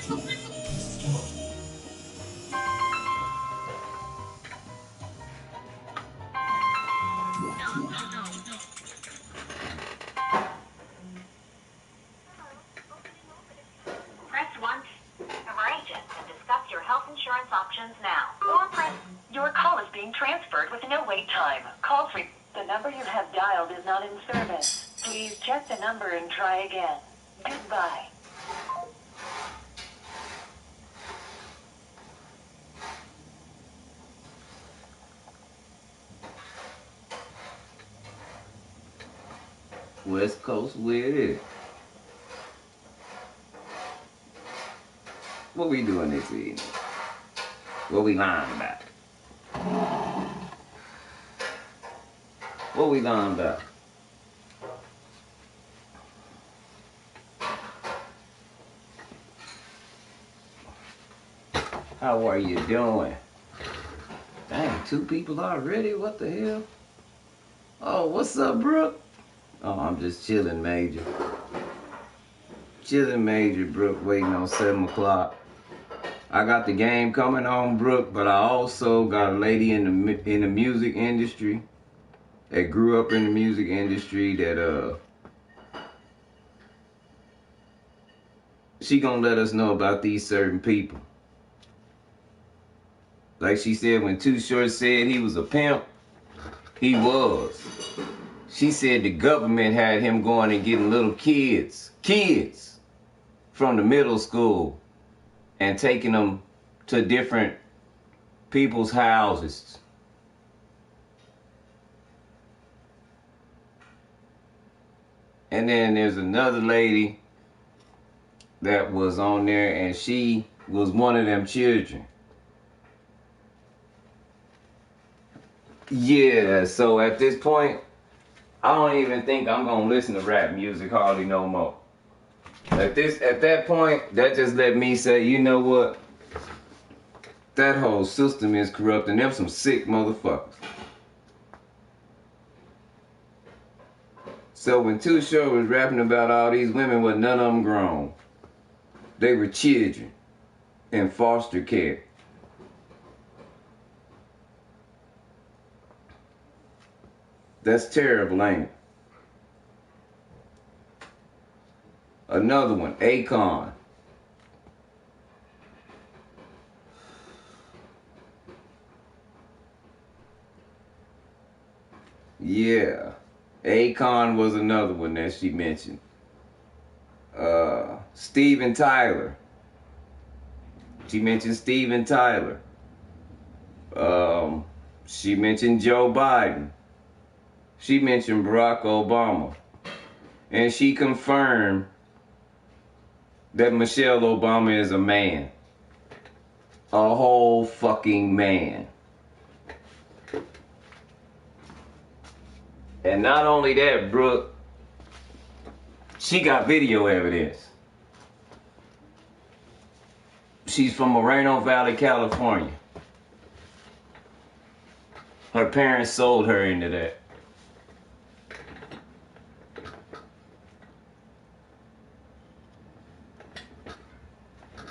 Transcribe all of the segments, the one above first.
Press 1 of our agent and discuss your health insurance options now. Or press, your call is being transferred with no wait time. Call free. The number you have dialed is not in service. Please check the number and try again. Goodbye. West Coast, where it is. What we doing this evening? What we lying about? What we lying about? How are you doing? Dang, 2 people already? What the hell? Oh, what's up, Brooke? Oh, I'm just chilling, Major. Chilling, Major, Brooke, waiting on 7 o'clock. I got the game coming on, Brooke, but I also got a lady in the music industry that grew up in the music industry that she gonna let us know about these certain people. Like she said, when Too Short said he was a pimp, he was. She said the government had him going and getting little kids from the middle school and taking them to different people's houses. And then there's another lady that was on there, and she was one of them children. Yeah, so at this point, I don't even think I'm gonna listen to rap music hardly no more. At that point, that just let me say, you know what? That whole system is corrupt, and them some sick motherfuckers. So when Too Short was rapping about all these women, well, none of them grown. They were children in foster care. That's terrible, ain't it? Another one, Akon. Yeah, Akon was another one that she mentioned. Steven Tyler. She mentioned Steven Tyler. She mentioned Joe Biden. She mentioned Barack Obama. And she confirmed that Michelle Obama is a man. A whole fucking man. And not only that, Brooke, she got video evidence. She's from Moreno Valley, California. Her parents sold her into that.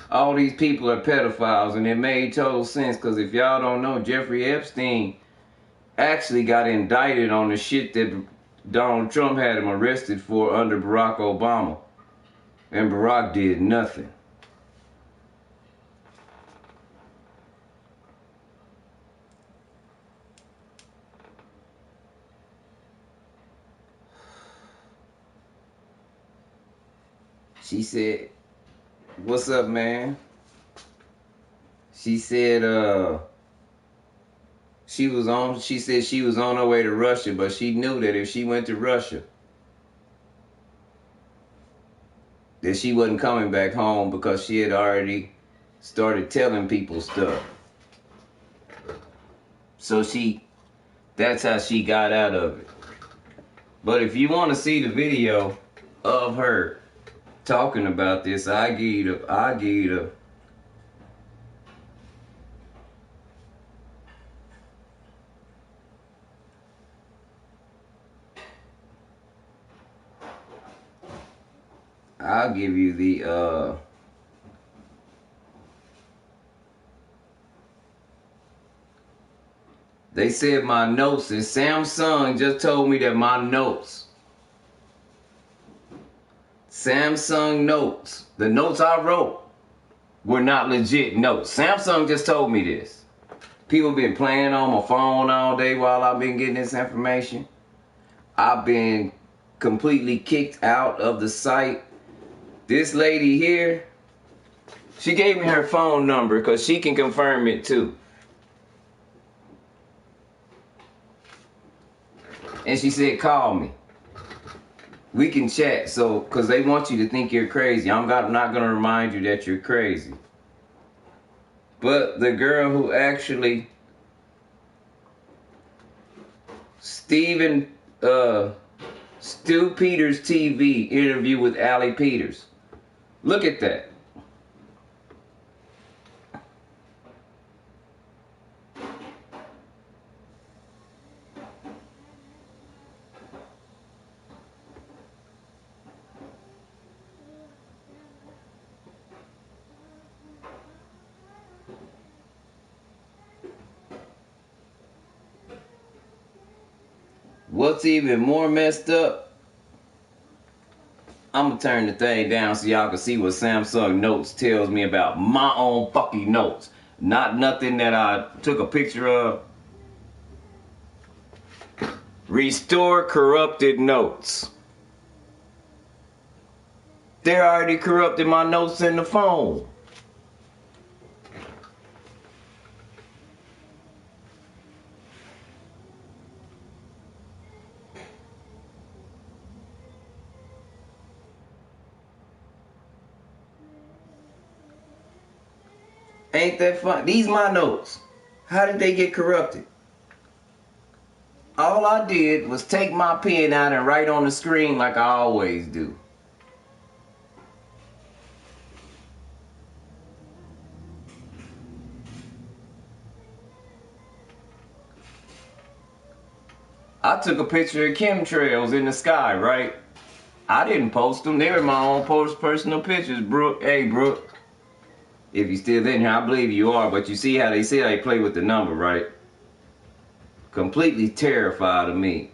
All these people are pedophiles, and it made total sense, because if y'all don't know, Jeffrey Epstein actually got indicted on the shit that Donald Trump had him arrested for under Barack Obama. And Barack did nothing. She said, what's up, man? She said, she said she was on her way to Russia, but she knew that if she went to Russia, that she wasn't coming back home, because she had already started telling people stuff. So that's how she got out of it. But if you want to see the video of her talking about this, I'll give you the They said my notes, and Samsung just told me that my notes, Samsung notes, the notes I wrote were not legit notes. Samsung just told me this. People been playing on my phone all day while I've been getting this information. I've been completely kicked out of the site. This lady here, she gave me her phone number because she can confirm it too. And she said, call me. We can chat, so, because they want you to think you're crazy. I'm not going to remind you that you're crazy. But the girl who actually, Stu Peters TV interview with Allie Peters. Look at that. What's even more messed up, I'm going to turn the thing down so y'all can see what Samsung Notes tells me about my own fucking notes. Not nothing that I took a picture of. Restore corrupted notes. They're already corrupted my notes in the phone. Ain't that fun? These my notes. How did they get corrupted? All I did was take my pen out and write on the screen like I always do. I took a picture of chemtrails in the sky, right? I didn't post them. They were my own personal pictures, Brooke. Hey, Brooke. If you're still in here, I believe you are, but you see how they say they play with the number, right? Completely terrified of me.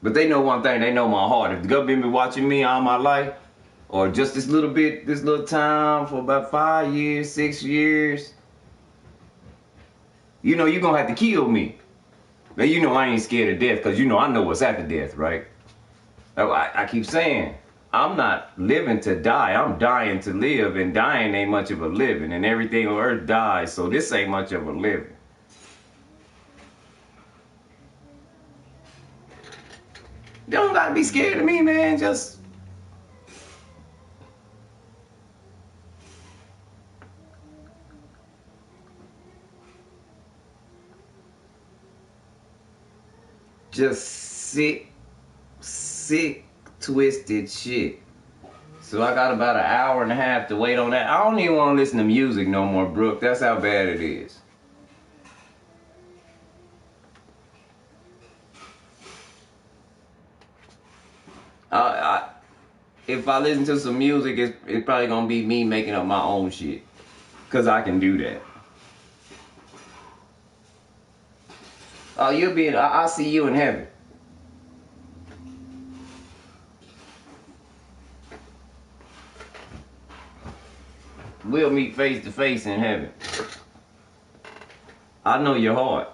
But they know one thing, they know my heart. If the government been watching me all my life, or just this little bit, this little time for about 5 years, 6 years, you know you're gonna have to kill me. Now you know I ain't scared of death, because you know I know what's after death, right? I keep saying, I'm not living to die, I'm dying to live, and dying ain't much of a living, and everything on earth dies, so this ain't much of a living. You don't gotta be scared of me, man, just... Just sick, twisted shit. So I got about an hour and a half to wait on that. I don't even want to listen to music no more, Brooke. That's how bad it is. If I listen to some music, it's probably gonna be me making up my own shit. Cause I can do that. Oh, I'll see you in heaven. We'll meet face to face in heaven. I know your heart.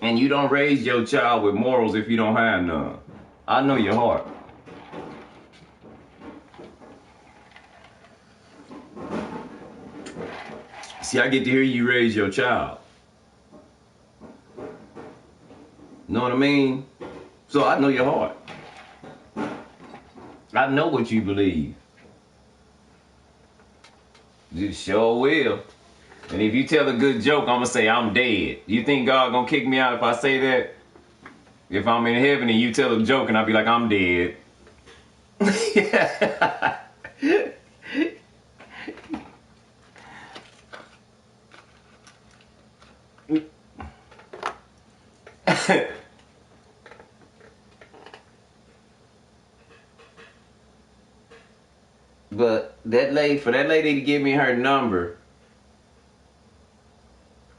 And you don't raise your child with morals if you don't have none. I know your heart. See, I get to hear you raise your child. Know what I mean? So I know your heart. I know what you believe. You sure will. And if you tell a good joke, I'm gonna say I'm dead. You think God gonna kick me out if I say that? If I'm in heaven and you tell a joke and I be like, I'm dead. But for that lady to give me her number,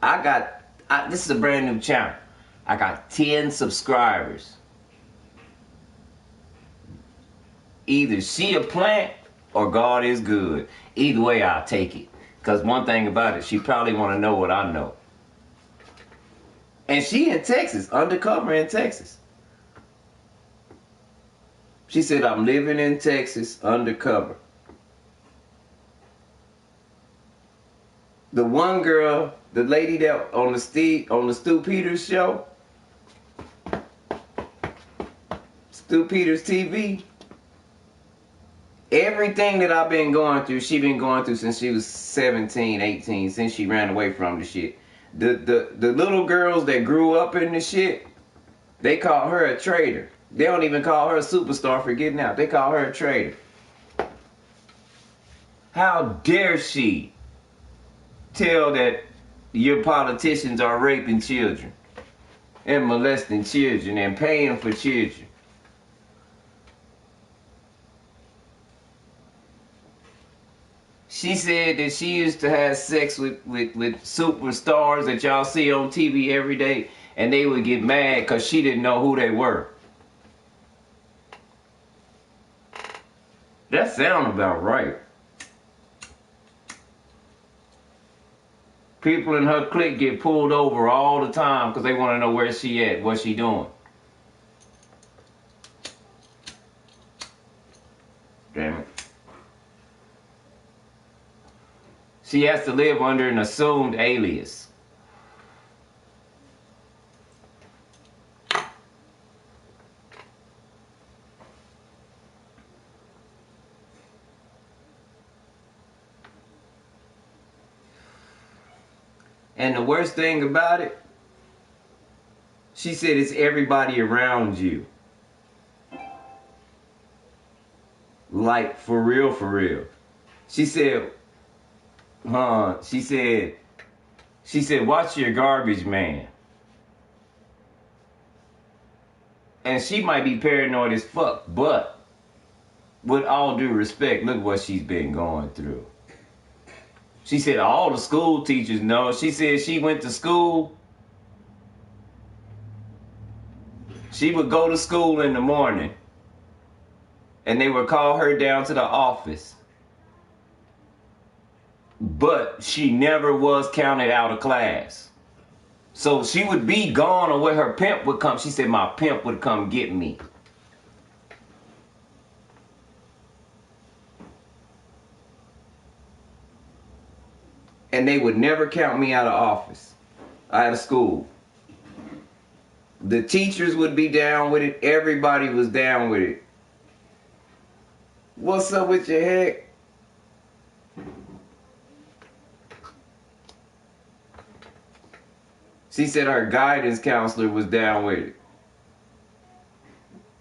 I this is a brand new channel. I got 10 subscribers. Either she a plant or God is good. Either way, I'll take it. Because one thing about it, she probably want to know what I know. And she in Texas, undercover in Texas. She said, I'm living in Texas, undercover. The one girl, the lady that on the Stu Peters show, Stu Peters TV, everything that I've been going through, she been going through since she was 17, 18, since she ran away from the shit. The little girls that grew up in the shit, they call her a traitor. They don't even call her a superstar for getting out. They call her a traitor. How dare she tell that your politicians are raping children and molesting children and paying for children? She said that she used to have sex with superstars that y'all see on TV every day, and they would get mad because she didn't know who they were. That sounds about right. People in her clique get pulled over all the time because they want to know where she at, what she doing. Damn it. She has to live under an assumed alias. And the worst thing about it, she said it's everybody around you. Like, for real, for real. She said, she said, watch your garbage man. And she might be paranoid as fuck, but with all due respect, look what she's been going through. She said all the school teachers know. She said she went to school. She would go to school in the morning and they would call her down to the office. But she never was counted out of class. So she would be gone, or where her pimp would come. She said my pimp would come get me. And they would never count me out of school. The teachers would be down with it. Everybody was down with it. What's up with your head? She said her guidance counselor was down with it.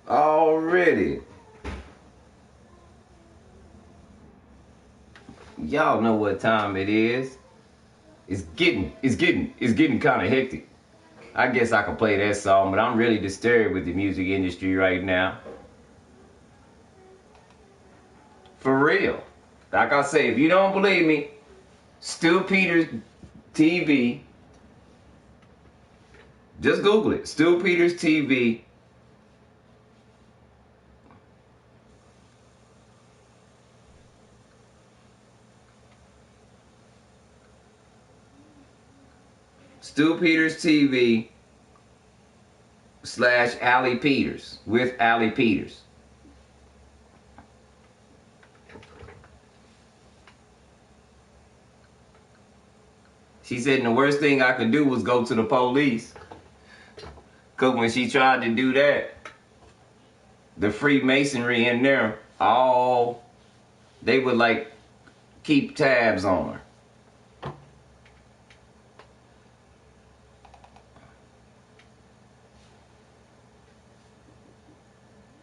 Already. Y'all know what time it is. It's getting kind of hectic. I guess I can play that song, but I'm really disturbed with the music industry right now. For real. Like I say, if you don't believe me, Stu Peters TV. Just Google it. Stu Peters TV. Stu Peters TV / Allie Peters with Allie Peters. She said the worst thing I could do was go to the police. Because when she tried to do that, the Freemasonry in there, they would like keep tabs on her.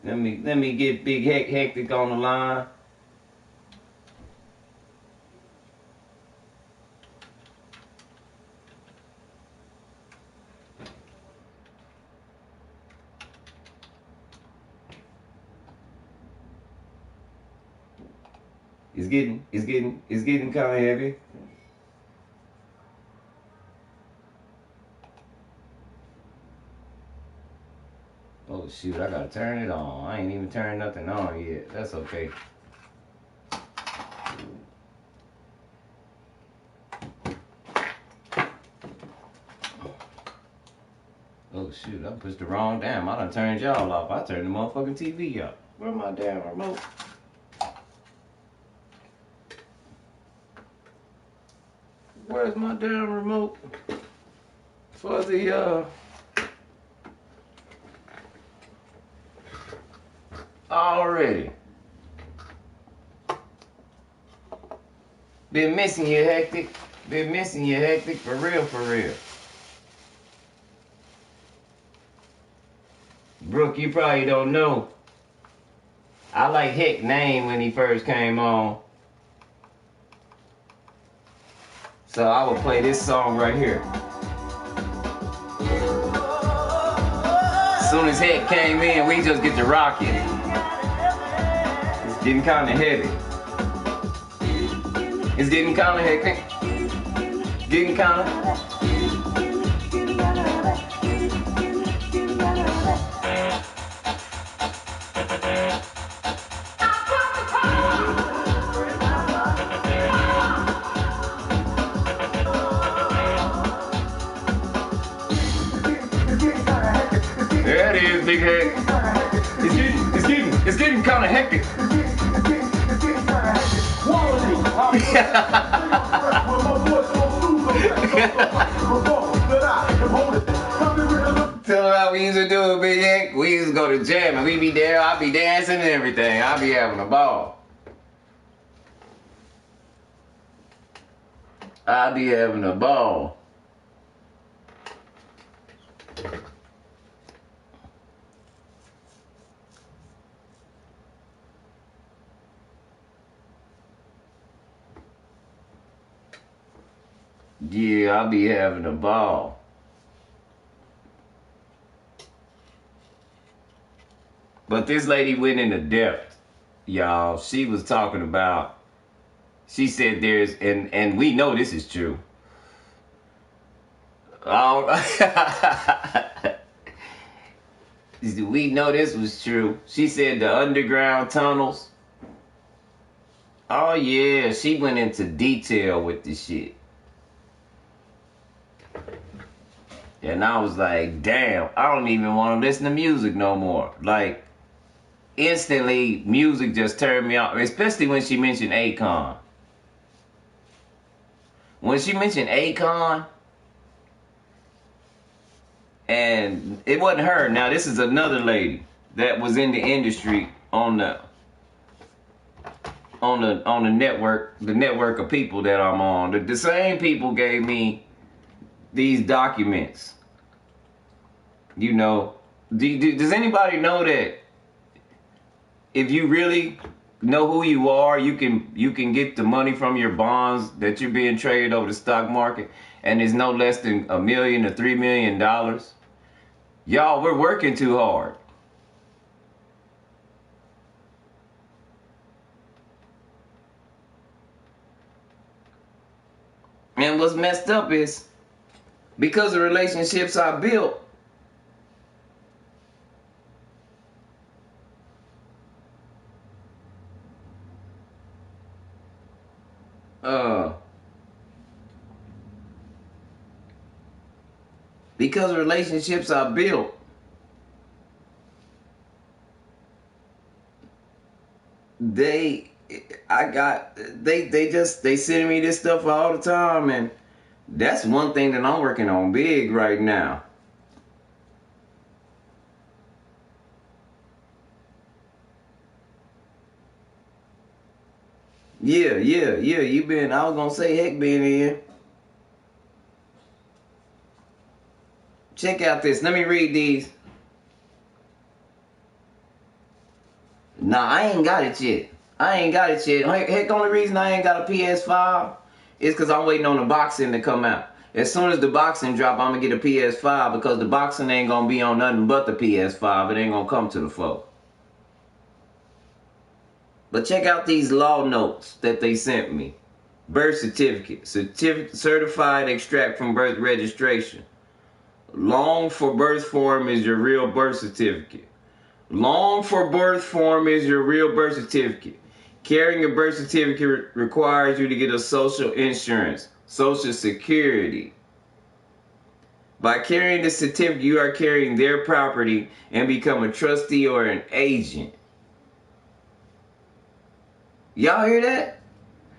Let me get Big Hectic on the line. It's getting kind of heavy. Oh shoot, I gotta turn it on. I ain't even turned nothing on yet. That's okay. Oh shoot, I pushed the wrong damn. I done turned y'all off. I turned the motherfucking TV off. Where's my damn remote? Where's my damn remote? For the already. Been missing you, Hectic. Been missing you, Hectic, for real, for real. Brooke, you probably don't know. I like Heck name when he first came on. So I will play this song right here. As soon as Heck came in, we just get to rocking. It's getting kind of heavy. It's getting kind of hectic. Getting kind of. There it is, big head. It's getting kind of hectic. Tell them how we used to do it, Big Heck. We used to go to jam and we be there. I be dancing and everything. I be having a ball. I be having a ball. Yeah, I'll be having a ball. But this lady went into depth, y'all. She was talking about, she said there's, and we know this is true. We know this was true. She said the underground tunnels. Oh yeah, she went into detail with the shit. And I was like, damn, I don't even want to listen to music no more. Like, instantly, music just turned me off. Especially when she mentioned Akon. When she mentioned Akon, and it wasn't her. Now, this is another lady that was in the industry on the network, the network of people that I'm on. The same people gave me these documents. You know, does anybody know that if you really know who you are, you can get the money from your bonds that you're being traded over the stock market, and it's no less than $1 million to $3 million? Y'all, we're working too hard. And what's messed up is, because the relationships I built, because of relationships I built, they send me this stuff all the time, and that's one thing that I'm working on big right now. Yeah, you been, I was gonna say Heck been in. Check out this, let me read these. Nah, I ain't got it yet. Heck, only reason I ain't got a PS5 is because I'm waiting on the boxing to come out. As soon as the boxing drop, I'm going to get a PS5, because the boxing ain't going to be on nothing but the PS5. It ain't going to come to the folk. But check out these law notes that they sent me. Birth certificate. Certified extract from birth registration. Long for birth form is your real birth certificate. Long for birth form is your real birth certificate. Carrying a birth certificate requires you to get a social insurance, social security. By carrying the certificate, you are carrying their property and become a trustee or an agent. Y'all hear that?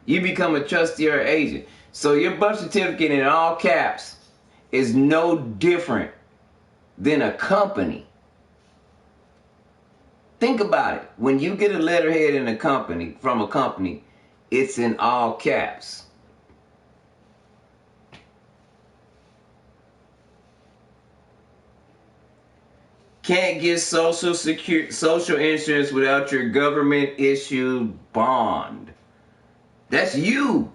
You become a trustee or agent. So your birth certificate in all caps is no different than a company. Think about it. When you get a letterhead in a company, from a company, it's in all caps. Can't get social insurance without your government issued bond. That's you.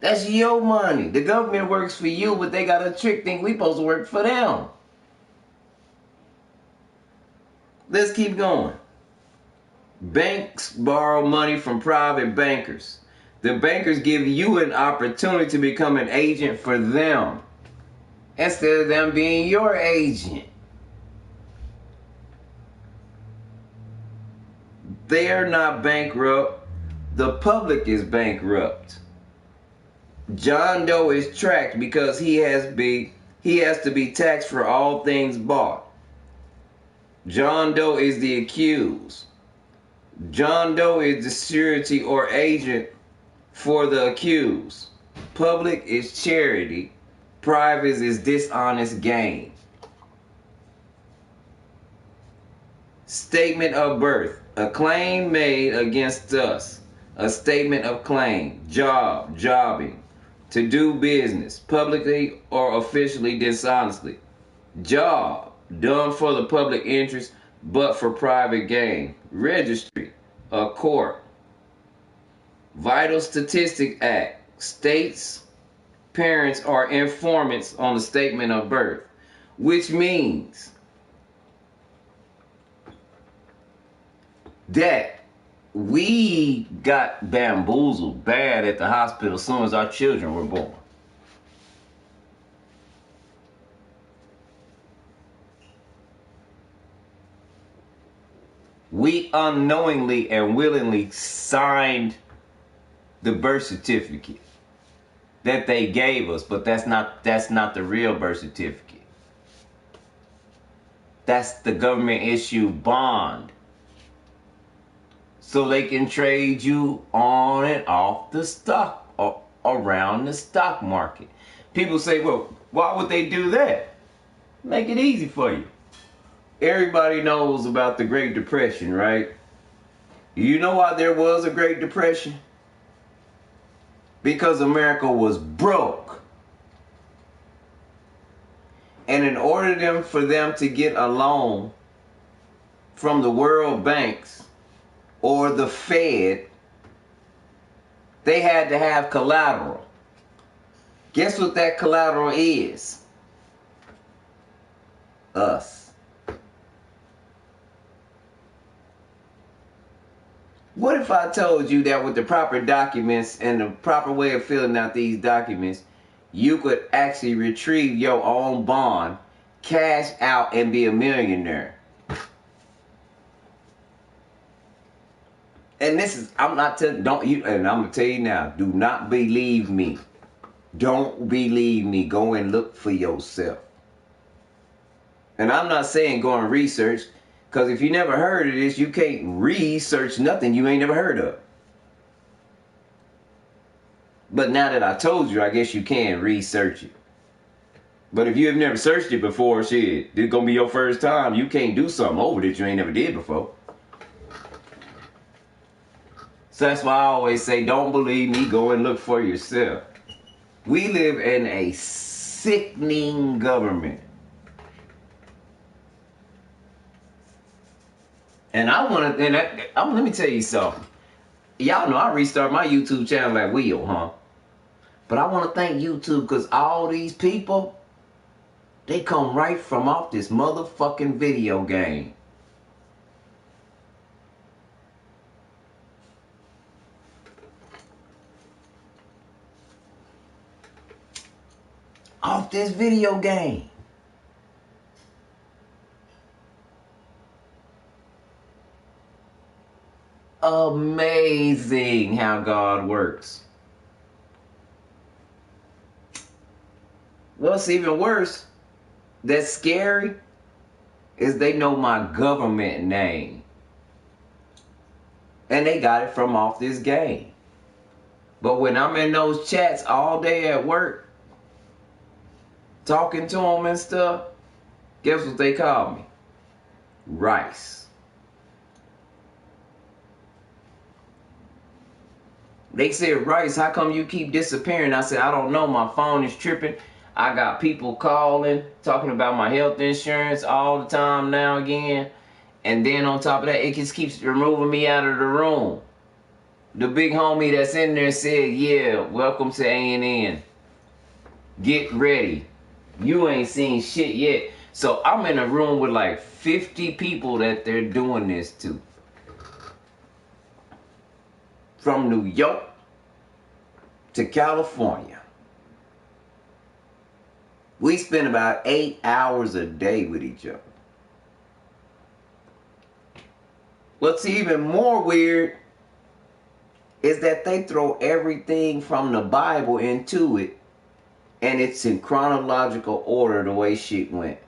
That's your money. The government works for you, but they got a trick thing. We supposed to work for them. Let's keep going. Banks borrow money from private bankers. The bankers give you an opportunity to become an agent for them instead of them being your agent. They are not bankrupt. The public is bankrupt. John Doe is tracked because he has to be taxed for all things bought. John Doe is the accused. John Doe is the surety or agent for the accused. Public is charity. Private is dishonest gain. Statement of birth. A claim made against us. A statement of claim. Jobbing. To do business, publicly or officially dishonestly. Job, done for the public interest, but for private gain. Registry, a court. Vital Statistics Act states parents are informants on the statement of birth, which means that we got bamboozled bad at the hospital as soon as our children were born. We unknowingly and willingly signed the birth certificate that they gave us, but that's not the real birth certificate. That's the government issued bond. So they can trade you on and off the stock, or around the stock market. People say, well, why would they do that? Make it easy for you. Everybody knows about the Great Depression, right? You know why there was a Great Depression? Because America was broke. And in order for them to get a loan from the World Banks or the Fed, they had to have collateral. Guess what that collateral is? Us. What if I told you that with the proper documents and the proper way of filling out these documents, you could actually retrieve your own bond, cash out, and be a millionaire? And this is, I'm not telling, don't you, and I'm going to tell you now, do not believe me. Don't believe me. Go and look for yourself. And I'm not saying go and research, because if you never heard of this, you can't research nothing you ain't never heard of. But now that I told you, I guess you can research it. But if you have never searched it before, shit, this is going to be your first time. You can't do something over that you ain't never did before. So that's why I always say, don't believe me, go and look for yourself. We live in a sickening government. And let me tell you something. Y'all know I restart my YouTube channel at will, huh? But I want to thank YouTube because all these people, they come right from off this motherfucking video game. Off this video game. amazing how God works. What's even worse, that's scary, is they know my government name. And they got it from off this game. But when I'm in those chats all day at work, talking to them and stuff, guess what they call me? Rice. They said, Rice, how come you keep disappearing? I said, I don't know. My phone is tripping. I got people calling, talking about my health insurance all the time now again. And then on top of that, it just keeps removing me out of the room. The big homie that's in there said, yeah, welcome to A&N. Get ready. You ain't seen shit yet. So I'm in a room with like 50 people that they're doing this to. From New York to California. We spend about 8 hours a day with each other. What's even more weird is that they throw everything from the Bible into it, and it's in chronological order the way shit went.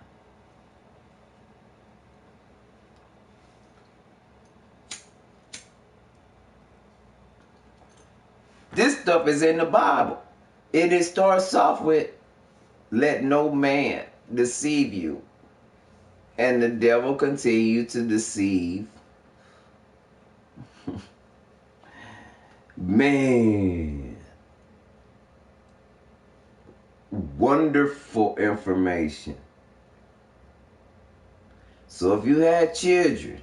This stuff is in the Bible. It starts off with, let no man deceive you. And the devil continue to deceive. Man. Wonderful information. So if you had children,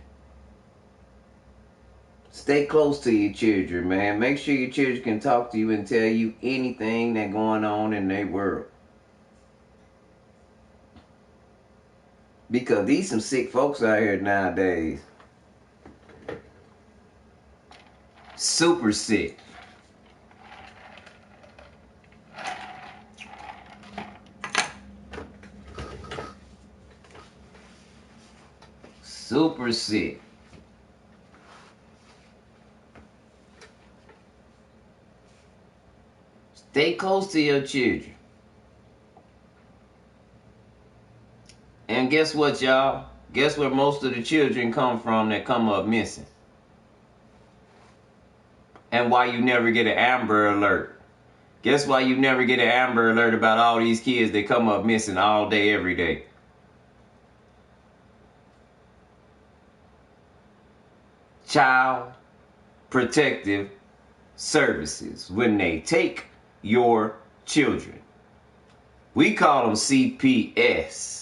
stay close to your children, man. Make sure your children can talk to you and tell you anything that's going on in their world. Because these some sick folks out here nowadays. Super sick. Super sick. Stay close to your children. And guess what, y'all? Guess where most of the children come from that come up missing? And why you never get an Amber Alert. Guess why you never get an Amber Alert about all these kids that come up missing all day, every day? Child Protective Services. When they take your children. We call them CPS.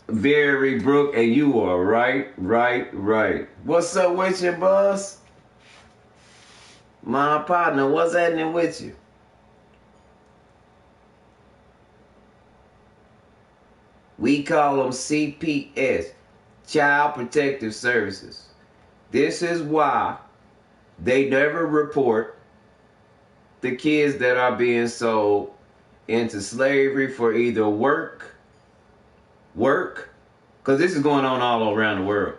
Very Brooke, and you are right. What's up with you, boss? My partner, what's happening with you? We call them CPS, Child Protective Services. This is why they never report the kids that are being sold into slavery for either work, because this is going on all around the world,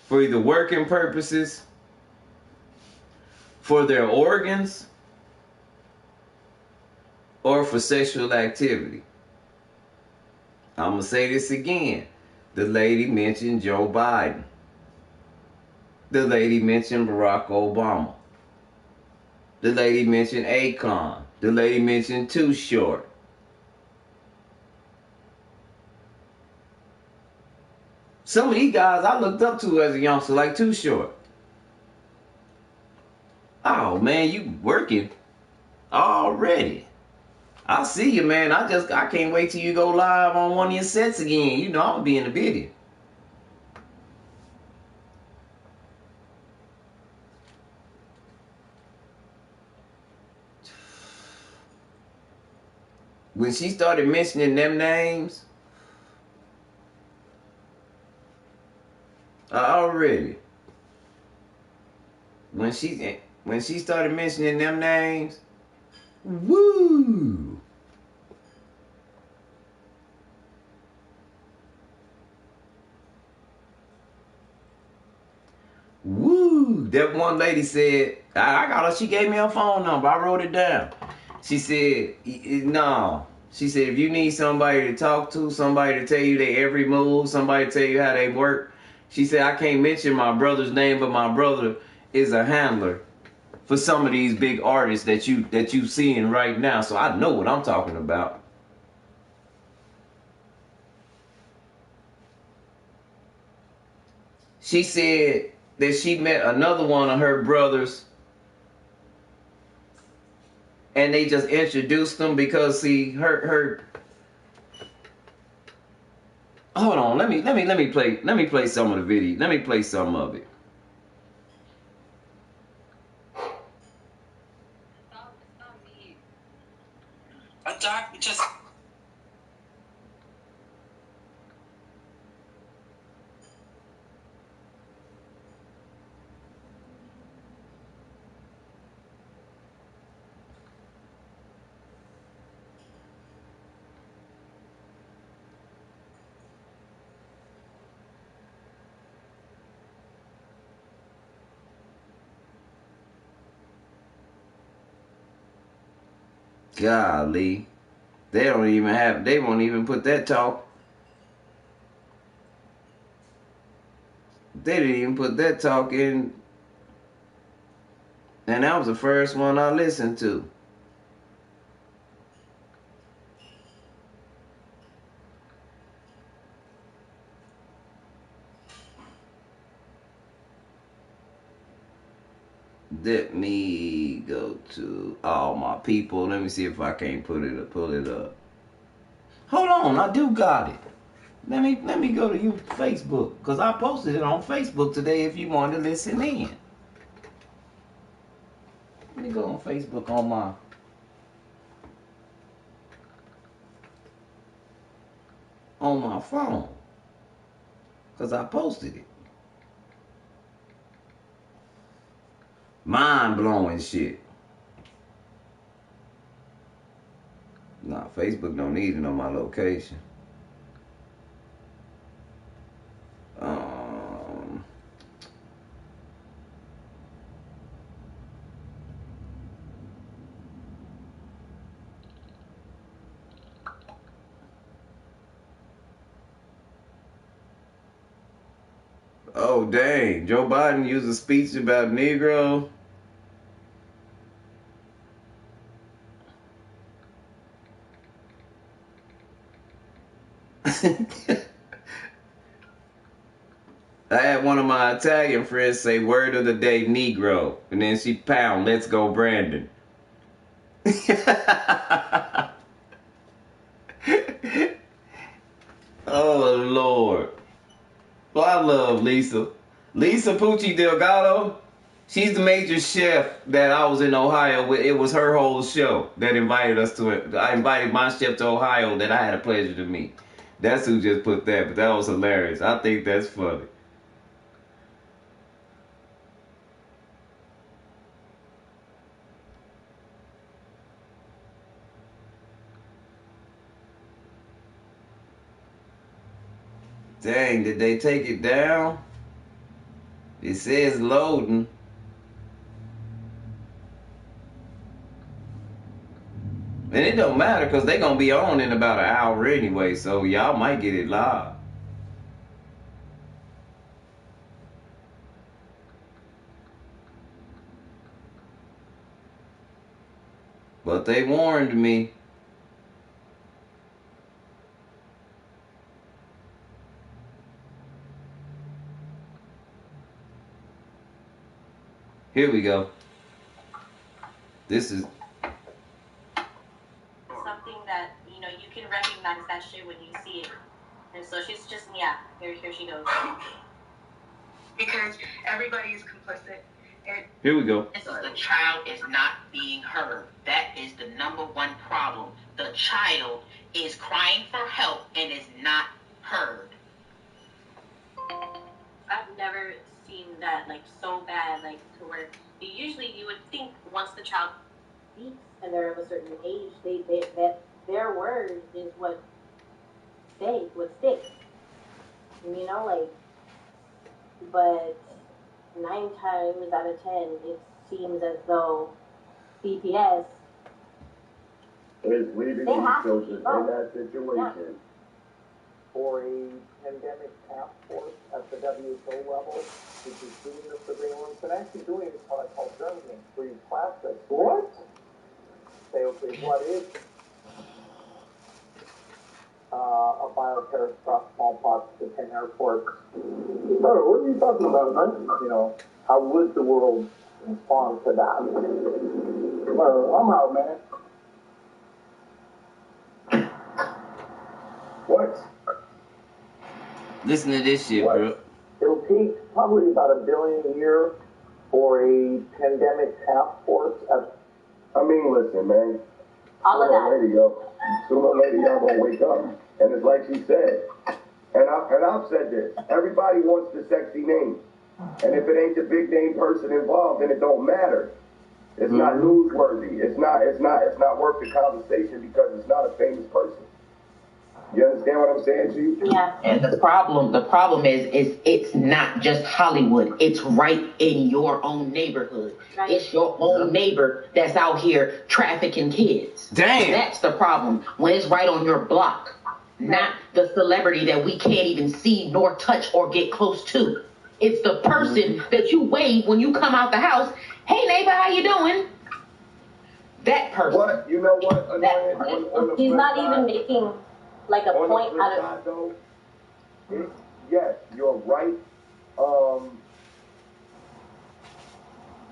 for either working purposes, for their organs, or for sexual activity. I'm going to say this again. The lady mentioned Joe Biden. The lady mentioned Barack Obama. The lady mentioned Akon. The lady mentioned Too Short. Some of these guys I looked up to as a youngster, like Too Short. Oh man, you working already. I see you, man. I can't wait till you go live on one of your sets again. You know I'm gonna be in the video. When she started mentioning them names, already. When she started mentioning them names, woo! Woo! That one lady said, I got her, she gave me her phone number. I wrote it down. She said, no. She said, if you need somebody to talk to, somebody to tell you their every move, somebody to tell you how they work, she said, I can't mention my brother's name, but my brother is a handler for some of these big artists that you seeing right now. So I know what I'm talking about. She said that she met another one of her brothers and they just introduced them because see her hold on, let me play some of the video. Let me play some of it. A doc just Golly. They won't even put that talk. They didn't even put that talk in. And that was the first one I listened to. Let me go to all my people. Let me see if I can't pull it up. Hold on, I do got it. Let me go to you Facebook, because I posted it on Facebook today if you want to listen in. Let me go on Facebook on my phone, because I posted it. Mind-blowing shit. Nah, Facebook don't need to know my location. Oh, dang. Joe Biden used a speech about Negro. I had one of my Italian friends say, word of the day, Negro. And then she pound, let's go, Brandon. Oh, Lord. Well, I love Lisa. Lisa Pucci Delgado. She's the major chef that I was in Ohio with. It was her whole show that invited us to it. I invited my chef to Ohio that I had a pleasure to meet. That's who just put that, but that was hilarious. I think that's funny. Dang, did they take it down? It says loading. And it don't matter because they're going to be on in about an hour anyway, so y'all might get it live. But they warned me. Here we go. This is something that, you know, you can recognize that shit when you see it. And so she's just, yeah, here she goes. Because everybody is complicit. Here we go. The child is not being heard. That is the number one problem. The child is crying for help and is not heard. I've never seen that, like, so bad, like, to where usually you would think once the child speaks and they're of a certain age, that their word is what sticks. You know, like, but 9 times out of 10, it seems as though CPS is leaving They these have to children keep up. in that situation. For a pandemic task force at the WHO level, which is doing the surveillance and actually doing a product called germ-free plastic. What? Say, okay, what is a bioterrorist across smallpox to 10 airports? What are you talking about, man? You know, how would the world respond to that? Well, I'm out, man. What? Listen to this shit, What? bro. It'll take probably about $1 billion a year for a pandemic task force. I mean, listen, man. all of that. Sooner or later, y'all gonna wake up. And it's like she said, and I've said this. Everybody wants the sexy name, and if it ain't the big name person involved, then it don't matter. It's not newsworthy. It's not worth the conversation because it's not a famous person. You understand what I'm saying to you? Yeah. And the problem is it's not just Hollywood. It's right in your own neighborhood. Right. It's your own neighbor that's out here trafficking kids. Damn. That's the problem. When it's right on your block, not the celebrity that we can't even see nor touch or get close to. It's the person that you wave when you come out the house. Hey neighbor, how you doing? That person. What? You know what? That He's not even making like a on point the out flip of. side, though, yes, you're right.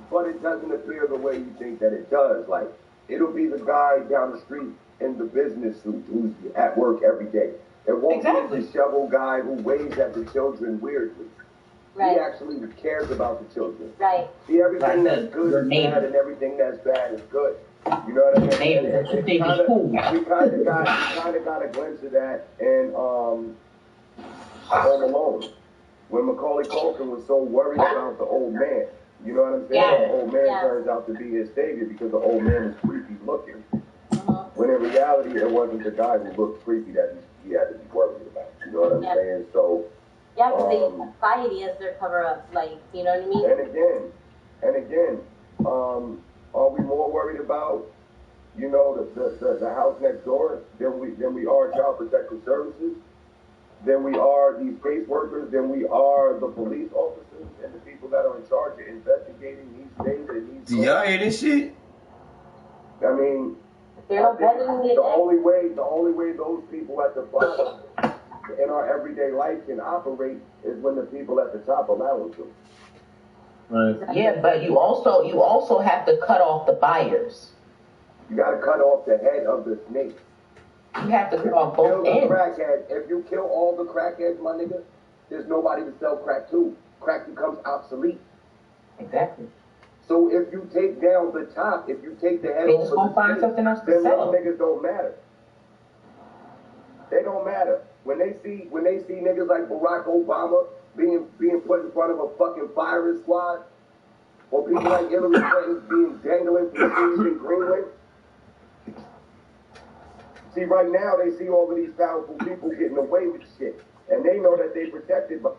But it doesn't appear the way you think that it does. Like, it'll be the guy down the street in the business suit who's at work every day. It won't be the shovel guy who waves at the children weirdly. Right. He actually cares about the children. Right. See, everything Like that's good your is neighbor. bad, and everything that's bad is good. You know what I mean? Neighbor, And you think is cool. we kind of got a glimpse of that in Home Alone, when Macaulay Culkin was so worried about the old man. You know what I'm saying? Yeah. The old man Yeah. turns out to be his savior because the old man is creepy looking. When in reality, it wasn't the guy who looked creepy that he had to be worried about. You know what I'm Yeah. saying? So. Yeah, because they use society as their cover up. Like, you know what I mean? And again, are we more worried about, you know, the house next door than we are Child Protective Services, than we are these caseworkers, than we are the police officers and the people that are in charge of investigating these things and these. Do y'all hear this shit? I mean, They're no better than the only way those people at the bottom in our everyday life can operate is when the people at the top allow them to. Right. Yeah, but you also have to cut off the buyers. You got to cut off the head of the snake. You have to cut off Kill both the ends. crackhead. If you kill all the crackheads, my nigga, there's nobody to sell crack to. Crack becomes obsolete. Exactly. So if you take down the top, if you take the head They off just of gonna the find snake, something else to then sell. those niggas don't matter. They don't matter. When they see niggas like Barack Obama being put in front of a fucking firing squad, or people like Hillary Clinton being dangling from trees in Greenland. See, right now they see all of these powerful people getting away with shit, and they know that they protected by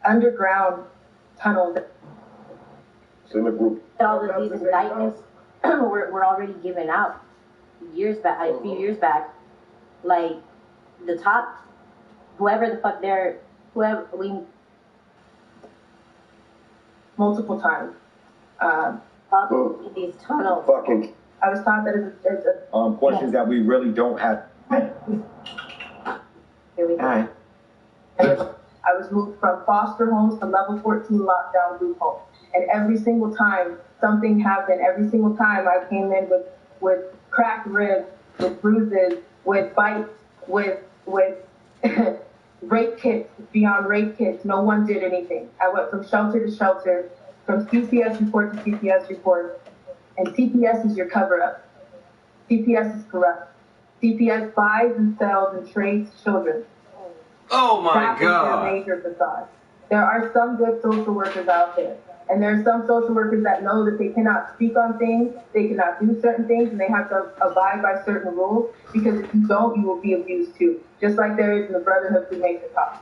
underground tunnels. in the group. all of these indictments were already given out years back, a few years back. Like the top, whoever the fuck Multiple times. up these tunnels. Fucking I was taught that it's a Questions that we really don't have. Here we go. Alright. I was moved from foster homes to level 14 lockdown group home. And every single time something happened, every single time I came in with cracked ribs, with bruises, with bites, with rape kits, beyond rape kits. No one did anything. I went from shelter to shelter, from CPS report to CPS report. And CPS is your cover-up. CPS is corrupt. CPS buys and sells and trades children. Oh my That is their God. major facade. There are some good social workers out there. And there are some social workers that know that they cannot speak on things, they cannot do certain things, and they have to abide by certain rules, because if you don't, you will be abused too. Just like there is in the Brotherhood who makes it talk.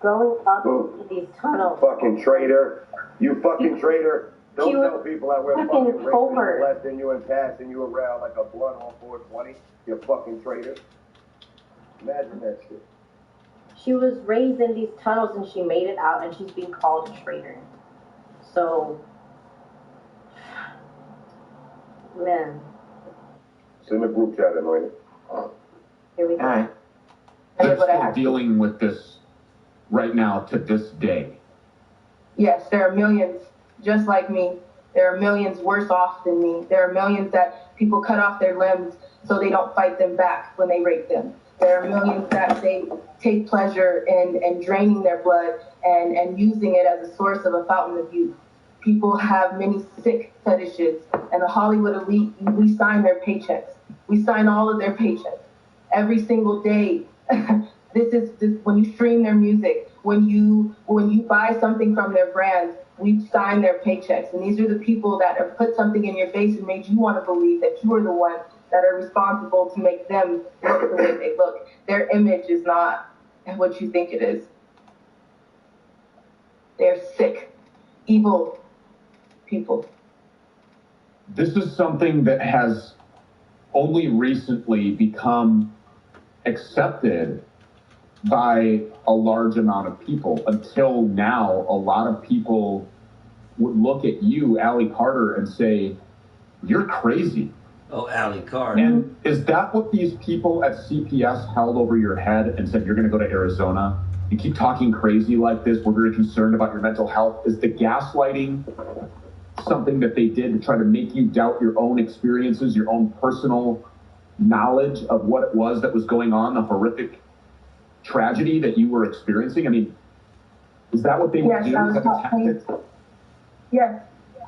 Going up into these tunnels. Fucking traitor. You fucking traitor. Don't tell people that we're fucking raping you, molesting you, and passing you around like a blunt on 420. You fucking traitor. Imagine that shit. She was raised in these tunnels and she made it out and she's being called a traitor. So, man. It's in the group chat, Anointed. Here we go. All right. They're still dealing with this right now to this day. Yes, there are millions just like me. There are millions worse off than me. There are millions that people cut off their limbs so they don't fight them back when they rape them. There are millions that they take pleasure in draining their blood and using it as a source of a fountain of youth. People have many sick fetishes, and the Hollywood elite, we sign their paychecks. We sign all of their paychecks every single day. This when you stream their music, when you buy something from their brands, we sign their paychecks. And these are the people that have put something in your face and made you want to believe that you are the one that are responsible to make them look the way they look. Their image is not what you think it is. They're sick, evil people. This is something that has only recently become accepted by a large amount of people. Until now, a lot of people would look at you, Allie Carter, and say, you're crazy. Oh, Allie Carter. And is that what these people at CPS held over your head and said, you're going to go to Arizona? You keep talking crazy like this. We're very concerned about your mental health. Is the gaslighting something that they did to try to make you doubt your own experiences, your own personal knowledge of what it was that was going on, the horrific tragedy that you were experiencing? I mean, is that what they would do? Yes, I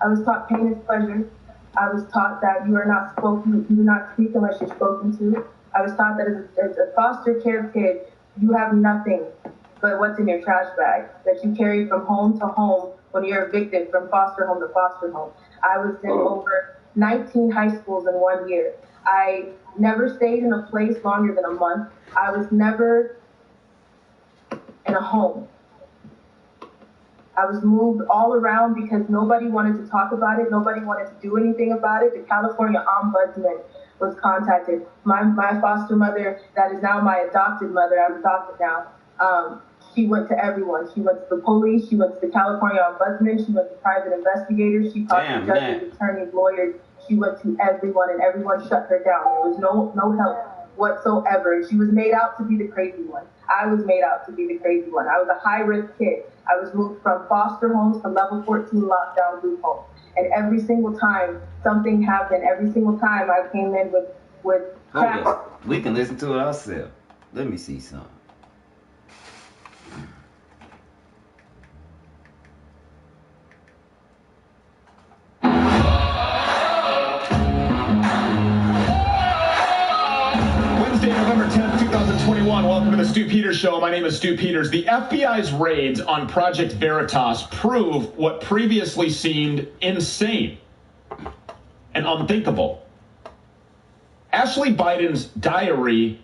was taught pain is pleasure. I was taught that you do not speak unless you're spoken to. I was taught that as a foster care kid, you have nothing but what's in your trash bag that you carry from home to home when you're evicted from foster home to foster home. I was in over 19 high schools in 1 year. I never stayed in a place longer than a month. I was never in a home. I was moved all around because nobody wanted to talk about it. Nobody wanted to do anything about it. The California Ombudsman was contacted. My foster mother, that is now my adopted mother, I'm adopted now, she went to everyone. She went to the police. She went to the California Ombudsman. She went to private investigators. She talked to judges, attorneys, lawyers. She went to everyone, and everyone shut her down. There was no help whatsoever. And she was made out to be the crazy one. I was made out to be the crazy one. I was a high-risk kid. I was moved from foster homes to level 14 lockdown group homes. And every single time something happened, every single time I came in with crap. We can listen to it ourselves. Let me see something. November 10th, 2021. Welcome to the Stu Peters Show. My name is Stu Peters. The FBI's raids on Project Veritas prove what previously seemed insane and unthinkable. Ashley Biden's diary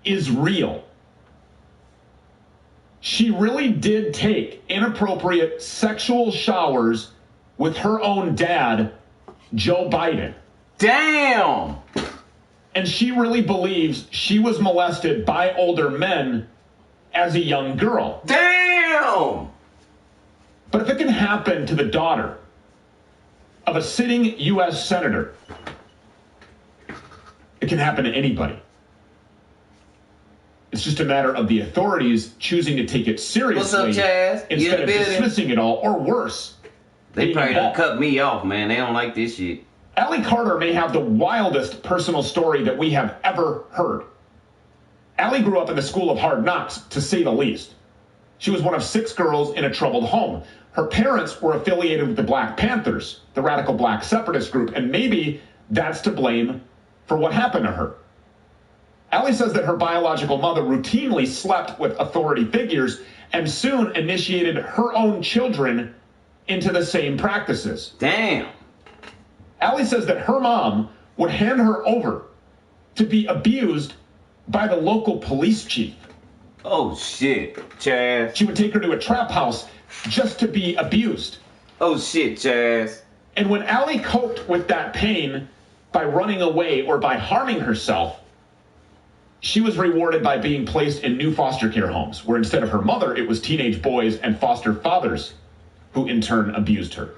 is real. She really did take inappropriate sexual showers with her own dad, Joe Biden. Damn! And she really believes she was molested by older men as a young girl. Damn! But if it can happen to the daughter of a sitting U.S. senator, it can happen to anybody. It's just a matter of the authorities choosing to take it seriously. What's up, Chaz? Instead of dismissing it all, or worse. They probably done cut me off, man. They don't like this shit. Allie Carter may have the wildest personal story that we have ever heard. Allie grew up in the school of hard knocks, to say the least. She was one of 6 girls in a troubled home. Her parents were affiliated with the Black Panthers, the radical black separatist group, and maybe that's to blame for what happened to her. Allie says that her biological mother routinely slept with authority figures and soon initiated her own children into the same practices. Damn. Allie says that her mom would hand her over to be abused by the local police chief. Oh, shit, Chaz. She would take her to a trap house just to be abused. Oh, shit, Chaz. And when Allie coped with that pain by running away or by harming herself, she was rewarded by being placed in new foster care homes, where instead of her mother, it was teenage boys and foster fathers who in turn abused her.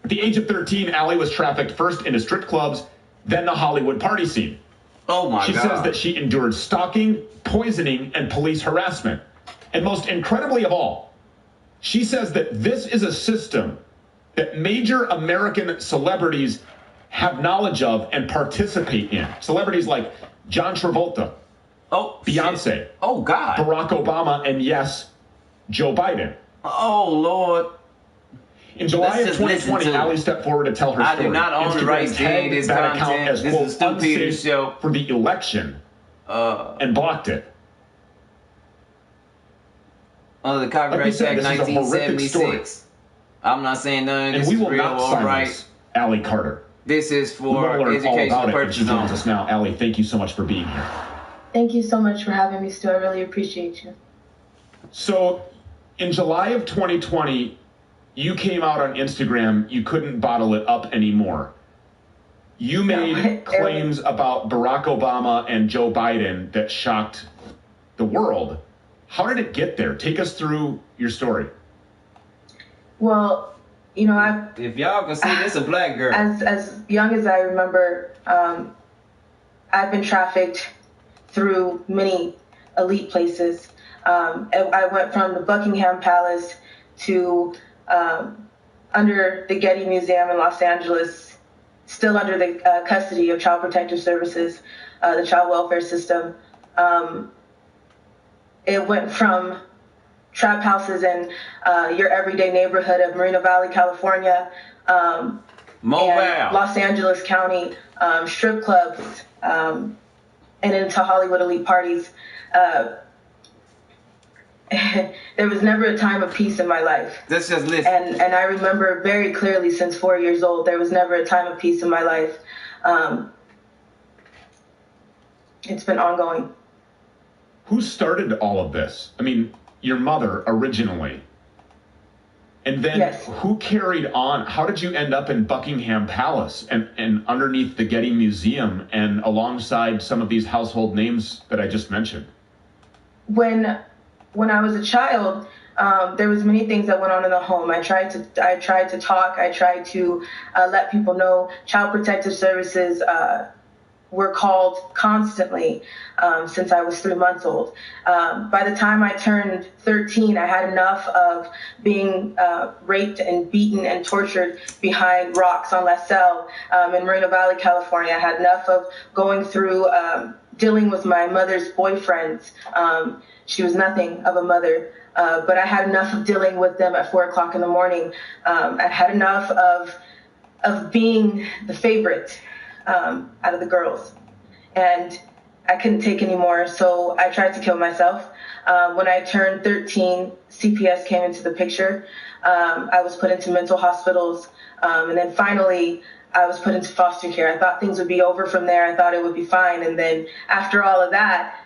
At the age of 13, Allie was trafficked first into strip clubs, then the Hollywood party scene. Oh, my God. She says that she endured stalking, poisoning, and police harassment. And most incredibly of all, she says that this is a system that major American celebrities have knowledge of and participate in. Celebrities like John Travolta, Beyonce, shit. Oh, God. Barack Obama, and yes, Joe Biden. Oh, Lord. In July of 2020, Allie stepped forward to tell her story. I do not own the rights to any of this that account content. as, This quote, is a stupid unsafe show. for the election and blocked it. Under the Copyright Like said, Act this is a horrific 1976. I'm not saying none of And this we is will real not or silence right. Allie Carter. This is We want for to learn all educational about it, and she purposes joins only. us now. Allie, thank you so much for being here. Thank you so much for having me, Stu. I really appreciate you. So, in July of 2020, you came out on Instagram. You couldn't bottle it up anymore. You made claims about Barack Obama and Joe Biden that shocked the world. How did it get there? Take us through your story. Well, you know, if y'all can see, this a black girl. As young as I remember, I've been trafficked through many elite places. I went from the Buckingham Palace to under the Getty Museum in Los Angeles, still under the custody of Child Protective Services, the child welfare system. It went from trap houses in your everyday neighborhood of Moreno Valley, California, and Los Angeles County, strip clubs, and into Hollywood elite parties. There was never a time of peace in my life. Let's just listen. And I remember very clearly since 4 years old, there was never a time of peace in my life. It's been ongoing. Who started all of this? I mean, your mother originally. And then yes. Who carried on? How did you end up in Buckingham Palace and underneath the Getty Museum and alongside some of these household names that I just mentioned? When I was a child, there was many things that went on in the home. I tried to talk. I tried to let people know. Child Protective Services were called constantly since I was 3 months old. By the time I turned 13, I had enough of being raped and beaten and tortured behind rocks on La Salle in Moreno Valley, California. I had enough of going through dealing with my mother's boyfriends. She was nothing of a mother, but I had enough of dealing with them at 4 o'clock in the morning. I had enough of being the favorite out of the girls, and I couldn't take anymore, so I tried to kill myself. When I turned 13, CPS came into the picture. I was put into mental hospitals, and then finally I was put into foster care. I thought things would be over from there. I thought it would be fine, and then after all of that,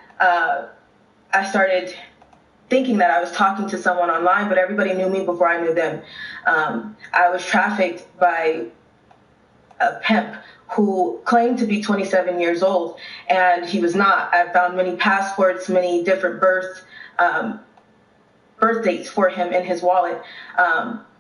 I started thinking that I was talking to someone online, but everybody knew me before I knew them. I was trafficked by a pimp who claimed to be 27 years old, and he was not. I found many passports, many different birth dates for him in his wallet.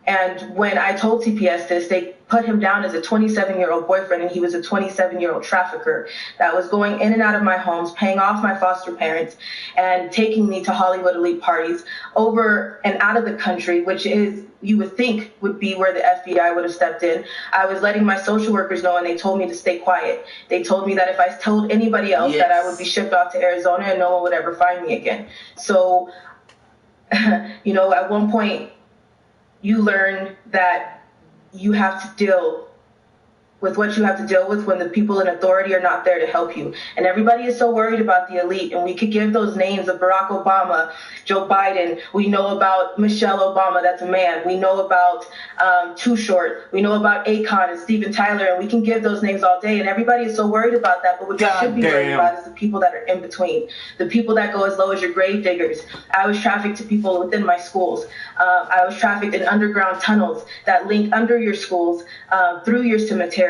And when I told CPS this, they put him down as a 27-year-old boyfriend, and he was a 27-year-old trafficker that was going in and out of my homes, paying off my foster parents, and taking me to Hollywood elite parties over and out of the country, which is, you would think, would be where the FBI would have stepped in. I was letting my social workers know, and they told me to stay quiet. They told me that if I told anybody else that I would be shipped off to Arizona and no one would ever find me again. So, you know, at one point, you learn that you have to deal with what you have to deal with when the people in authority are not there to help you. And everybody is so worried about the elite, and we could give those names of Barack Obama, Joe Biden. We know about Michelle Obama, that's a man. We know about Too Short. We know about Akon and Steven Tyler, and we can give those names all day, and everybody is so worried about that. But what you should be worried about is the people that are in between, the people that go as low as your grave diggers. I was trafficked to people within my schools. I was trafficked in underground tunnels that link under your schools, through your cemeteries,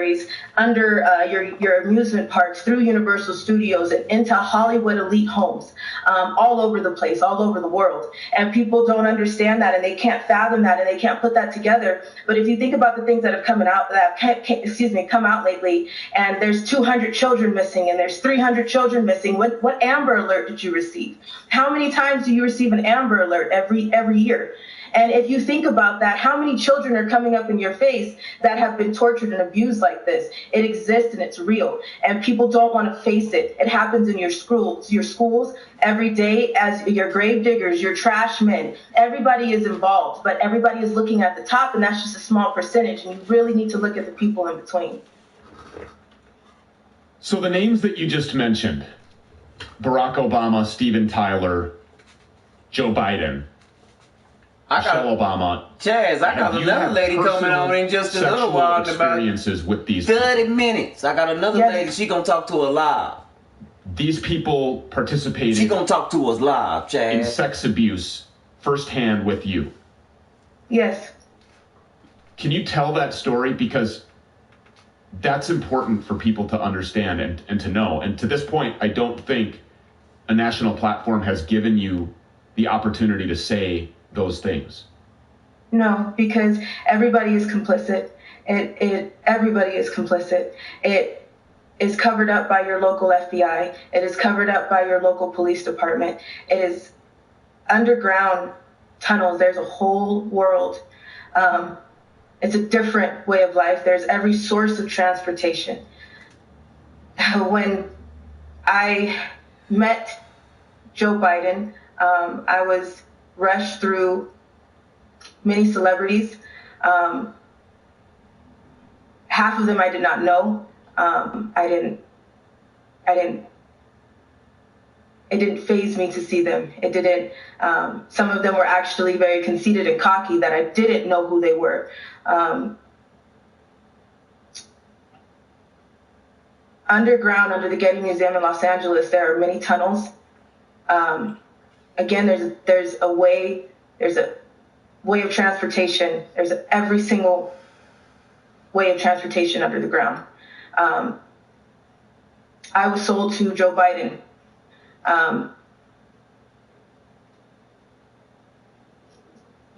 under your amusement parks, through Universal Studios, and into Hollywood elite homes, all over the place, all over the world. And people don't understand that, and they can't fathom that, and they can't put that together. But if you think about the things that have come out lately, and there's 200 children missing, and there's 300 children missing. What Amber Alert did you receive? How many times do you receive an Amber Alert every year? And if you think about that, how many children are coming up in your face that have been tortured and abused like this? It exists and it's real. And people don't want to face it. It happens in your schools every day as your grave diggers, your trash men. Everybody is involved, but everybody is looking at the top, and that's just a small percentage. And you really need to look at the people in between. So the names that you just mentioned, Barack Obama, Steven Tyler, Joe Biden, Michelle Obama. Chaz, I got another lady coming on in just a little while about with these 30 minutes. I got another lady. She gonna talk to us live. These people participating. She gonna talk to us live, Chaz. In sex abuse firsthand with you. Yes. Can you tell that story? Because that's important for people to understand and to know. And to this point, I don't think a national platform has given you the opportunity to say those things. No, because everybody is complicit. Everybody is complicit. It is covered up by your local FBI. It is covered up by your local police department. It is underground tunnels. There's a whole world. It's a different way of life. There's every source of transportation. When I met Joe Biden, I was rushed through many celebrities. Half of them I did not know. It didn't faze me to see them. It didn't. Some of them were actually very conceited and cocky that I didn't know who they were. Underground, under the Getty Museum in Los Angeles, there are many tunnels. Again, there's a way of transportation. There's every single way of transportation under the ground. I was sold to Joe Biden.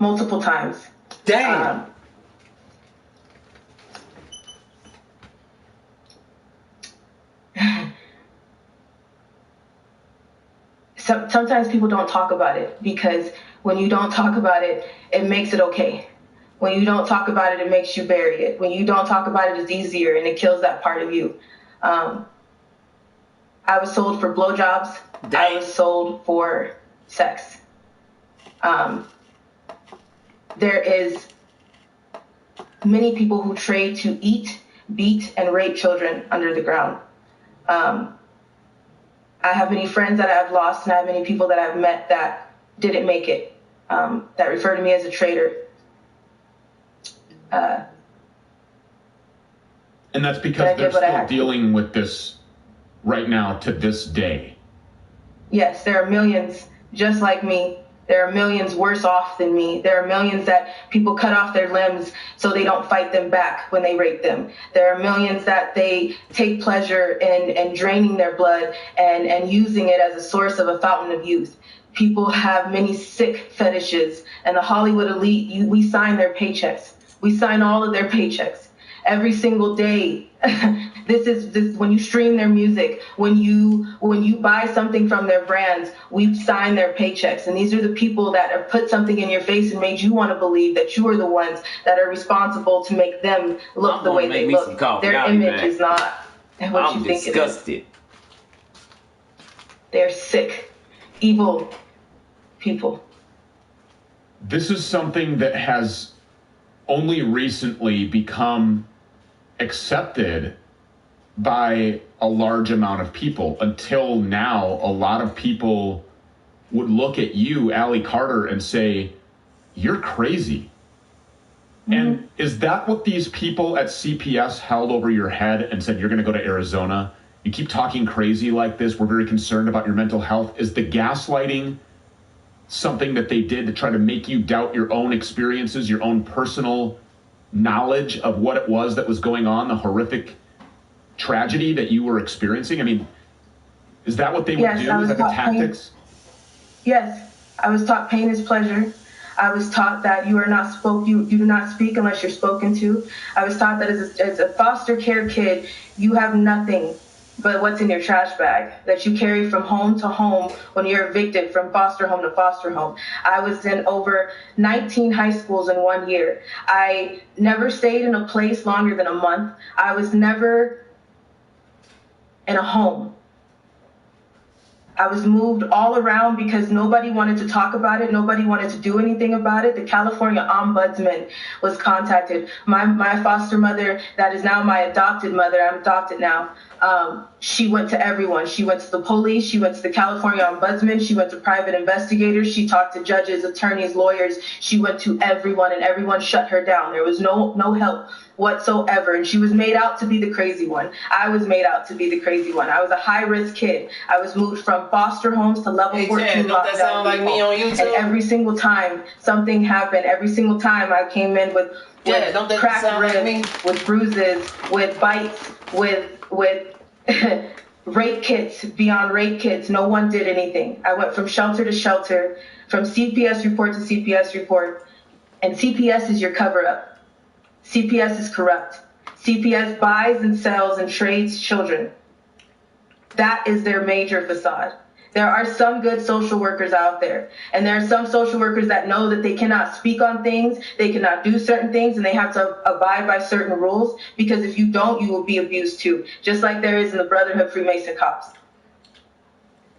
Multiple times. Damn. Sometimes people don't talk about it, because when you don't talk about it, it makes it okay. When you don't talk about it, it makes you bury it. When you don't talk about it, it's easier, and it kills that part of you. I was sold for blowjobs. I was sold for sex. There is many people who trade to eat, beat, and rape children under the ground. I have many friends that I've lost, and I have many people that I've met that didn't make it, that refer to me as a traitor. And that's because they're still dealing with this right now to this day. Yes, there are millions just like me. There are millions worse off than me. There are millions that people cut off their limbs so they don't fight them back when they rape them. There are millions that they take pleasure in draining their blood and using it as a source of a fountain of youth. People have many sick fetishes, and the Hollywood elite, we sign their paychecks. We sign all of their paychecks every single day. This when you stream their music, when you buy something from their brands, we sign their paychecks. And these are the people that have put something in your face and made you want to believe that you are the ones that are responsible to make them look the way they look. Their image is not what you think it is. They're sick, evil people. This is something that has only recently become accepted by a large amount of people. Until now, a lot of people would look at you, Allie Carter, and say, you're crazy. And is that what these people at CPS held over your head and said, you're going to go to Arizona? You keep talking crazy like this. We're very concerned about your mental health. Is the gaslighting something that they did to try to make you doubt your own experiences, your own personal knowledge of what it was that was going on, the horrific tragedy that you were experiencing? I mean, is that what they would do? Is that the tactics? Yes, I was taught pain is pleasure. I was taught that you do not speak unless you're spoken to. I was taught that as a foster care kid, you have nothing but what's in your trash bag that you carry from home to home when you're evicted from foster home to foster home. I was in over 19 high schools in 1 year. I never stayed in a place longer than a month. I was never in a home. I was moved all around because nobody wanted to talk about it. Nobody wanted to do anything about it. The California Ombudsman was contacted. My foster mother, that is now my adopted mother, I'm adopted now, she went to everyone. She went to the police. She went to the California Ombudsman. She went to private investigators. She talked to judges, attorneys, lawyers. She went to everyone, and everyone shut her down. There was no help whatsoever, and she was made out to be the crazy one. I was made out to be the crazy one. I was a high-risk kid. I was moved from foster homes to level 14 Chad, don't that sound like me on YouTube? And every single time something happened, every single time I came in with cracked ribs, with bruises, with bites, with rape kits beyond rape kits. No one did anything. I went from shelter to shelter, from CPS report to CPS report, and CPS is your cover-up. CPS is corrupt. CPS buys and sells and trades children. That is their major facade. There are some good social workers out there, and there are some social workers that know that they cannot speak on things, they cannot do certain things, and they have to abide by certain rules, because if you don't, you will be abused too, just like there is in the Brotherhood Freemason Cops.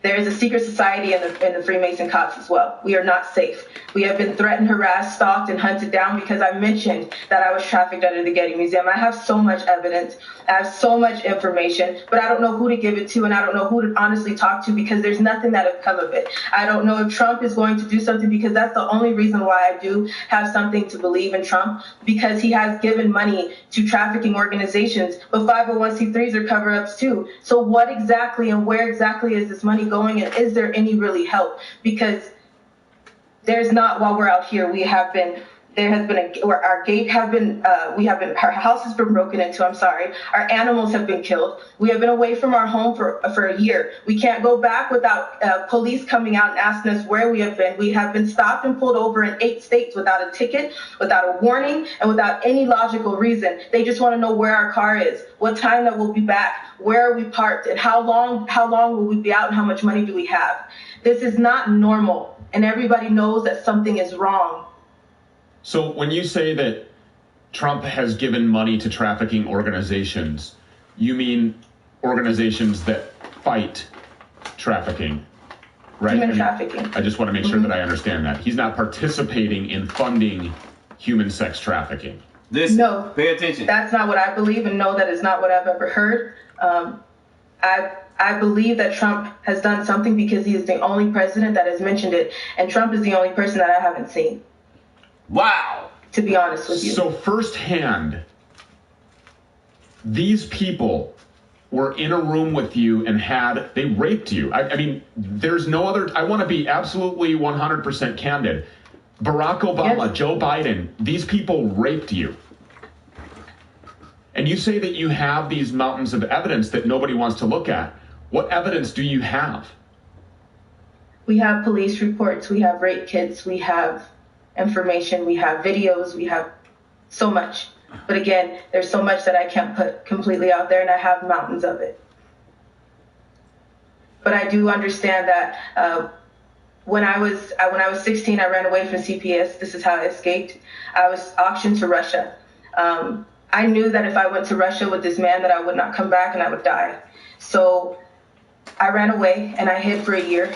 There is a secret society in the Freemason Cops as well. We are not safe. We have been threatened, harassed, stalked, and hunted down because I mentioned that I was trafficked under the Getty Museum. I have so much evidence. I have so much information, but I don't know who to give it to, and I don't know who to honestly talk to, because there's nothing that has come of it. I don't know if Trump is going to do something, because that's the only reason why I do have something to believe in Trump, because he has given money to trafficking organizations, but 501c3s are cover-ups too. So what exactly and where exactly is this money going, and is there any really help? Because there's not. While we're out here, our house has been broken into. I'm sorry. Our animals have been killed. We have been away from our home for a year. We can't go back without police coming out and asking us where we have been. We have been stopped and pulled over in 8 states without a ticket, without a warning, and without any logical reason. They just want to know where our car is, what time that we'll be back, where are we parked, and how long will we be out, and how much money do we have. This is not normal, and everybody knows that something is wrong. So when you say that Trump has given money to trafficking organizations, you mean organizations that fight trafficking, right? Human trafficking. I just want to make sure that I understand that. He's not participating in funding human sex trafficking. No. Pay attention. That's not what I believe, and no, that is not what I've ever heard. I believe that Trump has done something because he is the only president that has mentioned it, and Trump is the only person that I haven't seen. Wow. To be honest with you. So firsthand, these people were in a room with you and they raped you. I mean, there's no other, I want to be absolutely 100% candid. Barack Obama, yes. Joe Biden, these people raped you. And you say that you have these mountains of evidence that nobody wants to look at. What evidence do you have? We have police reports, we have rape kits, we have information, we have videos, we have so much. But again, there's so much that I can't put completely out there, and I have mountains of it. But I do understand that when I was 16, I ran away from CPS. This is how I escaped. I was auctioned to Russia. I knew that if I went to Russia with this man that I would not come back and I would die. So I ran away and I hid for a year.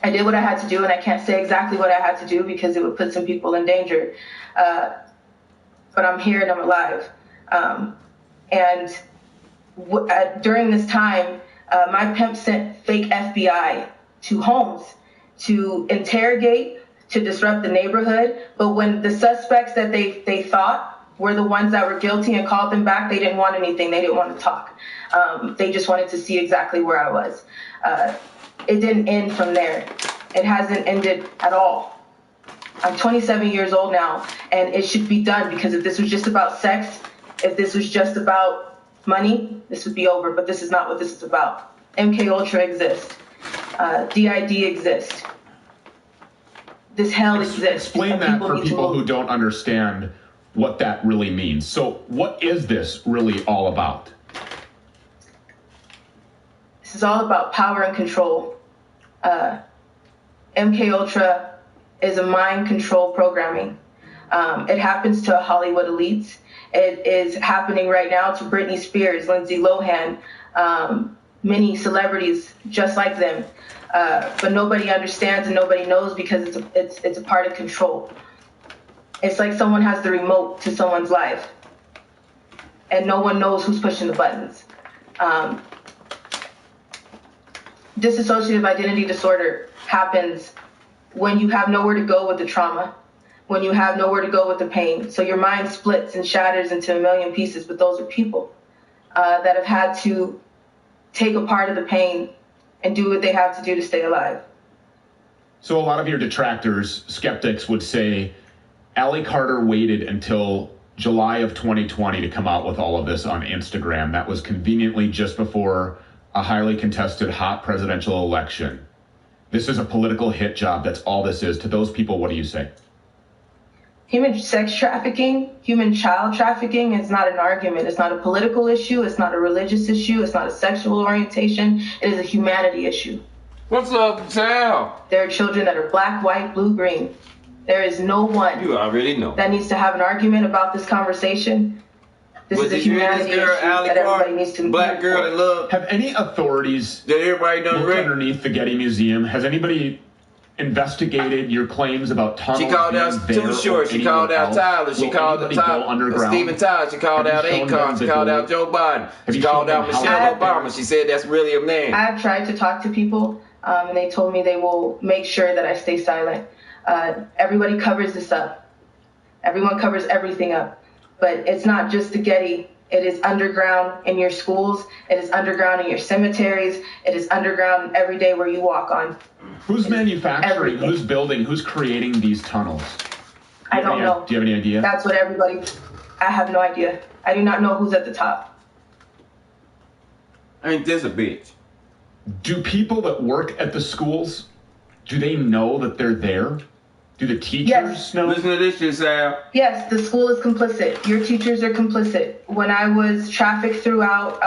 I did what I had to do, and I can't say exactly what I had to do because it would put some people in danger. But I'm here and I'm alive. During this time, my pimp sent fake FBI to homes to interrogate, to disrupt the neighborhood. But when the suspects that they thought were the ones that were guilty and called them back, they didn't want anything. They didn't want to talk. They just wanted to see exactly where I was. It didn't end from there. It hasn't ended at all. I'm 27 years old now, and it should be done, because if this was just about sex, if this was just about money, this would be over. But this is not what this is about. MK Ultra exists. DID exists. This hell exists. Explain that for people who don't understand what that really means. So what is this really all about? This is all about power and control. MK Ultra is a mind control programming. It happens to Hollywood elites. It is happening right now to Britney Spears, Lindsay Lohan, many celebrities just like them. But nobody understands and nobody knows, because it's a part of control. It's like someone has the remote to someone's life, and no one knows who's pushing the buttons. Dissociative identity disorder happens when you have nowhere to go with the trauma, when you have nowhere to go with the pain. So your mind splits and shatters into a million pieces, but those are people that have had to take a part of the pain and do what they have to do to stay alive. So a lot of your detractors, skeptics, would say Allie Carter waited until July of 2020 to come out with all of this on Instagram. That was conveniently just before a highly contested hot presidential election. This is a political hit job. That's all this is. To those people, what do you say? Human sex trafficking, human child trafficking is not an argument. It's not a political issue. It's not a religious issue. It's not a sexual orientation. It is a humanity issue. What's up, Sal? There are children that are black, white, blue, green. There is no one You already know. that needs to have an argument about this conversation. This is a humanity issue that everybody needs to black girl that love. Have any authorities That everybody done looked read? underneath the Getty Museum? Has anybody investigated your claims about tunnels? She called out being Too there Short. or She called anywhere out else? Tyler. She Will called out anybody go underground? Stephen Tyler. She called Have out you shown Akon. them She the called door? out Joe Biden. Have She you shown called them out how Michelle to get Obama. She said that's really a man. I've tried to talk to people, and they told me they will make sure that I stay silent. Everybody covers this up. Everyone covers everything up. But it's not just the Getty. It is underground in your schools. It is underground in your cemeteries. It is underground every day where you walk on. Who's manufacturing, everything. who's building, who's creating these tunnels? I don't know. Do you have any idea? That's what everybody, I have no idea. I do not know who's at the top. Ain't this a bitch? Do people that work at the schools, do they know that they're there? Do the teachers Yes. know? Listen to this shit, Sal. Yes, the school is complicit. Your teachers are complicit. When I was trafficked throughout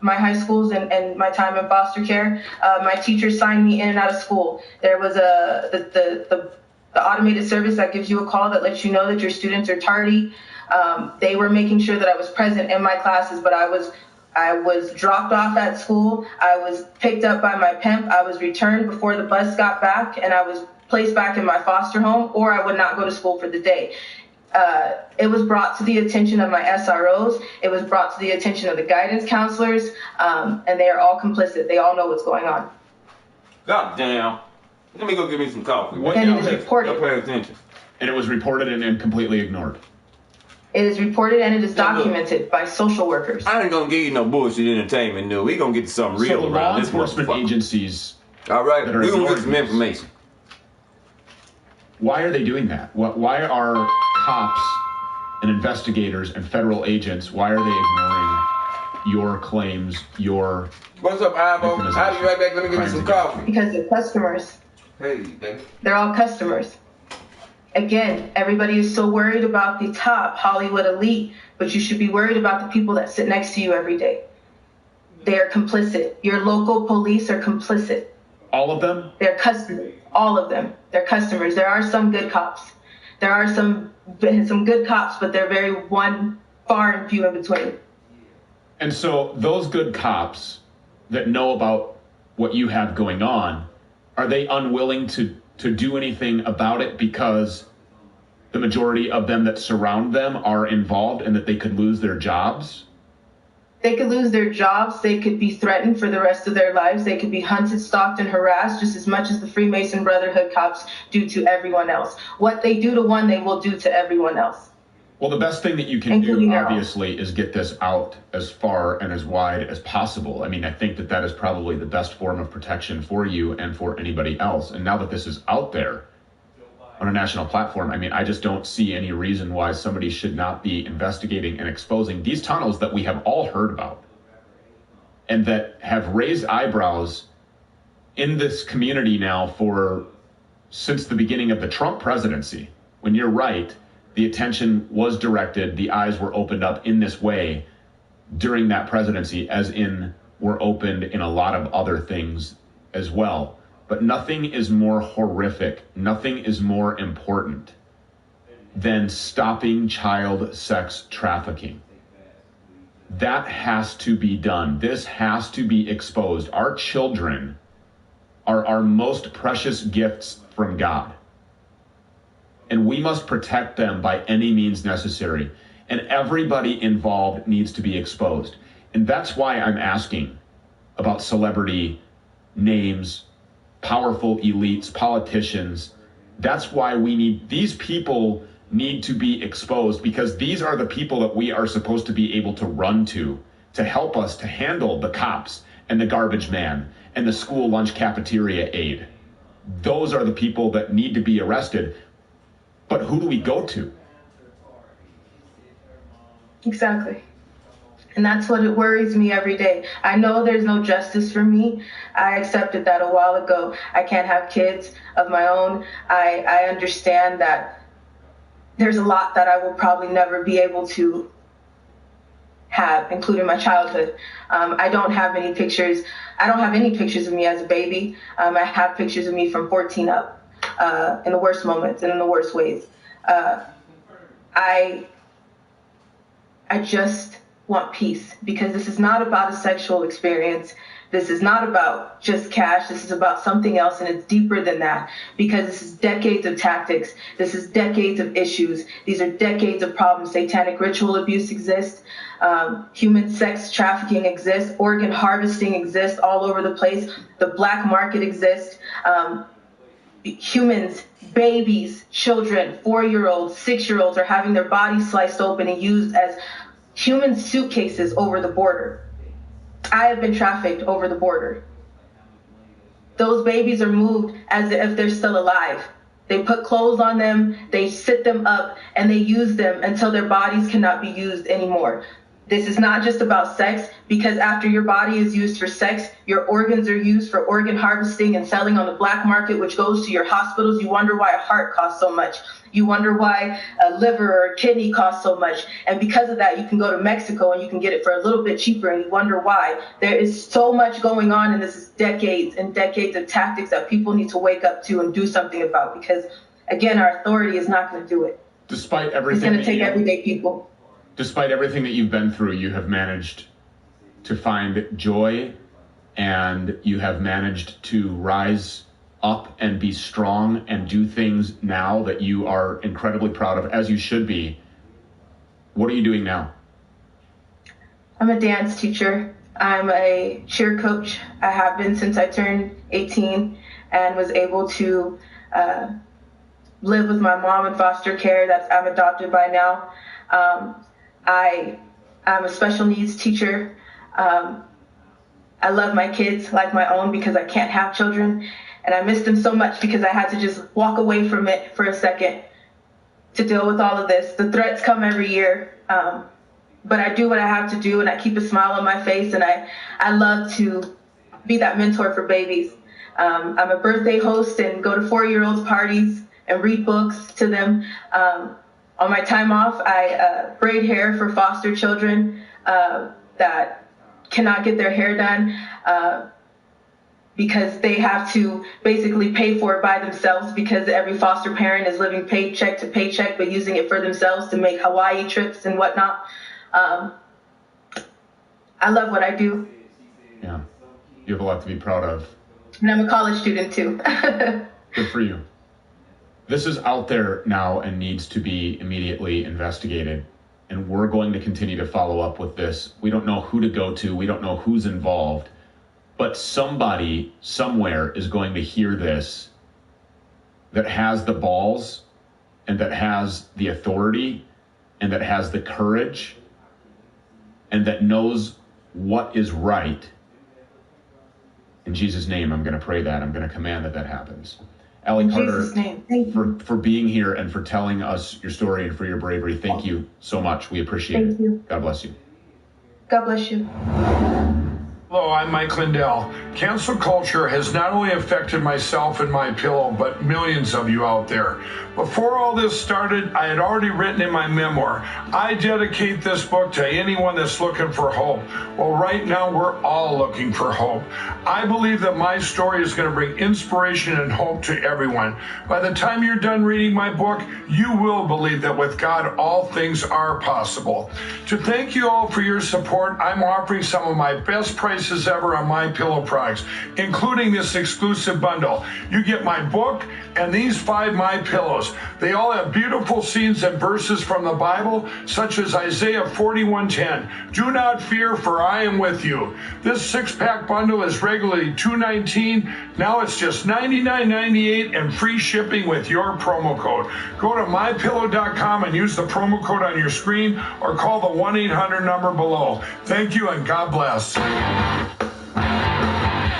my high schools and my time in foster care, my teachers signed me in and out of school. There was the automated service that gives you a call that lets you know that your students are tardy. They were making sure that I was present in my classes, but I was dropped off at school. I was picked up by my pimp. I was returned before the bus got back, and I was placed back in my foster home, or I would not go to school for the day. It was brought to the attention of my SROs. It was brought to the attention of the guidance counselors, and they are all complicit. They all know what's going on. God damn. Let me go get me some coffee. What And y'all it is have- reported. Don't pay attention. And it was reported and completely ignored. It is reported and it is documented by social workers. I ain't gonna give you no bullshit entertainment news. We gonna get to something real So the around law this enforcement motherfucker. agencies, All right, that are we're gonna get ignoring some this. information. why are they doing that? Why are cops and investigators and federal agents, why are they ignoring your claims, your... What's up, Ivo? I'll be right back. Let me get me some coffee. Because they're customers. Hey, baby. They're all customers. Again, everybody is so worried about the top Hollywood elite, but you should be worried about the people that sit next to you every day. They are complicit. Your local police are complicit. All of them? They're customers. All of them. They're customers. There are some good cops. There are some good cops, but they're very far and few in between. And so those good cops that know about what you have going on, are they unwilling to do anything about it because the majority of them that surround them are involved and that they could lose their jobs? They could lose their jobs. They could be threatened for the rest of their lives. They could be hunted, stalked, and harassed just as much as the Freemason Brotherhood cops do to everyone else. What they do to one, they will do to everyone else. Well, the best thing that you can do, obviously, is get this out as far and as wide as possible. I mean, I think that that is probably the best form of protection for you and for anybody else. And now that this is out there on a national platform, I mean, I just don't see any reason why somebody should not be investigating and exposing these tunnels that we have all heard about and that have raised eyebrows in this community now since the beginning of the Trump presidency. When you're right, the attention was directed, the eyes were opened up in this way during that presidency, as in were opened in a lot of other things as well. But nothing is more horrific, nothing is more important than stopping child sex trafficking. That has to be done. This has to be exposed. Our children are our most precious gifts from God. And we must protect them by any means necessary. And everybody involved needs to be exposed. And that's why I'm asking about celebrity names, powerful elites, politicians. That's why these people need to be exposed, because these are the people that we are supposed to be able to run to help us to handle the cops and the garbage man and the school lunch cafeteria aide. Those are the people that need to be arrested. But who do we go to? Exactly. And that's what it worries me every day. I know there's no justice for me. I accepted that a while ago. I can't have kids of my own. I understand that there's a lot that I will probably never be able to have, including my childhood. I don't have any pictures. I don't have any pictures of me as a baby. I have pictures of me from 14 up. In the worst moments and in the worst ways. I just want peace, because this is not about a sexual experience. This is not about just cash. This is about something else, and it's deeper than that, because this is decades of tactics. This is decades of issues. These are decades of problems. Satanic ritual abuse exists. Human sex trafficking exists. Organ harvesting exists all over the place. The black market exists. Humans, babies, children, 4-year-olds, 6-year-olds are having their bodies sliced open and used as human suitcases over the border. I have been trafficked over the border. Those babies are moved as if they're still alive. They put clothes on them, they sit them up, and they use them until their bodies cannot be used anymore. This is not just about sex, because after your body is used for sex, your organs are used for organ harvesting and selling on the black market, which goes to your hospitals. You wonder why a heart costs so much. You wonder why a liver or a kidney costs so much. And because of that, you can go to Mexico and you can get it for a little bit cheaper, and you wonder why. There is so much going on, and this is decades and decades of tactics that people need to wake up to and do something about, because, again, our authority is not going to do it. Despite everything, it's going to take everyday people. Despite everything that you've been through, you have managed to find joy, and you have managed to rise up and be strong and do things now that you are incredibly proud of, as you should be. What are you doing now? I'm a dance teacher. I'm a cheer coach. I have been since I turned 18 and was able to live with my mom in foster care. I'm adopted by now. I'm a special needs teacher. I love my kids like my own, because I can't have children, and I miss them so much because I had to just walk away from it for a second to deal with all of this. The threats come every year, but I do what I have to do, and I keep a smile on my face, and I love to be that mentor for babies. I'm a birthday host and go to 4-year-olds parties and read books to them. On my time off, I braid hair for foster children that cannot get their hair done because they have to basically pay for it by themselves, because every foster parent is living paycheck to paycheck but using it for themselves to make Hawaii trips and whatnot. I love what I do. Yeah, you have a lot to be proud of. And I'm a college student too. Good for you. This is out there now and needs to be immediately investigated. And we're going to continue to follow up with this. We don't know who to go to. We don't know who's involved. But somebody somewhere is going to hear this that has the balls and that has the authority and that has the courage and that knows what is right. In Jesus' name, I'm going to pray that. I'm going to command that that happens. Allie Carter, for being here and for telling us your story and for your bravery. Thank you so much. We appreciate it. Thank you. God bless you. God bless you. Hello, I'm Mike Lindell. Cancel culture has not only affected myself and my pillow, but millions of you out there. Before all this started, I had already written in my memoir, I dedicate this book to anyone that's looking for hope. Well, right now, we're all looking for hope. I believe that my story is going to bring inspiration and hope to everyone. By the time you're done reading my book, you will believe that with God, all things are possible. To thank you all for your support, I'm offering some of my best prices ever on my pillow products, including this exclusive bundle. You get my book and these 5 My Pillows. They all have beautiful scenes and verses from the Bible, such as Isaiah 41:10. Do not fear, for I am with you. This 6-pack bundle is regularly $219. Now it's just $99.98 and free shipping with your promo code. Go to mypillow.com and use the promo code on your screen or call the 1-800 number below. Thank you and God bless.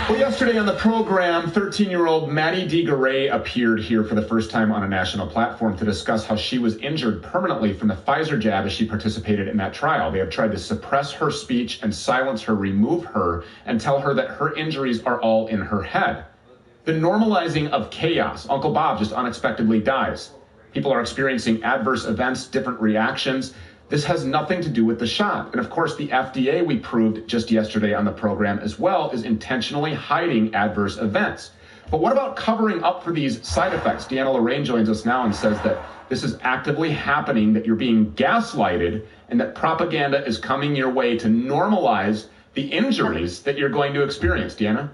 Well, yesterday on the program, 13-year-old Maddie DeGaray appeared here for the first time on a national platform to discuss how she was injured permanently from the Pfizer jab as she participated in that trial. They have tried to suppress her speech and silence her, remove her, and tell her that her injuries are all in her head. The normalizing of chaos. Uncle Bob just unexpectedly dies. People are experiencing adverse events, different reactions. This has nothing to do with the shot. And of course, the FDA, we proved just yesterday on the program as well, is intentionally hiding adverse events. But what about covering up for these side effects? Deanna Lorraine joins us now and says that this is actively happening, that you're being gaslighted, and that propaganda is coming your way to normalize the injuries that you're going to experience. Deanna?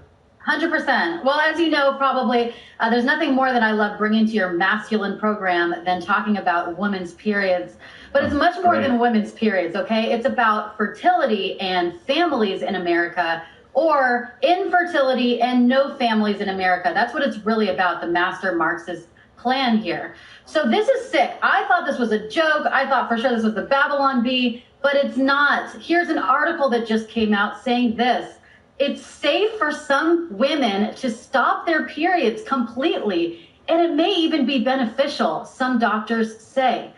100%. Well, as you know, probably there's nothing more that I love bringing to your masculine program than talking about women's periods. But it's much more than women's periods, okay? It's about fertility and families in America, or infertility and no families in America. That's what it's really about, the master Marxist plan here. So this is sick. I thought this was a joke. I thought for sure this was the Babylon Bee, but it's not. Here's an article that just came out saying this. It's safe for some women to stop their periods completely, and it may even be beneficial, some doctors say.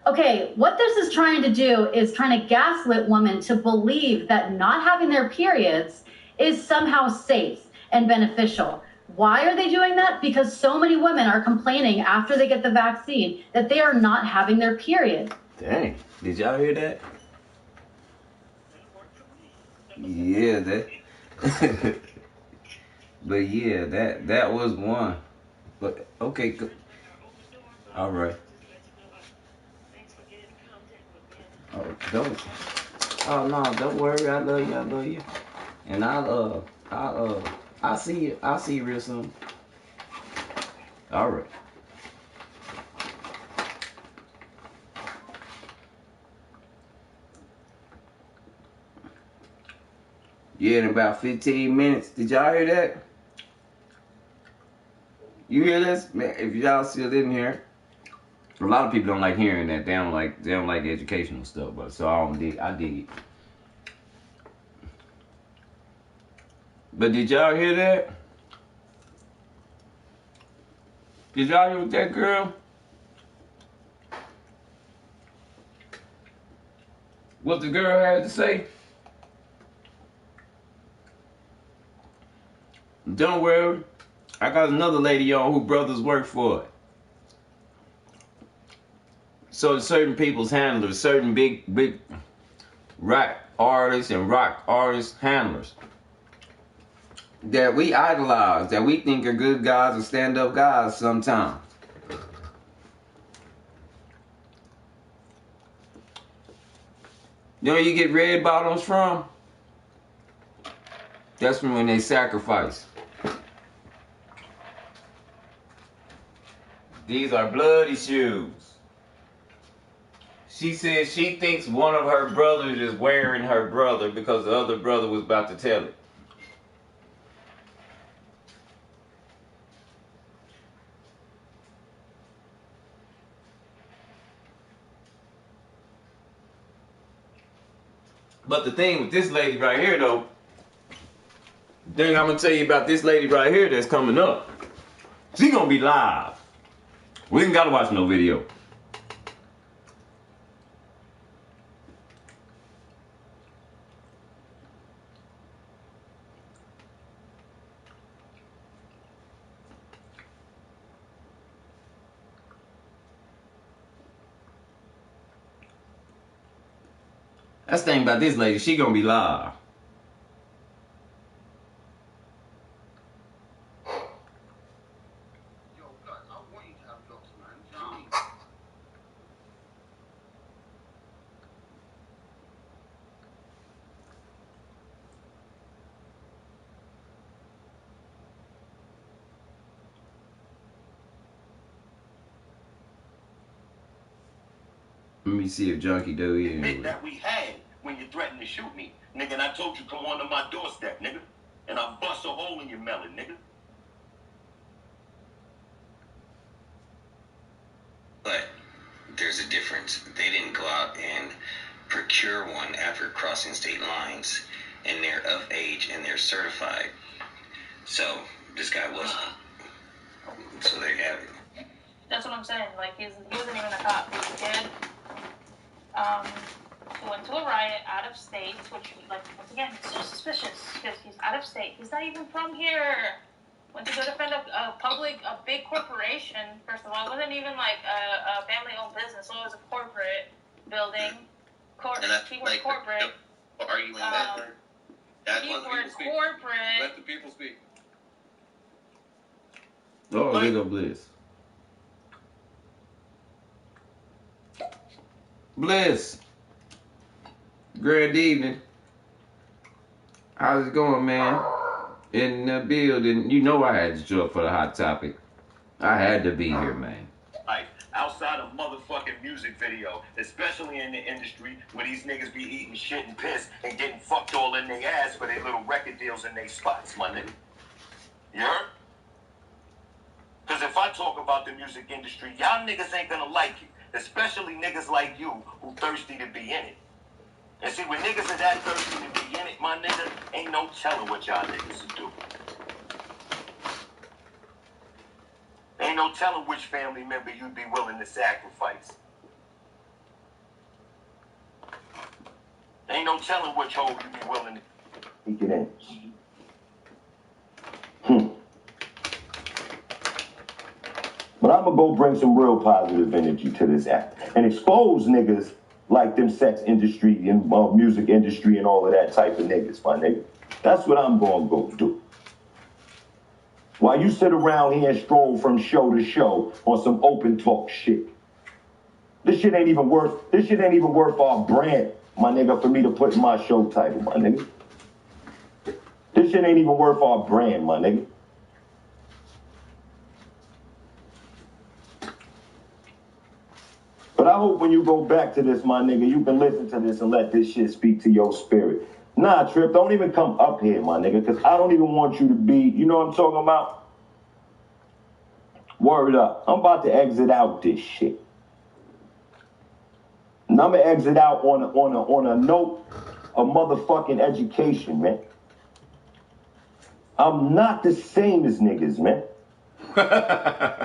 Okay, what this is trying to do is trying to gaslit women to believe that not having their periods is somehow safe and beneficial. Why are they doing that? Because so many women are complaining after they get the vaccine that they are not having their period. Dang, did y'all hear that? Yeah, that. But yeah, that was one. But okay, good. All right. Oh no, don't worry. I love you, and I'll see you real soon. All right. Yeah, in about 15 minutes. Did y'all hear that? You hear this? Man, if y'all still in here. A lot of people don't like hearing that. They don't like educational stuff, but so I dig it. But did y'all hear that? Did y'all hear what that girl? What the girl had to say? Don't worry. I got another lady on who brothers work for it. So certain people's handlers, certain big rap artists and rock artist handlers that we idolize, that we think are good guys and stand-up guys sometimes. You know where you get red bottoms from? That's from when they sacrifice. These are bloody shoes. She says she thinks one of her brothers is wearing her brother because the other brother was about to tell it. But the thing with this lady right here, though, the thing I'm gonna tell you about this lady right here that's coming up, she gonna be live. We ain't gotta watch no video. That's the thing about this lady, she gonna be live. Let me see if Junkie do here. Admit that we had when you threatened to shoot me. Nigga, and I told you come on to my doorstep, nigga. And I bust a hole in your melon, nigga. But there's a difference. They didn't go out and procure one after crossing state lines, and they're of age and they're certified. So this guy wasn't. So there you have it. That's what I'm saying. Like, he wasn't even a cop. He was a kid. Who went to a riot out of state, which, like, once again, it's so suspicious because he's out of state. He's not even from here. Went to go defend a big corporation. First of all, it wasn't even like a family-owned business. So it was a corporate building. Keyword corporate. Arguing that. Keyword corporate. Let the people speak. Oh, there go Bliss. Bliss. Good evening. How's it going, man? In the building. You know I had to show up for the hot topic. I had to be here, man. Like, outside of motherfucking music video, especially in the industry where these niggas be eating shit and piss and getting fucked all in their ass for their little record deals in their spots, my nigga. You heard? Because if I talk about the music industry, y'all niggas ain't gonna like it. Especially niggas like you who thirsty to be in it. And see, when niggas are that thirsty to be in it, my nigga, ain't no telling what y'all niggas will do. Ain't no telling which family member you'd be willing to sacrifice. Ain't no telling which hole you'd be willing to Take it in. But I'm gonna go bring some real positive energy to this act and expose niggas like them sex industry and music industry and all of that type of niggas, my nigga. That's what I'm gonna go do. While you sit around here and stroll from show to show on some open talk shit. This shit ain't even worth our brand, my nigga, for me to put in my show title, my nigga. This shit ain't even worth our brand, my nigga. But I hope when you go back to this, my nigga, you can listen to this and let this shit speak to your spirit. Nah, Trip, don't even come up here, my nigga, because I don't even want you to be, you know what I'm talking about? Word up. I'm about to exit out this shit. And I'm going to exit out on a note of motherfucking education, man. I'm not the same as niggas, man.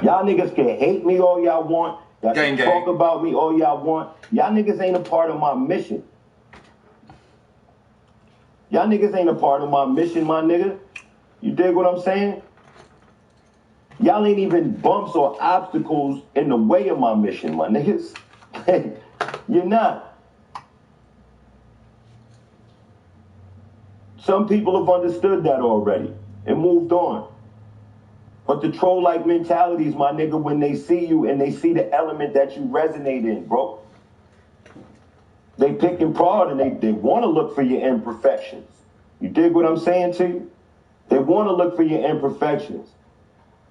Y'all niggas can hate me all y'all want. Y'all can talk about me all y'all want. Y'all niggas ain't a part of my mission. Y'all niggas ain't a part of my mission, my nigga. You dig what I'm saying? Y'all ain't even bumps or obstacles in the way of my mission, my niggas. You're not. Some people have understood that already and moved on. But the troll-like mentalities, my nigga, when they see you and they see the element that you resonate in, bro, they pick and prod and they want to look for your imperfections. You dig what I'm saying to you? They want to look for your imperfections.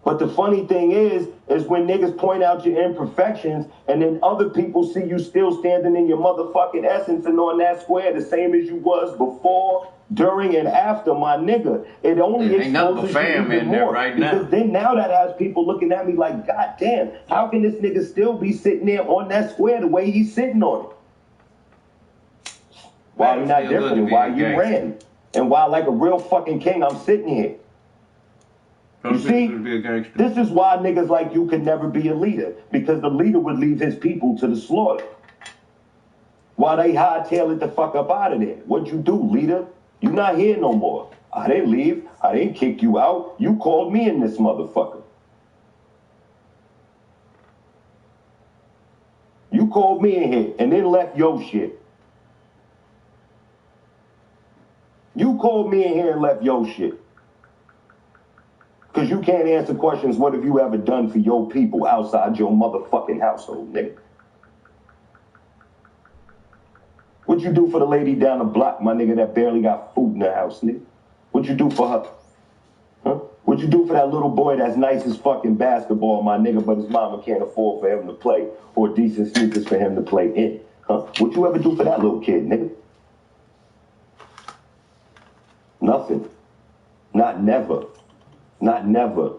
But the funny thing is when niggas point out your imperfections and then other people see you still standing in your motherfucking essence and on that square the same as you was before, during, and after, my nigga. It only exposes you even more. Right now. Because then now that has people looking at me like, God damn, how can this nigga still be sitting there on that square the way he's sitting on it? Why you not different and why you ran? And why like a real fucking king I'm sitting here? You see, this is why niggas like you can never be a leader, because the leader would leave his people to the slaughter. Why they hightail it the fuck up out of there? What'd you do, leader? You not here no more. I didn't leave. I didn't kick you out. You called me in this motherfucker. You called me in here and then left your shit. You called me in here and left your shit. Because you can't answer questions, what have you ever done for your people outside your motherfucking household, nigga? What'd you do for the lady down the block, my nigga, that barely got food in the house, nigga? What'd you do for her? Huh? What'd you do for that little boy that's nice as fucking basketball, my nigga, but his mama can't afford for him to play or decent sneakers for him to play in? Huh? What'd you ever do for that little kid, nigga? Nothing. Not never. Not never.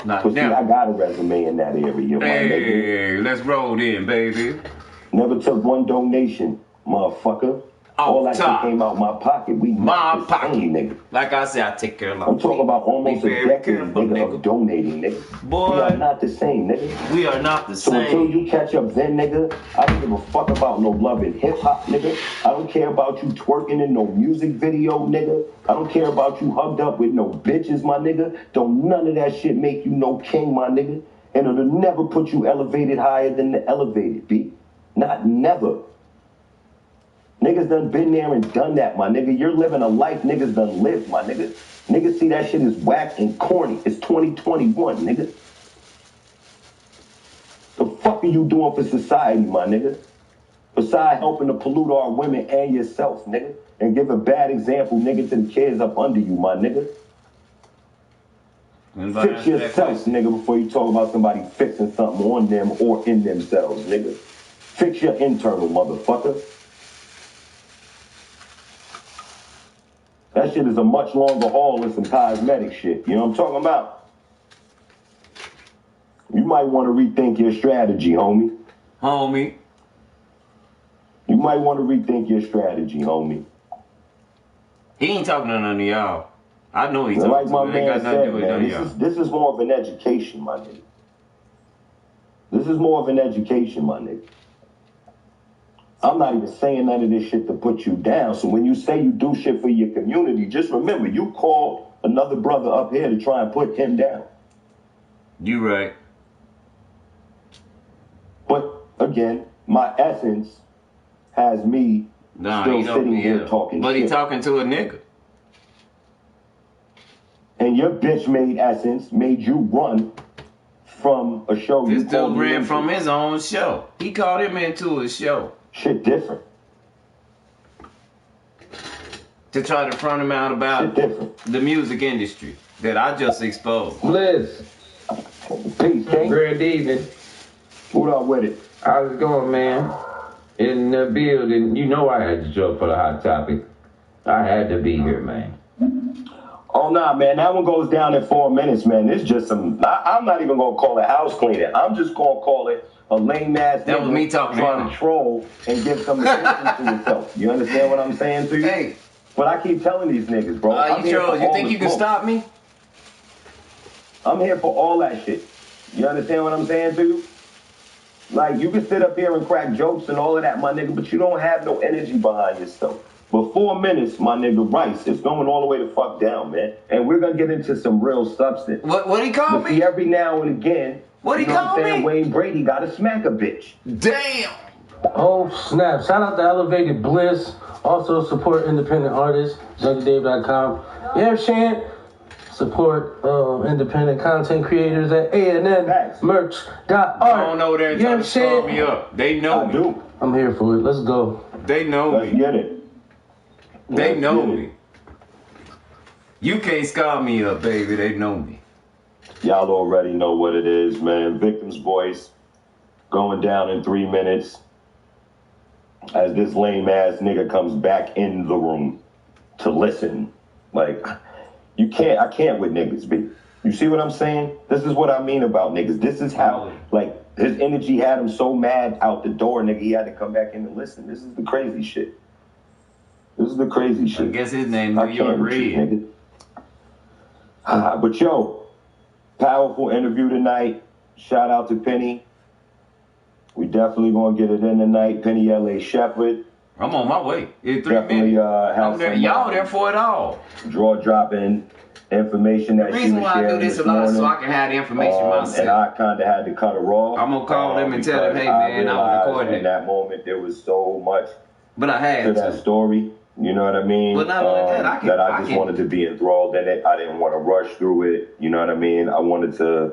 Not never. See, I got a resume in that area, my nigga. Hey, let's roll in, baby. Never took one donation, motherfucker. All that shit came out my pocket. We my pocket, nigga. Like I said, I take care of my I'm talking about almost a decade, nigga, of donating, nigga. Boy, we are not the same, nigga. We are not the same. So until you catch up then, nigga, I don't give a fuck about no love and hip-hop, nigga. I don't care about you twerking in no music video, nigga. I don't care about you hugged up with no bitches, my nigga. Don't none of that shit make you no king, my nigga. And it'll never put you elevated higher than the elevated, B. Not never. Niggas done been there and done that, my nigga. You're living a life niggas done lived, my nigga. Niggas see that shit is whack and corny. It's 2021, nigga. The fuck are you doing for society, my nigga? Besides helping to pollute our women and yourself, nigga. And give a bad example, nigga, to the kids up under you, my nigga. Fix yourself, nigga, before you talk about somebody fixing something on them or in themselves, nigga. Fix your internal, motherfucker. That shit is a much longer haul than some cosmetic shit. You know what I'm talking about? You might want to rethink your strategy, homie. Homie. You might want to rethink your strategy, homie. He ain't talking to none of y'all. I know he's like talking my to me. man said, man, this is more of an education, my nigga. This is more of an education, my nigga. I'm not even saying none of this shit to put you down. So when you say you do shit for your community, just remember, you called another brother up here to try and put him down. You right. But again, my essence has me still sitting here talking But shit. he talking to a nigga. And your bitch-made essence made you run from a show. This dude ran from his own show. He called him into a show. Shit different. To try to front him out about the music industry that I just exposed. Bliss. Peace, King. Good evening. What up with it? How's it going, man? In the building. You know I had to joke for the hot topic. I had to be here, man. Oh, nah, man. That one goes down in 4 minutes, man. It's just some... I'm not even going to call it house cleaning. I'm just going to call it a lame-ass that was me talking trying to troll and give some attention to himself. You understand what I'm saying to you? Hey. But I keep telling these niggas, bro. You think you can stop me? I'm here for all that shit. You understand what I'm saying to you? Like, you can sit up here and crack jokes and all of that, my nigga, but you don't have no energy behind yourself. But 4 minutes, my nigga, Rice, it's going all the way the fuck down, man. And we're going to get into some real substance. What he call me? See, every now and again, what he call me? Wayne Brady got to smack a bitch. Damn. Oh, snap. Shout out to Elevated Bliss. Also support independent artists, JunkyDave.com. You know what I'm saying? Support independent content creators at ANNmerch.art. I don't know they're trying to call me up. They know me. I'm here for it. Let's go. They know Let's me. Get it. They know me. You can't scar me up, baby. They know me. Y'all already know what it is, man. Victim's voice going down in 3 minutes as this lame ass nigga comes back in the room to listen. Like, I can't with niggas, B. You see what I'm saying? This is what I mean about niggas. This is how, like, his energy had him so mad out the door, nigga, he had to come back in and listen. This is the crazy shit. This is the crazy shit. I guess his name New York Red. But yo, powerful interview tonight. Shout out to Penny. We definitely gonna get it in tonight. Penny L.A. Shepherd. I'm on my way. In 3 definitely, minutes. have Y'all there for it all. Draw dropping information that The she reason was why I sharing do this a lot morning, so I can have the information myself. And I kind of had to cut her off. I'm gonna call them and tell them, hey man, I was recording in that moment there was so much but I had to that story. You know what I mean? But not only that, I just wanted to be enthralled in it. I didn't want to rush through it. You know what I mean? I wanted to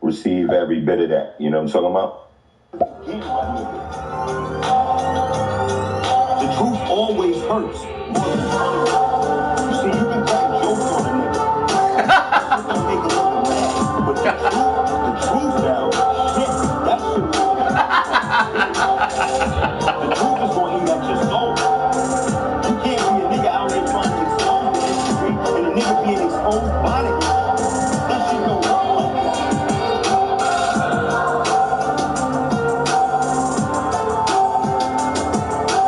receive every bit of that. You know what I'm talking about? The truth always hurts more than funny. You see, you can crack jokes on a nigga. Make a nigga mad. But the truth now, shit, that shit the truth is going to eat at your soul. You can't be a nigga out here trying to expose the industry and a nigga being exposed by it. That shit don't work like that.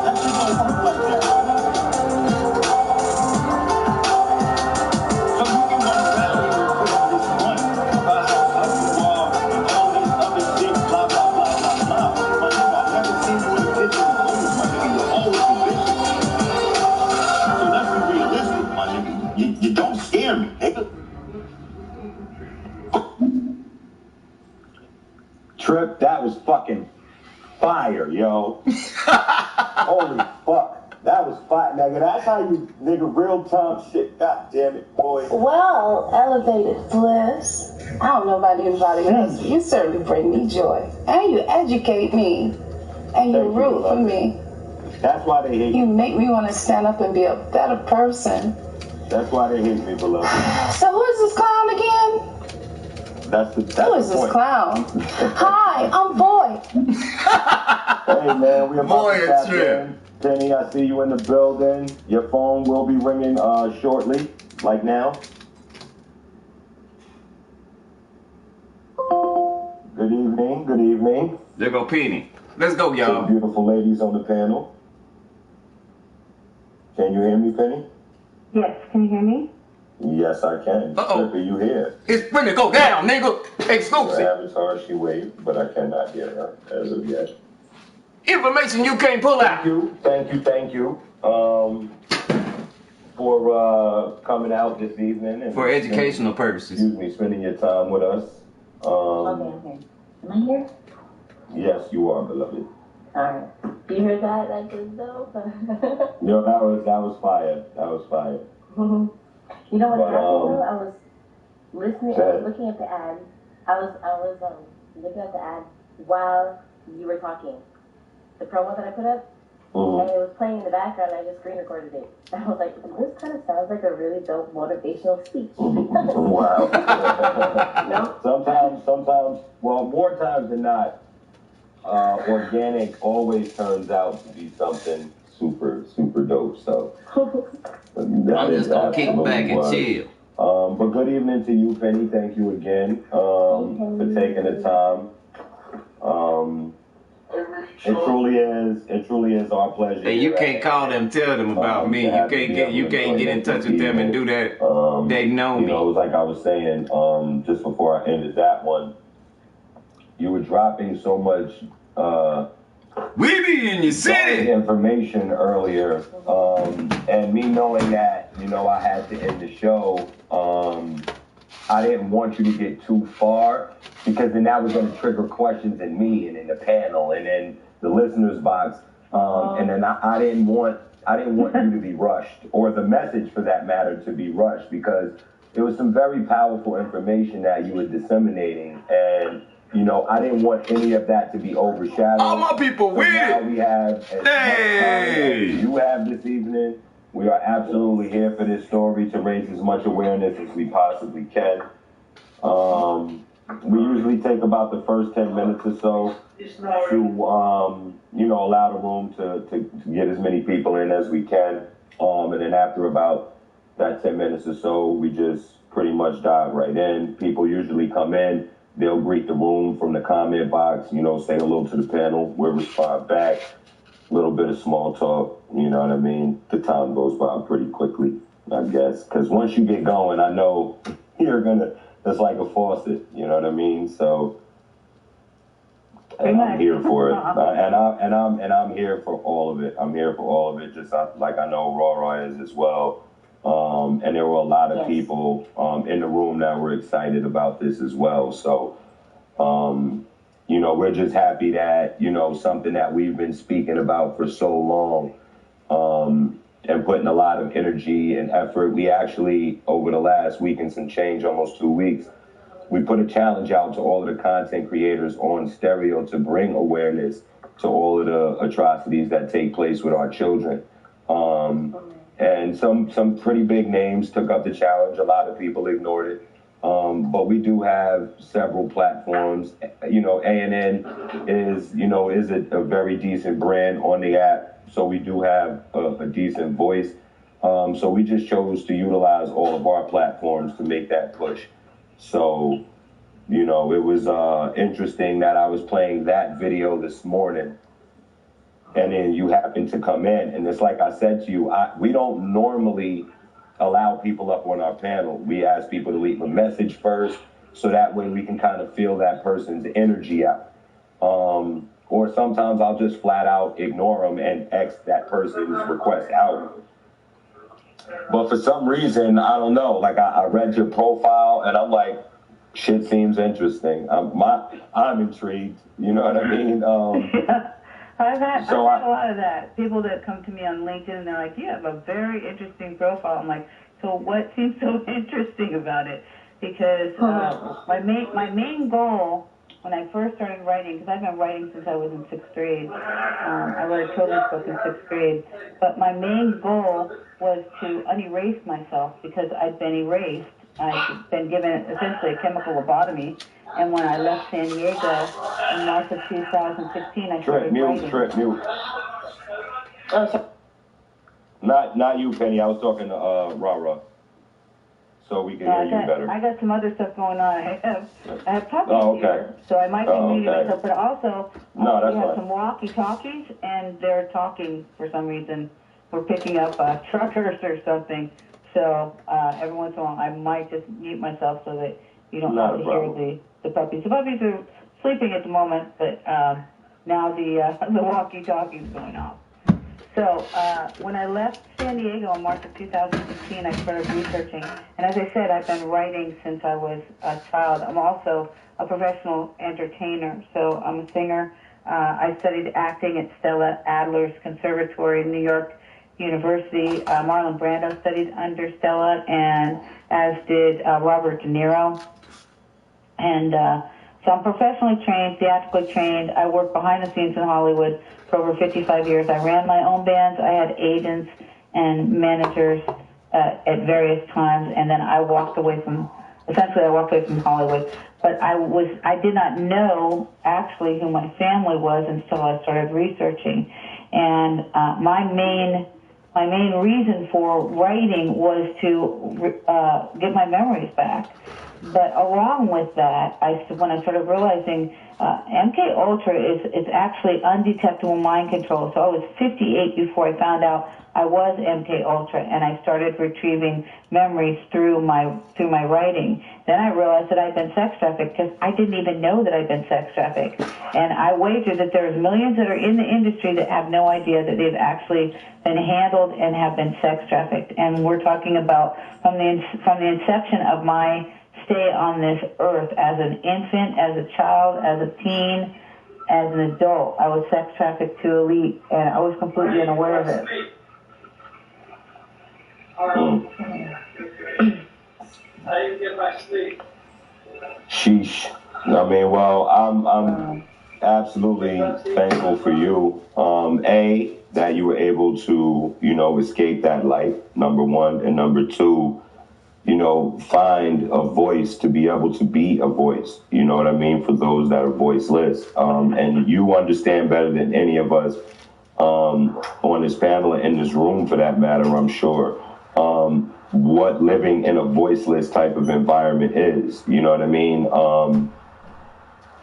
That shit don't work like that. So you can run around here and put up this front about how tough you are and all this other shit, blah, blah, blah, blah, blah. My nigga, I've never seen you in a picture with hoes, my nigga. You're always in bitches. So let's be realistic, my nigga. You don't scare me, nigga. Trip, that was fucking fire, yo. Holy fuck. That was fire, nigga. That's how you, nigga, real time shit. God damn it, boy. Well, elevated bliss. I don't know about anybody else. You certainly bring me joy. And you educate me. And you root for me. That's why they hate you. You make me want to stand up and be a better person. That's why they hate me, beloved. So who is this clown again? Who is this clown? Hi, I'm Boy. Hey, man, we about to tap in. Penny, I see you in the building. Your phone will be ringing shortly, like now. Good evening, good evening. There go Penny. Let's go, y'all. Two beautiful ladies on the panel. Can you hear me, Penny? Yes, can you hear me? Yes, I can. Uh-oh. Are you here? It's finna go down, nigga. Exclusive. Her avatar, she waved, but I cannot hear her as of yet. Information you can't pull out. Thank you. For coming out this evening. And for educational purposes. Excuse me, spending your time with us. Okay. Am I here? Yes, you are, beloved. Alright. You heard that? That good though? No, that was fire. That was fire. You know what happened though? I was listening, I was looking at the ad. I was looking at the ad while you were talking. The promo that I put up, and it was playing in the background, and I just screen recorded it. I was like, this kind of sounds like a really dope motivational speech. Wow. No? Sometimes, well, more times than not, organic always turns out to be something super, super dope. So I'm just gonna kick back and chill. But good evening to you, Penny. Thank you again for taking the time. It truly is our pleasure. Hey, you can't call them, tell them about me. You can't get in touch with them and do that. They know me. You know, it was like I was saying just before I ended that one. You were dropping so much we be in your city information earlier, and me knowing that, you know, I had to end the show, I didn't want you to get too far, because then that was going to trigger questions in me and in the panel and in the listeners box, and then I didn't want you to be rushed, or the message for that matter to be rushed, because it was some very powerful information that you were disseminating, and you know, I didn't want any of that to be overshadowed. All my people with it. Now we have as much time as you have this evening. We are absolutely here for this story to raise as much awareness as we possibly can. We usually take about the first 10 minutes or so to, allow the room to get as many people in as we can. And then after about that 10 minutes or so, we just pretty much dive right in. People usually come in, they'll greet the room from the comment box, say hello to the panel, we'll respond back, a little bit of small talk, you know what I mean? The time goes by pretty quickly, I guess, because once you get going, I know it's like a faucet, you know what I mean? So, and I'm here for it, and I'm here for all of it. I'm here for all of it, just like I know Rara is as well. And there were a lot of people in the room that were excited about this as well. So, we're just happy that something that we've been speaking about for so long, and putting a lot of energy and effort. We actually, over the last week and some change, almost 2 weeks, we put a challenge out to all of the content creators on Stereo to bring awareness to all of the atrocities that take place with our children. And some pretty big names took up the challenge. A lot of people ignored it. But we do have several platforms. A&N is a very decent brand on the app. So we do have a decent voice. So we just chose to utilize all of our platforms to make that push. So, it was interesting that I was playing that video this morning, and then you happened to come in. And it's like I said to you, we don't normally allow people up on our panel. We ask people to leave a message first, so that way we can kind of feel that person's energy out. Or sometimes I'll just flat out ignore them and X that person's request out. But for some reason, I don't know, like I read your profile and I'm like, shit seems interesting. I'm intrigued, you know what I mean? I've had a lot of that. People that come to me on LinkedIn and they're like, you have a very interesting profile. I'm like, so what seems so interesting about it? Because my main goal when I first started writing, because I've been writing since I was in 6th grade. I wrote a children's book in 6th grade. But my main goal was to unerase myself because I'd been erased. I'd been given essentially a chemical lobotomy. And when I left San Diego in March of 2015, I started writing. Mute. Not you, Penny. I was talking to Rara. So we can hear you better. I got some other stuff going on. I have puppies here, so I might be muting myself. But also, we have some walkie-talkies, and they're talking for some reason. We're picking up truckers or something. So every once in a while, I might just mute myself so that you don't have to hear the puppies. The puppies are sleeping at the moment, but now the walkie-talkie is going off. So when I left San Diego in March of 2016, I started researching. And as I said, I've been writing since I was a child. I'm also a professional entertainer. So I'm a singer. I studied acting at Stella Adler's Conservatory in New York University. Marlon Brando studied under Stella, and as did Robert De Niro. And so I'm professionally trained, theatrically trained. I work behind the scenes in Hollywood for over 55 years. I ran my own bands. I had agents and managers at various times, and then I walked away from Hollywood. But I did not know actually who my family was until I started researching. And my main reason for writing was to get my memories back. But along with that, when I started realizing MK Ultra is actually undetectable mind control. So I was 58 before I found out I was MK Ultra, and I started retrieving memories through my writing. Then I realized that I'd been sex trafficked because I didn't even know that I'd been sex trafficked. And I wager that there's millions that are in the industry that have no idea that they've actually been handled and have been sex trafficked. And we're talking about from the inception of my stay on this earth as an infant, as a child, as a teen, as an adult. I was sex trafficked to elite, and I was completely unaware of it. Sheesh. I mean, well, I'm absolutely thankful for you. That you were able to, escape that life, number one, and number two, find a voice to be able to be a voice, you know what I mean, for those that are voiceless. And you understand better than any of us on this panel and in this room, for that matter, I'm sure, what living in a voiceless type of environment is, you know what I mean?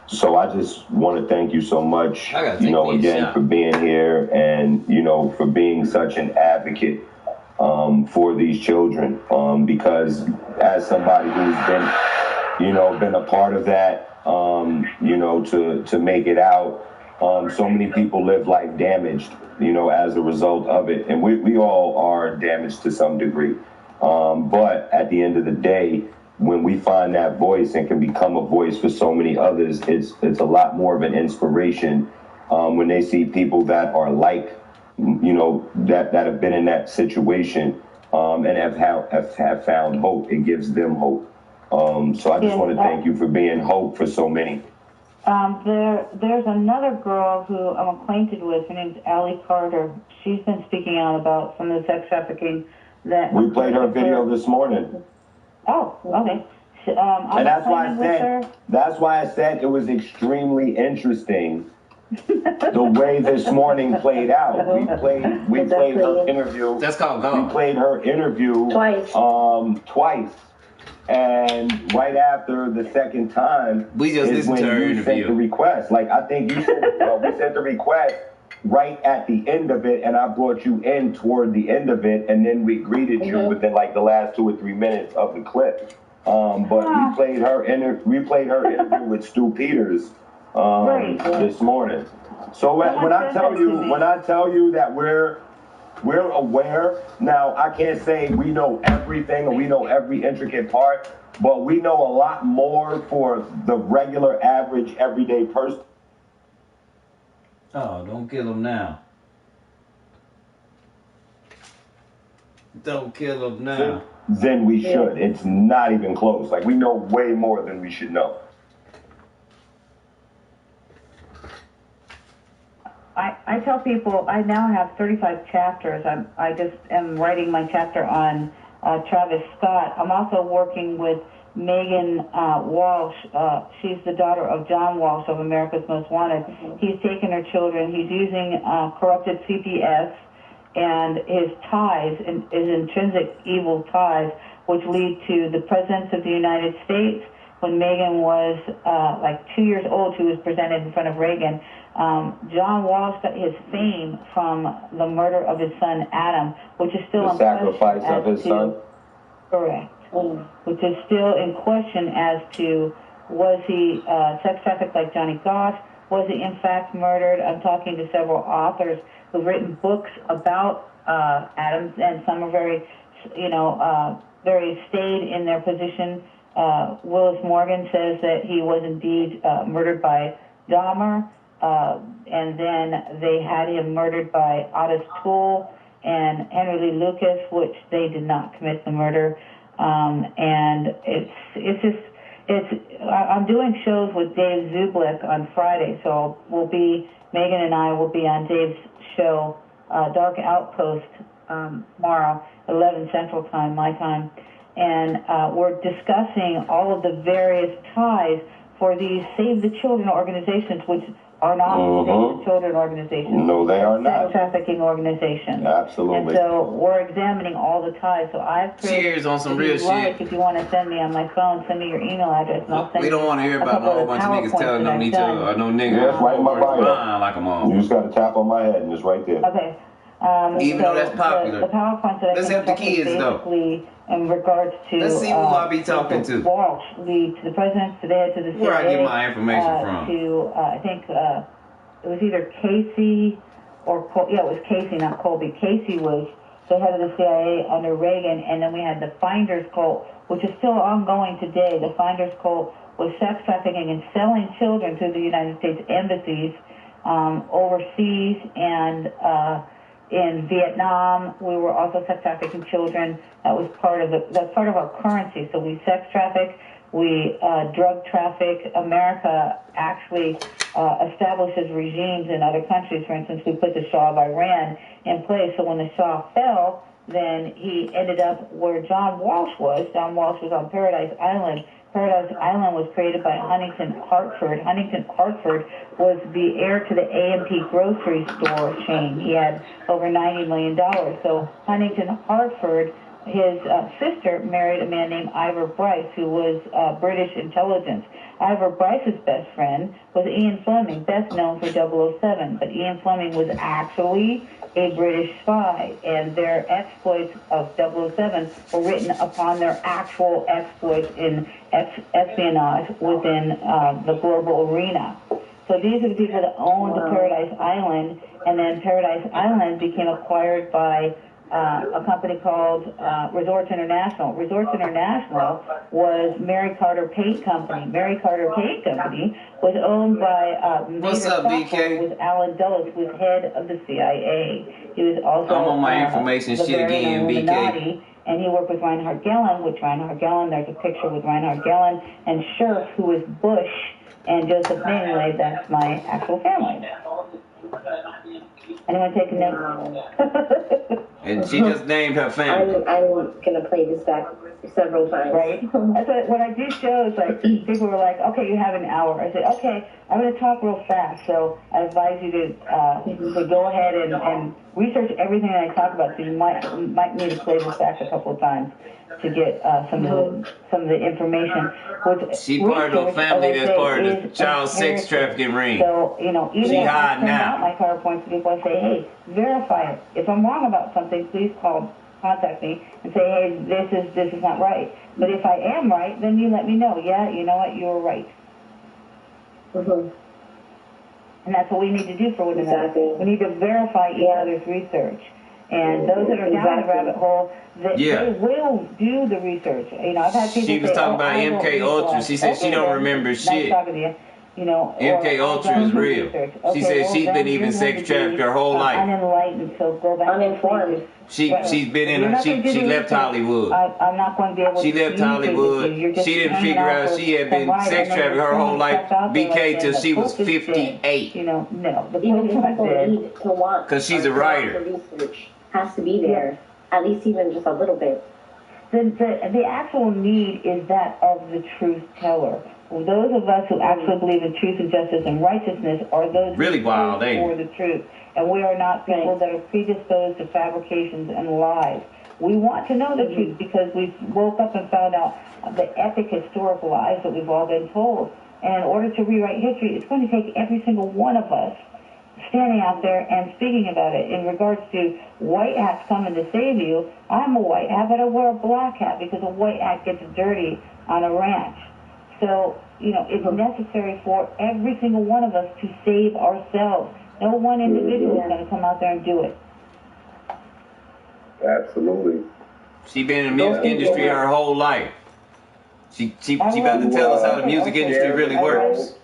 So I just want to thank you so much, again, for being here and, for being such an advocate for these children, because as somebody who's been a part of that, to make it out, so many people live life damaged, as a result of it. And we all are damaged to some degree. But at the end of the day, when we find that voice and can become a voice for so many others, it's a lot more of an inspiration when they see people that are like, that have been in that situation and have found hope. It gives them hope. So I just want to thank you for being hope for so many. There's another girl who I'm acquainted with. Her name's Allie Carter. She's been speaking out about some of the sex trafficking that... We played her video this morning. Oh, okay. And that's why I said it was extremely interesting the way this morning played out. We played her interview. That's called go. We played her interview twice. And right after the second time, we just listened to her interview. Sent the request. Like, I think you said, we sent the request right at the end of it, and I brought you in toward the end of it, and then we greeted you within like the last 2 or 3 minutes of the clip. But we played her interview with Stu Peters this morning. So when I tell you that we're aware, now I can't say we know everything or we know every intricate part, but we know a lot more for the regular, average, everyday person. Oh, don't kill him now. Don't kill him now. Then we should. It's not even close. Like, we know way more than we should know. I tell people I now have 35 chapters. I just am writing my chapter on Travis Scott. I'm also working with Megan Walsh. She's the daughter of John Walsh of America's Most Wanted. He's taken her children. He's using corrupted CPS and his ties, his intrinsic evil ties, which lead to the presidents of the United States. When Megan was like 2 years old, she was presented in front of Reagan. John Walsh got his fame from the murder of his son Adam, which is still the sacrifice of his son. Correct. Which is still in question as to, was he sex trafficked like Johnny Goss? Was he in fact murdered? I'm talking to several authors who've written books about Adam, and some are very, very stayed in their position. Willis Morgan says that he was indeed murdered by Dahmer, and then they had him murdered by Otis Toole and Henry Lee Lucas, which they did not commit the murder. And I'm doing shows with Dave Zublik on Friday, so Megan and I will be on Dave's show, Dark Outpost, tomorrow, 11 Central Time, my time. And we're discussing all of the various ties for these Save the Children organizations, which are not Save the Children organizations. No, they are not. Sex trafficking organizations. Absolutely. And so we're examining all the ties. So I've created, Cheers on some real shit. If you want to send me on my phone, send me your email address, and I'll send we don't want to hear about no whole bunch of niggas telling on each other or no niggas. That's right in my bio. Like a mom. You just got to tap on my head and it's right there. Okay. Even though that's popular. The PowerPoint that I Let's help the kids though. In regards to let's see who I'll be talking to. Walsh, to the president, to the head, to the CIA. Where I get my information from. To I think it was either Casey or it was Casey, not Colby. Casey was the head of the CIA under Reagan, and then we had the Finders cult, which is still ongoing today. The Finders cult was sex trafficking and selling children to the United States embassies overseas, and in Vietnam, we were also sex trafficking children. That's part of our currency. So we sex traffic, we drug traffic. America actually establishes regimes in other countries. For instance, we put the Shah of Iran in place. So when the Shah fell, then he ended up where John Walsh was. John Walsh was on Paradise Island. Paradise Island was created by Huntington Hartford. Huntington Hartford was the heir to the A&P grocery store chain. He had over $90 million. So Huntington Hartford, his sister married a man named Ivor Bryce, who was British intelligence. Ivor Bryce's best friend was Ian Fleming, best known for 007, but Ian Fleming was actually a British spy, and their exploits of 007 were written upon their actual exploits in espionage within the global arena. So these are the people that owned Paradise Island, and then Paradise Island became acquired by a company called Resorts International. Resorts International was Mary Carter Paint Company. Mary Carter Paint Company was owned by What's up, BK? Was Alan Dulles, who was head of the CIA. He was also I'm on my information the shit again, BK. And he worked with Reinhard Gehlen, there's a picture with Reinhard Gehlen, and Scherf, who was Bush, and Joseph Mengele, that's my actual family. Anyone take a note? And she just named her family. I'm going to play this back several times. Right? So when I do shows, like, people were like, okay, you have an hour. I said, okay, I'm going to talk real fast. So I advise you to go ahead and research everything that I talk about. So you might need to play this back a couple of times to get some of the information. She part of a family that's part of the child sex trafficking ring. So, even she if I hide send now. out my PowerPoints to people, I say, hey, verify it. If I'm wrong about something, please contact me and say, hey, this is not right. But if I am right, then you let me know. Yeah, you know what, you were right. And that's what we need to do for one another. Exactly. We need to verify each other's research. And those that are down the rabbit hole, they will do the research. I've had people She was say, talking about I don't MK Ultra. research. She said she don't remember Nice shit. talking to you. MK Ultra is real. She said she's been even sex trafficked her whole life. Unenlightened, so go back. Uninformed. She's been in. She left Hollywood. I'm not going to be able to. She left Hollywood. She didn't figure out she had been sex trafficked her whole life. BK till she was 58. No. Even people need to want. Because she's a writer. Research has to be there, at least even just a little bit. The actual need is that of the truth teller. Those of us who actually believe in truth and justice and righteousness are those really who wild, for the truth. And we are not people that are predisposed to fabrications and lies. We want to know the truth because we woke up and found out the epic historical lies that we've all been told. And in order to rewrite history, it's going to take every single one of us standing out there and speaking about it. In regards to white hats coming to save you, I'm a white hat, but I wear a black hat because a white hat gets dirty on a ranch. So, it's necessary for every single one of us to save ourselves. No one individual is going to come out there and do it. Absolutely. She been in the music industry her whole life. She about to tell us how the music industry really works.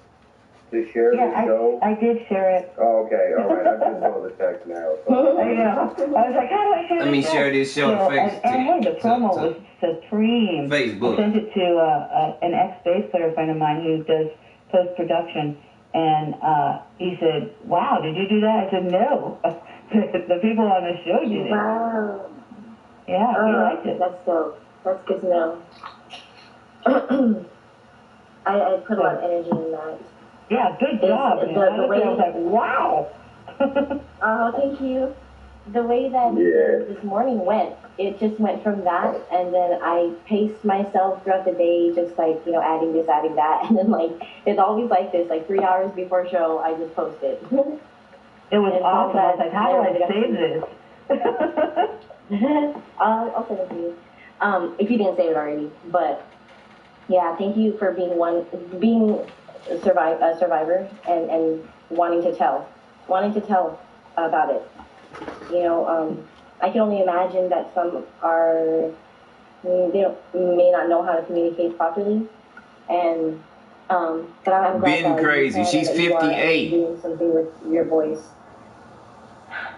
To share the show? I did share it. Oh, okay, all right. I just saw the text now. I know. I was like, how do I share this? Let me share this show on Facebook. And hey, the promo was supreme. Facebook. I sent it to an ex-bass player friend of mine who does post-production, and he said, wow, did you do that? I said, no. The people on the show did it. Wow. Yeah, he liked it. That's dope. That's good to know. I put a lot of energy in that. Yeah, good job. The way I was like, wow. Thank you. The way that this morning went, it just went from that, and then I paced myself throughout the day, just like, adding this, adding that, and then it's always like this, 3 hours before show, I just post it. It was awesome. I was like, how do I save this? I'll send it to you. If you didn't save it already, but yeah, thank you for being a survivor and wanting to tell about it. I can only imagine that some may not know how to communicate properly, and but I'm glad been crazy. She's 58. Doing something with your voice,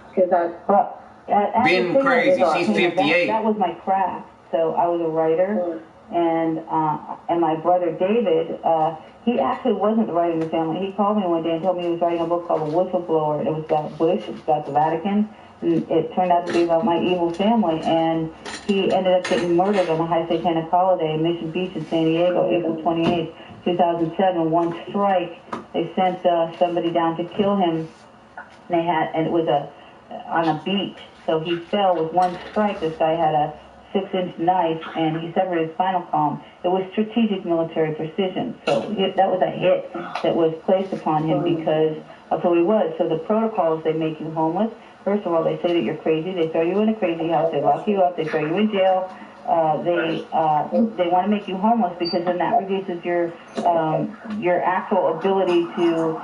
because been crazy. She's 58. That was my craft. So I was a writer, And my brother David, he actually wasn't writing the family. He called me one day and told me he was writing a book called The Whistleblower. It was about Bush, it was about the Vatican. And it turned out to be about my evil family. And he ended up getting murdered on a high satanic holiday in Mission Beach in San Diego, April 28th, 2007. One strike, they sent somebody down to kill him. And it was on a beach. So he fell with one strike. This guy had a 6-inch knife, and he severed his spinal column. It was strategic military precision. So that was a hit that was placed upon him because of who he was. So the protocols, they make you homeless. First of all, they say that you're crazy. They throw you in a crazy house. They lock you up. They throw you in jail. They want to make you homeless because then that reduces your actual ability to.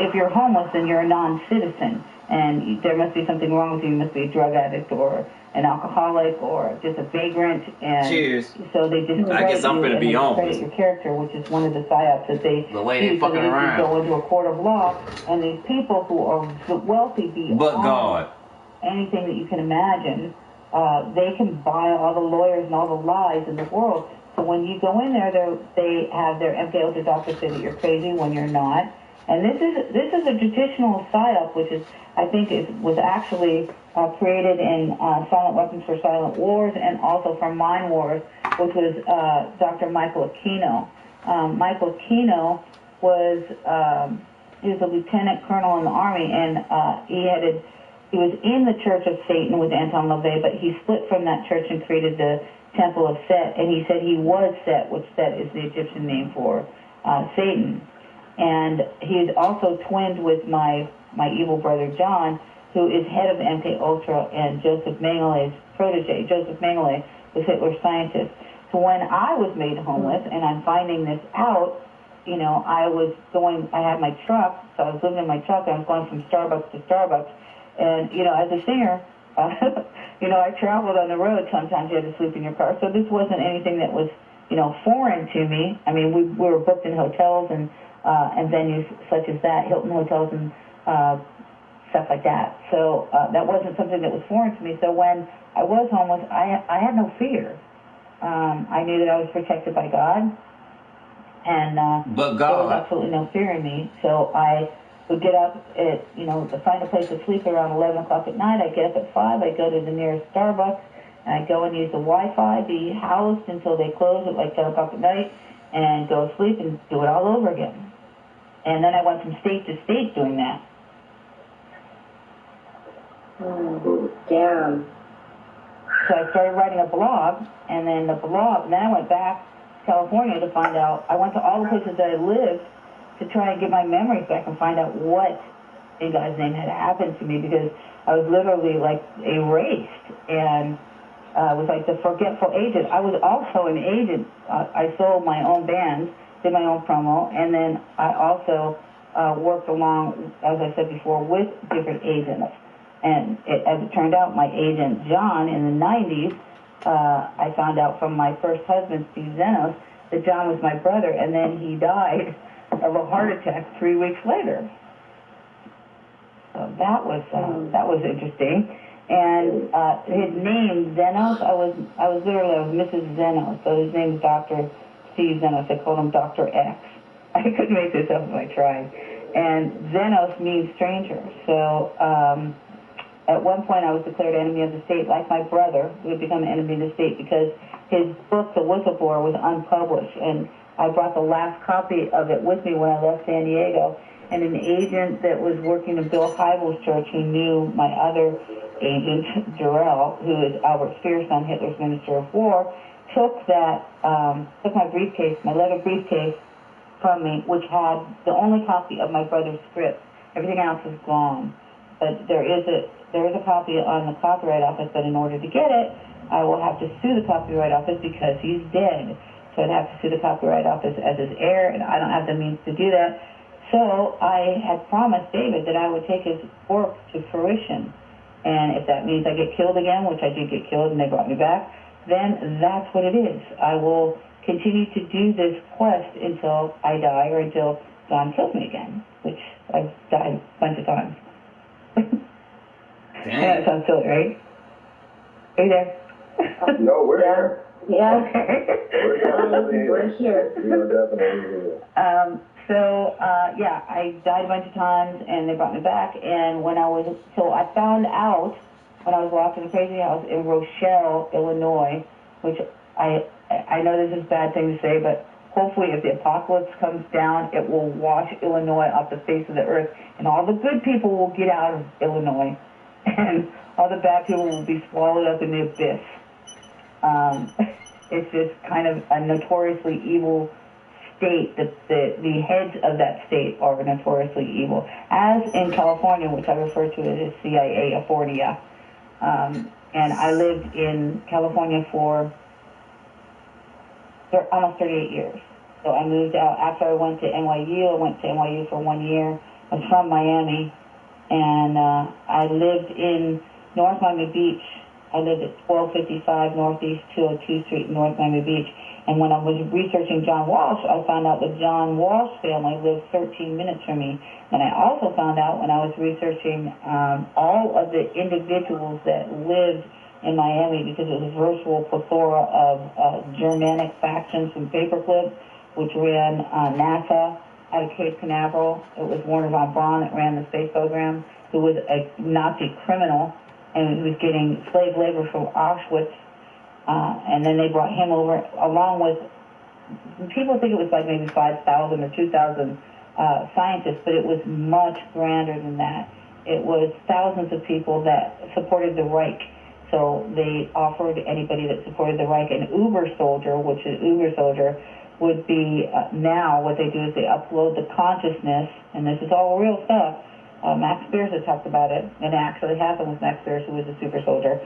If you're homeless, then you're a non-citizen, and there must be something wrong with you. You must be a drug addict or an alcoholic or just a vagrant. And cheers. So they discredit I guess I'm gonna be homeless. Your character, which is one of the psyops that they the way they fucking around. You go into a court of law, and these people who are wealthy beyond anything that you can imagine. They can buy all the lawyers and all the lies in the world. So when you go in there, they have their MK Ultra doctors say that you're crazy when you're not. And this is a traditional psyop, which is I think was actually created in Silent Weapons for Silent Wars and also for Mind Wars, which was Dr. Michael Aquino. Michael Aquino was he was a lieutenant colonel in the army, and he was in the Church of Satan with Anton LaVey, but he split from that church and created the Temple of Set, and he said he was Set, which Set is the Egyptian name for Satan. And he's also twinned with my evil brother John, who is head of MK Ultra and Joseph Mengele's protege. Joseph Mengele was Hitler's scientist. So when I was made homeless, and I'm finding this out, I had my truck, so I was living in my truck, and I was going from Starbucks to Starbucks. And, as a singer, I traveled on the road. Sometimes you had to sleep in your car. So this wasn't anything that was, foreign to me. I mean, we were booked in hotels and venues such as that, Hilton hotels and stuff like that. So that wasn't something that was foreign to me. So when I was homeless, I had no fear. I knew that I was protected by God. And but God. There was absolutely no fear in me. So I would get up at, to find a place to sleep around 11 o'clock at night. I'd get up at 5. I'd go to the nearest Starbucks, and I'd go and use the Wi-Fi, be housed until they close at like 10 o'clock at night, and go to sleep and do it all over again. And then I went from state to state doing that. Damn. So I started writing a blog, and then I went back to California to find out. I went to all the places that I lived to try and get my memories back and find out what in God's name had happened to me, because I was literally like erased, and I was like the forgetful agent. I was also an agent. I sold my own bands, did my own promo, and then I also worked along, as I said before, with different agents. And as it turned out, my agent John in the 90s, I found out from my first husband, Steve Zenos, that John was my brother, and then he died of a heart attack 3 weeks later. So that was interesting. And his name Zenos, I was Mrs. Zenos, so his name is Dr. Steve Zenos. I called him Dr. X. I couldn't make this up if I tried. And Zenos means stranger. So at one point I was declared enemy of the state, like my brother, who had become enemy of the state because his book, The Whistleblower, was unpublished. And I brought the last copy of it with me when I left San Diego. And an agent that was working in Bill Hybels' church, who knew my other agent, Jarrell, who is Albert Speer's son, Hitler's Minister of War, took my briefcase, my leather briefcase, from me, which had the only copy of my brother's script. Everything else is gone. But there is a copy on the Copyright Office, but in order to get it, I will have to sue the Copyright Office because he's dead. So I'd have to sue the Copyright Office as his heir, and I don't have the means to do that. So I had promised David that I would take his work to fruition. And if that means I get killed again, which I did get killed and they brought me back, then that's what it is. I will continue to do this quest until I die or until John kills me again, which I've died a bunch of times. Yeah, that sounds silly, right? Are you there? No, we're here. Yeah. We're here. We are definitely here. Yeah, I died a bunch of times, and they brought me back. And so I found out when I was locked in the crazy house in Rochelle, Illinois, which I know this is a bad thing to say, but hopefully if the apocalypse comes down, it will wash Illinois off the face of the earth, and all the good people will get out of Illinois, and all the bad people will be swallowed up in the abyss. It's just kind of a notoriously evil state. That the heads of that state are notoriously evil, as in California, which I refer to as CIA-Afornia. And I lived in California for almost 38 years. So I moved out after I went to NYU. I went to NYU for 1 year. I was from Miami, and I lived in North Miami Beach. I lived at 1255 Northeast 202 Street in North Miami Beach. And when I was researching John Walsh, I found out the John Walsh family lived 13 minutes from me. And I also found out when I was researching all of the individuals that lived in Miami, because it was a virtual plethora of Germanic factions from Paperclip, which ran NASA out of Cape Canaveral. It was Werner von Braun that ran the space program, who was a Nazi criminal, and he was getting slave labor from Auschwitz. And then they brought him over, along with, people think it was like maybe 5,000 or 2,000 scientists, but it was much grander than that. It was thousands of people that supported the Reich. So they offered anybody that supported the Reich an Uber soldier, which is Uber soldier would be, now what they do is they upload the consciousness, and this is all real stuff. Max Spears has talked about it, and it actually happened with Max Spears, who was a super soldier.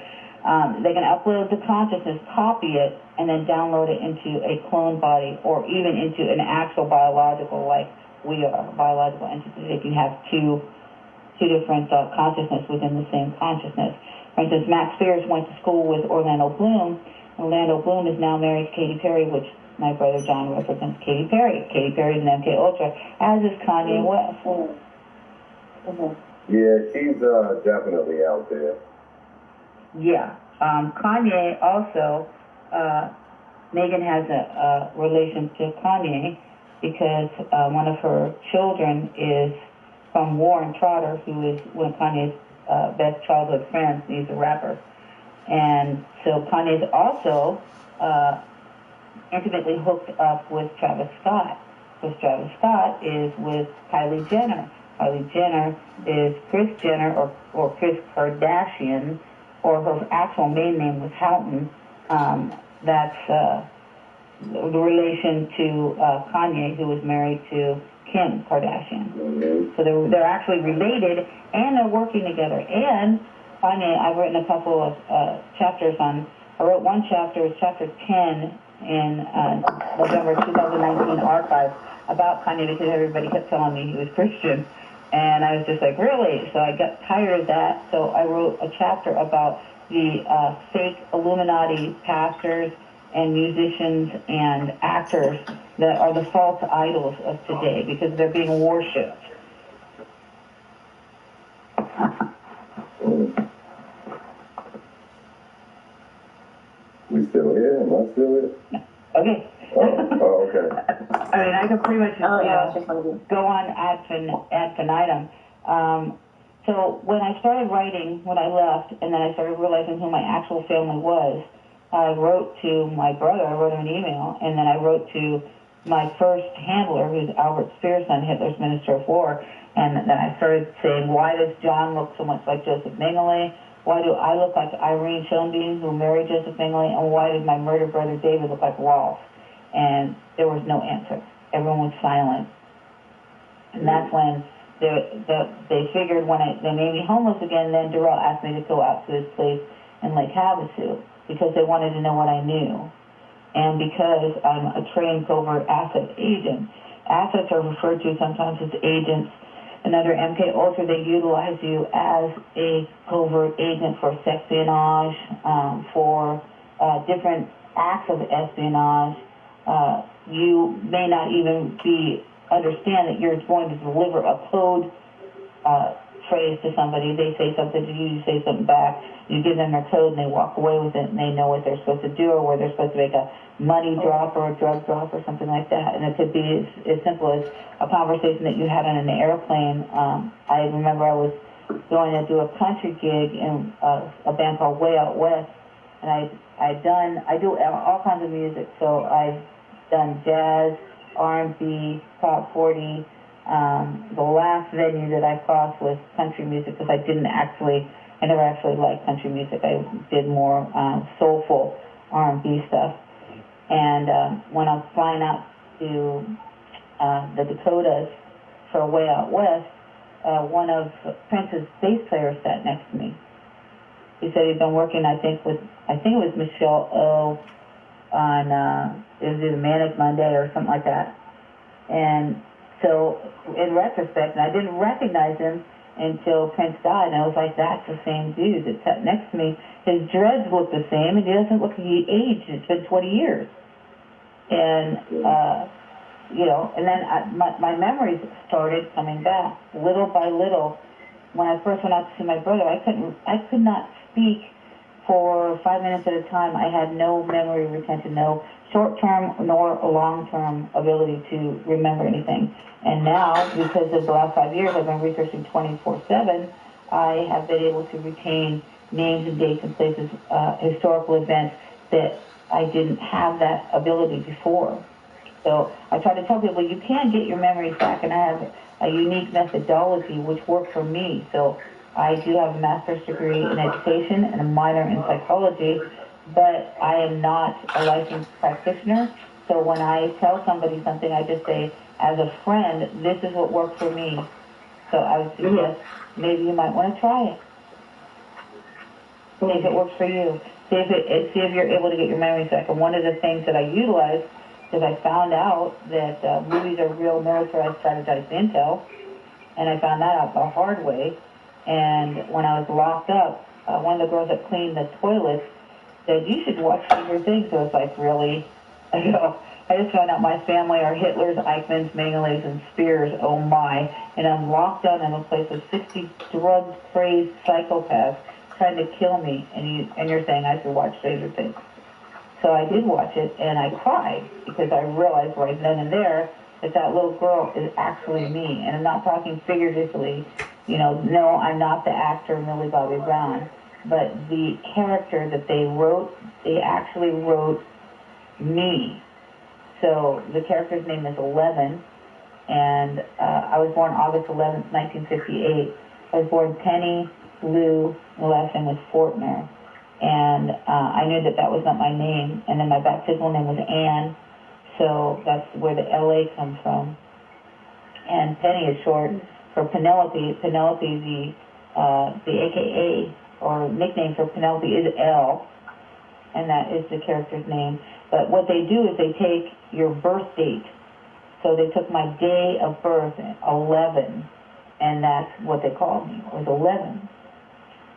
They can upload the consciousness, copy it, and then download it into a clone body, or even into an actual biological, like we are, biological entity. They can have two different consciousness within the same consciousness. For instance, Max Spears went to school with Orlando Bloom. Orlando Bloom is now married to Katy Perry, which my brother John represents Katy Perry. Katy Perry is an MK Ultra, as is Kanye West. Yeah, she's definitely out there. Yeah. Kanye also, Megan has a relation to Kanye because one of her children is from Warren Trotter, who is one of Kanye's best childhood friends. He's a rapper. And so Kanye's also intimately hooked up with Travis Scott, because Travis Scott is with Kylie Jenner. Kylie Jenner is Kris Jenner, or Kris Kardashian, or her actual main name was Houghton. That's the relation to Kanye, who was married to Kim Kardashian. So they're actually related, and they're working together. And Kanye, I've written a couple of chapters on. I wrote one chapter, chapter 10, in November 2019 archive about Kanye, because everybody kept telling me he was Christian. And I was just like, really? So I got tired of that. So I wrote a chapter about the fake Illuminati pastors and musicians and actors that are the false idols of today, because they're being worshipped. We still here? Am I still here? Okay. Oh, okay. I mean, I could pretty much go on ad infinitum. So when I started writing, when I left, and then I started realizing who my actual family was, I wrote to my brother, I wrote him an email, and then I wrote to my first handler, who's Albert Spear's son, Hitler's Minister of War, and then I started saying, why does John look so much like Joseph Mengele? Why do I look like Irene Schoenbein, who married Joseph Mengele? And why did my murdered brother David look like Rolf? And there was no answer. Everyone was silent. And that's when they figured, when they made me homeless again, then Darrell asked me to go out to his place in Lake Havasu, because they wanted to know what I knew. And because I'm a trained covert asset agent, assets are referred to sometimes as agents. Another MK Ultra, they utilize you as a covert agent for espionage, for different acts of espionage. You may not even understand that you're going to deliver a code phrase to somebody, they say something to you, you say something back, you give them their code and they walk away with it and they know what they're supposed to do or where they're supposed to make a money drop or a drug drop or something like that. And it could be as simple as a conversation that you had on an airplane. I remember I was going to do a country gig in a band called Way Out West, and I do all kinds of music. So I've done jazz, R&B, pop 40. The last venue that I crossed was country music because I never actually liked country music. I did more soulful R&B stuff. And when I was flying out to the Dakotas for Way Out West, one of Prince's bass players sat next to me. He said he'd been working, I think it was Michelle O on, it was either Manic Monday or something like that. And so, in retrospect, and I didn't recognize him until Prince died, and I was like, that's the same dude that sat next to me. His dreads look the same, and he doesn't look like he aged. It's been 20 years. And, and then my memories started coming back, little by little. When I first went out to see my brother, I could not speak for 5 minutes at a time. I had no memory retention, no short-term nor long-term ability to remember anything. And now, because of the last 5 years, I've been researching 24/7, I have been able to retain names and dates and places, historical events that I didn't have that ability before. So I try to tell people you can get your memories back, and I have a unique methodology which worked for me. So I do have a master's degree in education and a minor in psychology, but I am not a licensed practitioner. So when I tell somebody something, I just say, as a friend, this is what worked for me. So I would suggest maybe you might want to try it. See if it works for you. See if you're able to get your memories back. And one of the things that I utilize is I found out that movies are real militarized strategized intel, and I found that out the hard way. And when I was locked up, one of the girls that cleaned the toilets said, you should watch Stranger Things. So it's like, really? I just found out my family are Hitlers, Eichmanns, Mengeles, and Spears, oh my. And I'm locked down in a place with 60 drug-crazed psychopaths trying to kill me. And you're saying I should watch Stranger Things. So I did watch it, and I cried because I realized right then and there that little girl is actually me. And I'm not talking figuratively. No, I'm not the actor Millie Bobby Brown. But the character that they actually wrote me. So the character's name is 11, and I was born August 11th, 1958. I was born Penny Lou, my last name was Fortner, and I knew that was not my name. And then my baptismal name was Anne, so that's where the L.A. comes from. And Penny is short for Penelope. Penelope, the AKA or nickname for Penelope is L, and that is the character's name. But what they do is they take your birth date. So they took my day of birth, 11, and that's what they called me, was 11.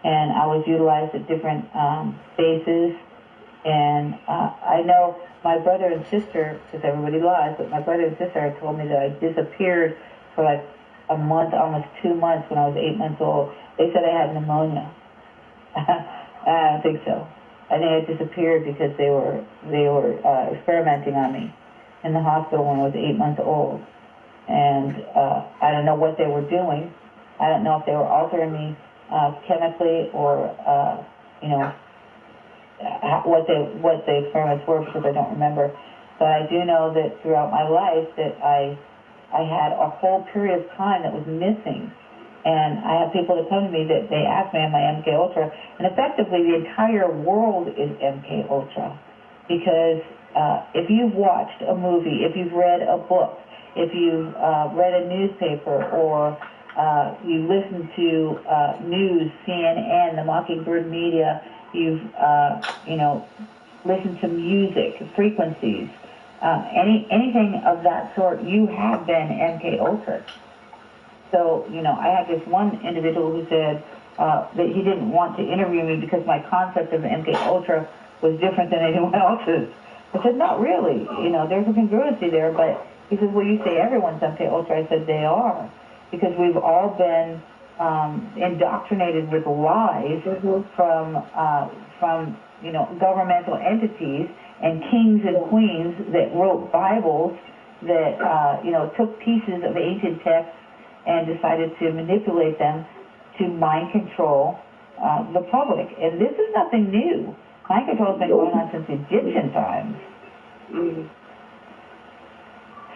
And I was utilized at different bases. And I know my brother and sister, because everybody lies, but my brother and sister had told me that I disappeared for like a month, almost 2 months when I was 8 months old. They said I had pneumonia. I don't think so. I think I disappeared because they were experimenting on me in the hospital when I was 8 months old. And I don't know what they were doing. I don't know if they were altering me chemically or, what the experiments were, because I don't remember. But I do know that throughout my life that I had a whole period of time that was missing. And I have people that come to me that they ask me, am I MK Ultra? And effectively, the entire world is MK Ultra. Because if you've watched a movie, if you've read a book, if you've read a newspaper, or you listen to news, CNN, the Mockingbird media, you've, listened to music, frequencies, anything of that sort, you have been MK Ultra. So, I had this one individual who said that he didn't want to interview me because my concept of MK Ultra was different than anyone else's. I said, not really. There's a congruency there, but he says, well, you say everyone's MK Ultra. I said, they are, because we've all been indoctrinated with lies from governmental entities and kings and queens that wrote Bibles that took pieces of ancient texts and decided to manipulate them to mind control the public. And this is nothing new. Mind control has been going on since Egyptian times.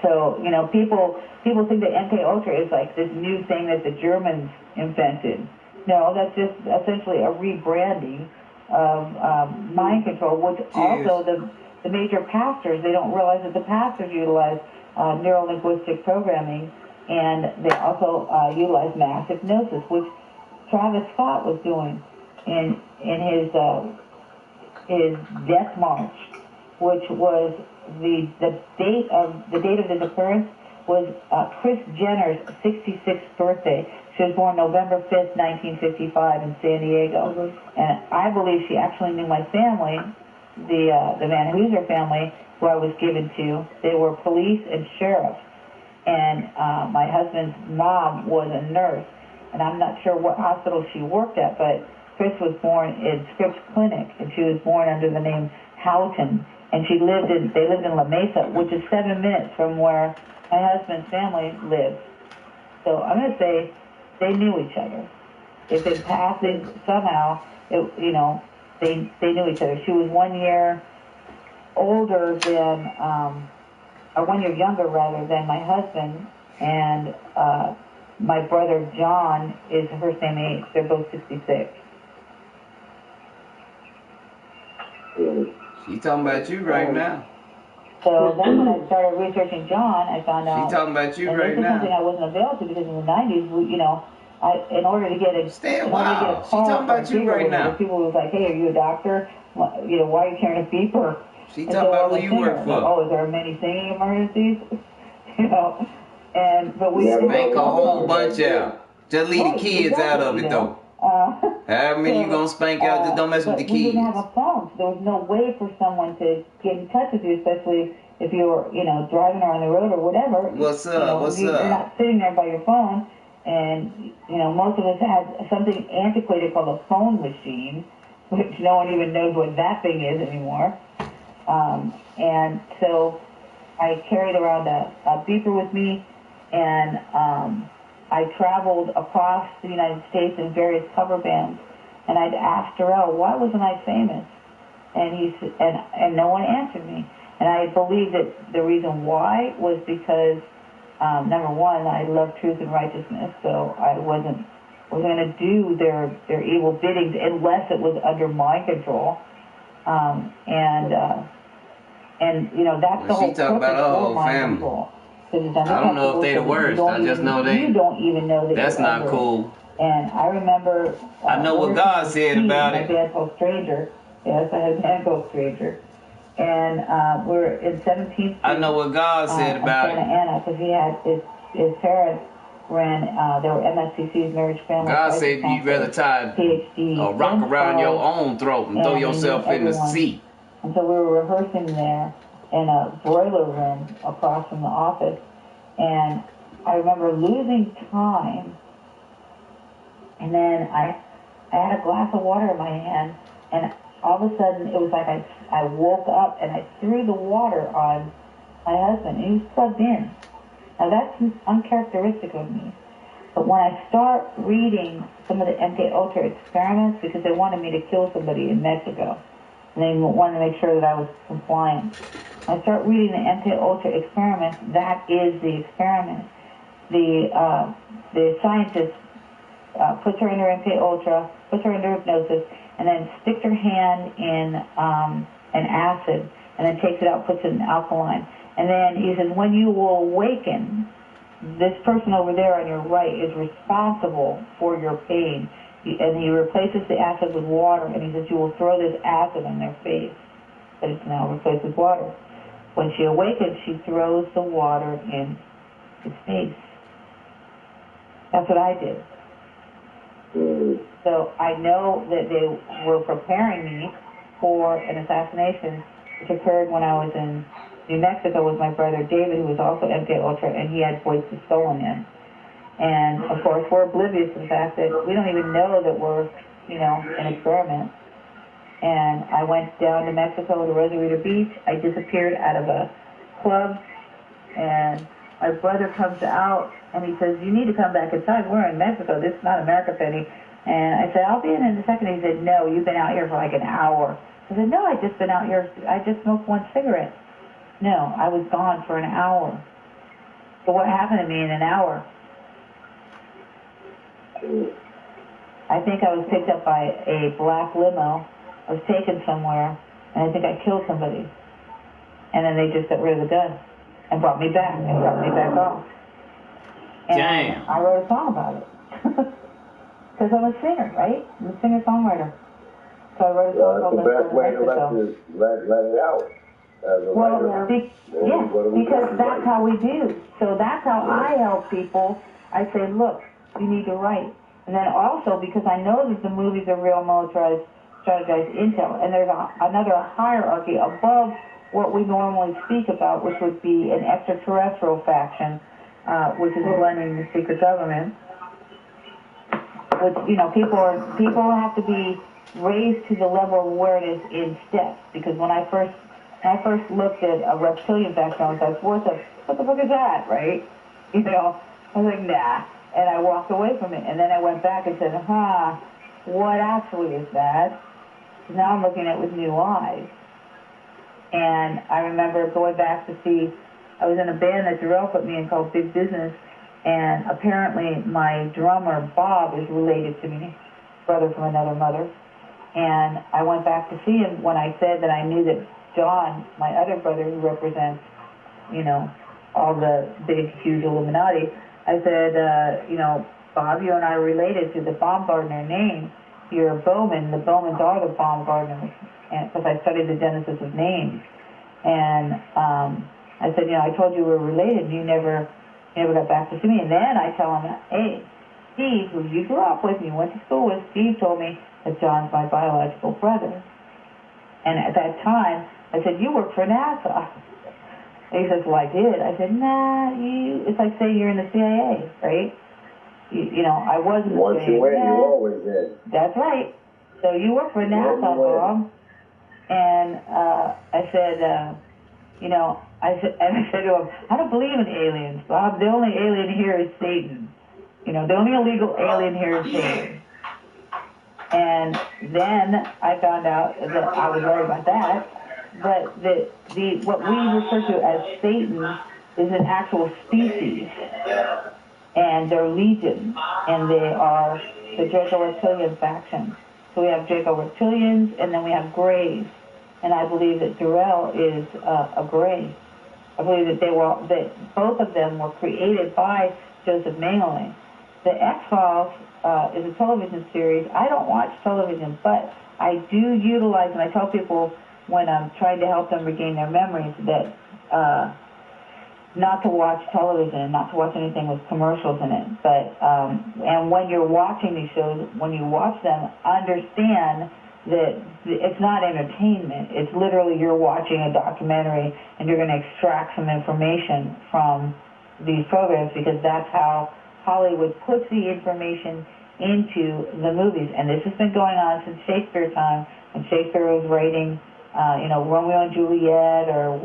So, people think that MK Ultra is like this new thing that the Germans invented. No, that's just essentially a rebranding of mind control, which also the major pastors, they don't realize that the pastors utilize neuro-linguistic programming, and they also utilize mass hypnosis, which Travis Scott was doing in his death march, which was the date of this occurrence was Kris Jenner's 66th birthday. She was born November 5th, 1955 in San Diego. And I believe she actually knew my family, the Van Hooser family, who I was given to. They were police and sheriffs. And my husband's mom was a nurse. And I'm not sure what hospital she worked at, but Kris was born in Scripps Clinic, and she was born under the name Houghton. And they lived in La Mesa, which is 7 minutes from where my husband's family lived. So I'm going to say they knew each other. If in passing, somehow, they knew each other. She was 1 year older than, or 1 year younger, rather, than my husband. And my brother John is her same age. They're both 66. She talking about you right now. So then when I started researching John, I found out. She talking about you and right this is now. something I wasn't available to because in the 90s, in order to get a call, She talking about you right now. People was like, "Hey, are you a doctor? Why are you carrying a beeper?" She talking about who you work for. Oh, is there many singing emergencies? But we spank a whole bunch out. Just leave the kids out of it though. However many you gonna spank out, just don't mess with the kids. We didn't have a phone, so there was no way for someone to get in touch with you, especially if you were, driving on the road or whatever. What's up? You're not sitting there by your phone, and most of us had something antiquated called a phone machine, which no one even knows what that thing is anymore. And so I carried around a beeper with me, and I traveled across the United States in various cover bands, and I'd asked Darrell, why wasn't I famous? And and no one answered me. And I believe that the reason why was because, number one, I love truth and righteousness, so I wasn't going to do their evil biddings unless it was under my control. That's the whole she talking about her whole family. Control. I don't know if they the worst. I just know they. You don't even know that. That's not cool. And I remember. I know what God said about it. My band called Stranger. Yes, I had a band called Stranger. And we're in 17th Street. I know what God said about Santa Ana, because he had his parents ran. They were MSCC's marriage family. God said you'd rather tie a rock around your own throat and throw yourself in the sea. And so we were rehearsing there in a boiler room across from the office, and I remember losing time, and then I had a glass of water in my hand, and all of a sudden it was like I woke up and I threw the water on my husband, and he was plugged in. Now that's uncharacteristic of me, but when I start reading some of the MK Ultra experiments, because they wanted me to kill somebody in Mexico, and they wanted to make sure that I was compliant. I start reading the MK Ultra experiments. That is the experiment. The scientist puts her under MK Ultra, puts her under hypnosis, and then sticks her hand in an acid, and then takes it out, puts it in alkaline. And then he says, when you will awaken, this person over there on your right is responsible for your pain. And he replaces the acid with water, and he says, you will throw this acid in their face. But it's now replaced with water. When she awakens, she throws the water in his face. That's what I did. So I know that they were preparing me for an assassination, which occurred when I was in New Mexico with my brother David, who was also MK Ultra, and he had voiced the skull in him. And of course, we're oblivious to the fact that we don't even know that we're, an experiment. And I went down to Mexico to Rosarito Beach. I disappeared out of a club, and my brother comes out and he says, "You need to come back inside. We're in Mexico. This is not America, Penny." And I said, "I'll be in a second." He said, "No, you've been out here for like an hour." I said, "No, I just been out here. I just smoked one cigarette." No, I was gone for an hour. So what happened to me in an hour? I think I was picked up by a black limo. I was taken somewhere, and I think I killed somebody. And then they just got rid of the gun and brought me back and dropped me back off. And Damn. I wrote a song about it. Because I'm a singer, right? I'm a singer-songwriter. So I wrote a song called That's the best way to let it out. Well, because that's how we do. So that's how I help people. I say, look, you need to write. And then also, because I know that the movies are real militarized, strategized intel, and there's another hierarchy above what we normally speak about, which would be an extraterrestrial faction, which is blending the secret government. Which, people have to be raised to the level of awareness in steps. Because when I first looked at a reptilian faction, I was like, what the fuck is that, right? I was like, nah. And I walked away from it. And then I went back and said, what actually is that? Now I'm looking at it with new eyes. And I remember going back to see, I was in a band that Darrell put me in called Big Business, and apparently my drummer, Bob, is related to me, brother from another mother. And I went back to see him when I said that I knew that John, my other brother who represents, all the big, huge Illuminati, I said, Bob, you and I are related to the Baumgartner name. You're a Bowman. The Bowmans are the Baumgartners. And because I studied the genesis of names. And I said, I told you we were related, and you never got back to see me. And then I tell him, hey, Steve, who you grew up with, you went to school with, Steve told me that John's my biological brother. And at that time, I said, you work for NASA. And he says, well, I did. I said, nah, it's like saying you're in the CIA, right? I was in the CIA. Once you're in, you're always in. That's right. So you work for NASA, Bob. And I said, I said to him, I don't believe in aliens, Bob. The only alien here is Satan. The only illegal alien here is Satan. And then I found out that I was right about that. But what we refer to as Satan is an actual species. And they're legions. And they are the Draco-Reptilian faction. So we have Draco-Reptilians, and then we have Greys. And I believe that Darrell is a Grey. I believe that both of them were created by Joseph Mengele. The X-Files is a television series. I don't watch television, but I do utilize, and I tell people when I'm trying to help them regain their memories, that not to watch television, not to watch anything with commercials in it. But and when you're watching these shows, when you watch them, understand that it's not entertainment. It's literally you're watching a documentary and you're going to extract some information from these programs, because that's how Hollywood puts the information into the movies. And this has been going on since Shakespeare time, when Shakespeare was writing, Romeo and Juliet, or,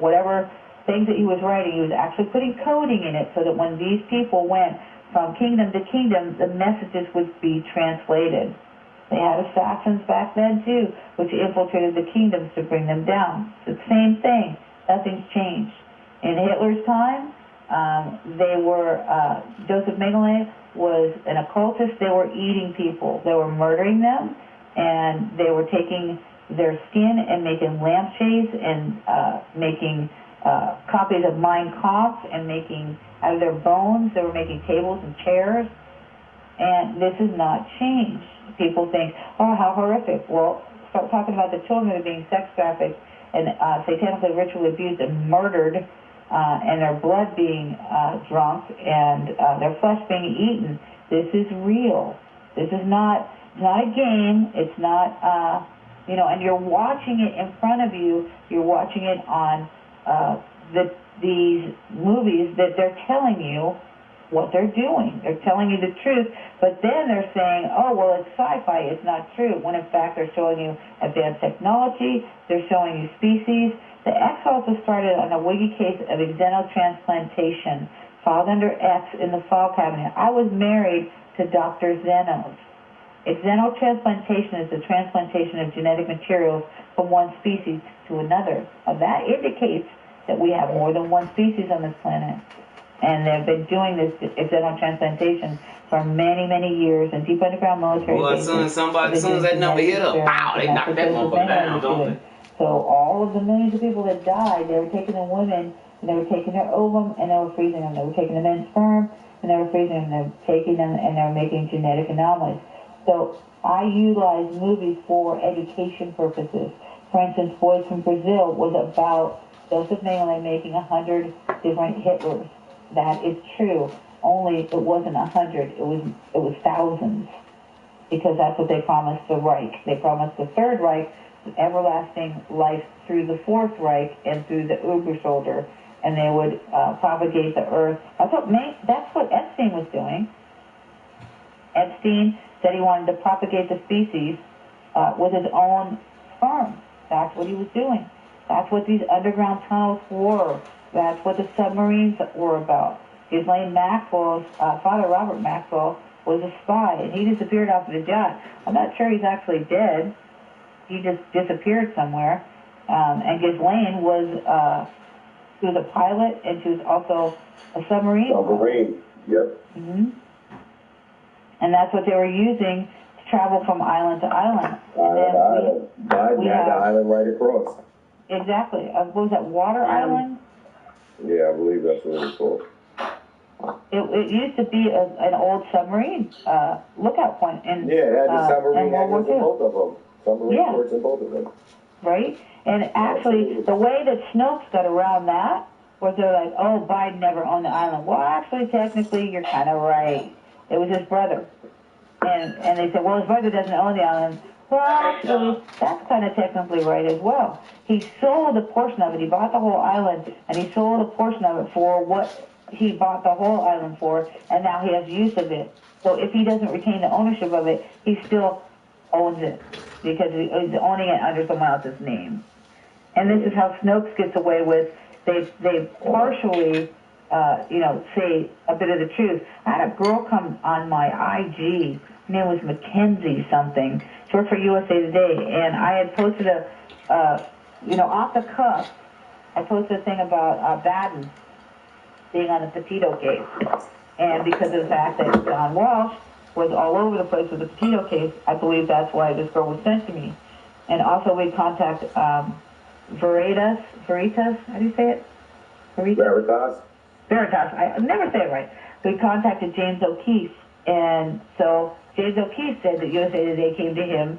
whatever things that he was writing, he was actually putting coding in it so that when these people went from kingdom to kingdom, the messages would be translated. They had assassins back then, too, which infiltrated the kingdoms to bring them down. It's the same thing. Nothing's changed. In Hitler's time, Joseph Mengele was an occultist. They were eating people. They were murdering them, and they were taking their skin and making lampshades and making copies of Mein Kampf, and making, out of their bones, they were making tables and chairs. And this has not changed. People think, oh, how horrific. Well, start talking about the children that are being sex trafficked and satanically ritually abused and murdered, and their blood being drunk, and their flesh being eaten. This is real. This is not a game. It's not, and you're watching it in front of you. You're watching it on these movies that they're telling you what they're doing. They're telling you the truth, but then they're saying, oh, well, it's sci-fi, it's not true, when in fact they're showing you advanced technology, they're showing you species. The X also started on a wiggy case of xenotransplantation, filed under X in the file cabinet. I was married to Dr. Zenos. Xenotransplantation is the transplantation of genetic materials from one species to another. Now, that indicates that we have more than one species on this planet. And they've been doing this xenotransplantation for many, many years in deep underground military bases. As soon as that number hit up, pow, they knocked that motherfucker down, don't they? So all of the millions of people that died, they were taking the women, and they were taking their ovum, and they were freezing them. They were taking the men's sperm, and they were freezing them. They were taking them, and they were making genetic anomalies. So I utilize movies for education purposes. For instance, Boys from Brazil was about Joseph Mengele making 100 different Hitlers. That is true. Only it wasn't 100. It was thousands, because that's what they promised the Reich. They promised the Third Reich everlasting life through the Fourth Reich and through the Ubershoulder, and they would propagate the earth. That's what Epstein was doing. Epstein said he wanted to propagate the species with his own sperm. That's what he was doing. That's what these underground tunnels were. That's what the submarines were about. Ghislaine Maxwell's father, Robert Maxwell, was a spy, and he disappeared off of the yacht. I'm not sure he's actually dead. He just disappeared somewhere. And Ghislaine was she was a pilot, and she was also a submarine. Submarine, yep. Mm-hmm. And that's what they were using to travel from island to island. Biden had the island right across. Exactly. What was that, Water Island? Yeah, I believe that's what it was called. It used to be an old submarine lookout point. And, yeah, it had the submarine engines in both of them. Submarine ports in both of them. Right? And actually, the way that Snopes got around that was they're like, oh, Biden never owned the island. Well, actually, technically, you're kind of right. It was his brother. And they said, well, his brother doesn't own the island. Well, actually, that's kind of technically right as well. He sold a portion of it. He bought the whole island, and he sold a portion of it for what he bought the whole island for, and now he has use of it. So if he doesn't retain the ownership of it, he still owns it because he's owning it under someone else's name. And this is how Snopes gets away with, they partially, say a bit of the truth. I had a girl come on my IG. Her name was Mackenzie something. She worked for USA Today, and I had posted off the cuff, I posted a thing about Baden being on the Petito case. And because of the fact that John Walsh was all over the place with the Petito case, I believe that's why this girl was sent to me. And also we contact Veritas, how do you say it? Veritas, I never say it right. We contacted James O'Keefe, and so James O'Keefe said that USA Today came to him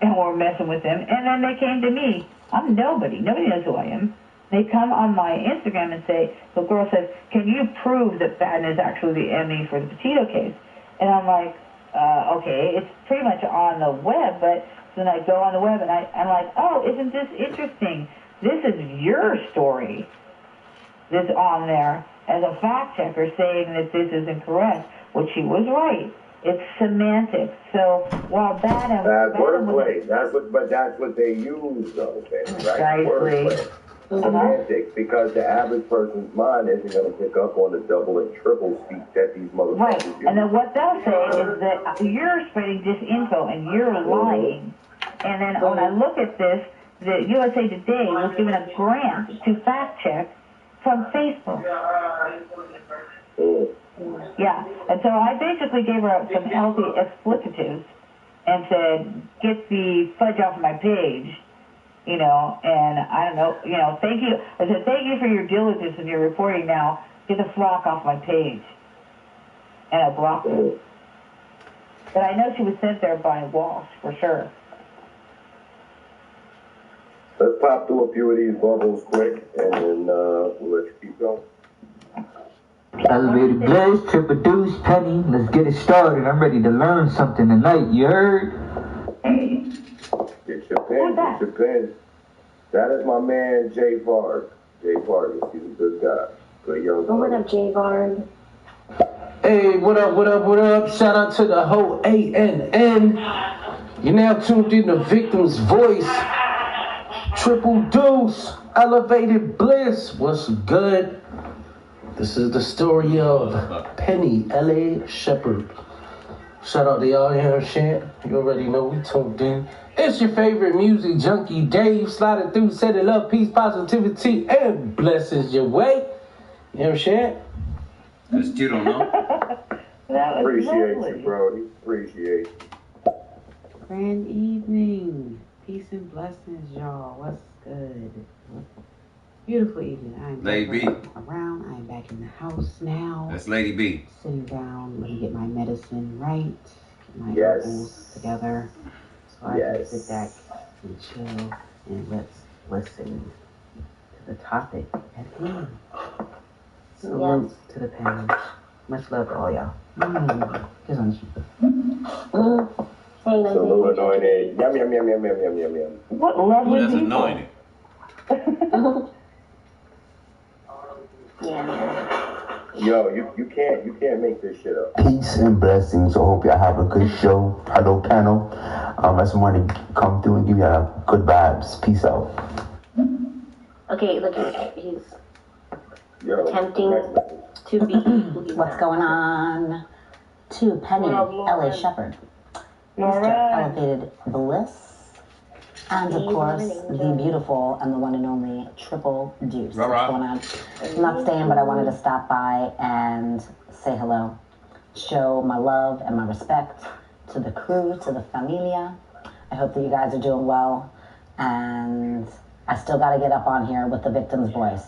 and were messing with him, and then they came to me. I'm nobody. Nobody knows who I am. They come on my Instagram and say, the girl says, can you prove that Baden is actually the ME for the Petito case? And I'm like, okay, it's pretty much on the web, but then I go on the web and I'm like, oh, isn't this interesting? This is your story that's on there as a fact checker saying that this is incorrect, which she was right. It's semantics. So while Baden... That's wordplay. That's what they use, though, right? Wordplay. Semantics, because the average person's mind isn't going to pick up on the double and triple speak that these motherfuckers use. And then what they'll say is that you're spreading disinfo and you're lying. And then when I look at this, the USA Today was given a grant to fact check from Facebook. Yeah, and so I basically gave her some healthy explicatives and said, get the fudge off my page, and I don't know, thank you. I said, thank you for your diligence and your reporting now. Get the flock off my page. And I blocked her. But I know she was sent there by Walsh, for sure. Let's pop through a few of these bubbles quick, and then we'll let you keep going. Elevated Blaze, Triple Deuce, Penny, let's get it started. I'm ready to learn something tonight, you heard? Get your pen. That is my man, Jay Varg. Jay Varg, he's a good guy. Good young guy. What up, Jay Varg? Hey, what up, what up, what up? Shout out to the whole ANN. You're now tuned in to Victim's Voice. Triple Deuce, Elevated Bliss. What's good? This is the story of Penny L.A. Shepherd. Shout out to y'all here, shit. You already know we tuned in. It's your favorite music junkie, Dave, sliding through, setting up peace, positivity, and blessings your way. You know shit? That's you don't know. Appreciate you, Brody. Appreciate you. Grand evening. Peace and blessings, y'all. What's good? Beautiful evening. I'm Lady B. around. I'm back in the house now. That's Lady B. Sitting down, let me get my medicine right, get my herbals together, so I can sit back and chill and let's listen to the topic at hand. Salute to the panel. Much love to all y'all. Kiss on the cheek. Salute anointed. Yum, yum, yum, yum, yum, yum, yum, yum. What lovely That's people. anointed. Yo, you can't make this shit up. Peace and blessings. I hope y'all have a good show. Hello, panel. I just want to come through and give y'all good vibes. Peace out. Okay, look, he's attempting to be. What's going on? To Penny L.A. Shepherd, Mr. Elevated Bliss, and of course the beautiful and the one and only Triple Deuce. What's going on? I'm not staying, but I wanted to stop by and say hello, show my love and my respect to the crew, to the familia. I hope that you guys are doing well, and I still got to get up on here with the victim's voice.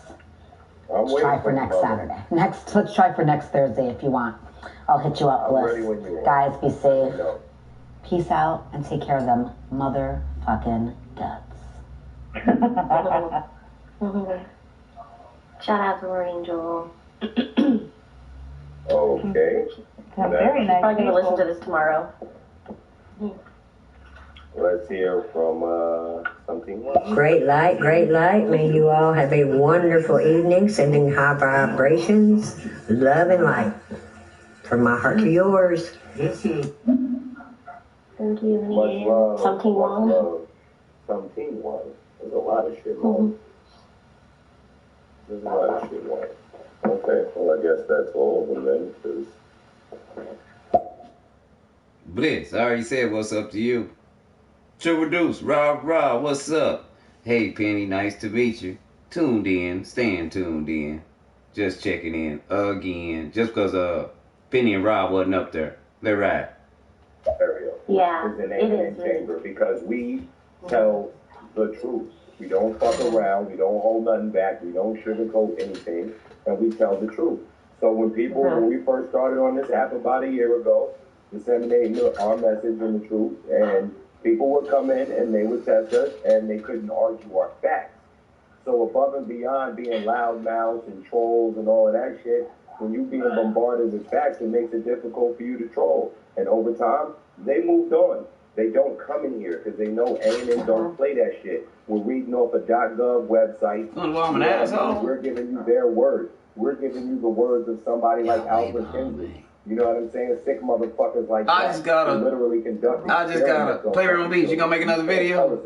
Let's try for next Saturday. Let's try for next Thursday if you want. I'll hit you up, Bliss. Guys, be safe. Peace out and take care of them motherfucking guts. Shout out to Angel. Okay. Very nice. I'm going to listen to this tomorrow. Let's hear from something. Great light, great light. May you all have a wonderful evening. Sending high vibrations, love and light. From my heart to yours. Yes, sir. Thank you. Much love. Something wrong. Something wrong. There's a lot of shit wrong. There's a lot of shit wrong. Okay, well, I guess that's all of them then, because... Blitz, I already said what's up to you. Triple Deuce, rah, what's up? Hey, Penny, nice to meet you. Tuned in, staying tuned in. Just checking in again. Just because Penny and Rob wasn't up there. They're right. Yeah, it's an amen chamber because we tell the truth. We don't fuck around. We don't hold nothing back. We don't sugarcoat anything. And we tell the truth. So when we first started on this app about a year ago, disseminating our message and the truth, and people would come in and they would test us and they couldn't argue our facts. So above and beyond being loudmouths and trolls and all of that shit, when you being bombarded with facts, it makes it difficult for you to troll. And over time, they moved on. They don't come in here because they know A&M don't play that shit. We're reading off a .gov website. Well, I'm an asshole. We're giving you their words. We're giving you the words of somebody like Albert Henry. You know what I'm saying? Sick motherfuckers like I that. just gotta literally conduct. I just gotta Playroom Beach. You gonna make another video?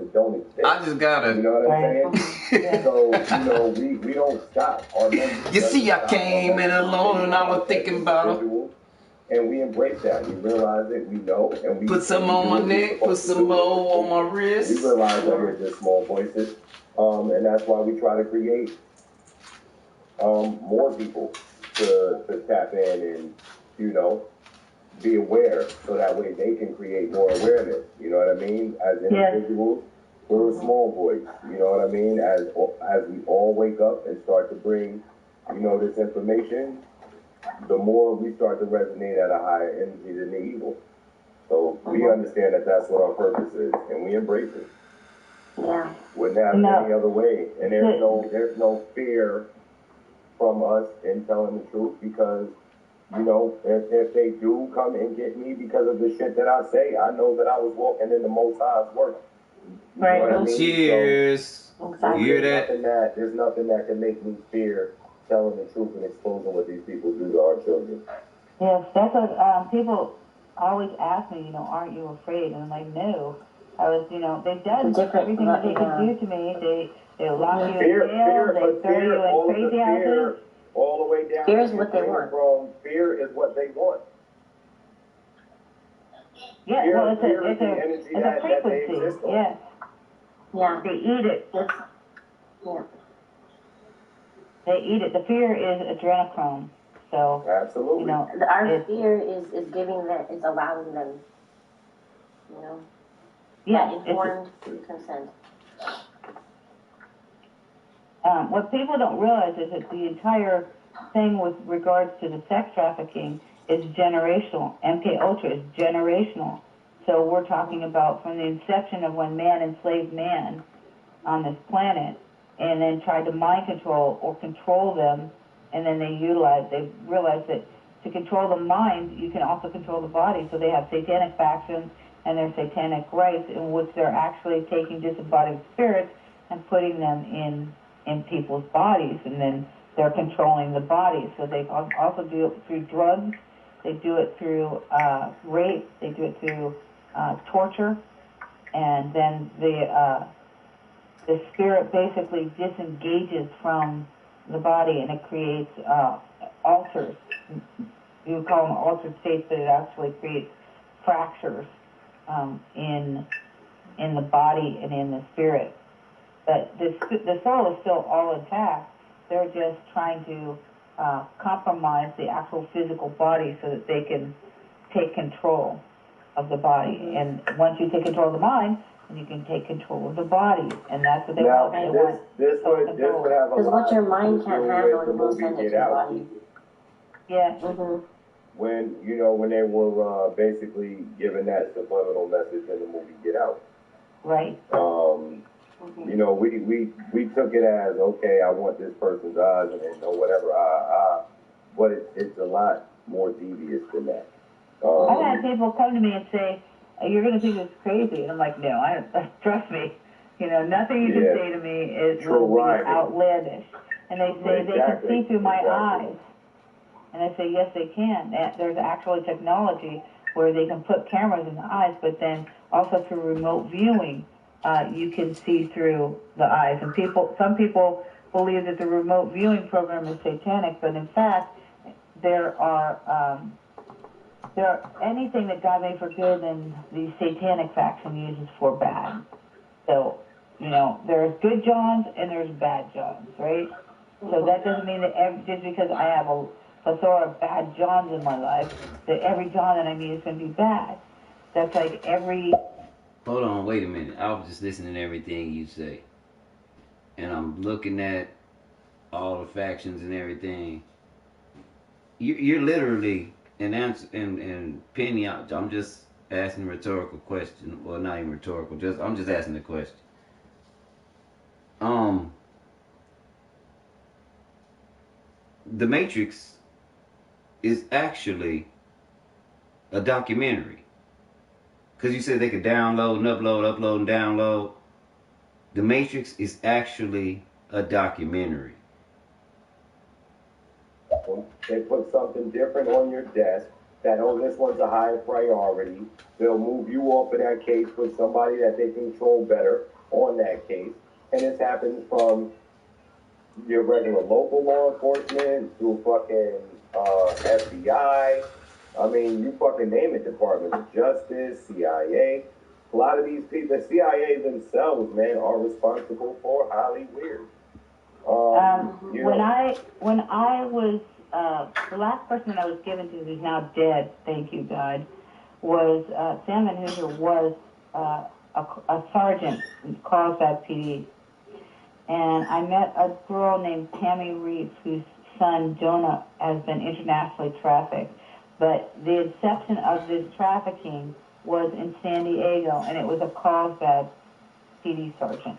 I just gotta. You know what I'm saying? So you know we don't stop. Our you see, I came in alone and I was thinking about it. And we embrace that. We realize it. We know. And we put some on my neck. Put some more on my wrist. We realize that we're just small voices, and that's why we try to create more people to tap in and, you know, be aware so that way they can create more awareness. You know what I mean? As individuals, we're a small voice. You know what I mean? As we all wake up and start to bring, you know, this information, the more we start to resonate at a higher energy than the evil. So we understand that that's what our purpose is, and we embrace it. Yeah. Wouldn't have it any other way. And there's no fear from us in telling the truth because, you know, if they do come and get me because of the shit that I say, I know that I was walking in the Most High's work. You know what I mean? Cheers. So, you hear that? There's nothing that can make me fear telling the truth and exposing what these people do to our children. Yes, that's what people always ask me, aren't you afraid? And I'm like, no. I was, they've done everything that they could do to me. They lock you in jail, they throw you in crazy houses. All the way down. Fear is what they want. Fear is what they want. Yeah, well, it's a frequency. Yeah. Yeah. They eat it. Yeah. They eat it. The fear is adrenochrome. So absolutely, our fear is giving them, is allowing them, yeah, informed consent. What people don't realize is that the entire thing with regards to the sex trafficking is generational. MK Ultra is generational. So we're talking about from the inception of when man enslaved man on this planet, and then tried to mind control or control them. And then they realized that to control the mind, you can also control the body. So they have satanic factions and their satanic rites in which they're actually taking disembodied spirits and putting them in people's bodies, and then they're controlling the body. So they also do it through drugs, they do it through rape, they do it through torture, and then the spirit basically disengages from the body, and it creates alters. You would call them altered states, but it actually creates fractures in the body and in the spirit. But the soul is still all intact. They're just trying to compromise the actual physical body so that they can take control of the body. Mm-hmm. And once you take control of the mind, then you can take control of the body. And that's what they want. They want this would have a lot. Because what your mind can't handle, you will send it to your body. Yeah. Mm-hmm. When they were basically giving that subliminal message in the movie Get Out. Right. We took it as, okay, I want this person's eyes and whatever, but it's a lot more devious than that. I've had people come to me and say, you're going to think it's crazy. And I'm like, no, trust me. Nothing you can say to me will be outlandish. And they say they can see through my eyes. And I say, yes, they can. There's actually technology where they can put cameras in the eyes, but then also through remote viewing, you can see through the eyes. And some people believe that the remote viewing program is satanic, but in fact, there are anything that God made for good, and the satanic faction uses for bad. So, there's good Johns and there's bad Johns, right? So that doesn't mean that just because I have a plethora of bad Johns in my life, that every John that I meet is going to be bad. That's like every... Hold on, wait a minute. I was just listening to everything you say. And I'm looking at all the factions and everything. You're literally and Penny, I'm just asking a rhetorical question. Well, not even rhetorical. I'm just asking the question. The Matrix is actually a documentary. Because you said they could download and upload and download. The Matrix is actually a documentary. They put something different on your desk that, this one's a higher priority. They'll move you off of that case, put somebody that they control better on that case. And this happens from your regular local law enforcement to fucking FBI. I mean, you fucking name it, Department of Justice, CIA. A lot of these people, the CIA themselves, man, are responsible for Highly Weird. When I was, the last person I was given to, who's now dead, thank you, God, was Sam Van Hooser was a sergeant in Carlsbad PD. And I met a girl named Tammy Reeves, whose son, Jonah, has been internationally trafficked. But the inception of this trafficking was in San Diego, and it was a Carlsbad PD sergeant.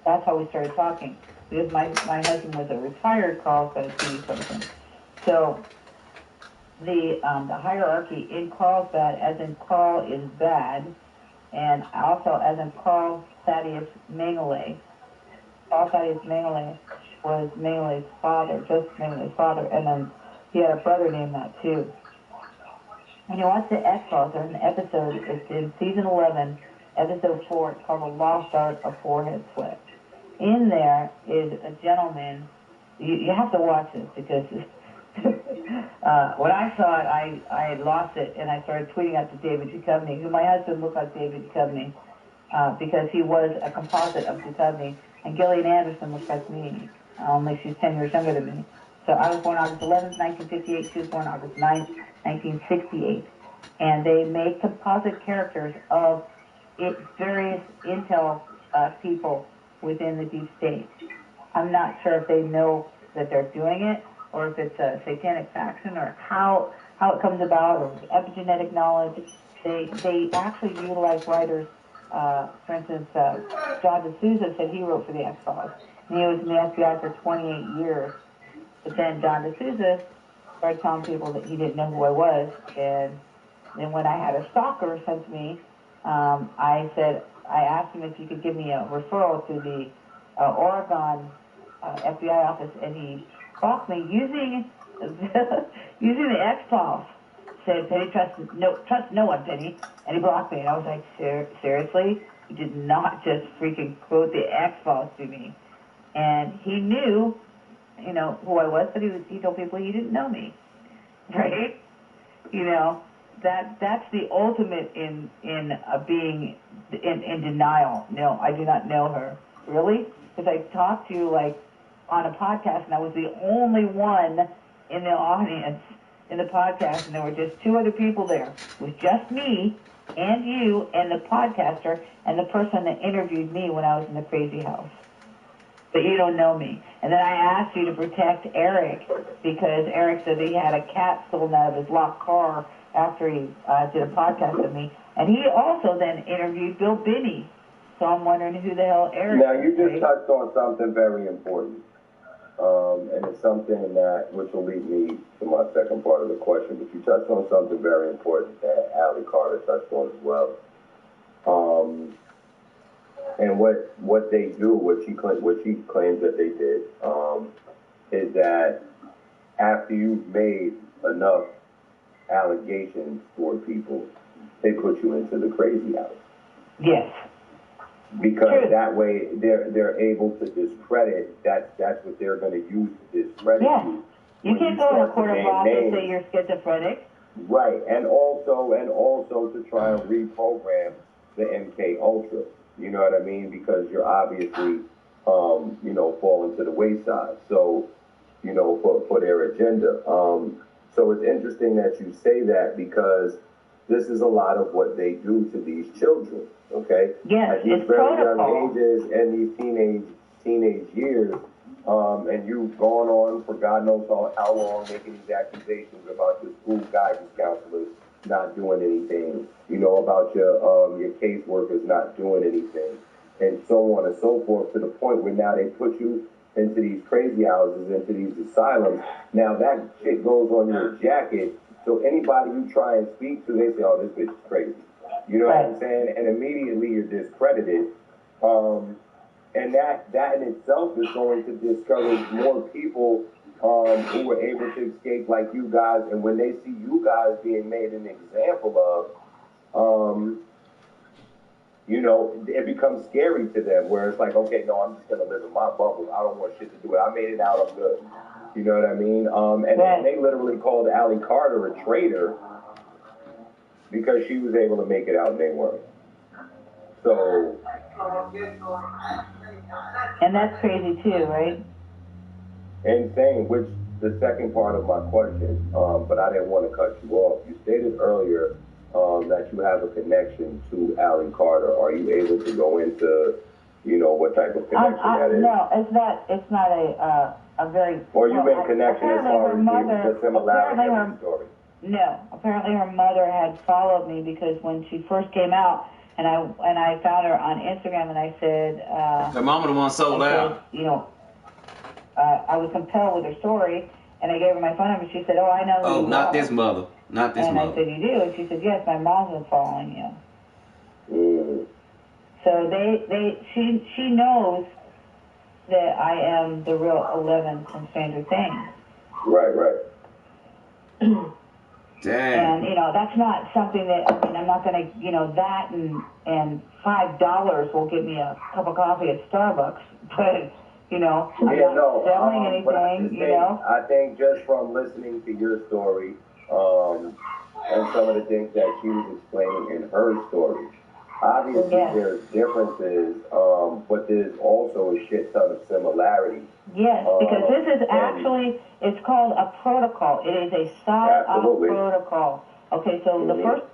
That's how we started talking, because my husband was a retired Carlsbad PD sergeant. So the hierarchy in Carlsbad, as in Carl is bad, and also as in Carl Thaddeus Mengele. Carl Thaddeus Mengele was Mengele's father, Joseph Mengele's father, and then He had a brother named that too. When you watch the X-Files, there's an episode, it's in season 11, episode 4, it's called The Lost Art of Forehead Sweat. In there is a gentleman, you have to watch this because when I saw it, I lost it and I started tweeting out to David Duchovny, who my husband looked like David Duchovny because he was a composite of Duchovny, and Gillian Anderson looks like me, only she's 10 years younger than me. So I was born August 11th, 1958. She was born August 9th, 1968. And they made composite characters of various intel people within the deep state. I'm not sure if they know that they're doing it, or if it's a satanic faction, or how it comes about, or epigenetic knowledge. They actually utilize writers. For instance, John D'Souza said he wrote for the X-Files, and he was in the FBI for 28 years. But then John D'Souza started telling people that he didn't know who I was, and then when I had a stalker sent to me, I asked him if he could give me a referral to the Oregon FBI office, and he blocked me using the X-Files. Said, Penny, trust no one, Penny. And he blocked me. And I was like, seriously? You did not just freaking quote the X-Files to me. And he knew, who I was, but he told people he didn't know me. Right? That's the ultimate in being in denial. No, I do not know her. Really? Because I talked to you, on a podcast, and I was the only one in the audience in the podcast, and there were just two other people there. It was just me and you and the podcaster and the person that interviewed me when I was in the crazy house. But you don't know me. And then I asked you to protect Eric because Eric said he had a cat stolen out of his locked car after he did a podcast with me. And he also then interviewed Bill Binney. So I'm wondering who the hell Eric is. Now, you just touched on something very important. And it's something which will lead me to my second part of the question, but you touched on something very important that Allie Carter touched on as well. And what they do, what she claims that they did, is that after you've made enough allegations toward people, they put you into the crazy house. Yes. Because that way they're able to discredit. That's what they're going to use to discredit you. You can't go to a court of law and say you're schizophrenic. Right, and also to try and reprogram the MK Ultra. You know what I mean? Because you're obviously, falling to the wayside. So, for their agenda. So it's interesting that you say that because this is a lot of what they do to these children. Okay. Yes, at these very young ages and these teenage years, and you've gone on for God knows how long making these accusations about your school guidance counselors not doing anything, about your caseworkers not doing anything, and so on and so forth, to the point where now they put you into these crazy houses, into these asylums. Now that shit goes on your jacket, so anybody you try and speak to, they say, oh, this bitch is crazy. You know what I'm saying? And immediately you're discredited. And that in itself is going to discourage more people who were able to escape like you guys. And when they see you guys being made an example of, it becomes scary to them, where it's like, okay, no, I'm just going to live in my bubble. I don't want shit to do it. I made it out, I'm good. You know what I mean? And they literally called Allie Carter a traitor because she was able to make it out and they weren't. So. And that's crazy too, right? Insane, which the second part of my question, but I didn't want to cut you off. You stated earlier that you have a connection to Allie Carter. Are you able to go into, what type of connection that is? No, it's not a very. Or you made connection as far as the similarity of the story. No, apparently her mother had followed me because when she first came out, and I found her on Instagram, and I said, her mama the one sold out. I was compelled with her story, and I gave her my phone number. She said, "Oh, I know." Oh, not this mother. Not this mother. And I said, "You do?" And she said, "Yes, my mom's been following you." So she knows that I am the real 11 from Stranger Things. Right. Damn. And, that's not something that, I'm not going to, that and $5 will get me a cup of coffee at Starbucks. But, I'm not selling anything, I think just from listening to your story, and some of the things that she was explaining in her story, obviously there's differences, but there's also a shit ton of similarities. Yes, because this is actually, it's called a protocol. It is a side-off protocol. Okay, so the first,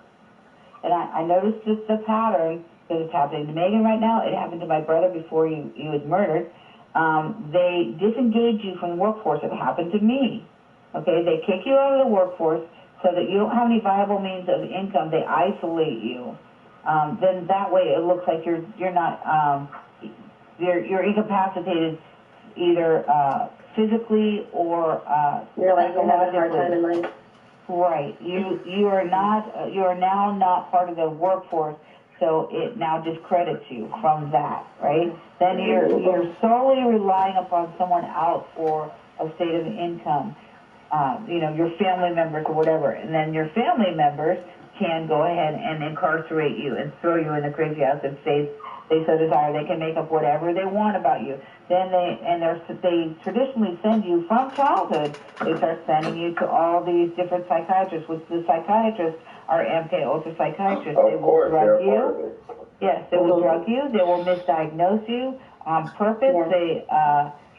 and I noticed the pattern, because it's happening to Megan right now. It happened to my brother before he was murdered. They disengage you from the workforce. It happened to me. Okay, they kick you out of the workforce so that you don't have any viable means of income. They isolate you. Then that way it looks like you're not, you're incapacitated either physically or you're like you're having a hard time in life. Right. You are now not part of the workforce, so it now discredits you from that, right? Then you're solely relying upon someone else for a state of income, your family members or whatever, and then your family members can go ahead and incarcerate you and throw you in the crazy house if they so desire. They can make up whatever they want about you. Then they traditionally send you from childhood. They start sending you to all these different psychiatrists, which the psychiatrists are MK Ultra psychiatrists. They will drug you. Yes, they will drug you. They will misdiagnose you on purpose.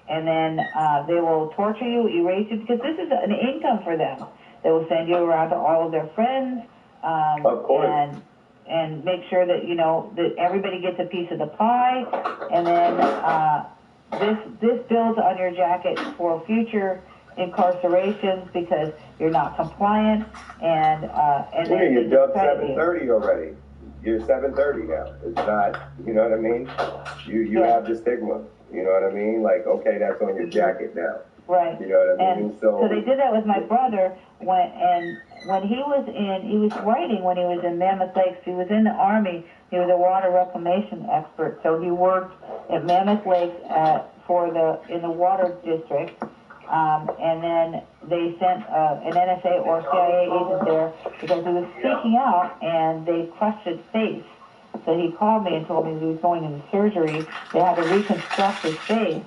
And then they will torture you, erase you, because this is an income for them. They will send you around to all of their friends. And make sure that that everybody gets a piece of the pie, and then this builds on your jacket for future incarcerations because you're not compliant, and then you're done 7:30 already. You're 7:30 now. It's not, you know what I mean? You have the stigma. You know what I mean? Like, okay, that's on your jacket now. Right. You know what I mean? And so they did that with my brother when he was writing when he was in Mammoth Lakes. He was in the Army. He was a water reclamation expert. So he worked at Mammoth Lakes in the water district. And then they sent an NSA or CIA agent there because he was speaking out, and they crushed his face. So he called me and told me that he was going into surgery. They had to reconstruct his face.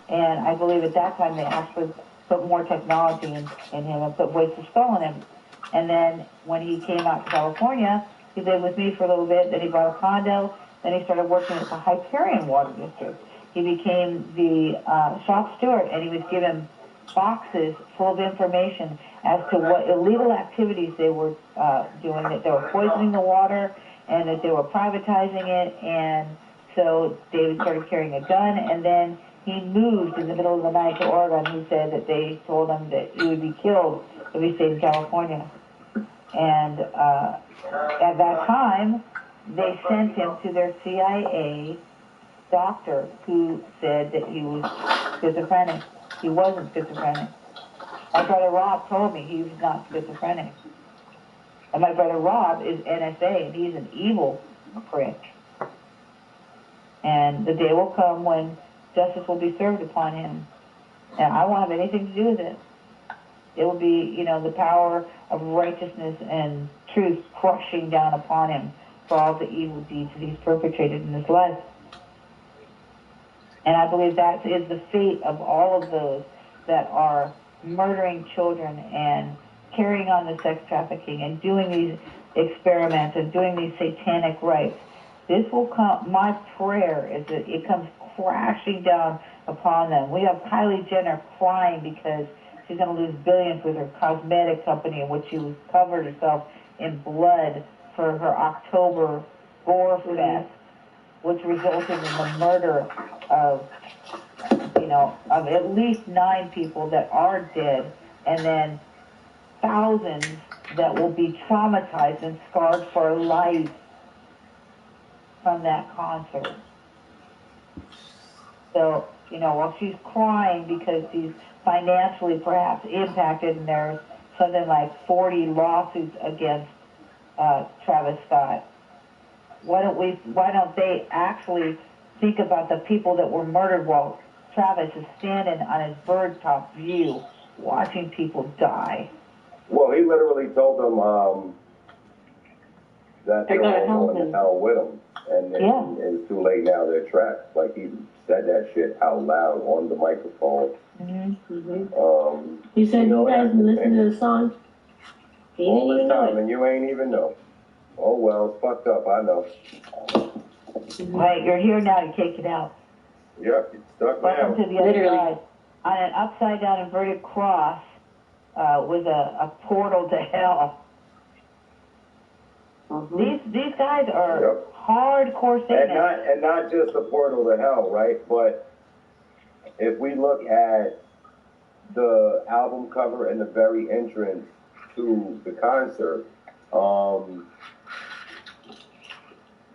And I believe at that time they actually put more technology in him and put weights of skull in him. And then when he came out to California, he lived with me for a little bit. Then he bought a condo. Then he started working at the Hyperion Water District. He became the shop steward, and he was given boxes full of information as to what illegal activities they were doing, that they were poisoning the water, and that they were privatizing it. And so David started carrying a gun, and then he moved in the middle of the night to Oregon. He said that they told him that he would be killed if he stayed in California. And at that time, they sent him to their CIA doctor who said that he was schizophrenic. He wasn't schizophrenic. My brother Rob told me he was not schizophrenic. And my brother Rob is NSA, and he's an evil prick. And the day will come when justice will be served upon him. And I won't have anything to do with it. It will be, the power of righteousness and truth crushing down upon him for all the evil deeds that he's perpetrated in his life. And I believe that is the fate of all of those that are murdering children and carrying on the sex trafficking and doing these experiments and doing these satanic rites. This will come, my prayer is that it comes crashing down upon them. We have Kylie Jenner crying because she's going to lose billions with her cosmetic company in which she was covered herself in blood for her October gore fest, which resulted in the murder of at least 9 people that are dead, and then thousands that will be traumatized and scarred for life from that concert. So, while she's crying because she's financially perhaps impacted, and there's something like 40 lawsuits against Travis Scott, why don't they actually think about the people that were murdered while Travis is standing on his birdtop view watching people die? Well, he literally told them that they're all going to hell with him. And it's too late now, they're trapped. Like, he said that shit out loud on the microphone. You said you guys been listening to the song? All the time, and you ain't even know. Oh, well, it's fucked up, I know. Right, you're here now to kick it out. Yep, it's stuck now. Welcome to the other side. On an upside-down inverted cross with a portal to hell. These guys are hardcore Satanists. And not just the portal to hell, right? But if we look at the album cover and the very entrance to the concert, on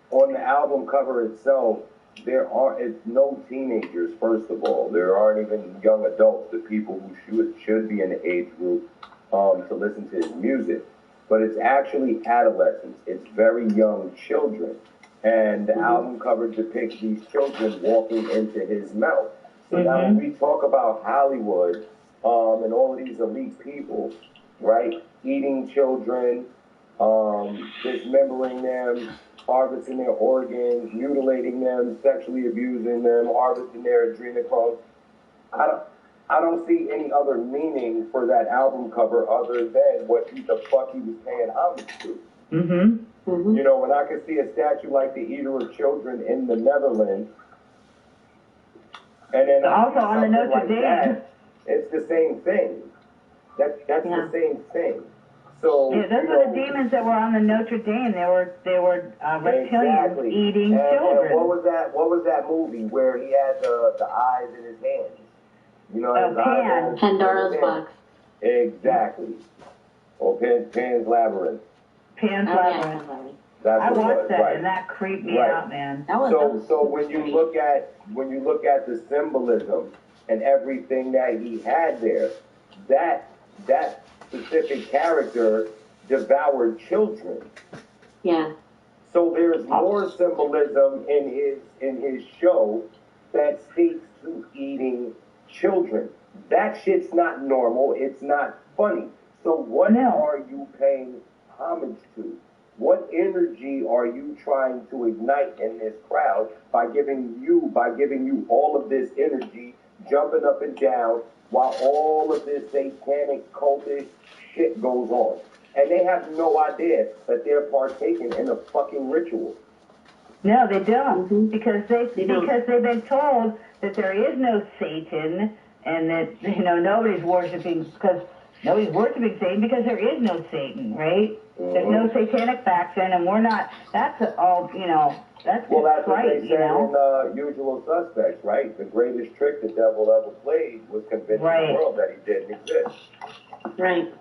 the album cover itself, it's no teenagers, first of all. There aren't even young adults, the people who should be in the age group to listen to his music. But it's actually adolescents. It's very young children. And the album cover depicts these children walking into his mouth. So now when we talk about Hollywood and all of these elite people, right, eating children, dismembering them, harvesting their organs, mutilating them, sexually abusing them, harvesting their adrenochrome. I don't see any other meaning for that album cover other than what the fuck he was paying homage to. You know, when I could see a statue like the Eater of Children in the Netherlands, and then also on the Notre Dame, it's the same thing. That's the same thing. So those are the demons that were on the Notre Dame. They were reptilians eating children. And what was that movie where he had the eyes in his hands? You know, Pandora's Box. Exactly. Or Pan's Labyrinth. Pan's Labyrinth. I watched that, and that creeped me out, man. So when you look at the symbolism and everything that he had there, that specific character devoured children. Yeah. So there's more symbolism in his show that speaks to eating children. That shit's not normal. It's not funny. So what are you paying homage to? What energy are you trying to ignite in this crowd by giving you all of this energy, jumping up and down, while all of this satanic cultish shit goes on? And they have no idea that they're partaking in a fucking ritual. No, they don't, because they've been told that there is no Satan and that nobody's worshiping Satan because there is no Satan, right? There's no satanic faction, and we're not. That's all. That's what right. They said in Usual Suspects, right? The greatest trick the devil ever played was convincing the world that he didn't exist. Right.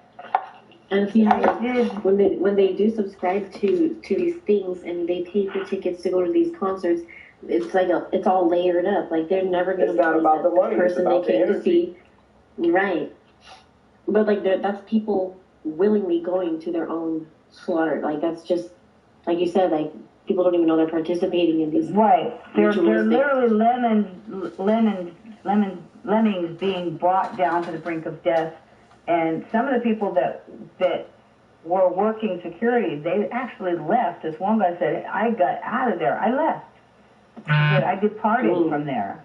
And see how when they do subscribe to these things and they pay for tickets to go to these concerts, it's like it's all layered up. Like they're never going to be about the money. person they came to see. Right. But like that's people willingly going to their own slaughter. Like that's just like you said. Like people don't even know they're participating in these. Right. They're literally lemmings being brought down to the brink of death. And some of the people that were working security, they actually left. This one guy said, "I got out of there. I left. I departed from there."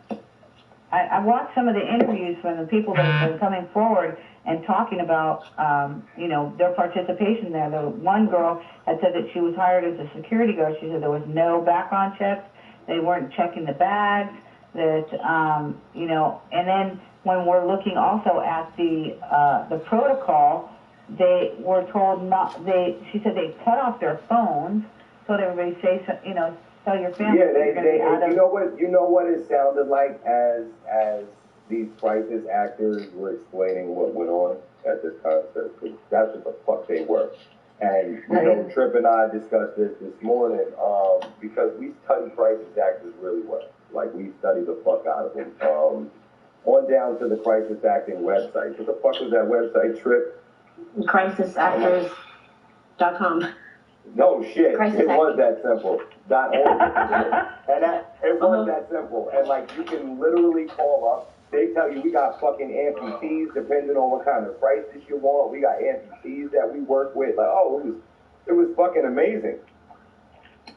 I watched some of the interviews from the people that have been coming forward and talking about, their participation there. The one girl had said that she was hired as a security guard. She said there was no background checks. They weren't checking the bags. That, and then when we're looking also at the protocol, they were told she said they cut off their phones, told everybody tell your family. Yeah, you know what it sounded like as these crisis actors were explaining what went on at this concert. Because that's what the fuck they were. And Tripp and I discussed this morning because we study crisis actors really well. Like we study the fuck out of them. On down to the crisis acting website. What the fuck was that website, Tripp? Crisisactors.com. No shit. It was that simple. .org. And it was that simple. And like you can literally call up They tell you we got fucking amputees depending on what kind of crisis you want. We got amputees that we work with. Like, oh, it was fucking amazing.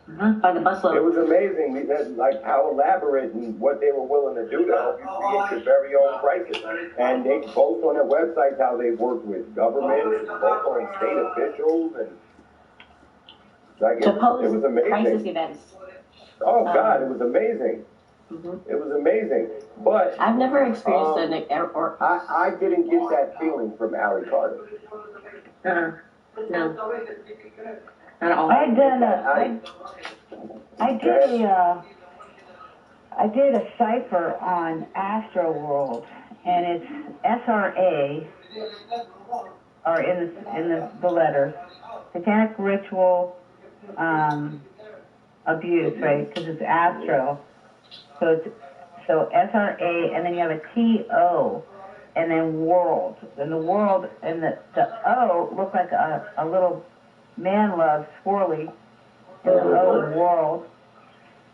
By the busload. It was amazing, like how elaborate and what they were willing to do to help you create your very own crisis. And they boast on their websites how they've worked with governments, local and state officials, and like it was amazing. Crisis events. Oh God, it was amazing. It was amazing. But I've never experienced I didn't get that feeling from Allie Carter. No. Not at all. I did a cipher on Astro World, and it's SRA, or in the letters, satanic ritual abuse, right? Because it's Astro. So SRA, and then you have a TO, and then world. And the world and the O look like a little man love swirly in the O world.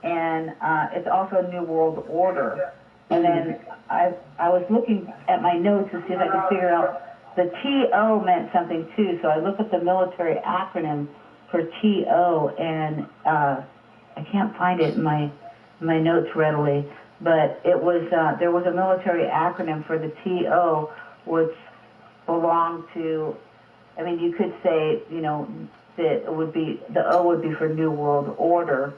And it's also New World Order. And then I was looking at my notes to see if I could figure out the TO meant something too. So I looked at the military acronym for TO, and I can't find it in my notes readily. But it was there was a military acronym for the TO, which belonged to. I mean, you could say, you know, that it would be the O would be for New World Order.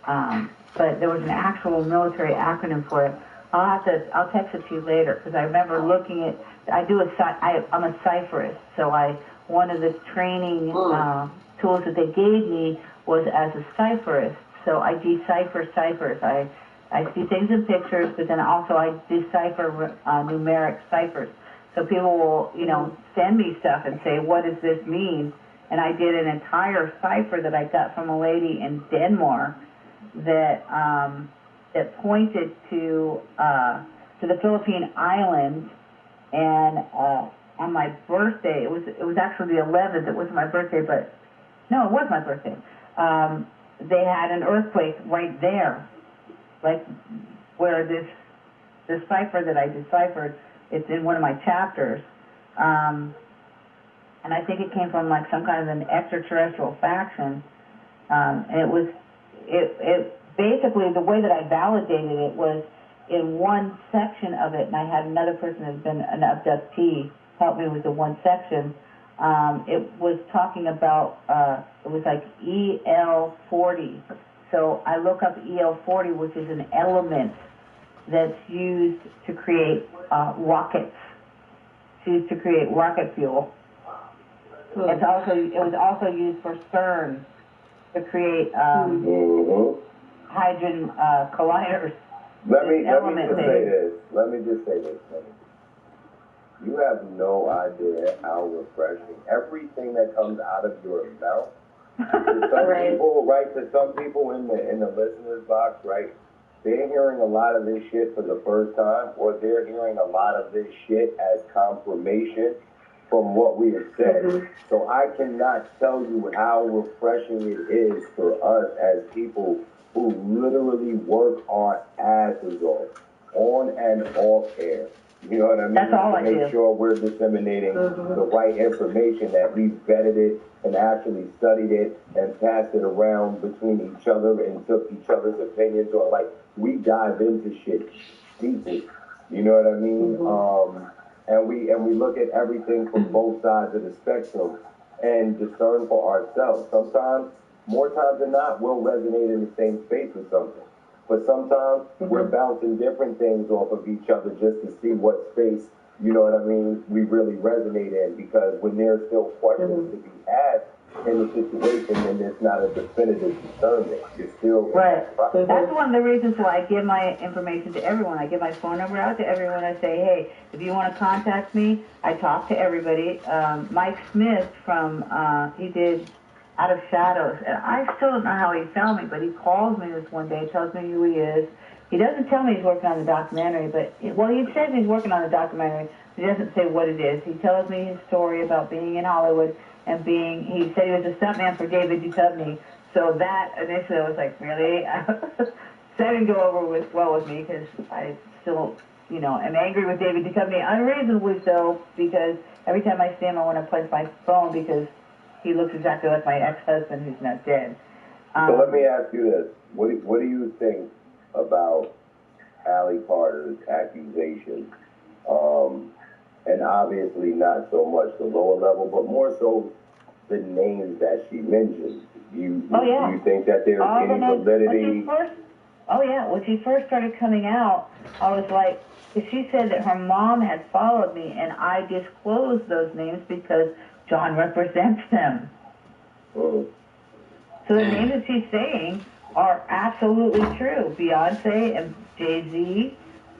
But there was an actual military acronym for it. I'll text it to you later, because I remember looking at. I'm a cipherist, so one of the training tools that they gave me was as a cipherist. So I decipher ciphers. I see things in pictures, but then also I decipher numeric ciphers. So people will, you know, send me stuff and say, what does this mean? And I did an entire cipher that I got from a lady in Denmark that pointed to the Philippine Islands, and on my birthday, it was actually the 11th. It wasn't my birthday, but no, it was my birthday. They had an earthquake right there, like where this cipher that I deciphered. It's in one of my chapters, and I think it came from like some kind of an extraterrestrial faction. And it basically, the way that I validated it was in one section of it, and I had another person who's been an abductee help me with the one section. It was talking about, it was like EL40. So I look up EL40, which is an element that's used to create rockets. It's used to create rocket fuel. It was also used for CERN to create hydrogen colliders. Let me just say this. You have no idea how refreshing everything that comes out of your mouth. To some people in the listeners box, right? They're hearing a lot of this shit for the first time, or they're hearing a lot of this shit as confirmation from what we have said. So I cannot tell you how refreshing it is for us as people who literally work our asses off, on and off air. You know what I mean? That's all I do. Make sure we're disseminating the right information, that we've vetted it and actually studied it and passed it around between each other and took each other's opinions, or like we dive into shit deeply. You know what I mean? And we look at everything from both sides of the spectrum and discern for ourselves. Sometimes, more times than not, we'll resonate in the same space with something. But sometimes we're bouncing different things off of each other just to see what space, you know what I mean, we really resonate in. Because when there's still questions to be asked in the situation, then it's not a definitive discernment. It's still right. That's one of the reasons why I give my information to everyone. I give my phone number out to everyone. I say, hey, if you want to contact me, I talk to everybody. Mike Smith he did Out of Shadows, and I still don't know how he found me, but he calls me this one day, tells me who he is. He doesn't tell me he's working on the documentary, but he says he's working on the documentary. He doesn't say what it is. He tells me his story about being in Hollywood and he said he was a stuntman for David Duchovny. So that initially I was like, really? So that didn't go over well with me, because I still am angry with David Duchovny, unreasonably so, because every time I see him, I want to punch my phone because he looks exactly like my ex-husband who's not dead. So let me ask you this. What do you think about Allie Carter's accusation? And obviously not so much the lower level, but more so the names that she mentioned. Do you think that there's any validity? When she first started coming out, I was like, she said that her mom had followed me, and I disclosed those names because John represents them. Oh. So the names that she's saying are absolutely true. Beyonce and Jay-Z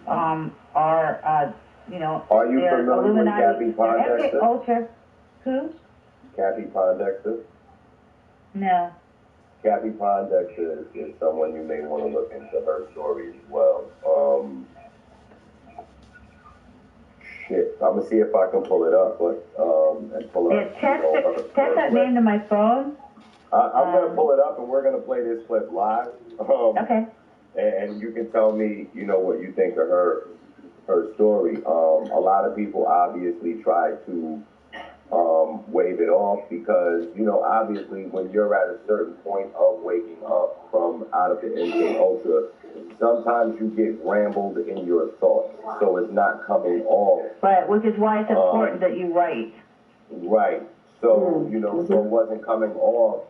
are, Are you familiar with Kathy Pondexter? Ultra. Who? Kathy Pondexter? No. Kathy Pondexter is someone you may want to look into her story as well. I'm gonna see if I can pull it up, and pull up. Text that name to my phone. I'm gonna pull it up, and we're gonna play this clip live. Okay. And you can tell me, what you think of her story. A lot of people obviously try to wave it off because, obviously when you're at a certain point of waking up from out of the MK Ultra, sometimes you get rambled in your thoughts, so it's not coming off. Right, which is why it's important that you write. Right. So, so it wasn't coming off.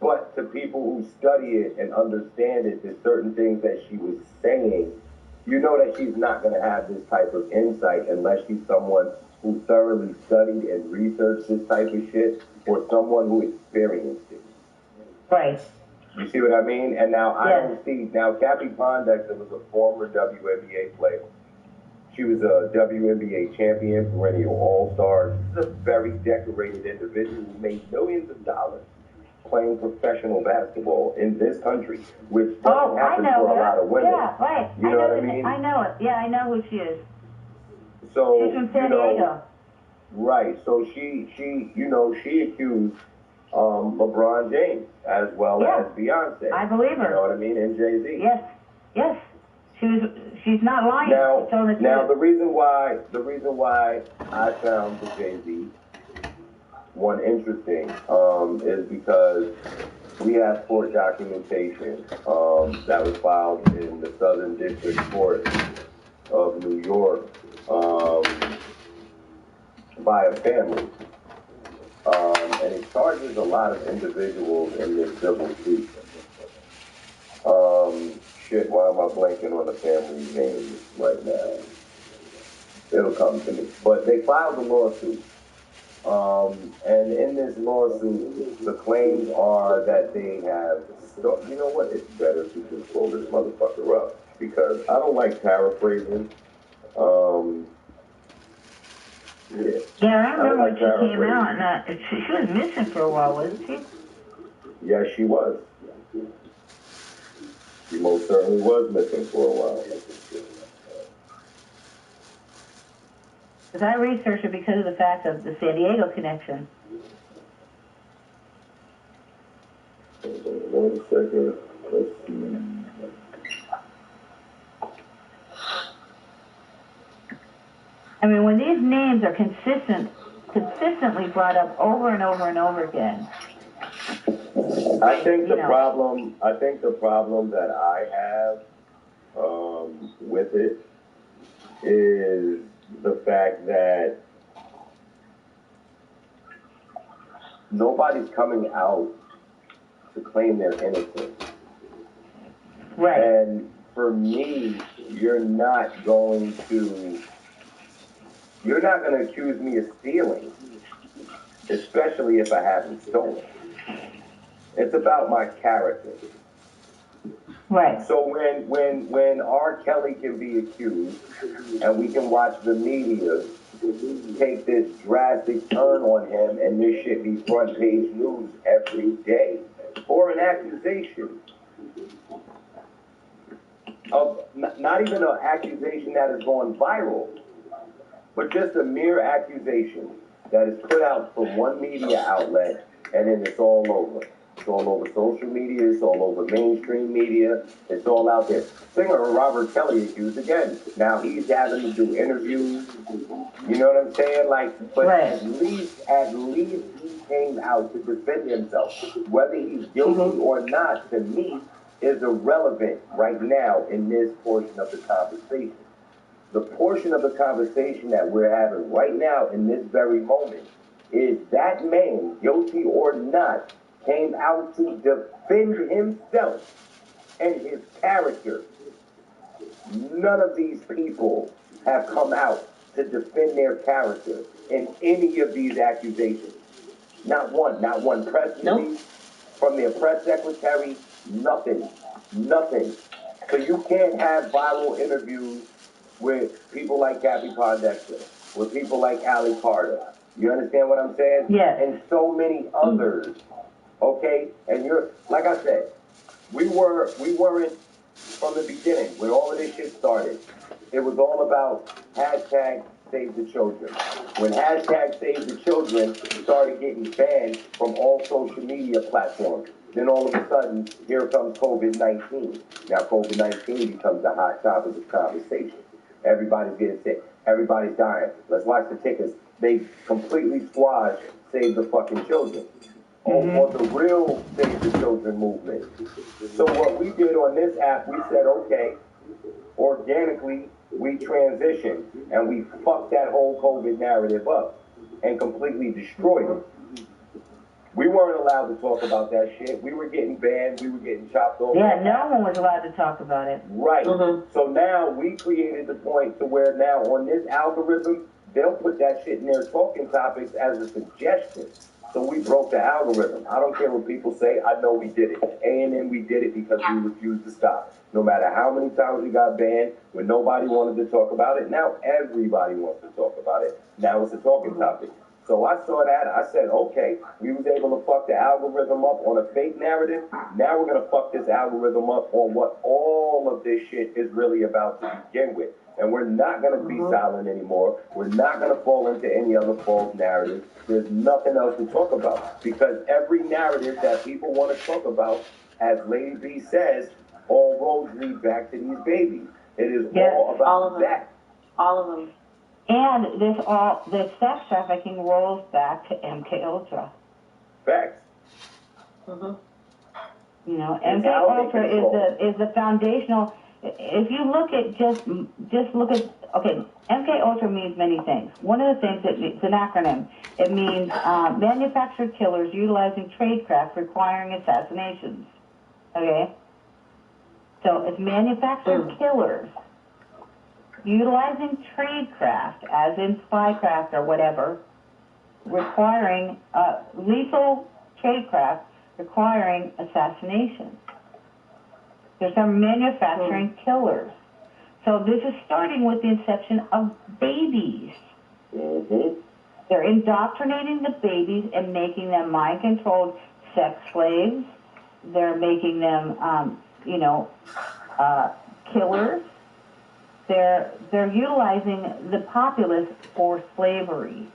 But to people who study it and understand it, there's certain things that she was saying, that she's not going to have this type of insight unless she's someone who thoroughly studied and researched this type of shit, or someone who experienced it. Right. You see what I mean? And now I don't see, Kathy Pondexter was a former WNBA player. She was a WNBA champion, perennial all-star. She's a very decorated individual who made millions of dollars playing professional basketball in this country, which doesn't happen for a lot of women. Yeah, right. You know what I mean? I know it. Yeah, I know who she is. So, she's from San Diego. Right. So she accused LeBron James as well as Beyonce. I believe her. You know what I mean? And Jay-Z. Yes. She's not lying. Now the reason why I found the Jay-Z one interesting is because we have court documentation that was filed in the Southern District Court of New York by a family. And it charges a lot of individuals in this civil suit. Why am I blanking on the family's name right now? It'll come to me. But they filed a lawsuit. And in this lawsuit, the claims are that they have, you know what, it's better to just pull this motherfucker up, because I don't like paraphrasing. Yeah, I remember when she came out, and she was missing for a while, wasn't she? Yes, she was. She most certainly was missing for a while. Because I researched it because of the fact of the San Diego connection. One second. Let's see. I mean, when these names are consistently brought up over and over and over again. I think the problem that I have with it is the fact that nobody's coming out to claim their innocence. Right. And for me, you're not going to accuse me of stealing, especially if I haven't stolen. It's about my character. Right. So when R. Kelly can be accused, and we can watch the media take this drastic turn on him, and this shit be front page news every day for an accusation of not even an accusation that is going viral, but just a mere accusation that is put out from one media outlet, and then it's all over. It's all over social media. It's all over mainstream media. It's all out there. Singer Robert Kelly accused again. Now he's having to do interviews. You know what I'm saying? Like, but at least he came out to defend himself. Whether he's guilty or not, to me, is irrelevant right now in this portion of the conversation. The portion of the conversation that we're having right now in this very moment is that man, guilty or not, came out to defend himself and his character. None of these people have come out to defend their character in any of these accusations. Not one press release from their press secretary, nothing. So you can't have viral interviews with people like Kathy Podesta, with people like Allie Carter. You understand what I'm saying? Yes. And so many others. Okay? And you're, like I said, we weren't from the beginning, when all of this shit started. It was all about hashtag Save the Children. When hashtag Save the Children started getting banned from all social media platforms, then all of a sudden, here comes COVID-19. Now COVID-19 becomes a hot topic of conversation. Everybody's getting sick. Everybody's dying. Let's watch the tickets. They completely squashed Save the fucking Children. Or the real Save the Children movement. So what we did on this app, we said, okay, organically, we transitioned and we fucked that whole COVID narrative up and completely destroyed it. We weren't allowed to talk about that shit. We were getting banned. We were getting chopped off. Yeah, no one was allowed to talk about it. Right. So now we created the point to where now on this algorithm, they'll put that shit in their talking topics as a suggestion. So we broke the algorithm. I don't care what people say. I know we did it. A&M, we did it because we refused to stop. No matter how many times we got banned, when nobody wanted to talk about it, now everybody wants to talk about it. Now it's a talking topic. So I saw that. I said, okay, we was able to fuck the algorithm up on a fake narrative. Now we're going to fuck this algorithm up on what all of this shit is really about to begin with. And we're not going to be silent anymore. We're not going to fall into any other false narrative. There's nothing else to talk about. Because every narrative that people want to talk about, as Lady B says, all roads lead back to these babies. It is all about that. All of them. And this sex trafficking rolls back to MK Ultra. Facts. You know, MK Ultra is the foundational. If you look at just look at, okay, MK Ultra means many things. One of the things, it's an acronym. It means manufactured killers utilizing tradecraft requiring assassinations. Okay? So it's manufactured killers utilizing tradecraft, as in spycraft or whatever, requiring lethal tradecraft requiring assassination. There's some manufacturing killers. So this is starting with the inception of babies. They're indoctrinating the babies and making them mind-controlled sex slaves. They're making them, killers. They're utilizing the populace for slavery,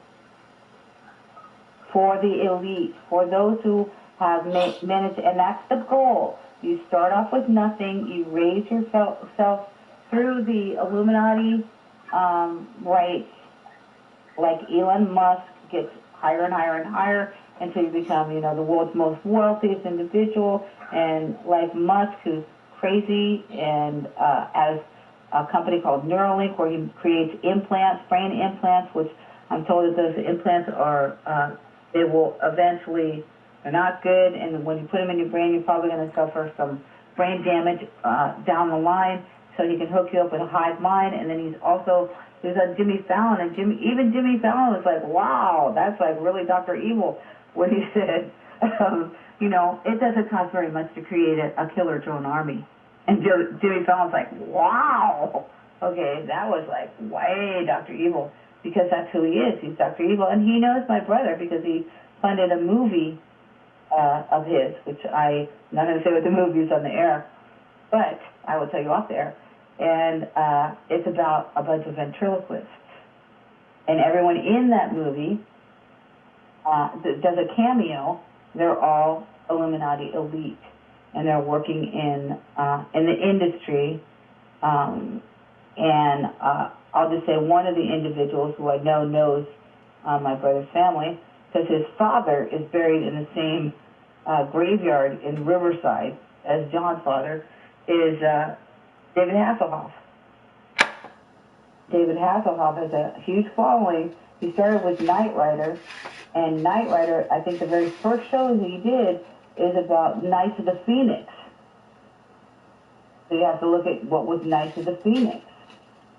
for the elite, for those who have managed, and that's the goal. You start off with nothing. You raise yourself through the Illuminati rights, like Elon Musk gets higher and higher and higher until you become, the world's most wealthiest individual, and like Musk, who's crazy, and has a company called Neuralink where he creates implants, brain implants, which I'm told that those implants are, they will eventually, they're not good, and when you put them in your brain, you're probably going to suffer some brain damage down the line, so he can hook you up with a hive mind. And then he was on Jimmy Fallon, and Jimmy Fallon was like, wow, that's like really Dr. Evil, when he said, it doesn't cost very much to create a killer drone army. And Jimmy Fallon's like, wow, okay, that was like way Dr. Evil, because that's who he is. He's Dr. Evil, and he knows my brother because he funded a movie of his, which I'm not going to say what the movie is on the air, but I will tell you off the air. And it's about a bunch of ventriloquists. And everyone in that movie does a cameo. They're all Illuminati elite, and they're working in the industry. And I'll just say one of the individuals who I know knows my brother's family, because his father is buried in the same graveyard in Riverside as John's father, is David Hasselhoff. David Hasselhoff has a huge following. He started with Knight Rider, and Knight Rider, I think the very first show he did is about Knights of the Phoenix. So you have to look at what was Knights of the Phoenix.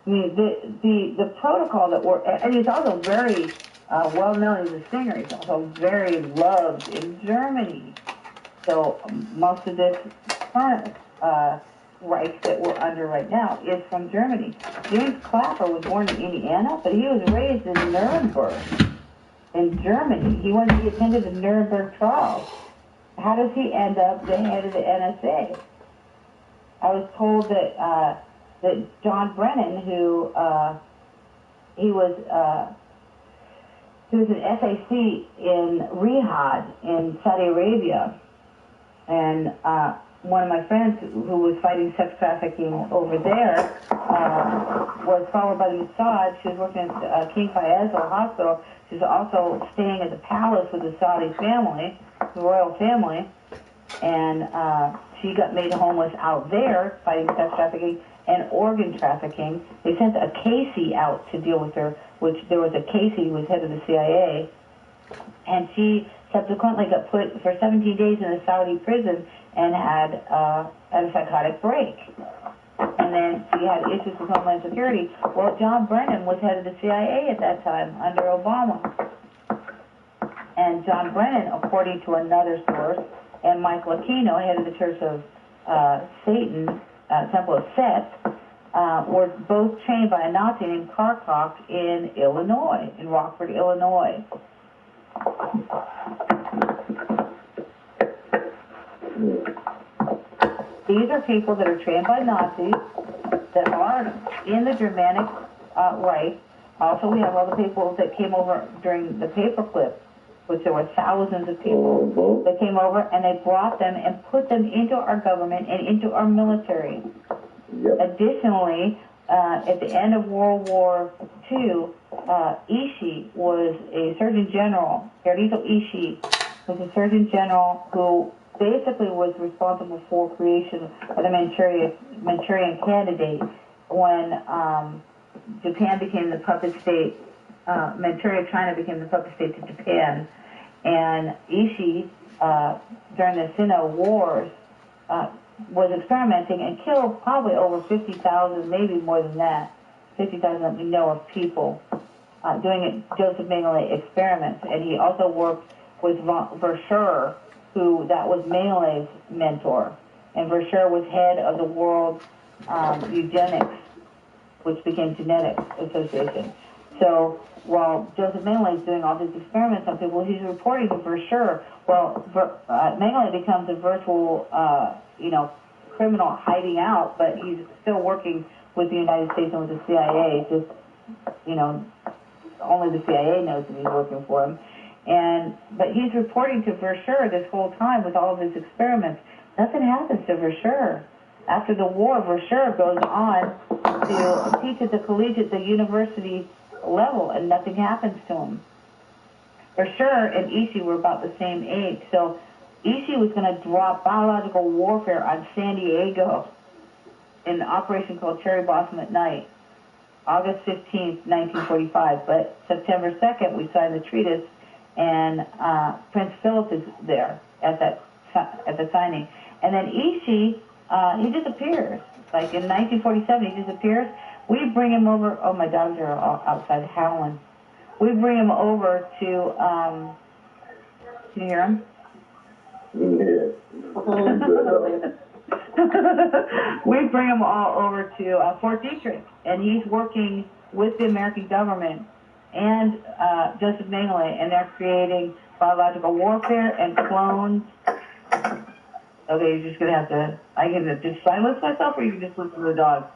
I mean, the protocol that we're, and he's also very well known as a singer. He's also very loved in Germany. So most of this current rights that we're under right now is from Germany. James Clapper was born in Indiana, but he was raised in Nuremberg, in Germany. He attended the Nuremberg trials. How does he end up the head of the NSA? I was told that that John Brennan, who he was an SAC in Riyadh in Saudi Arabia, and one of my friends who was fighting sex trafficking over there was followed by the Mossad. She was working at King Faisal Hospital. She's also staying at the palace with the Saudi family, the royal family, and she got made homeless out there fighting sex trafficking and organ trafficking. They sent a Casey out to deal with her, which there was a Casey who was head of the CIA, and she subsequently got put for 17 days in a Saudi prison and had a psychotic break. And then she had issues with Homeland Security. Well, John Brennan was head of the CIA at that time under Obama. And John Brennan, according to another source, and Mike Lucchino, head of the Church of Satan, Temple of Set, were both trained by a Nazi named Karkoff in Illinois, in Rockford, Illinois. These are people that are trained by Nazis that are in the Germanic Reich. Also, we have all the people that came over during the paperclip, which there were thousands of people that came over, and they brought them and put them into our government and into our military. Yep. Additionally, at the end of World War II, Ishii was a Surgeon General. Hirohito Ishii was a Surgeon General who basically was responsible for creation of the Manchurian Candidate when Japan became the puppet state. Manchuria, China became the puppet state to Japan, and Ishii, during the Sino Wars, was experimenting and killed probably over 50,000, maybe more than that, 50,000 that we know of people doing Joseph Mengele experiments. And he also worked with Verschuer, who that was Mengele's mentor. And Verschuer was head of the World Eugenics, which became Genetics Association. So while Joseph Mengele is doing all these experiments on people, he's reporting to Verschuer. Well, Mengele becomes a virtual, criminal hiding out, but he's still working with the United States and with the CIA. Just, only the CIA knows that he's working for him. But he's reporting to Verschuer this whole time with all of his experiments. Nothing happens to Verschuer. After the war, Verschuer goes on to teach at the university level, and nothing happens to him. Verschuer and Ishii were about the same age, so Ishii was going to drop biological warfare on San Diego in an operation called Cherry Blossom at Night, August 15th, 1945. But September 2nd, we signed the treatise, and Prince Philip is there at the signing. And then Ishii, he disappears. Like in 1947, he disappears. We bring him over. Oh, my dogs are all outside howling. We bring him over to. Can you hear him? Yeah. We bring him all over to Fort Detrick, and he's working with the American government and Joseph Mengele, and they're creating biological warfare and clones. Okay, you're just gonna have to. I can just silence myself, or you can just listen to the dogs.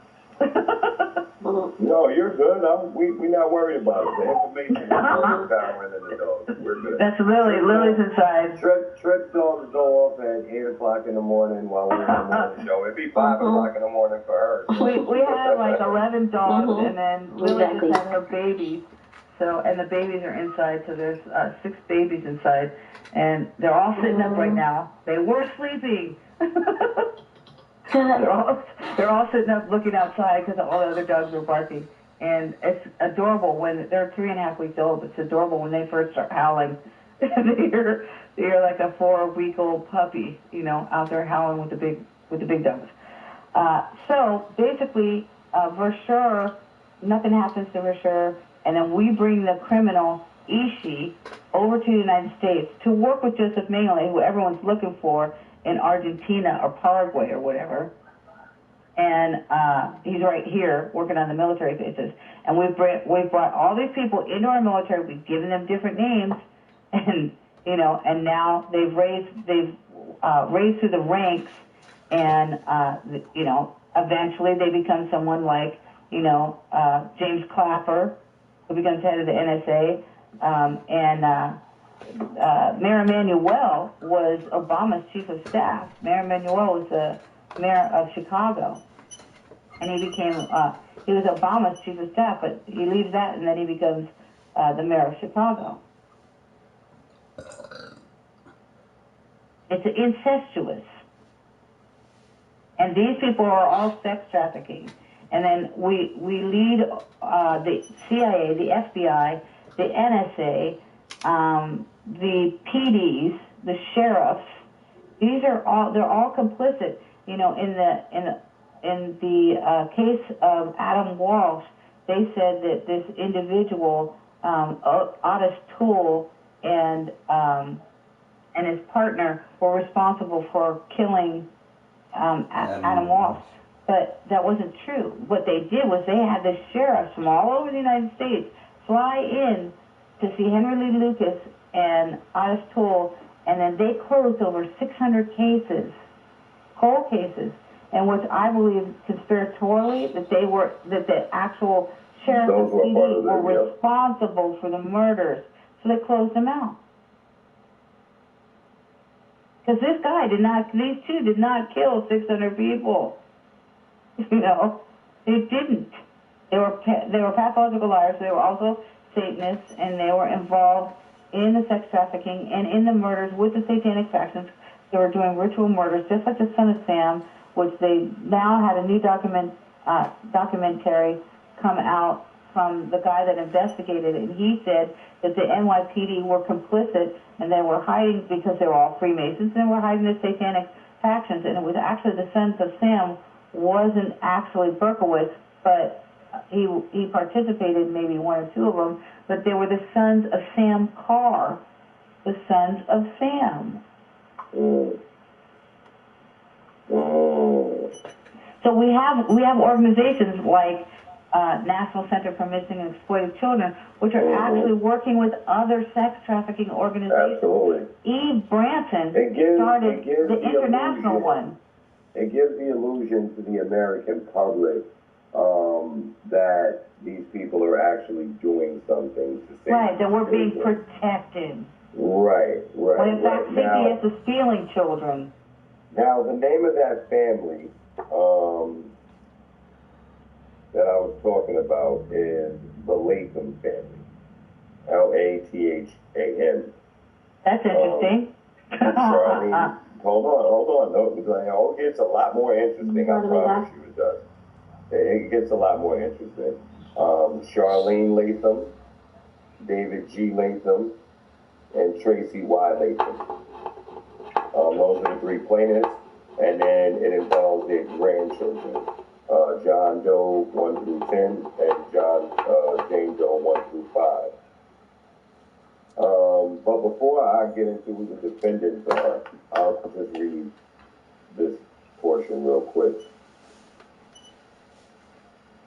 No, you're good. We're not worried about it. The information is more empowering than the dogs. We're good. That's Lily. Lily's inside. Trick's dogs go off at 8 o'clock in the morning while we're on the morning show. It'd be 5 o'clock in the morning for her. We have like 11 dogs, and then Lily just had her babies. So, and the babies are inside, so there's 6 babies inside, and they're all sitting up right now. They were sleeping. they're all sitting up looking outside because all the other dogs were barking. And it's adorable when they're 3.5 weeks old. It's adorable when they first start howling. They're like a 4-week-old puppy, out there howling with the big dogs. So basically, Versure, nothing happens to Versure, and then we bring the criminal Ishi over to the United States to work with Joseph Mengele, who everyone's looking for in Argentina or Paraguay or whatever. And he's right here working on the military bases. And we've brought all these people into our military. We've given them different names, and and now they've raised through the ranks, and eventually they become someone like James Clapper, who becomes head of the NSA, and Mayor Emanuel was Obama's chief of staff. Mayor Emanuel was the mayor of Chicago. And he was Obama's chief of staff, but he leaves that and then he becomes the mayor of Chicago. It's incestuous. And these people are all sex trafficking. And then we lead the CIA, the FBI, the NSA, the PDs, the sheriffs. They're all complicit. In the case of Adam Walsh, they said that this individual, Otis Toole, and his partner were responsible for killing Adam Walsh. But that wasn't true. What they did was they had the sheriffs from all over the United States fly in to see Henry Lee Lucas and Otis Toole, and then they closed over 600 cases, cold cases, in which I believe conspiratorially that the actual sheriff and PD were responsible for the murders, so they closed them out. Because these two did not kill 600 people. They didn't. They were pathological liars. They were also Satanists, and they were involved in the sex trafficking and in the murders with the satanic factions. They were doing ritual murders, just like the Son of Sam, which they now had a new documentary come out from the guy that investigated it, and he said that the NYPD were complicit and they were hiding because they were all Freemasons and they were hiding the satanic factions, and it was actually the Sons of Sam wasn't actually Berkowitz, but he participated in maybe 1 or 2 of them, but they were the Sons of Sam Carr, the Sons of Sam. So we have organizations like National Center for Missing and Exploited Children, which are actually working with other sex trafficking organizations. Absolutely. Eve Branson started the international one. It gives the illusion to the American public that these people are actually doing something to save. Right, that we're being protected. Right. When in fact CPS is stealing children. Now, the name of that family that I was talking about is the Latham family. Latham. That's interesting. Charlene, hold on. No, it gets a lot more interesting. I promise you it does. It gets a lot more interesting. Charlene Latham, David G. Latham, and Tracy Y. Latham. Those are the 3 plaintiffs, and then it involves their grandchildren, John Doe 1 through 10, and Jane Doe 1 through 5. But before I get into who the defendants are, I'll just read this portion real quick.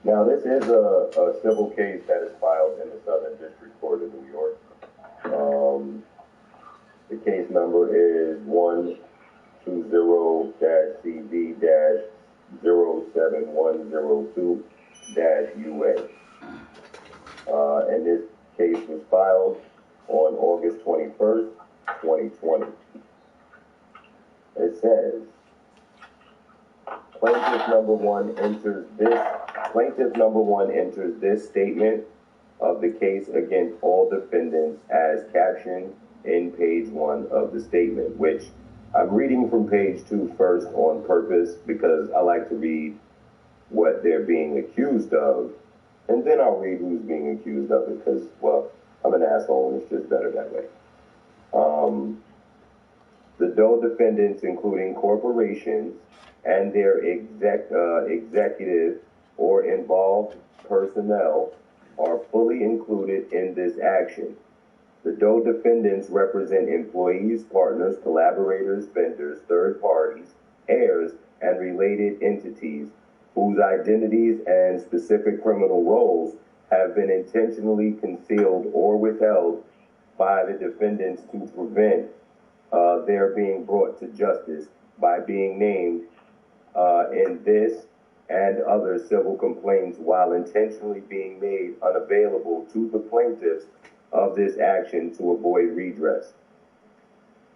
Now, this is a civil case that is filed in the Southern District Court of New York. The case number is 120-CV-07102. UA. And this case was filed on August 21st, 2020. It says, plaintiff number one enters this statement of the case against all defendants as captioned in page 1 of the statement, which I'm reading from page 2 first on purpose because I like to read what they're being accused of, and then I'll read who's being accused of it because, well, I'm an asshole and it's just better that way. The Doe defendants, including corporations and their executive or involved personnel, are fully included in this action. The Doe defendants represent employees, partners, collaborators, vendors, third parties, heirs, and related entities whose identities and specific criminal roles have been intentionally concealed or withheld by the defendants to prevent their being brought to justice by being named in this and other civil complaints while intentionally being made unavailable to the plaintiffs of this action to avoid redress.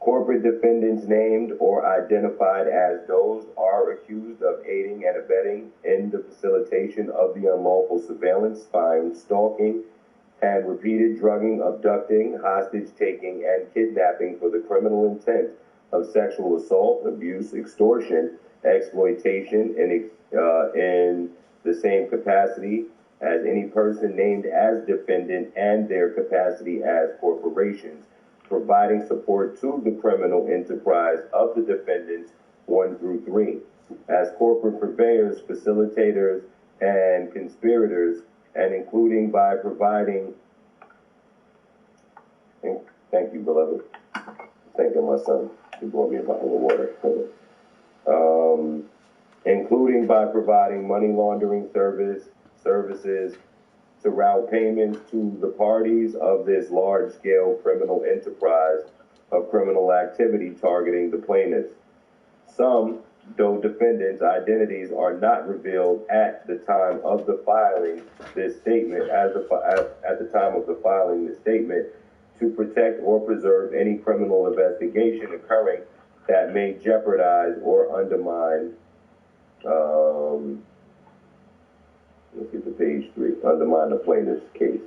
Corporate defendants named or identified as those are accused of aiding and abetting in the facilitation of the unlawful surveillance, spying, stalking, and repeated drugging, abducting, hostage-taking, and kidnapping for the criminal intent of sexual assault, abuse, extortion, exploitation in the same capacity as any person named as defendant and their capacity as corporations, providing support to the criminal enterprise of the defendants 1 through 3, as corporate purveyors, facilitators, and conspirators, and including by providing, and thank you, beloved, thanking my son, he brought me a bottle of water, including by providing money laundering services to route payments to the parties of this large-scale criminal enterprise of criminal activity targeting the plaintiffs. Some, though defendants' identities are not revealed at the time of the filing this statement, at the time of the filing this statement, to protect or preserve any criminal investigation occurring that may jeopardize or undermine, let's get to page 3, undermine the plaintiff's case.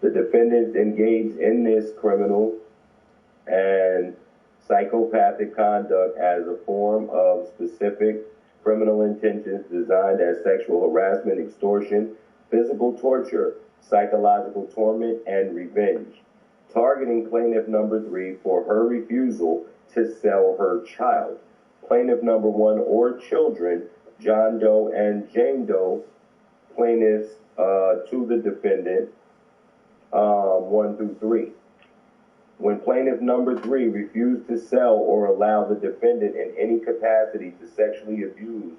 The defendants engaged in this criminal and psychopathic conduct as a form of specific criminal intentions designed as sexual harassment, extortion, physical torture, psychological torment, and revenge, targeting plaintiff number 3 for her refusal to sell her child. Plaintiff number 1 or children, John Doe and Jane Doe, plaintiffs to the defendant 1 through 3. When plaintiff number 3 refused to sell or allow the defendant in any capacity to sexually abuse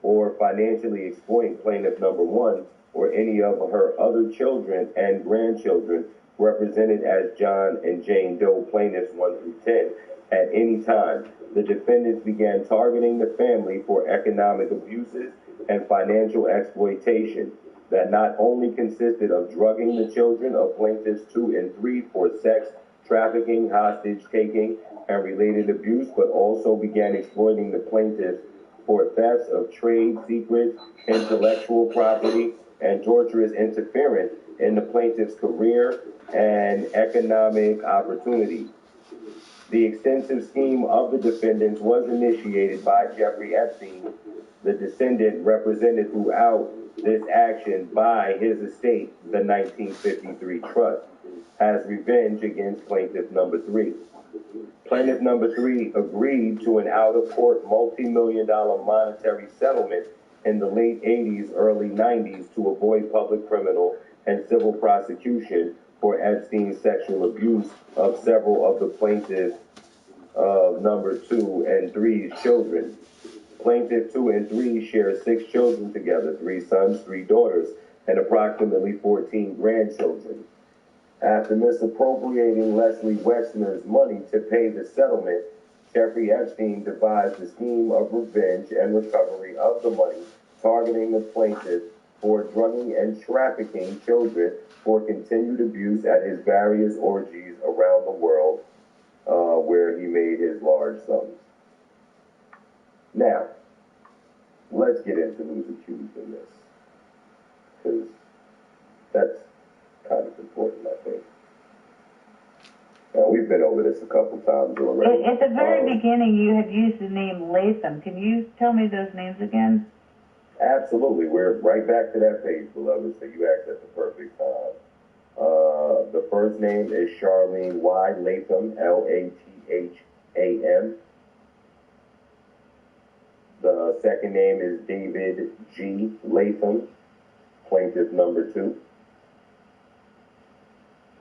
or financially exploit plaintiff number 1 or any of her other children and grandchildren represented as John and Jane Doe plaintiffs 1 through 10 at any time, the defendants began targeting the family for economic abuses and financial exploitation that not only consisted of drugging the children of plaintiffs 2 and 3 for sex, trafficking, hostage-taking, and related abuse, but also began exploiting the plaintiffs for thefts of trade secrets, intellectual property, and torturous interference in the plaintiff's career and economic opportunity. The extensive scheme of the defendants was initiated by Jeffrey Epstein, the descendant represented throughout this action by his estate, the 1953 Trust, as revenge against plaintiff number 3. Plaintiff number 3 agreed to an out-of-court multi-million-dollar monetary settlement in the late 80s, early 90s to avoid public criminal and civil prosecution for Epstein's sexual abuse of several of the plaintiffs number 2 and 3's children. Plaintiff 2 and 3 share 6 children together, 3 sons, 3 daughters, and approximately 14 grandchildren. After misappropriating Leslie Wexner's money to pay the settlement, Jeffrey Epstein devised a scheme of revenge and recovery of the money, targeting the plaintiff for drugging and trafficking children for continued abuse at his various orgies around the world, where he made his large sums. Now, let's get into who's accused in this, because that's kind of important, I think. Now, we've been over this a couple times already. At the very beginning, you had used the name Latham. Can you tell me those names again? Absolutely. We're right back to that page, beloved, so you asked at the perfect time. The first name is Charlene Y. Latham, Latham. The second name is David G. Latham, plaintiff number 2.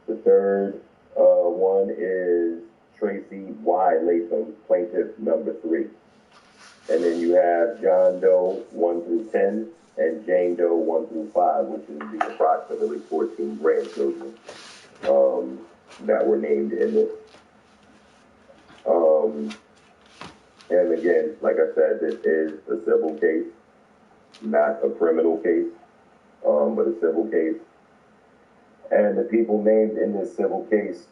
The third one is Tracy Y. Latham, plaintiff number 3. And then you have John Doe 1 through 10 and Jane Doe 1 through 5, which is the approximately 14 grandchildren that were named in this. And again, like I said, this is a civil case, not a criminal case, but a civil case. And the people named in this civil case,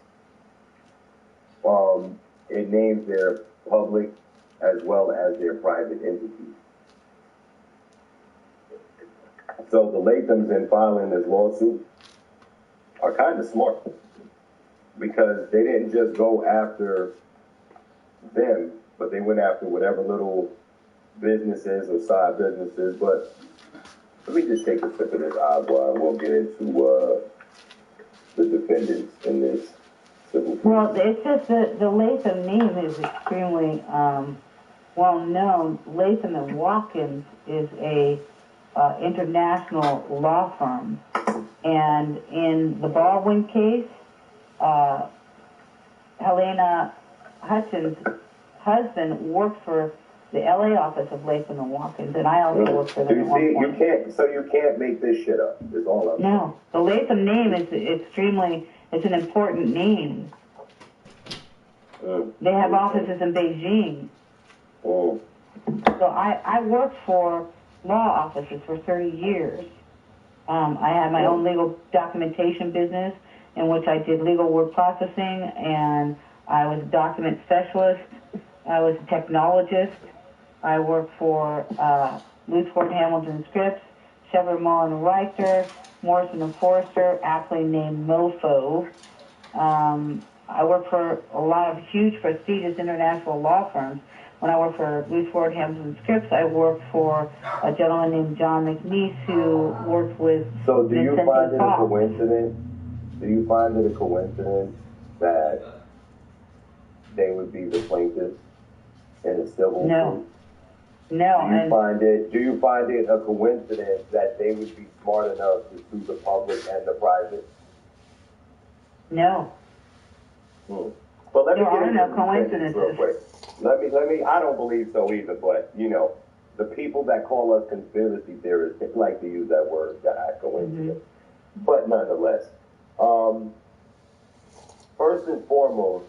it names their public as well as their private entities. So the Lathams in filing this lawsuit are kind of smart, because they didn't just go after them, but they went after whatever little businesses or side businesses. But let me just take a sip of this agua and we'll get into the defendants in this civil case. Well, it's just that the Latham name is extremely well known. Latham and Watkins is a international law firm, and in the Baldwin case, Helena Hutchins' husband worked for the LA office of Latham and Watkins, and I also worked for them. You see, you can't make this shit up. Is all I'm saying. No, the Latham name is it's an important name. They have offices in Beijing. So I worked for law offices for 30 years. I had my own legal documentation business in which I did legal word processing, and I was a document specialist. I was a technologist. I worked for Lutz Ford Hamilton Scripps, Chevrolet Mullen Reichter, Morrison and Forrester, aptly named MoFo. I worked for a lot of huge, prestigious international law firms. When I worked for Lutz Ford Hamilton Scripps, I worked for a gentleman named John McNeese who worked with. So do you find it a coincidence? Do you find it a coincidence that they would be the plaintiffs in a civil suit? No. Do you find it a coincidence that they would be smart enough to sue the public and the private? No. But let me there are no coincidences. Real quick. Let me. I don't believe so either. But the people that call us conspiracy theorists like to use that word, coincidence. But nonetheless, first and foremost,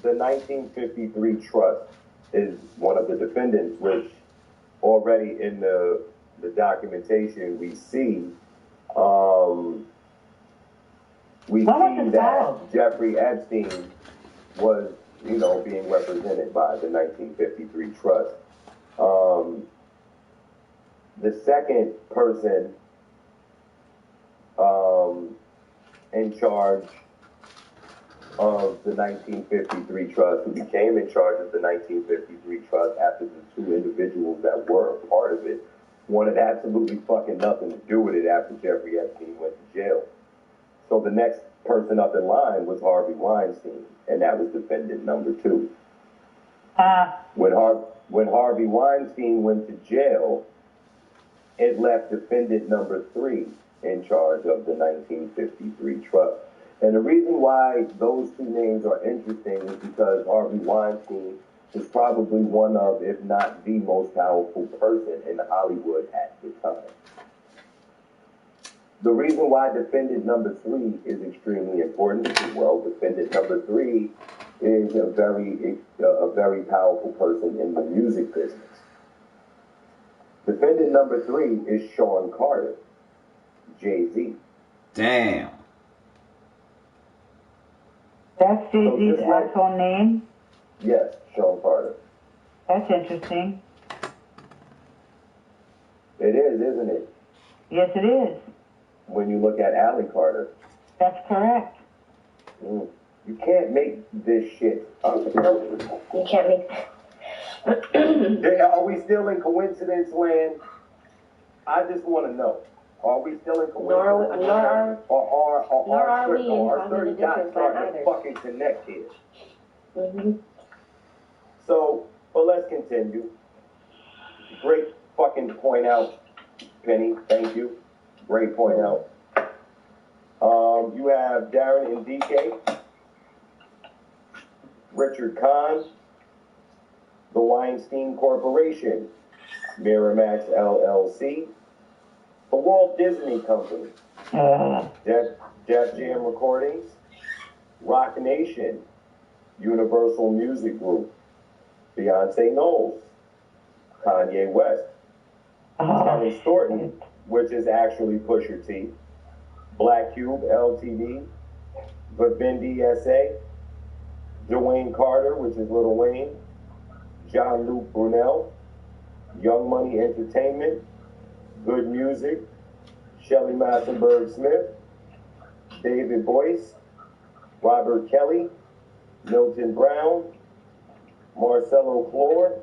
the 1953 trust is one of the defendants, which already in the documentation we see that Jeffrey Epstein was, being represented by the 1953 trust. The second person in charge of the 1953 trust, who became in charge of the 1953 trust after the two individuals that were a part of it wanted absolutely fucking nothing to do with it after Jeffrey Epstein went to jail. So the next person up in line was Harvey Weinstein, and that was defendant number 2. When Harvey Weinstein went to jail, it left defendant number 3 in charge of the 1953 trust. And the reason why those two names are interesting is because Harvey Weinstein was probably one of, if not the most powerful person in Hollywood at the time. The reason why defendant number 3 is extremely important is, well, defendant number 3 is a very powerful person in the music business. Defendant number 3 is Sean Carter, Jay-Z. Damn. That's Jay-Z's actual name? Yes, Sean Carter. That's interesting. It is, isn't it? Yes, it is. When you look at Allie Carter. That's correct. You can't make this shit up. You can't make Are we still in coincidence land? I just want to know. Are we still in coincidence land? Or are certain dots starting to fucking connect here? So, but let's continue. Great fucking point out, Penny. Thank you. Great point out. You have Darren and DK, Richard Kahn, the Weinstein Corporation, Miramax LLC, the Walt Disney Company, Def Jam Recordings, Rock Nation, Universal Music Group, Beyonce Knowles, Kanye West, Terrence Thornton, which is actually Pusha T, Black Cube Ltd, Vivendi SA, Dwayne Carter, which is Lil Wayne, John Luke Brunel, Young Money Entertainment, Good Music, Shelley Massenberg Smith, David Boyce, Robert Kelly, Milton Brown, Marcelo Flor,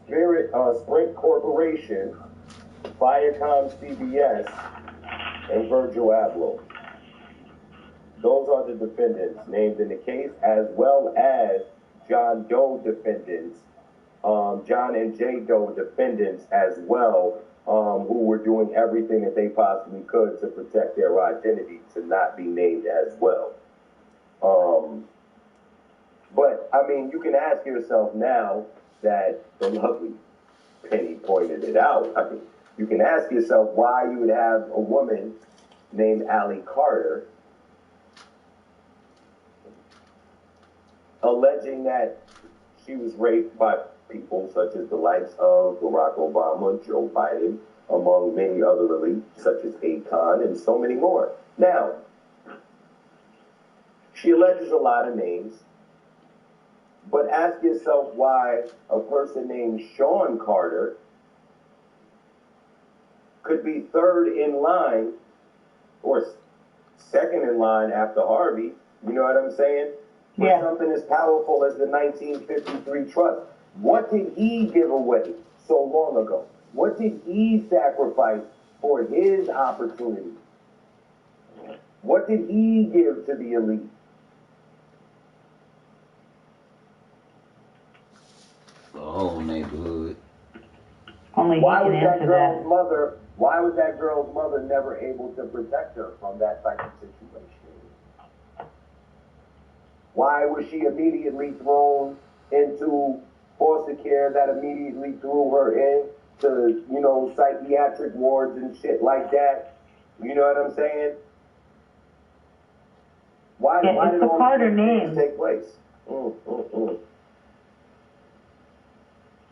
Sprint Corporation, Viacom CBS, and Virgil Abloh. Those are the defendants named in the case, as well as John Doe defendants, John and Jay Doe defendants as well, who were doing everything that they possibly could to protect their identity to not be named as well. But, I mean, you can ask yourself now that the lovely Penny pointed it out. I mean, you can ask yourself why you would have a woman named Allie Carter alleging that she was raped by people such as the likes of Barack Obama, Joe Biden, among many other elites such as Akon and so many more. Now, she alleges a lot of names, but ask yourself why a person named Sean Carter could be third in line or second in line after Harvey, you know what I'm saying? For something as powerful as the 1953 trust. What did he give away so long ago? What did he sacrifice for his opportunity? What did he give to the elite? The whole neighborhood. Only Why was that girl's mother never able to protect her from that type of situation? Why was she immediately thrown into foster care that immediately threw her in to, you know, psychiatric wards and shit like that? You know what I'm saying? Why did all these things take place?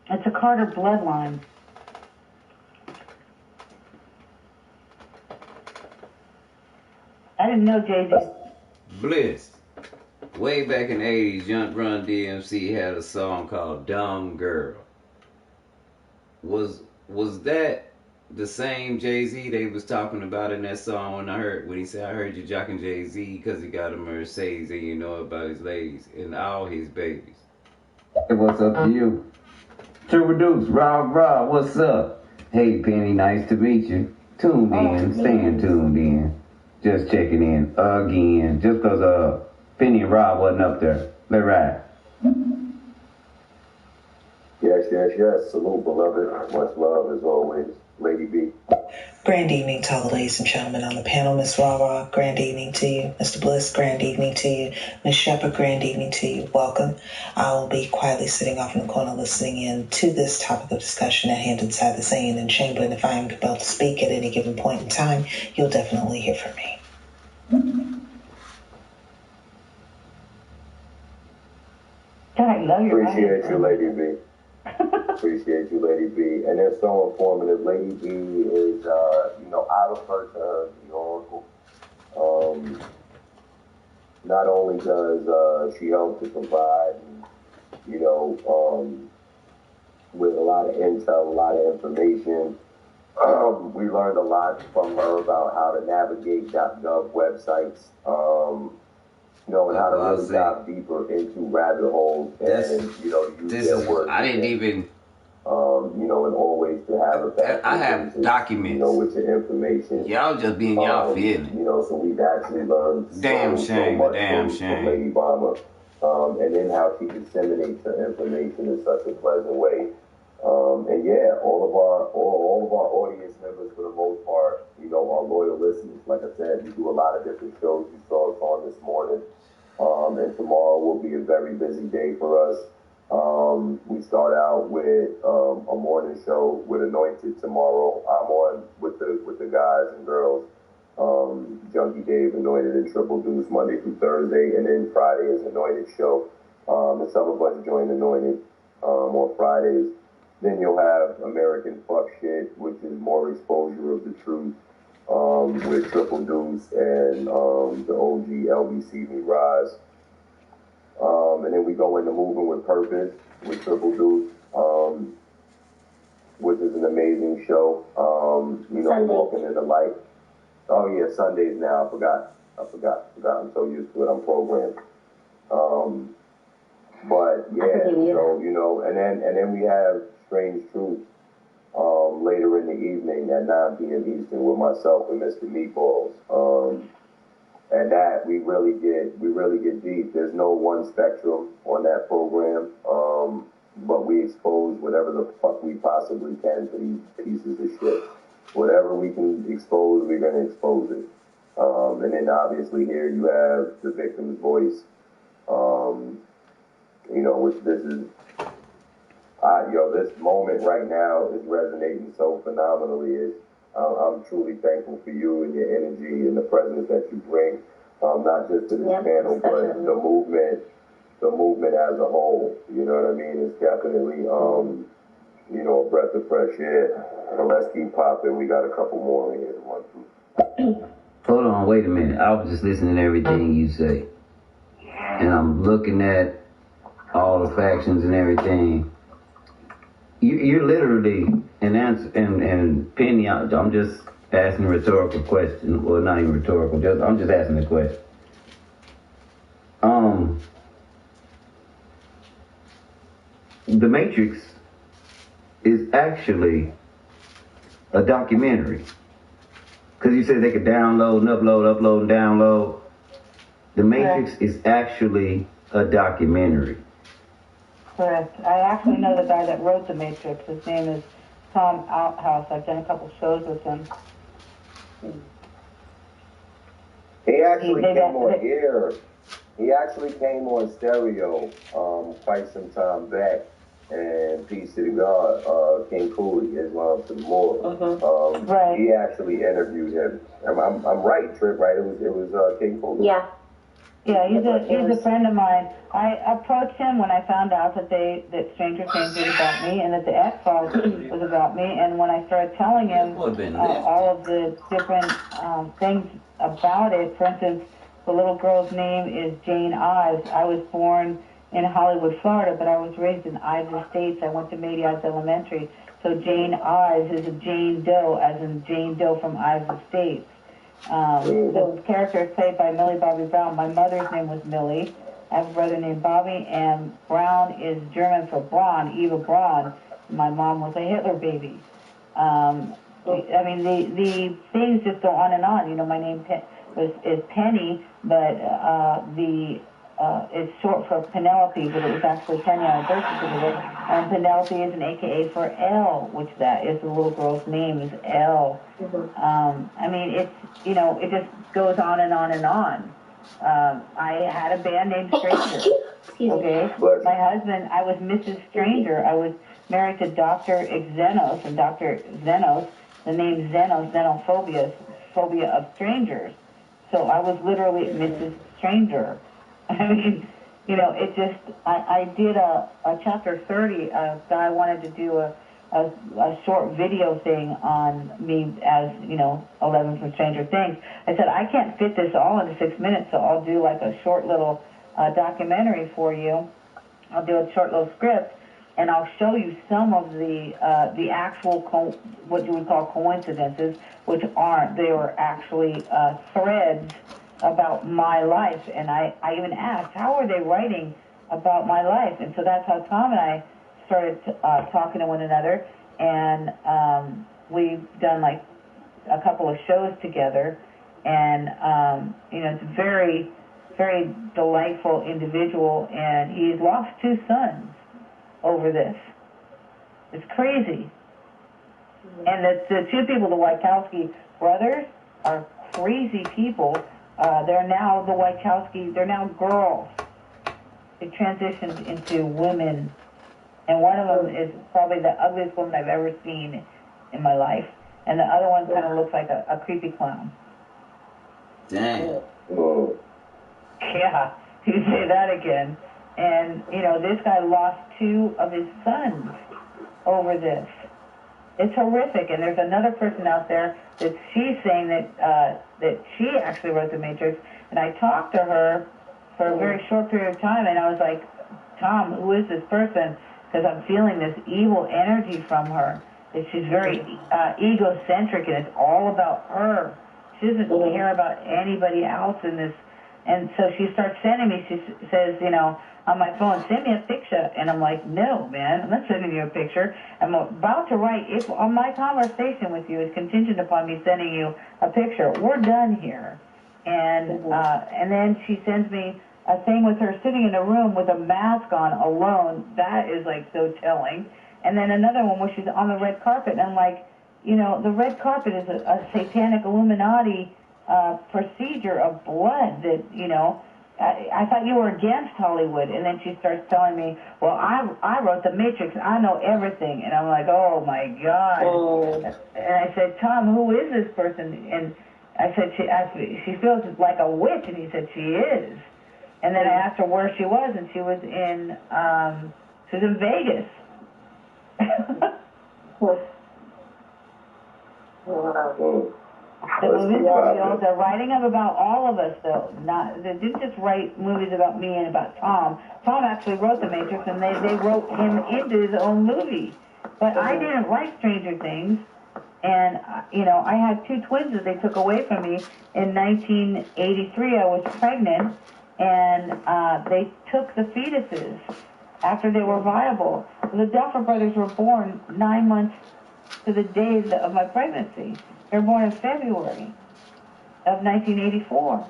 It's a Carter bloodline. I didn't know Jay-Z. Bliss. Way back in the 80s, Young Run DMC had a song called Dumb Girl. Was that the same Jay-Z they was talking about in that song when he said, I heard you jocking Jay-Z because he got a Mercedes and you know about his ladies and all his babies? Hey, what's up to you? Triple Deuce, Rob, what's up? Hey, Penny, nice to meet you. Tuned in, staying tuned in. Just checking in again, just because Penny and Rob wasn't up there. They right. Yes. Salute, beloved. Much love as always. Lady B. Grand evening to all the ladies and gentlemen on the panel. Miss Rara, grand evening to you. Mr. Bliss, grand evening to you. Miss Shepherd, grand evening to you. Welcome. I will be quietly sitting off in the corner listening in to this topic of discussion at hand inside the singing and chamber. And if I am compelled to speak at any given point in time, you'll definitely hear from me. God, I love your Appreciate you, Lady B. Appreciate you, Lady B. And they're so informative. Lady B is, out of her terms, the oracle. Not only does she help to provide, with a lot of intel, a lot of information. We learned a lot from her about how to navigate .gov websites, and how to really dive deeper into rabbit holes and, use their words. I didn't even... and always to have a back. I have documents. With your information. Y'all just being y'all feeling. So we've actually learned so much from Lady Bomber. And then how she disseminates her information in such a pleasant way. All of our audience members, for the most part, are loyal listeners. Like I said, we do a lot of different shows. You saw us on this morning. And tomorrow will be a very busy day for us. We start out with a morning show with Anointed tomorrow. I'm on with the guys and girls. Junkie Dave, Anointed, and Triple Deuce Monday through Thursday, and then Friday is Anointed show. And some of us join Anointed on Fridays. Then you'll have American Fuck Shit, which is more exposure of the truth, with Triple Deuce and the OG LBC Rise. And then we go into Moving with Purpose with Triple Deuce, which is an amazing show. Walking in the light. Oh yeah, Sundays now. I forgot. I'm so used to it. I'm programmed. But yeah, so and then we have Strange Truth later in the evening at 9 p.m. Eastern with myself and Mr. Meatballs. And that we really get deep. There's no one spectrum on that program, but we expose whatever the fuck we possibly can to these pieces of shit. Whatever we can expose, we're gonna expose it. And then obviously here you have the victim's voice, which this is, this moment right now is resonating so phenomenally. I'm truly thankful for you and your energy and the presence that you bring, not just to this panel, but the movement as a whole. You know what I mean? It's definitely, a breath of fresh air. And let's keep popping. We got a couple more in here to run through. Hold on, wait a minute. I was just listening to everything you say. And I'm looking at all the factions and everything. You're literally an answer, and Penny, I'm just asking a rhetorical question. Well, not even rhetorical, I'm just asking a question. The Matrix is actually a documentary. Because you said they could download and upload and download. The Matrix is actually a documentary. Correct. I actually know the guy that wrote The Matrix. His name is Tom Outhouse. I've done a couple shows with him. He actually came on here. He actually came on stereo quite some time back. And peace to the God, King Cooley, Islam to the Lord. Right. He actually interviewed him. I'm right, Trip. Right? It was King Cooley. Yeah. Yeah, he's a friend of mine. I approached him when I found out that Stranger Things was about me and that the X-Files was about me. And when I started telling him all of the different things about it, for instance, the little girl's name is Jane Ives. I was born in Hollywood, Florida, but I was raised in Ives Estates. I went to Mady Ives Elementary. So Jane Ives is a Jane Doe, as in Jane Doe from Ives Estates. The character is played by Millie Bobby Brown. My mother's name was Millie. I have a brother named Bobby, and Brown is German for Braun, Eva Braun. My mom was a Hitler baby. The things just go on and on. My name is Penny, but it's short for Penelope, but it was actually Penny on a birth certificate. And Penelope is an AKA for Elle, which that is the little girl's name is Elle. It just goes on and on and on. I had a band named Stranger. Okay, my husband, I was Mrs. Stranger. I was married to Dr. Xenos, and Dr. Xenos, the name Xenos, xenophobia, phobia of strangers. So I was literally Mrs. Stranger. you know, it just, I did a chapter 30 that I wanted to do a short video thing on me as, you know, 11 from Stranger Things. I said, I can't fit this all into 6 minutes, so I'll do like a short little documentary for you. I'll do a short little script, and I'll show you some of the actual, what you would call coincidences, which aren't. They were actually threads about my life. And I even asked, how are they writing about my life? And so that's how Tom and I started talking to one another, and we've done like a couple of shows together, and you know, it's a very, very delightful individual, and he's lost 2 sons over this. It's crazy. And the 2 people, the Wachowski brothers, are crazy people. They're now the Wachowski, they're now girls. They transitioned into women. And one of them is probably the ugliest woman I've ever seen in my life. And the other one kind of looks like a creepy clown. Dang. Yeah, you say that again. And, you know, this guy lost 2 of his sons over this. It's horrific. And there's another person out there that she's saying that she actually wrote The Matrix. And I talked to her for a very short period of time, and I was like, Tom, who is this person? Because I'm feeling this evil energy from her. That she's very egocentric, and it's all about her. She doesn't care about anybody else in this. And so she starts sending me, she says, you know, on my phone, send me a picture. And I'm like, no, man, I'm not sending you a picture. I'm about to write, if on my conversation with you is contingent upon me sending you a picture, we're done here. And then she sends me a thing with her sitting in a room with a mask on alone. That is like so telling. And then another one where she's on the red carpet, and I'm like, you know, the red carpet is a satanic Illuminati procedure of blood that, you know, I thought you were against Hollywood. And then she starts telling me, well, I wrote The Matrix, I know everything. And I'm like, oh my God. And I said, Tom, who is this person? And I said, she feels like a witch. And he said, she is. And then I asked her where she was, and she was in Vegas. The movies are real. They're writing them about all of us, though. They didn't just write movies about me and about Tom. Tom actually wrote The Matrix, and they wrote him into his own movie. But I didn't write Stranger Things, and you know, I had 2 twins that they took away from me in 1983. I was pregnant, and they took the fetuses after they were viable. The Duffer brothers were born 9 months to the day of my pregnancy. They were born in February of 1984.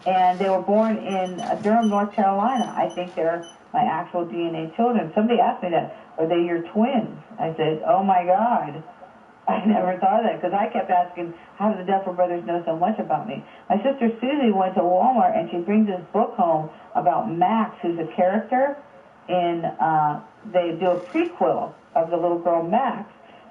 And they were born in Durham, North Carolina. I think they're my actual DNA children. Somebody asked me that, are they your twins? I said, oh my God. I never thought of that, because I kept asking, how do the Duffer brothers know so much about me? My sister Susie went to Walmart, and she brings this book home about Max, who's a character in, they do a prequel of the little girl Max.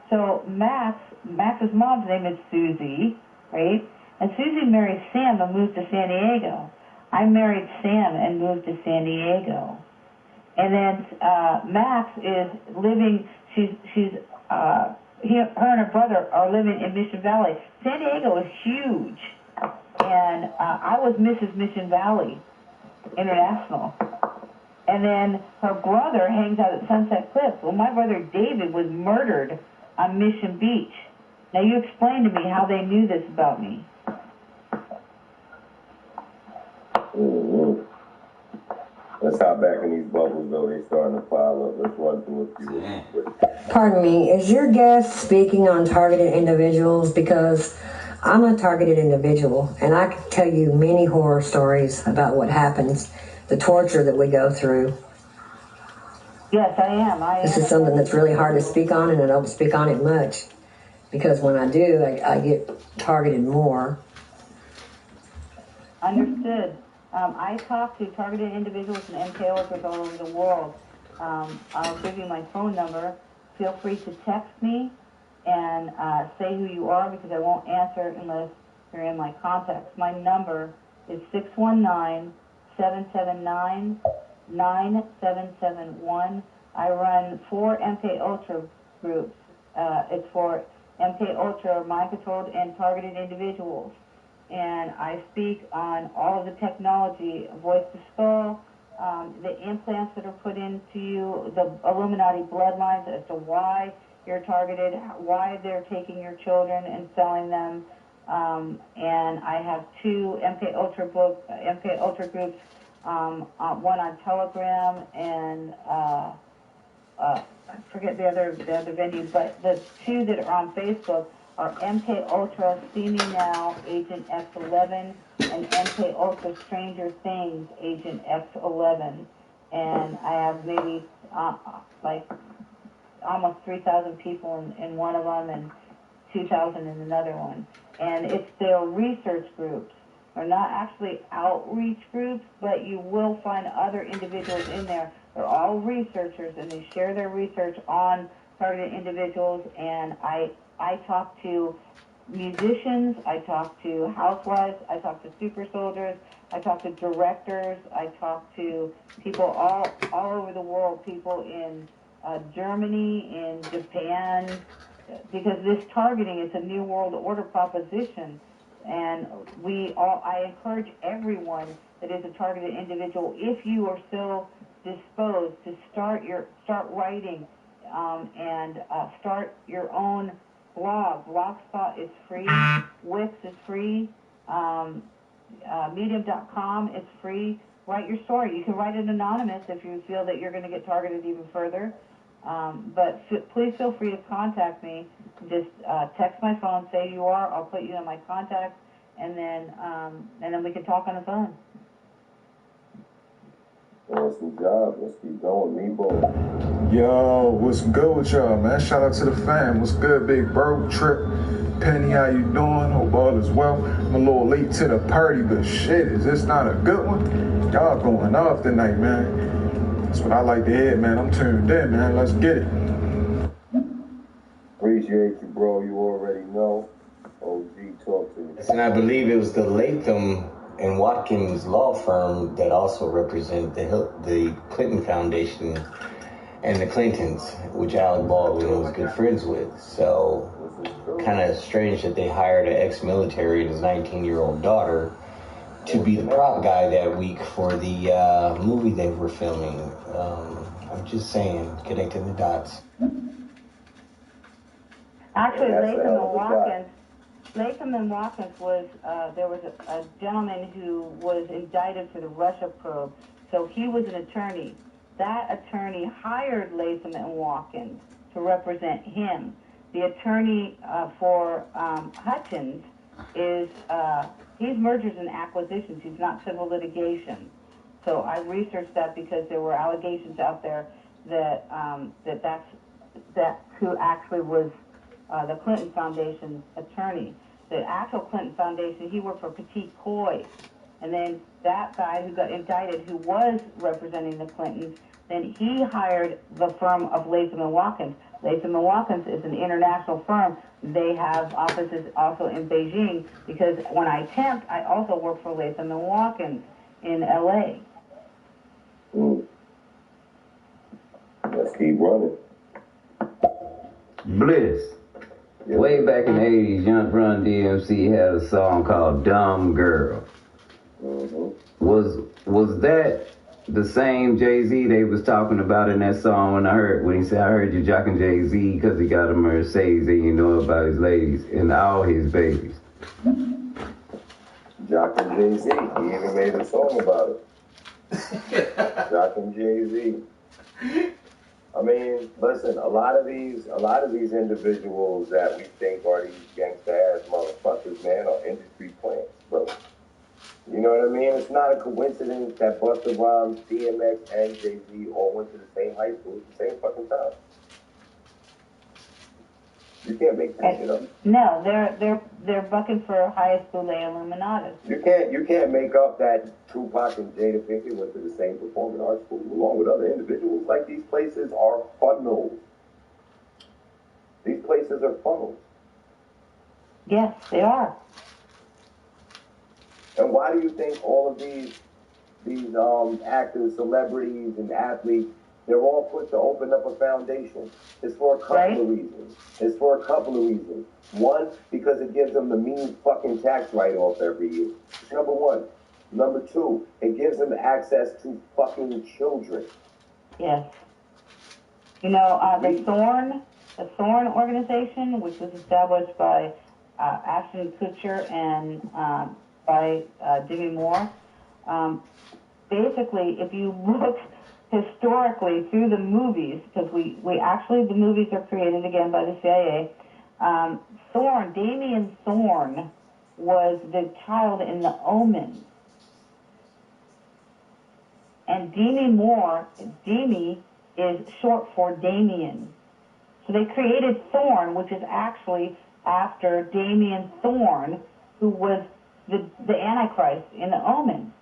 So Max's mom's name is Susie, right? And Susie married Sam and moved to San Diego. I married Sam and moved to San Diego. And then Max is living, her and her brother are living in Mission Valley. San Diego is huge. And I was Mrs. Mission Valley International. And then her brother hangs out at Sunset Cliffs. Well, my brother David was murdered on Mission Beach. Now, you explain to me how they knew this about me. Mm-hmm. Let's hop back in these bubbles, though. They starting to pile up. Let's run through a few. Pardon me, is your guest speaking on targeted individuals? Because I'm a targeted individual, and I can tell you many horror stories about what happens, the torture that we go through. Yes, I am. This is something that's really hard to speak on, and I don't speak on it much, because when I do, I get targeted more. Understood. I talk to targeted individuals and MK workers all over the world. I'll give you my phone number. Feel free to text me and say who you are, because I won't answer unless you're in my contacts. My number is 779-9771. I run 4 MK Ultra groups. It's for MK Ultra, mind-controlled and targeted individuals. And I speak on all of the technology, voice to skull, the implants that are put into you, the Illuminati bloodlines as to why you're targeted, why they're taking your children and selling them. And I have 2 MK Ultra groups, one on Telegram and I forget the other venue, but the 2 that are on Facebook are MK Ultra, See Me Now, Agent X11, and MK Ultra Stranger Things, Agent X11. And I have maybe like almost 3,000 people in one of them and 2,000 in another one. And it's their research groups. They're not actually outreach groups, but you will find other individuals in there. They're all researchers, and they share their research on targeted individuals. And I talk to musicians, I talk to housewives, I talk to super soldiers, I talk to directors, I talk to people all over the world, people in Germany, in Japan, because this targeting is a new world order proposition. And I encourage everyone that is a targeted individual, if you are so disposed, to start writing and start your own blog. Blogspot is free. Wix is free. Medium.com is free. Write your story. You can write it anonymous if you feel that you're going to get targeted even further. But please feel free to contact me. Just text my phone, say you are. I'll put you in my contacts, and then we can talk on the phone. Awesome job. Let's keep going. Meatball. Yo, what's good with y'all, man? Shout out to the fam. What's good, big bro? Trip. Penny, how you doing? Hope all is well. I'm a little late to the party, but shit, is this not a good one? Y'all going off tonight, man. That's what I like to hear, man. I'm tuned in, man. Let's get it. Appreciate you, bro. You already know. OG, talk to me. And I believe it was the Latham and Watkins law firm that also represented the Clinton Foundation and the Clintons, which Alec Baldwin was good friends with. So kind of strange that they hired an ex-military and his 19-year-old daughter to be the prop guy that week for the movie they were filming. I'm just saying, connecting the dots. Actually, Latham and Watkins was, there was a gentleman who was indicted for the Russia probe, so he was an attorney. That attorney hired Latham and Watkins to represent him. The attorney for Hutchins is, he's mergers and acquisitions, he's not civil litigation. So I researched that because there were allegations out there that that's who actually was the Clinton Foundation's attorney. The actual Clinton Foundation, he worked for Petit Coy. And then that guy who got indicted, who was representing the Clintons, then he hired the firm of Latham and Watkins. Latham and Watkins is an international firm. They have offices also in Beijing, because when I temp, I also work for Latham and Watkins in LA. Let's keep running. Bliss. Way back in the 80s, Young Run DMC had a song called Dumb Girl. Was that the same Jay-Z they was talking about in that song when he said, I heard you jocking Jay-Z because he got a Mercedes and you know about his ladies and all his babies? Jocking Jay-Z. He even made a song about it. Jocking Jay-Z. I mean, listen, a lot of these individuals that we think are these gangsta-ass motherfuckers, man, are industry plants, bro. You know what I mean? It's not a coincidence that Busta Rhymes, DMX, and Jay-Z all went to the same high school at the same fucking time. You can't make that shit up. No, they're bucking for highest Boule Illuminatus. You can't make up that Tupac and Jada Pinkett went to the same performing arts school along with other individuals. Like, these places are funnels. These places are funnels. Yes, they are. And why do you think all of these these actors, celebrities, and athletes, they're all put to open up a foundation. It's for a couple of reasons. One, because it gives them the mean fucking tax write-off every year. Number one. Number two, it gives them access to fucking children. Yes. You know, the Thorn organization, which was established by Ashton Kutcher and by Demi Moore, basically, if you look historically through the movies, because the movies are created again by the CIA, Damien Thorn was the child in The Omen. And Demi is short for Damien. So they created Thorn, which is actually after Damien Thorn, who was the Antichrist in The Omen.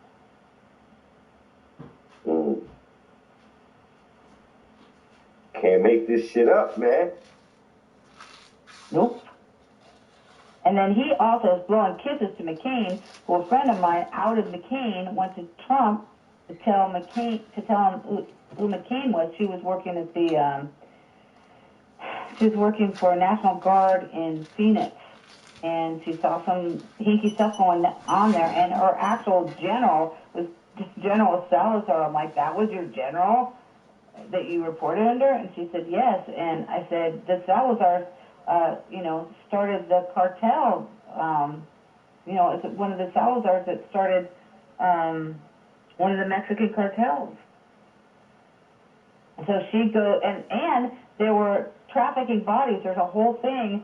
Can't make this shit up, man. Nope. And then he also is blowing kisses to McCain, who a friend of mine outed McCain, went to Trump to tell him who McCain was. She was working at she was working for National Guard in Phoenix, and she saw some hinky stuff going on there, and her actual general was General Salazar. I'm like, that was your general that you reported under? And she said, yes. And I said, the Salazar, started the cartel. It's one of the Salazars that started one of the Mexican cartels. So she goes, and there were trafficking bodies. There's a whole thing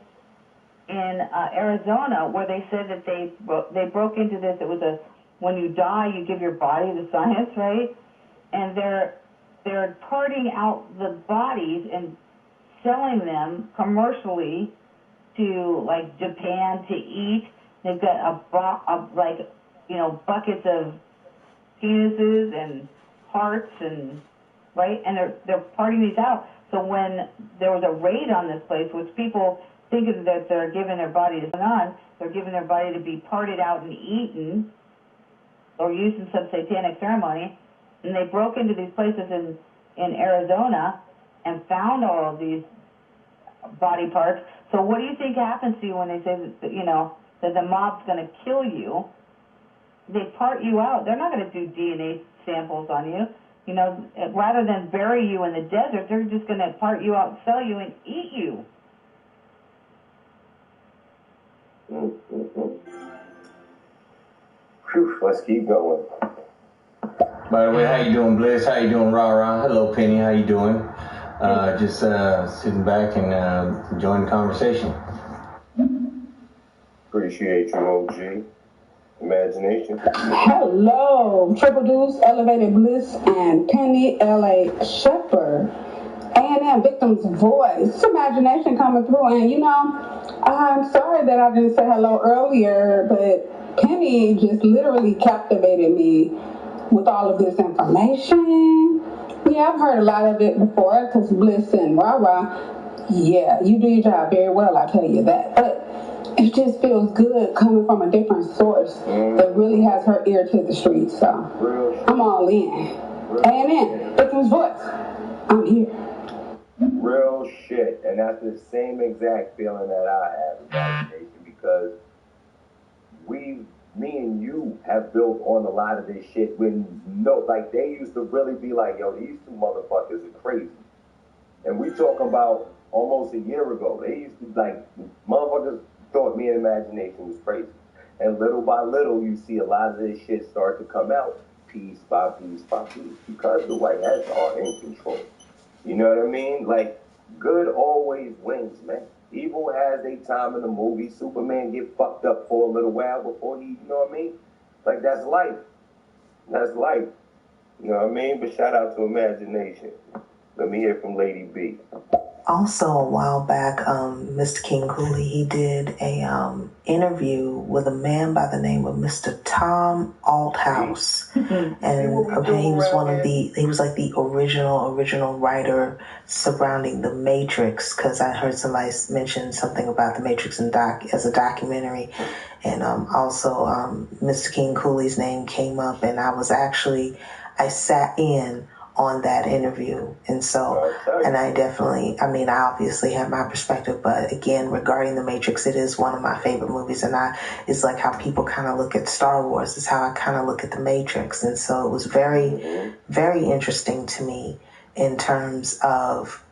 in Arizona where they said that they broke into this. It was when you die, you give your body to science, right? And they're parting out the bodies and selling them commercially to like Japan to eat. They've got buckets of penises and hearts and right, and they're parting these out. So when there was a raid on this place, which people thinking that they're giving their body to they're giving their body to be parted out and eaten or used in some satanic ceremony, and they broke into these places in Arizona and found all of these body parts. So what do you think happens to you when they say that the mob's going to kill you? They part you out. They're not going to do DNA samples on you. Rather than bury you in the desert, they're just going to part you out, sell you, and eat you. Whew, let's keep going. By the way, how you doing, Bliss? How you doing, Rah? Hello, Penny. How you doing? Just sitting back and enjoying the conversation. Appreciate you, OG. Imagination. Hello, Triple Deuce, Elevated Bliss, and Penny L.A. Shepherd. A&M Victim's Voice. It's imagination coming through. And, I'm sorry that I didn't say hello earlier, but Penny just literally captivated me with all of this information. Yeah, I've heard a lot of it before, because Bliss and Rah, yeah, you do your job very well, I tell you that. But it just feels good coming from a different source that really has her ear to the streets. So I'm all in. A&M, Victim's Voice. I'm here. Real shit. And that's the same exact feeling that I have, imagination, because me and you have built on a lot of this shit when they used to really be like, yo, these two motherfuckers are crazy. And we talking about almost a year ago. They used to motherfuckers thought me and imagination was crazy. And little by little, you see a lot of this shit start to come out piece by piece by piece because the white hats are in control. You know what I mean? Good always wins, man. Evil has a time in the movie. Superman get fucked up for a little while before he, you know what I mean? That's life. That's life. You know what I mean? But shout out to imagination. Let me hear from Lady B. Also, a while back, Mr. King Cooley, he did a interview with a man by the name of Mr. Tom Althouse, and he was he was like the original writer surrounding The Matrix, because I heard somebody mention something about The Matrix as a documentary, and also Mr. King Cooley's name came up, and I sat in on that interview. And so, and I obviously have my perspective, but again, regarding The Matrix, it is one of my favorite movies, and it's like how people kind of look at Star Wars, is how I kind of look at The Matrix. And so it was very, very interesting to me in terms of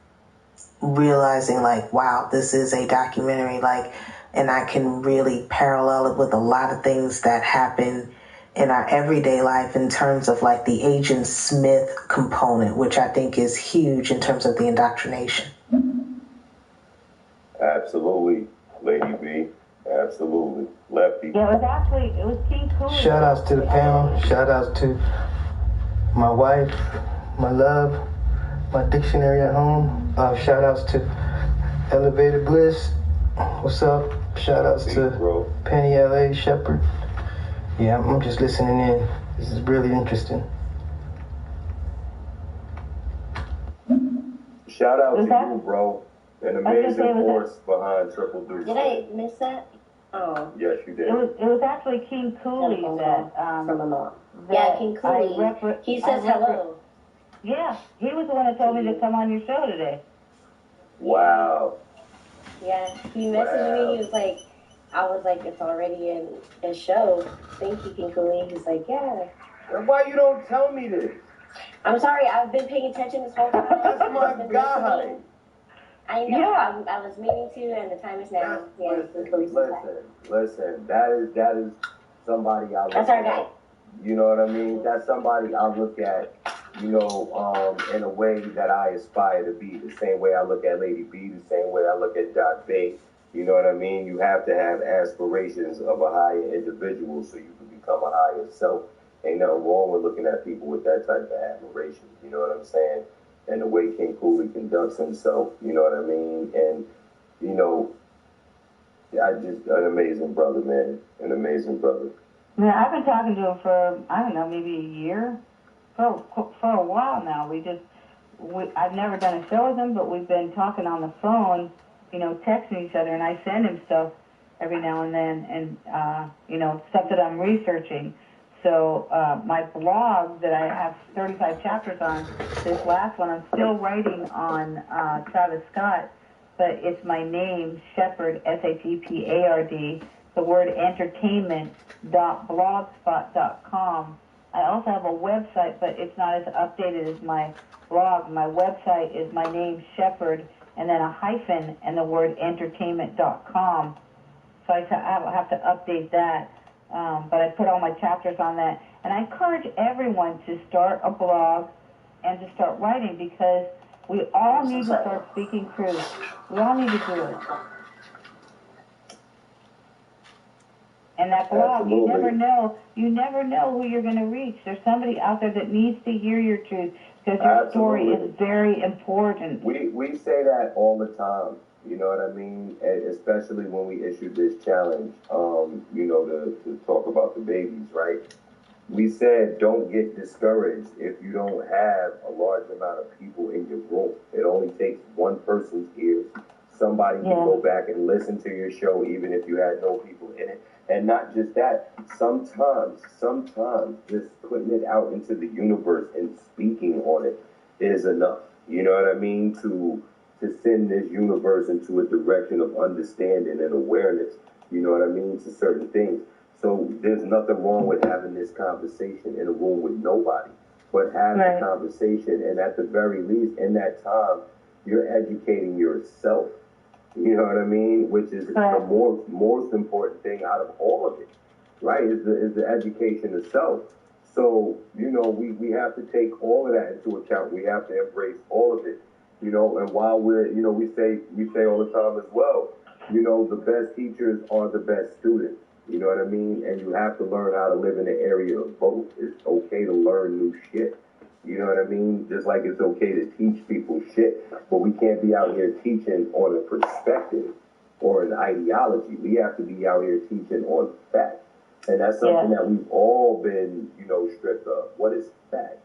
realizing, like, wow, this is a documentary, like, and I can really parallel it with a lot of things that happen in our everyday life in terms of like the Agent Smith component, which I think is huge in terms of the indoctrination. Absolutely, Lady B. Absolutely. Lefty. Yeah, it was King Cooley. Shout outs to the panel. Shout outs to my wife, my love, my dictionary at home. Shout outs to Elevated Bliss. What's up? Shout outs to Penny LA Shepherd. Yeah, I'm just listening in. This is really interesting. Shout out to you, bro. An amazing force behind Triple Deuce. Did I miss that? Oh. Yes, you did. It was actually King Cooley that from my mom. Yeah, King Cooley. He says hello. Yeah, he was the one that told me to come on your show today. Wow. Yeah, he messaged me. He was like, I was like, it's already in a show. Thank you, King Cooley. He's like, yeah. Why you don't tell me this? I'm sorry. I've been paying attention this whole time. That's my guy. I know. Yeah. I was meaning to, and the time is now. Listen. That is somebody I look That's our guy. You know what I mean? That's somebody I look at, in a way that I aspire to be. The same way I look at Lady B, the same way I look at Doc Bay. You know what I mean? You have to have aspirations of a higher individual so you can become a higher self. Ain't nothing wrong with looking at people with that type of admiration. You know what I'm saying? And the way King Cooley conducts himself, you know what I mean? And, an amazing brother, man. An amazing brother. Yeah, I've been talking to him for, I don't know, maybe a year. For a while now. I've never done a show with him, but we've been talking on the phone, texting each other, and I send him stuff every now and then, and, stuff that I'm researching. So my blog that I have 35 chapters on, this last one, I'm still writing on Travis Scott, but it's my name, Shepherd, S-H-E-P-A-R-D, the word entertainment.blogspot.com. I also have a website, but it's not as updated as my blog. My website is my name, Shepherd, and then a hyphen, and the word entertainment.com. So I have to update that. But I put all my chapters on that. And I encourage everyone to start a blog and to start writing, because we all need to start speaking truth. We all need to do it. And that blog, Absolutely. you never know who you're going to reach. There's somebody out there that needs to hear your truth, because your story is very important. We say that all the time. You know what I mean? And especially when we issued this challenge, to talk about the babies, right? We said, don't get discouraged if you don't have a large amount of people in your room. It only takes one person's ears. Somebody can go back and listen to your show, even if you had no people in it. And not just that, sometimes just putting it out into the universe and speaking on it is enough. You know what I mean? To send this universe into a direction of understanding and awareness, you know what I mean, to certain things. So there's nothing wrong with having this conversation in a room with nobody, but have the conversation, and at the very least, in that time, you're educating yourself. You know what I mean? Which is the most important thing out of all of it, right? Is the education itself. So, we have to take all of that into account. We have to embrace all of it. And while we're, we say all the time as well, the best teachers are the best students. You know what I mean? And you have to learn how to live in the area of both. It's okay to learn new shit. You know what I mean? Just like it's okay to teach people shit, but we can't be out here teaching on a perspective or an ideology. We have to be out here teaching on fact. And that's something that we've all been, stripped of. What is fact?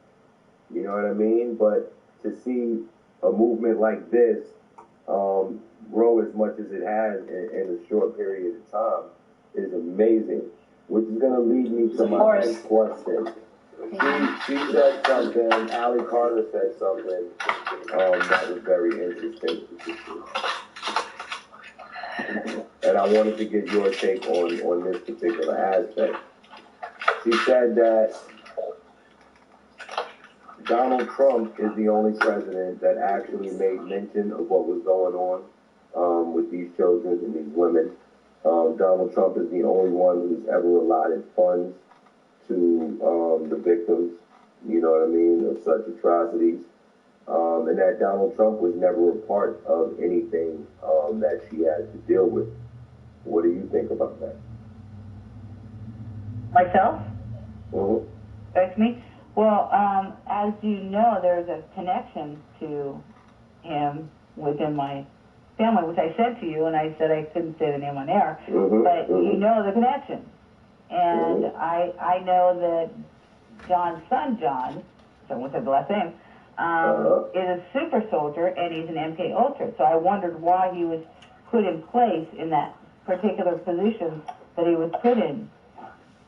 You know what I mean? But to see a movement like this grow as much as it has in a short period of time is amazing. Which is going to lead me to my next question. She said something, Allie Carter said something that was very interesting. And I wanted to get your take on this particular aspect. She said that Donald Trump is the only president that actually made mention of what was going on with these children and these women. Donald Trump is the only one who's ever allotted funds to the victims, you know what I mean, of such atrocities. And that Donald Trump was never a part of anything that she had to deal with. What do you think about that? Myself? Mm-hmm. That's me? Well, as you know, there's a connection to him within my family, which I said to you, and I said I couldn't say the name on air, but you know the connection. And I know that John's son, John, someone said the last name, is a super soldier, and he's an MK Ultra. So I wondered why he was put in place in that particular position that he was put in.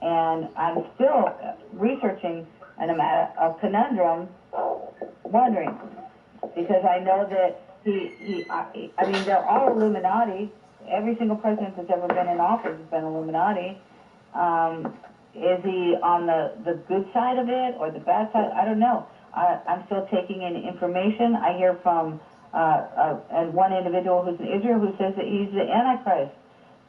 And I'm still researching, and I'm at a conundrum, wondering, because I know that I mean, they're all Illuminati. Every single president that's ever been in office has been Illuminati. Is he on the good side of it or the bad side? I don't know. I'm still taking in information. I hear from and one individual who's in Israel who says that he's the Antichrist.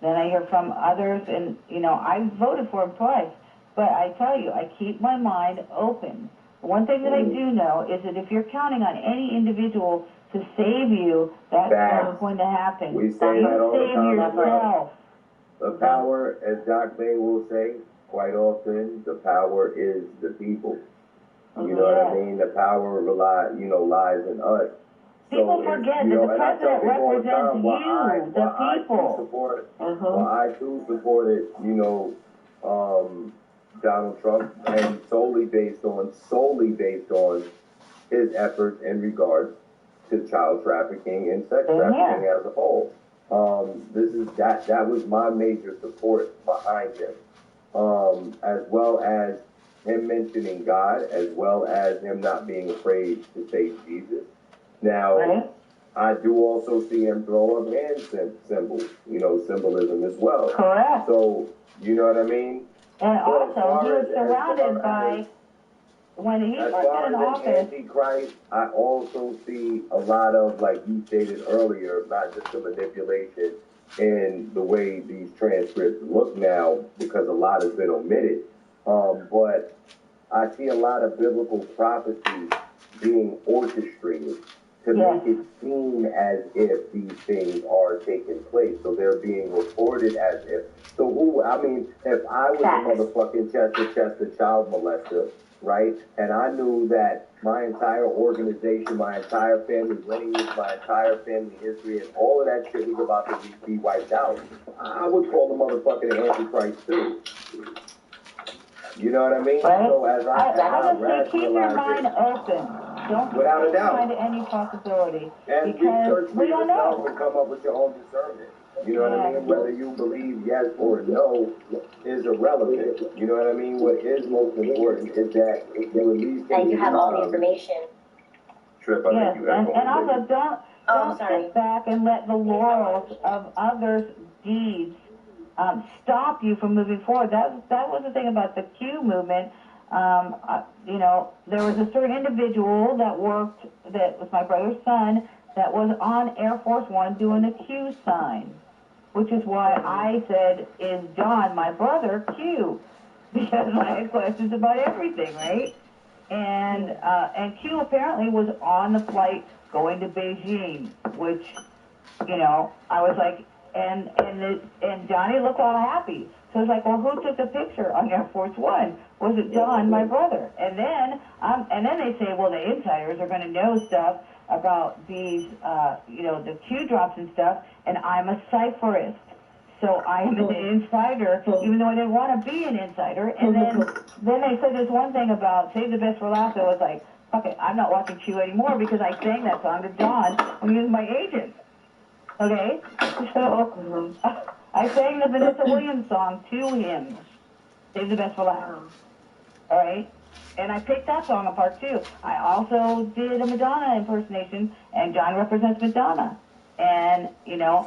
Then I hear from others, and, I voted for him twice. But I tell you, I keep my mind open. One thing that I do know is that if you're counting on any individual to save you, that's not going to happen. We say that all the time. Yourself. The power, as Doc Bay will say quite often, the power is the people. You know what I mean? The power lies in us. People forget that the president represents you, the people. I too supported, Donald Trump, and solely based on his efforts in regards to child trafficking and sex trafficking as a whole. That was my major support behind him, as well as him mentioning God, as well as him not being afraid to say Jesus. Now, I do also see him throw up hand symbols, symbolism as well. Correct. So, you know what I mean? And also, he was surrounded by, when he was in office. Antichrist, I also see a lot of, like you stated earlier, not just the manipulation in the way these transcripts look now, because a lot has been omitted. But I see a lot of biblical prophecy being orchestrated to make it seem as if these things are taking place. So they're being reported as if. So if I was a motherfucking Chester child molester, right, and I knew that my entire organization, my entire family lineage, my entire family history, and all of that shit was about to be wiped out, I would call the motherfucking Antichrist too. You know what I mean? Right. So as I would say, keep your mind open. Don't without a doubt find any possibility, and because we don't know. And come up with your own discernment. You know what I mean? Whether you believe yes or no is irrelevant. You know what I mean? What is most important is that you at least and you have all the information. Trip, I think you have and also don't sit back and let the laurels of others' deeds stop you from moving forward. That was the thing about the Q movement. There was a certain individual that was my brother's son, that was on Air Force One doing a Q sign, which is why I said, is John, my brother, Q? Because I had questions about everything, right? And Q apparently was on the flight going to Beijing, which, I was like, and Johnny looked all happy. So So it's like, well, who took the picture on Air Force One? Was it John, my brother? And then they say, well, the insiders are going to know stuff about these, the Q drops and stuff, and I'm a cipherist. So I am an insider, even though I didn't want to be an insider. And then they said this one thing about Save the Best for Last. I was like, fuck it, I'm not watching Q anymore because I sang that song to John when he was my agent. Okay? So I sang the Vanessa Williams song to him. Save the Best for Last. All right? And I picked that song apart too. I also did a Madonna impersonation, and John represents Madonna. And,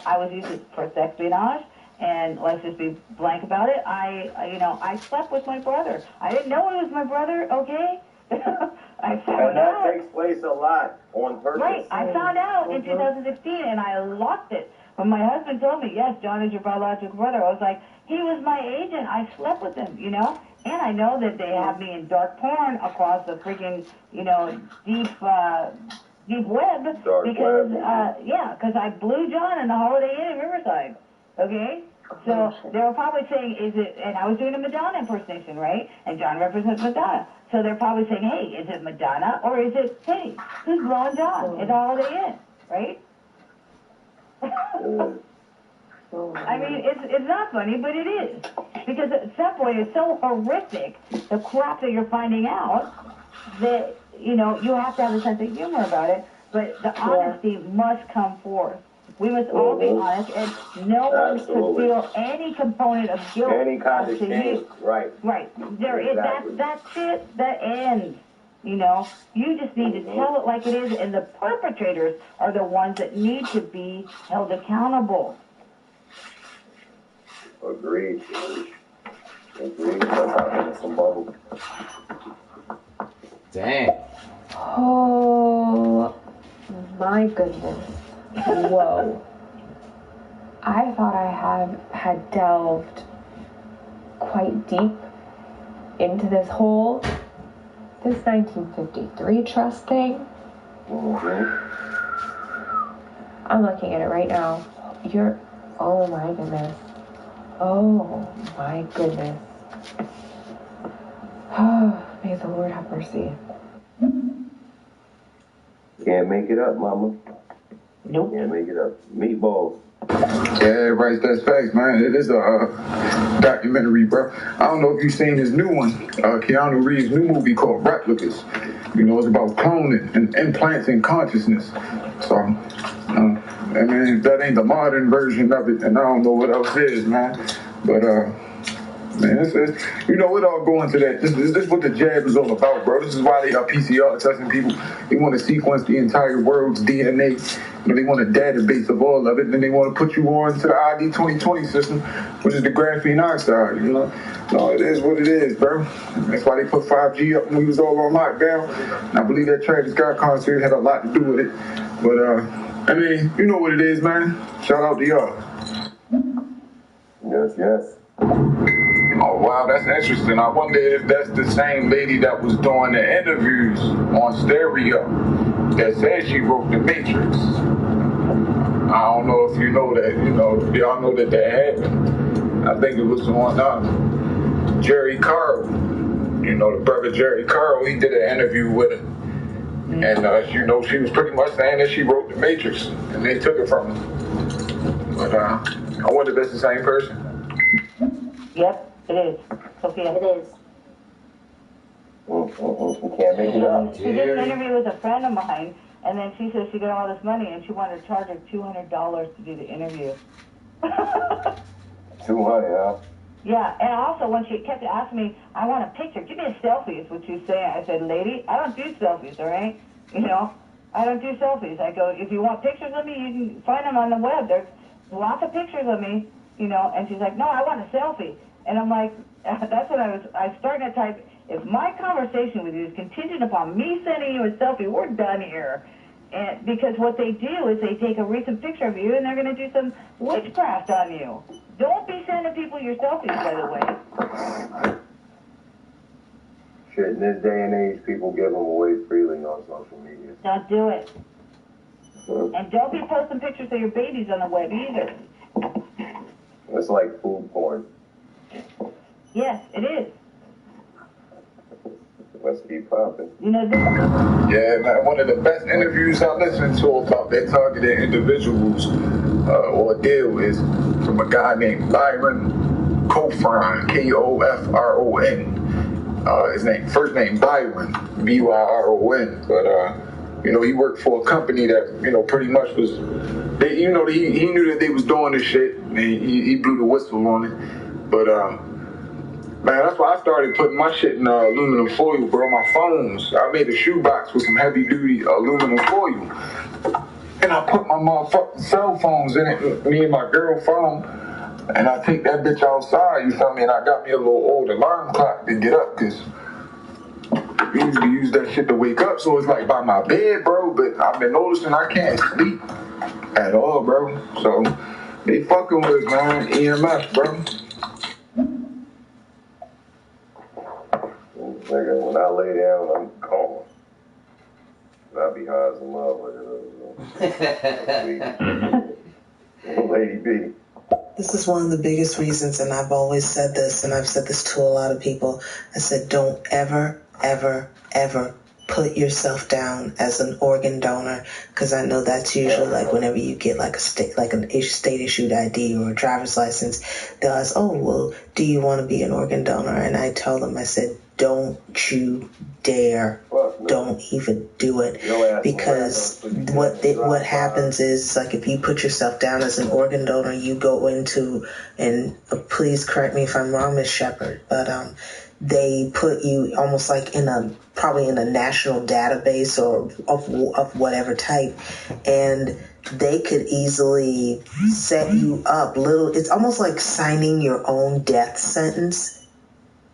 I was used for sex espionage. And let's just be blank about it. I slept with my brother. I didn't know it was my brother, okay? I found out. That takes place a lot on purpose. Right. I found out in 2016, and I lost it. When my husband told me, yes, John is your biological brother, I was like, he was my agent. I slept with him, And I know that they have me in dark porn across the freaking, deep web. Because I blew John in the Holiday Inn in Riverside. Okay? So they were probably saying, and I was doing a Madonna impersonation, right? And John represents Madonna. So they're probably saying, hey, is it Madonna or is it, hey, who's blowing John in the Holiday Inn, right? I mean, it's not funny, but it is. Because Set Boy is so horrific, the crap that you're finding out, that, you have to have a sense of humor about it, but the honesty must come forth. We must all be honest, and no one should feel any component of guilt. Any kind of shame, right. Right. That shit, that ends. You just need to tell it like it is, and the perpetrators are the ones that need to be held accountable. Agreed. That's some bubble. Damn. Oh my goodness. Whoa. I thought I had delved quite deep into this 1953 trust thing. I'm looking at it right now. Oh my goodness. Oh my goodness. Oh, may the Lord have mercy. Can't make it up, mama. Nope. Can't make it up. Meatballs. Yeah, right, that's facts, man. It is a documentary, bro. I don't know if you've seen his new one, Keanu Reeves' new movie called Replicas. It's about cloning and implants in consciousness. So, I mean, that ain't the modern version of it, and I don't know what else is, man. But, man, it all go into that. This is what the jab is all about, bro. This is why they are PCR testing people. They want to sequence the entire world's DNA. They want a database of all of it, and then they want to put you on to the ID 2020 system, which is the graphene oxide, No, it is what it is, bro. That's why they put 5G up when we was all on lockdown. And I believe that Travis Scott concert had a lot to do with it. But, I mean, you know what it is, man. Shout out to y'all. Yes. Oh, wow, that's interesting. I wonder if that's the same lady that was doing the interviews on stereo that said she wrote The Matrix. I don't know if you know that, y'all know that happened. I think it was on Jerry Carl. The brother Jerry Carl, he did an interview with her. And, she was pretty much saying that she wrote The Matrix, and they took it from her. But I wonder if that's the same person. Yep, it is. Sophia. It is. You can't make it up. She did an interview with a friend of mine, and then she said she got all this money, and she wanted to charge her $200 to do the interview. 200, huh? Yeah, and also when she kept asking me, I want a picture, give me a selfie, is what she was saying. I said, lady, I don't do selfies, all right? I don't do selfies. I go, if you want pictures of me, you can find them on the web. There's lots of pictures of me, and she's like, no, I want a selfie. And I'm like, that's what I was starting to type, if my conversation with you is contingent upon me sending you a selfie, we're done here. And because what they do is they take a recent picture of you and they're going to do some witchcraft on you. Don't be sending people your selfies, by the way. Shit, in this day and age, people give them away freely on social media. Don't do it. And don't be posting pictures of your babies on the web either. It's like food porn. Yes, it is. Let's keep popping. You know, yeah, man, one of the best interviews I listened to about their targeted individuals ordeal is from a guy named Byron Kofron, Kofron. His first name Byron, Byron. But you know, he worked for a company that, you know, pretty much was, he knew that they was doing this shit, and he blew the whistle on it. But man, that's why I started putting my shit in aluminum foil, bro. My phones, I made a shoebox with some heavy duty aluminum foil, and I put my motherfucking cell phones in it, me and my girl phone, and I take that bitch outside, you feel me, and I got me a little old alarm clock to get up, because we usually use that shit to wake up, so it's like by my bed, bro, but I've been noticing I can't sleep at all, bro, so they fucking with us, man, EMF, bro. Nigga, when I lay down, I'm calm. I be high as a motherfucker. Lady B. This is one of the biggest reasons, and I've always said this, and I've said this to a lot of people. I said, don't ever, ever, ever put yourself down as an organ donor, because I know that's usually like whenever you get like a state issued ID or a driver's license, they'll ask, oh, well, do you want to be an organ donor? And I tell them, I said, don't you dare. Don't even do it, because what happens is, like, if you put yourself down as an organ donor, you go into, and please correct me if I'm wrong, Miss Shepherd, but they put you almost like probably in a national database or of whatever type, and they could easily set you up it's almost like signing your own death sentence.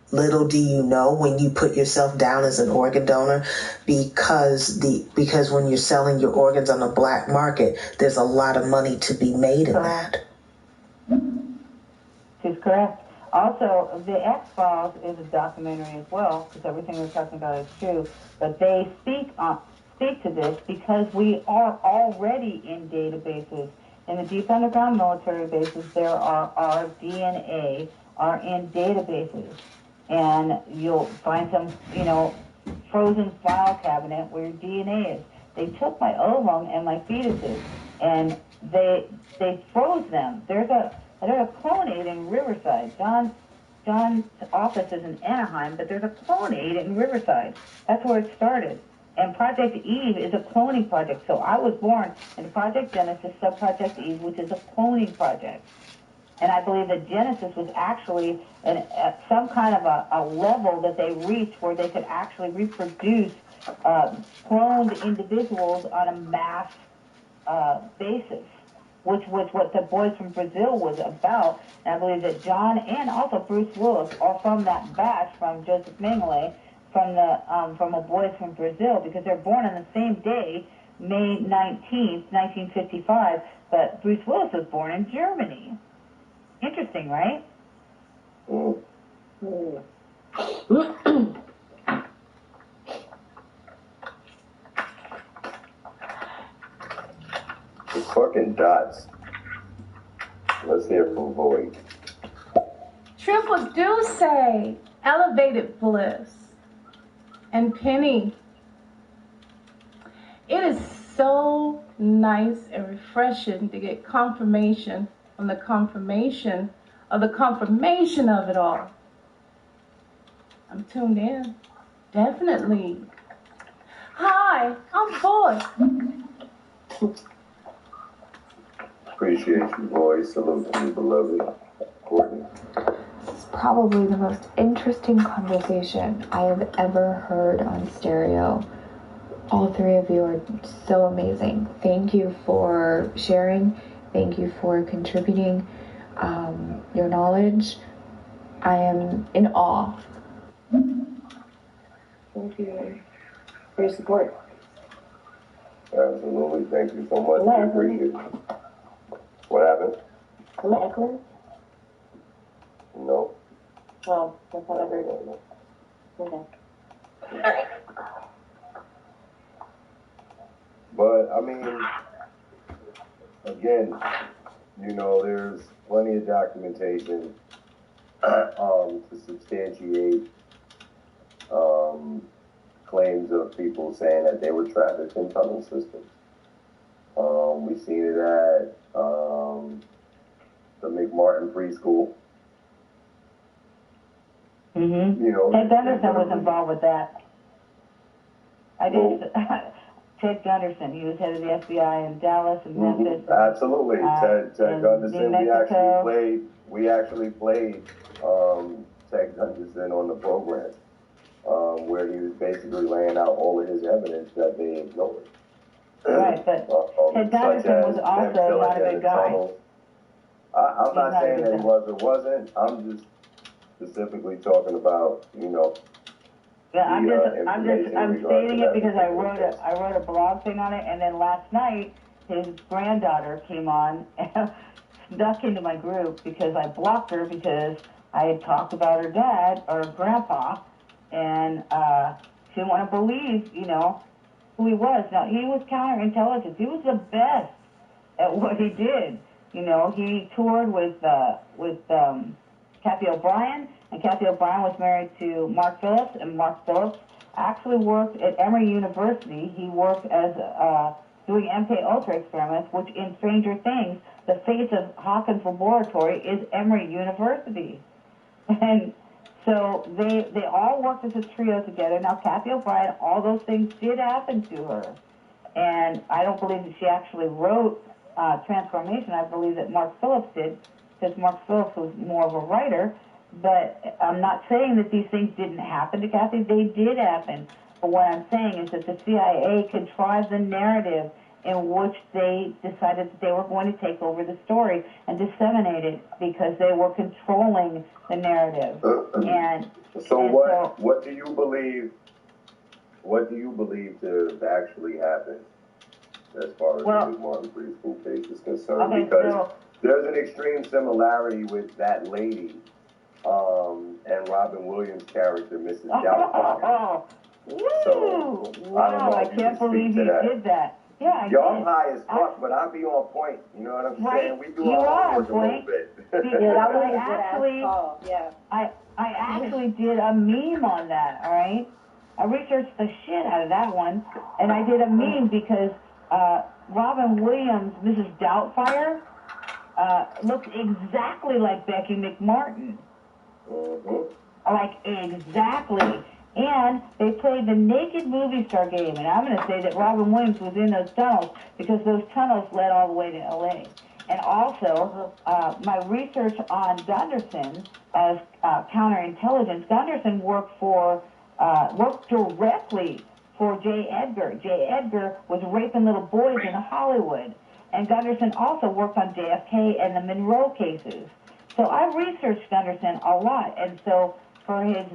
Little do you know when you put yourself down as an organ donor, because when you're selling your organs on the black market, there's a lot of money to be made in that. She's correct. Also, the X-Files is a documentary as well, because everything we're talking about is true. But they speak to this because we are already in databases. In the deep underground military bases, our DNA are in databases. And you'll find some, frozen file cabinet where your DNA is. They took my ovum and my fetuses, and they froze them. There's a clonate in Riverside. John's office is in Anaheim, but there's a clonate in Riverside. That's where it started. And Project Eve is a cloning project. So I was born in Project Genesis, Sub-Project Eve, which is a cloning project. And I believe that Genesis was actually some kind of a level that they reached where they could actually reproduce cloned individuals on a mass basis, which was what the Boys from Brazil was about. And I believe that John and also Bruce Willis are from that batch from Joseph Mengele, from a Boys from Brazil, because they're born on the same day, May 19th, 1955, but Bruce Willis was born in Germany. Interesting, right? The fucking dots. Let's hear from Void. Triple Deuce, Elevated Bliss, and Penny. It is so nice and refreshing to get confirmation on the confirmation of the confirmation of it all. I'm tuned in. Definitely. Hi, I'm Boy. Appreciate you, boys. Salute to you, beloved. Courtney. This is probably the most interesting conversation I have ever heard on stereo. All three of you are so amazing. Thank you for sharing. Thank you for contributing your knowledge. I am in awe. Thank you for your support. Absolutely. Thank you so much. We appreciate it. What happened? Am I echoing? No. Oh, that's what I heard. Okay. Alright. But, I mean, again, there's plenty of documentation to substantiate claims of people saying that they were trafficked in tunnel systems. We've seen it at the McMartin preschool. Mm-hmm. You know, Ted Gunderson was involved with that. Ted Gunderson, he was head of the FBI in Dallas and Memphis. Mm-hmm. Absolutely, Ted Gunderson. We actually played Ted Gunderson on the program, where he was basically laying out all of his evidence that they ignored. Right, but Ted Gunderson was also not a good guy. I'm not saying that he was or wasn't. I'm just specifically talking about, you know. Yeah, I'm stating it because I wrote a blog thing on it, and then last night his granddaughter came on and snuck into my group because I blocked her because I had talked about her dad or grandpa, and she didn't want to believe, you know, who he was. Now, he was counterintelligence. He was the best at what he did. You know, he toured with Kathy O'Brien, and Kathy O'Brien was married to Mark Phillips, and Mark Phillips actually worked at Emory University. He worked as doing MK Ultra experiments, which in Stranger Things, the face of Hawkins Laboratory is Emory University. And so they all worked as a trio together. Now, Kathy O'Brien, all those things did happen to her. And I don't believe that she actually wrote Transformation. I believe that Mark Phillips did, because Mark Phillips was more of a writer. But I'm not saying that these things didn't happen to Kathy. They did happen. But what I'm saying is that the CIA contrived the narrative in which they decided that they were going to take over the story and disseminate it because they were controlling the narrative. What do you believe? What do you believe to actually happen as far as the McMartin preschool case is concerned? Okay, because there's an extreme similarity with that lady and Robin Williams' character, Mrs. Doubtfire. Wow, I can't believe you did that. Yeah, I did. I'm high as fuck, but I be on point. You know what I'm saying? We do our homework a little bit. I actually did a meme on that, all right? I researched the shit out of that one, and I did a meme because Robin Williams, Mrs. Doubtfire, looks exactly like Becky McMartin. Like, exactly. And they played the naked movie star game, and I'm going to say that Robin Williams was in those tunnels because those tunnels led all the way to L.A. And also, my research on Gunderson as counterintelligence, Gunderson worked directly for J. Edgar. J. Edgar was raping little boys in Hollywood. And Gunderson also worked on JFK and the Monroe cases. So I researched Gunderson a lot. And so for his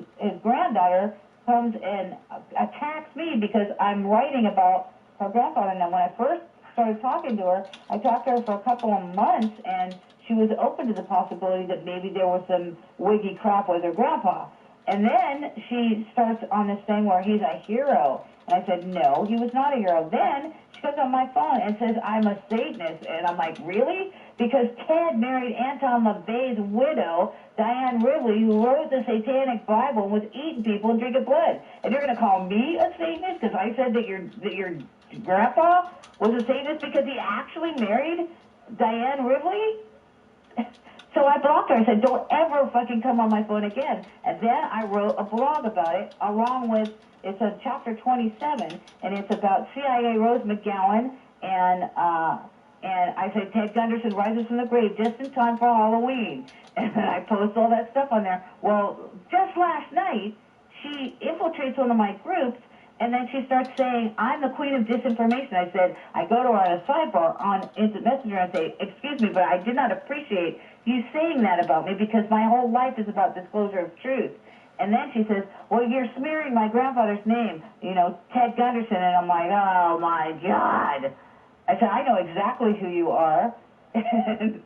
granddaughter comes and attacks me because I'm writing about her grandfather. Now, when I first started talking to her, I talked to her for a couple of months, and she was open to the possibility that maybe there was some wiggy crap with her grandpa. And then she starts on this thing where he's a hero. And I said, no, he was not a hero. Then she goes on my phone and says, I'm a Satanist. And I'm like, really? Because Ted married Anton LaVey's widow, Diane Ridley, who wrote the Satanic Bible and was eating people and drinking blood. And you're going to call me a Satanist because I said that your grandpa was a Satanist because he actually married Diane Ridley? So I blocked her. I said, don't ever fucking come on my phone again. And then I wrote a blog about it along with, it's a chapter 27, and it's about CIA Rose McGowan, and I said Ted Gunderson rises from the grave just in time for Halloween. And then I post all that stuff on there. Well, just last night, she infiltrates one of my groups, and then she starts saying, I'm the queen of disinformation. I said, I go to her on a sidebar on Instant Messenger and say, excuse me, but I did not appreciate you saying that about me because my whole life is about disclosure of truth. And then she says, well, you're smearing my grandfather's name, you know, Ted Gunderson. And I'm like, oh, my God. I said, I know exactly who you are. and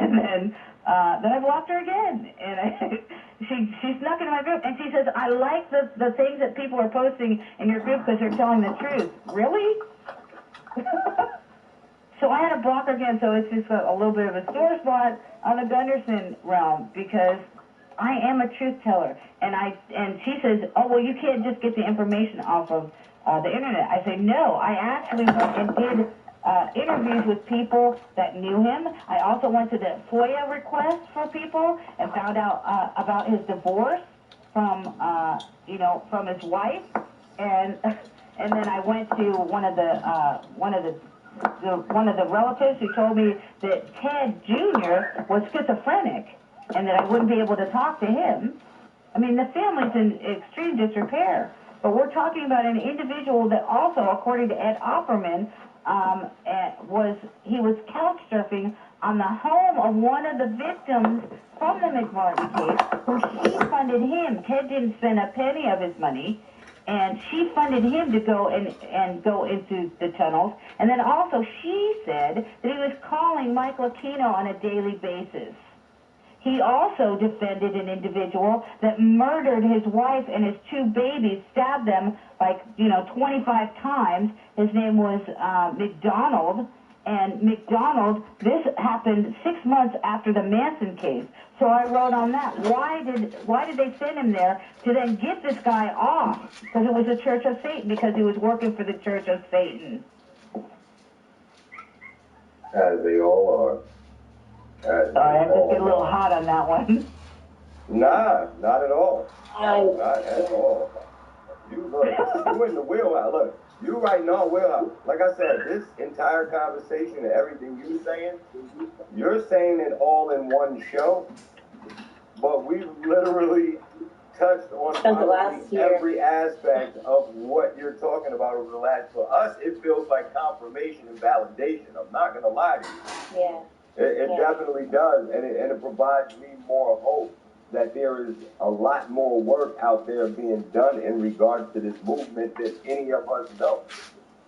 then I blocked her again. And she snuck into my group. And she says, I like the things that people are posting in your group because they're telling the truth. Really? So I had to block her again. So it's just a little bit of a sore spot on the Gunderson realm because I am a truth teller. And she says, oh, well, you can't just get the information off of the internet. I say, no, I actually went and did interviews with people that knew him. I also went to the FOIA request for people and found out about his divorce from his wife. And then I went to one of the relatives who told me that Ted Jr. was schizophrenic and that I wouldn't be able to talk to him. I mean, the family's in extreme disrepair. But we're talking about an individual that also, according to Ed Opperman, he was couch surfing on the home of one of the victims from the McMartin case, who she funded him. Ted didn't spend a penny of his money, and she funded him to go and go into the tunnels. And then also she said that he was calling Michael Aquino on a daily basis. He also defended an individual that murdered his wife and his two babies, stabbed them like 25 times. His name was McDonald. And McDonald, this happened 6 months after the Manson case. So I wrote on that. Why did they send him there to then get this guy off? Because it was the Church of Satan, because he was working for the Church of Satan. As they all are. Sorry, I'm just getting a little hot on that one. Nah, not at all. Not at all. You in the wheelhouse. Look, you right now wheelhouse. Like I said, this entire conversation and everything you're saying it all in one show, but we literally touched on every aspect of what you're talking about over the last. For us, it feels like confirmation and validation. I'm not gonna lie to you. Yeah. It definitely does, and it provides me more hope that there is a lot more work out there being done in regards to this movement than any of us know.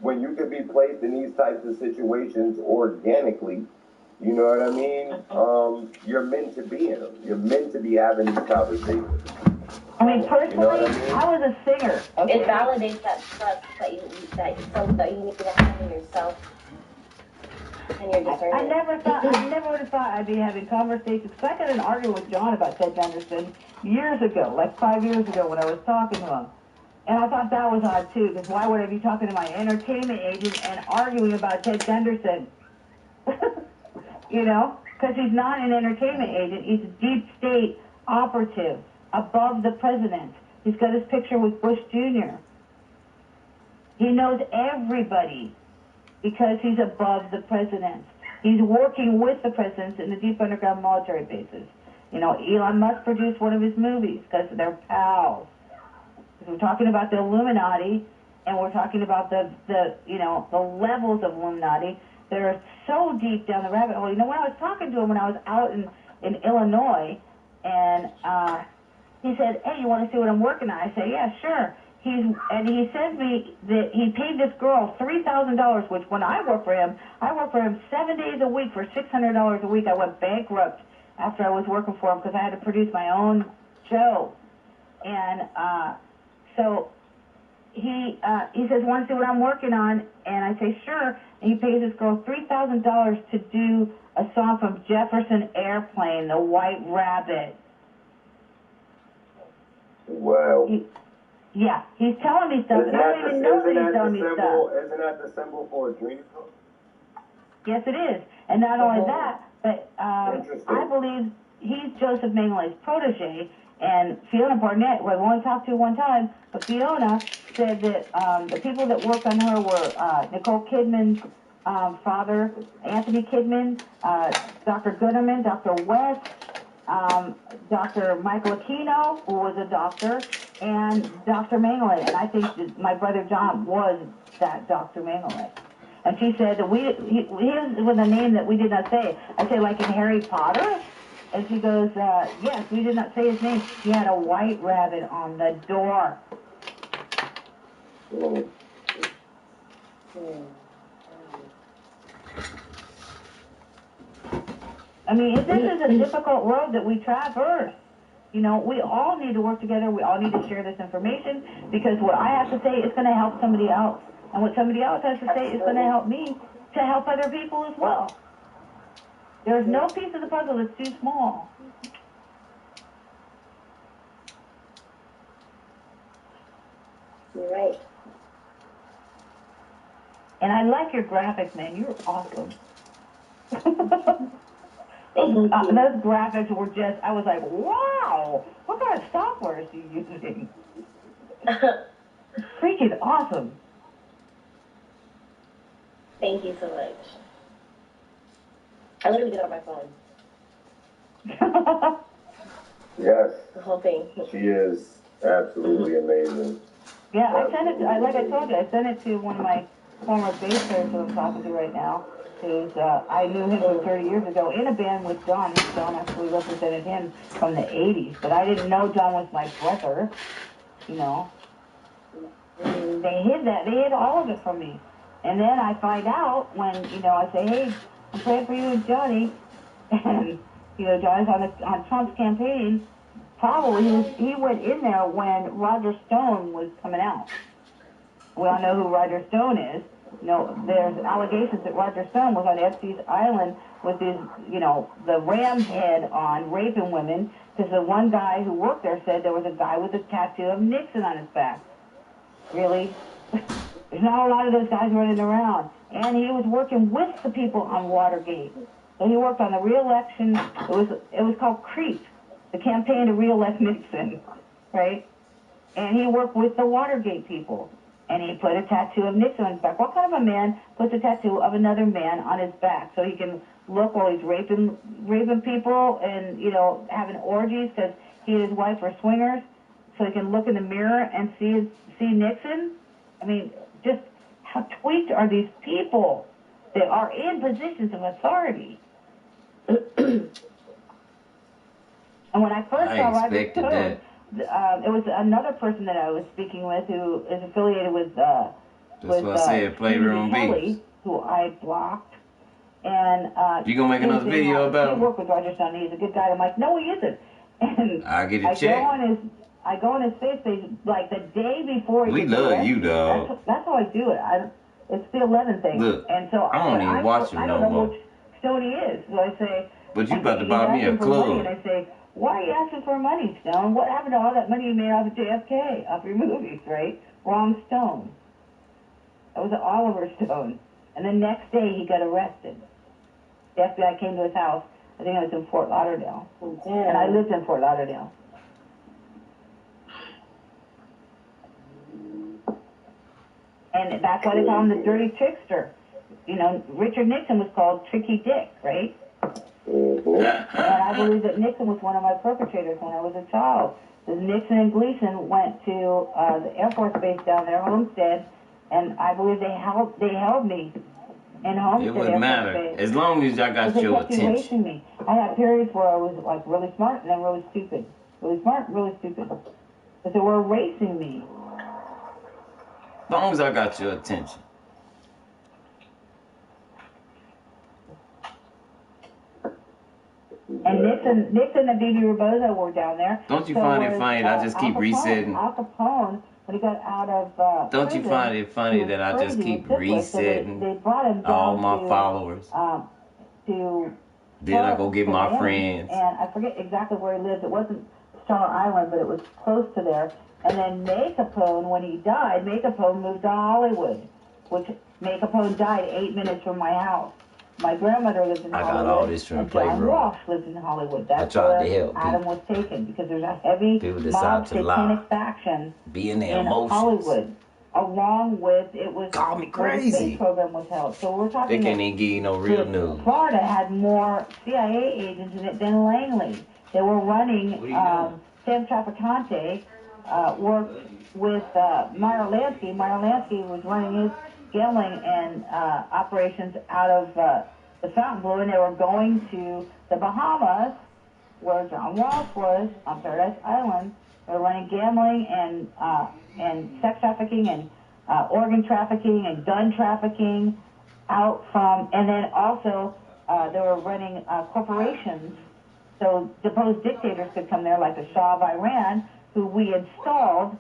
When you can be placed in these types of situations organically, you know what I mean? You're meant to be in them. You're meant to be having these conversations. I mean, personally, you know what I mean? I was a singer. Okay? It validates that trust that you need to have in yourself. I never would have thought I'd be having conversations. Because I got in an argument with John about Ted Gunderson years ago, like 5 years ago when I was talking to him. And I thought that was odd too, because why would I be talking to my entertainment agent and arguing about Ted Gunderson? Because he's not an entertainment agent. He's a deep state operative above the president. He's got his picture with Bush Jr. He knows everybody, because he's above the president. He's working with the presidents in the deep underground military bases. Elon Musk produced one of his movies because they're pals. We're talking about the Illuminati, and we're talking about the levels of Illuminati that are so deep down the rabbit hole. When I was talking to him when I was out in Illinois, and he said, hey, you want to see what I'm working on? I said, yeah, sure. He sent me that he paid this girl $3,000, which when I worked for him 7 days a week for $600 a week. I went bankrupt after I was working for him because I had to produce my own show. And so he says, want to see what I'm working on? And I say, sure. And he pays this girl $3,000 to do a song from Jefferson Airplane, The White Rabbit. Wow. Yeah, he's telling me stuff, and I don't even know that he's telling me stuff. Isn't that the symbol for a dream? Yes, it is. And not only that, but I believe he's Joseph Mengelé's protege, and Fiona Barnett, who I've only talked to one time, but Fiona said that the people that worked on her were Nicole Kidman's father, Anthony Kidman, Dr. Gooderman, Dr. West, Dr. Michael Aquino, who was a doctor, and Dr. Mengele. And I think that my brother John was that Dr. Mengele. And she said that he was a name that we did not say. I say, like in Harry Potter? And she goes, yes, we did not say his name. He had a white rabbit on the door. I mean, this is a difficult road that we traverse. We all need to work together. We all need to share this information, because what I have to say is going to help somebody else. And what somebody else has to say is going to help me to help other people as well. There's no piece of the puzzle that's too small. You're right. And I like your graphics, man. You're awesome. Those graphics were just, I was like, wow, what kind of software is he using? Freaking awesome. Thank you so much. I literally did it on my phone. Yes. The whole thing. She is absolutely amazing. Yeah, I sent it, like I told you, I sent it to one of my former bass players who I'm talking to right now. Who's, I knew him from 30 years ago in a band with John. John actually represented him from the 80s, but I didn't know John was my brother, you know. They hid all of it from me. And then I find out when, you know, I say, hey, I'm praying for you and Johnny. And, you know, Johnny's on Trump's campaign. Probably he went in there when Roger Stone was coming out. We all know who Roger Stone is. You know, there's allegations that Roger Stone was on Epstein's Island with his, you know, the ram's head on, raping women, because the one guy who worked there said there was a guy with a tattoo of Nixon on his back. Really? There's not a lot of those guys running around. And he was working with the people on Watergate. So he worked on the re-election. It was called CREEP, the campaign to re-elect Nixon, right? And he worked with the Watergate people. And he put a tattoo of Nixon on his back. What kind of a man puts a tattoo of another man on his back so he can look while he's raping people and, you know, having orgies because he and his wife are swingers, so he can look in the mirror and see Nixon? I mean, just how tweaked are these people that are in positions of authority? And when I first saw Roger Stone, it was another person that I was speaking with who is affiliated with That's what I said, Playroom Kelly, who I blocked. And you gonna make another video about him? He worked with Roger Stone. He's a good guy. I'm like, no, he isn't. And I get it checked. I go on his face page like the day before. We love you, dog. That's how I do it. It's the 11 thing. Look, and so I don't even watch him no more. I don't know which Stone he is. So I say. But you about to buy me a club. And I say, why are you asking for money, Stone? What happened to all that money you made off of JFK, off your movies, right? Wrong Stone. That was Oliver Stone. And the next day he got arrested. The FBI came to his house. I think it was in Fort Lauderdale. And I lived in Fort Lauderdale. And that's why they call him the dirty trickster. You know, Richard Nixon was called Tricky Dick, right? And I believe that Nixon was one of my perpetrators when I was a child. Because Nixon and Gleason went to the Air Force Base down there, Homestead, and I believe they held me in Homestead. It wouldn't matter as long as I got your attention. Erasing me. I had periods where I was like really smart and then really stupid, really smart, really stupid. But they were erasing me. As long as I got your attention. And Nixon and B.B. Rebozo were down there. Don't you find it funny that I just keep resetting? Al Capone, when he got out of Don't you find it funny that I just keep resetting they brought him all my followers? Then I go get my friends. And I forget exactly where he lived. It wasn't Star Island, but it was close to there. And then May Capone, when he died, May Capone moved to Hollywood, which May Capone died 8 minutes from my house. My grandmother lives in Hollywood. I got all this from the John playroom. Walsh lives in Hollywood. That's I tried where to help Adam was taken, because there's a heavy mob satanic faction in Hollywood. Along with, it was call me where the crazy. space program was held. So we're talking. They can't even give you no real news. Florida had more CIA agents in it than Langley. They were running. Sam Trafficante worked with Meyer Lansky. Meyer Lansky was running his gambling and operations out of the Fontainebleau, and they were going to the Bahamas, where John Walsh was on Paradise Island. They were running gambling and sex trafficking and organ trafficking and gun trafficking out from, and then also they were running corporations, so deposed dictators could come there, like the Shah of Iran, who we installed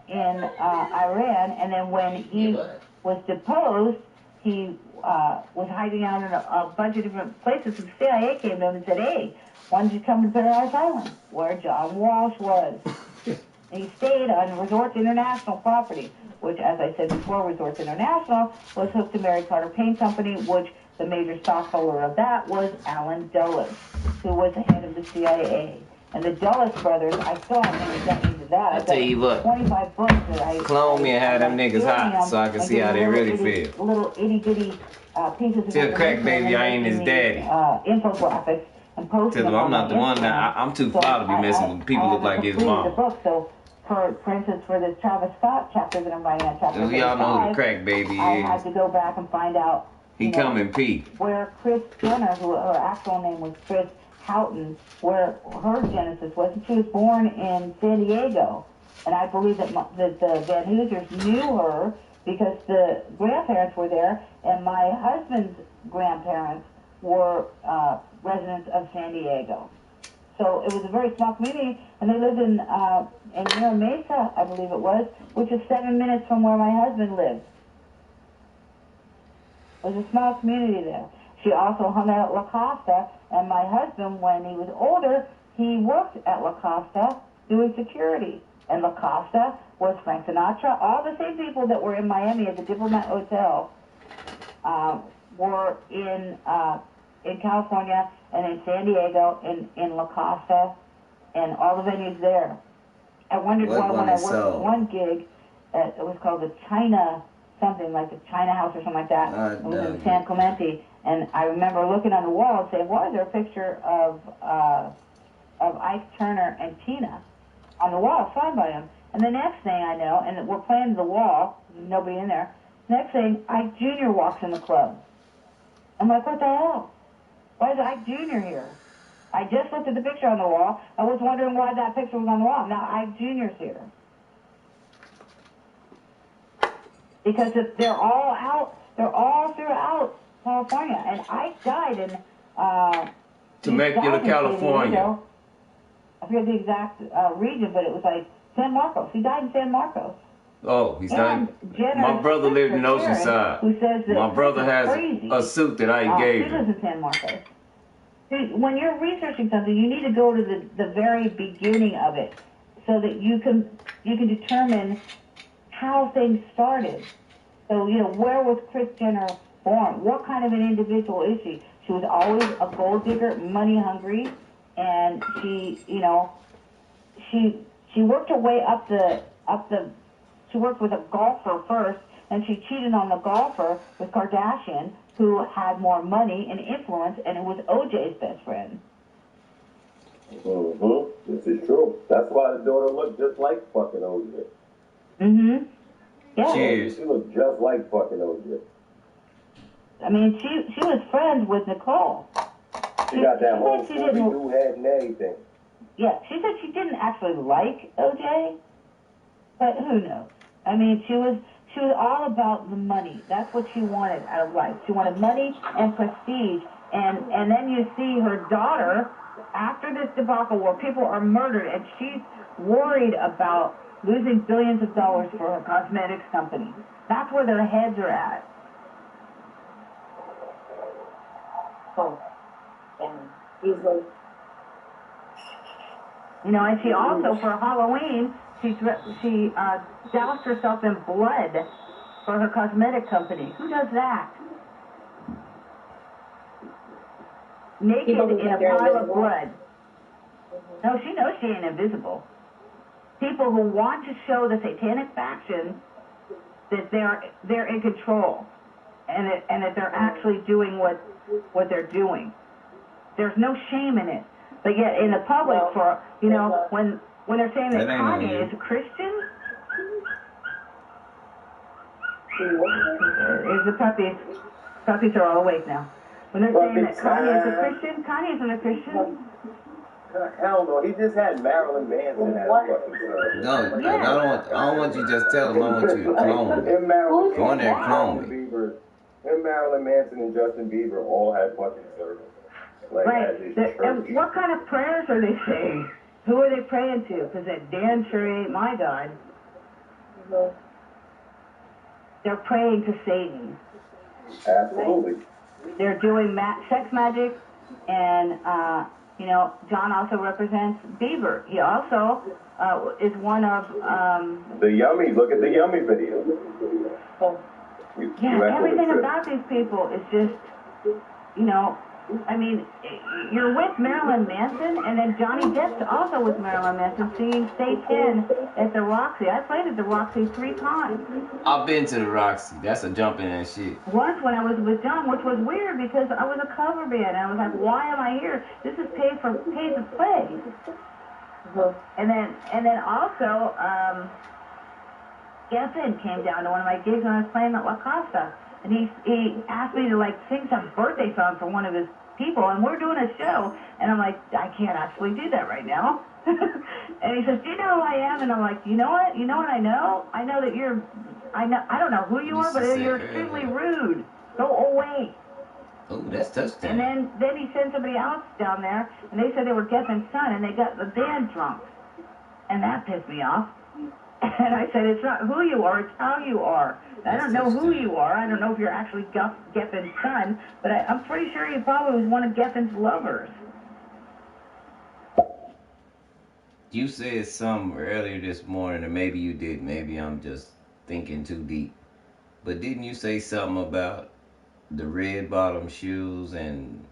in Iran, and then when he was deposed, he was hiding out in a bunch of different places, and the CIA came to him and said, hey, why don't you come to Paradise Island, where John Walsh was? And he stayed on Resorts International property, which, as I said before, Resorts International, was hooked to Mary Carter Paint Company, which the major stockholder of that was Alan Dulles, who was the head of the CIA. And the Dulles brothers, I still haven't gotten into that. I tell you what, 25 books that I clone me and have them niggas hot so I can see how they really feel. Little itty bitty pieces of Tell crack baby I ain't his daddy. Infographics and posting Tell him I'm not the one that I'm too fly to be messing with people look like his mom. The book, so for instance, for this Travis Scott chapter that I'm writing on chapter 35, y'all know who the crack baby is. I had to go back and find out. He come in peace. Where Kris Jenner, who her actual name was Kris Houghton, where her genesis was. She was born in San Diego, and I believe that the Van Hoosers knew her because the grandparents were there, and my husband's grandparents were residents of San Diego. So it was a very small community, and they lived in Mira Mesa, I believe it was, which is 7 minutes from where my husband lived. It was a small community there. She also hung out at La Costa, and my husband, when he was older, he worked at La Costa doing security. And La Costa was Frank Sinatra. All the same people that were in Miami at the Diplomat Hotel were in California and in San Diego, in La Costa, and all the venues there. I wondered why when I worked at one gig, it was called the China something, like the China House or something like that. It was in San Clemente. And I remember looking on the wall and saying, why is there a picture of Ike Turner and Tina on the wall, signed by him? And the next thing I know, and we're playing the wall, there's nobody in there, next thing, Ike Jr. walks in the club. I'm like, what the hell? Why is Ike Jr. here? I just looked at the picture on the wall. I was wondering why that picture was on the wall. Now Ike Jr.'s here. Because they're all out, they're all throughout California. And Ike died in Temecula, California. I forget the exact region, but it was like San Marcos. He died in San Marcos. Oh, he's died. My brother lived in Oceanside. Who says that my brother has a suit that I gave him. He lives in San Marcos. When you're researching something, you need to go to the very beginning of it so that you can determine how things started. So, where was Kris Jenner born? What kind of an individual is she? She was always a gold digger, money hungry, and she worked her way up the. She worked with a golfer first, and she cheated on the golfer with Kardashian, who had more money and influence, and it was OJ's best friend. Mm-hmm. This is true. That's why the daughter looked just like fucking OJ. Mm-hmm. Yeah. Cheers. She looked just like fucking OJ. I mean, she was friends with Nicole. She got that whole Scooby-Doo head and everything. Yeah, she said she didn't actually like OJ, but who knows? I mean, she was all about the money. That's what she wanted out of life. She wanted money and prestige. And then you see her daughter, after this debacle where people are murdered, and she's worried about losing billions of dollars for her cosmetics company. That's where their heads are at. Oh, yeah. Easily. And she also, for Halloween, she doused herself in blood for her cosmetic company. Who does that? Naked in a pile of blood. No, she knows she ain't invisible. People who want to show the satanic faction that they're in control, and that they're actually doing what they're doing. There's no shame in it. But yet in the public, when they're saying that Kanye is a Christian, is the puppies. Puppies are all awake now. When they're saying that Kanye is a Christian, Kanye isn't a Christian. Hell no, he just had Marilyn Manson as a fucking son. No, I don't want you to just tell him. I want you to clone me. Go in there and clone me. Him, Marilyn Manson, and Justin Bieber all had fucking servants. Like, right. And what kind of prayers are they saying? Who are they praying to? Because that damn sure ain't my God. Mm-hmm. They're praying to Satan. Absolutely. They're doing sex magic and, You know, John also represents Bieber. He also is one of the Yummy. Look at the Yummy video. Everything about these people is just, you know, I mean, you're with Marilyn Manson, and then Johnny Depp's also with Marilyn Manson singing Stay 10 at the Roxy. I played at the Roxy 3 times. I've been to the Roxy. That's a jumping and shit. Once when I was with John, which was weird because I was a cover band, and I was like, why am I here? This is paid to play. And then also, Geffen came down to one of my gigs when I was playing at La Costa. And he asked me to like sing some birthday song for one of his people, and we're doing a show, and I'm like, I can't actually do that right now. And he says, do you know who I am? And I'm like, you know what? You know what I know? I know that I don't know who you are, but you're extremely rude. Go away. Oh, that's touchdown. And then he sent somebody else down there, and they said they were Geffen's son, and they got the band drunk. And that pissed me off. And I said, it's not who you are, it's how you are. I don't know who you are. I don't know if you're actually Geffen's son, but I'm pretty sure you probably was one of Geffen's lovers. You said something earlier this morning, and maybe you did. Maybe I'm just thinking too deep. But didn't you say something about the red bottom shoes and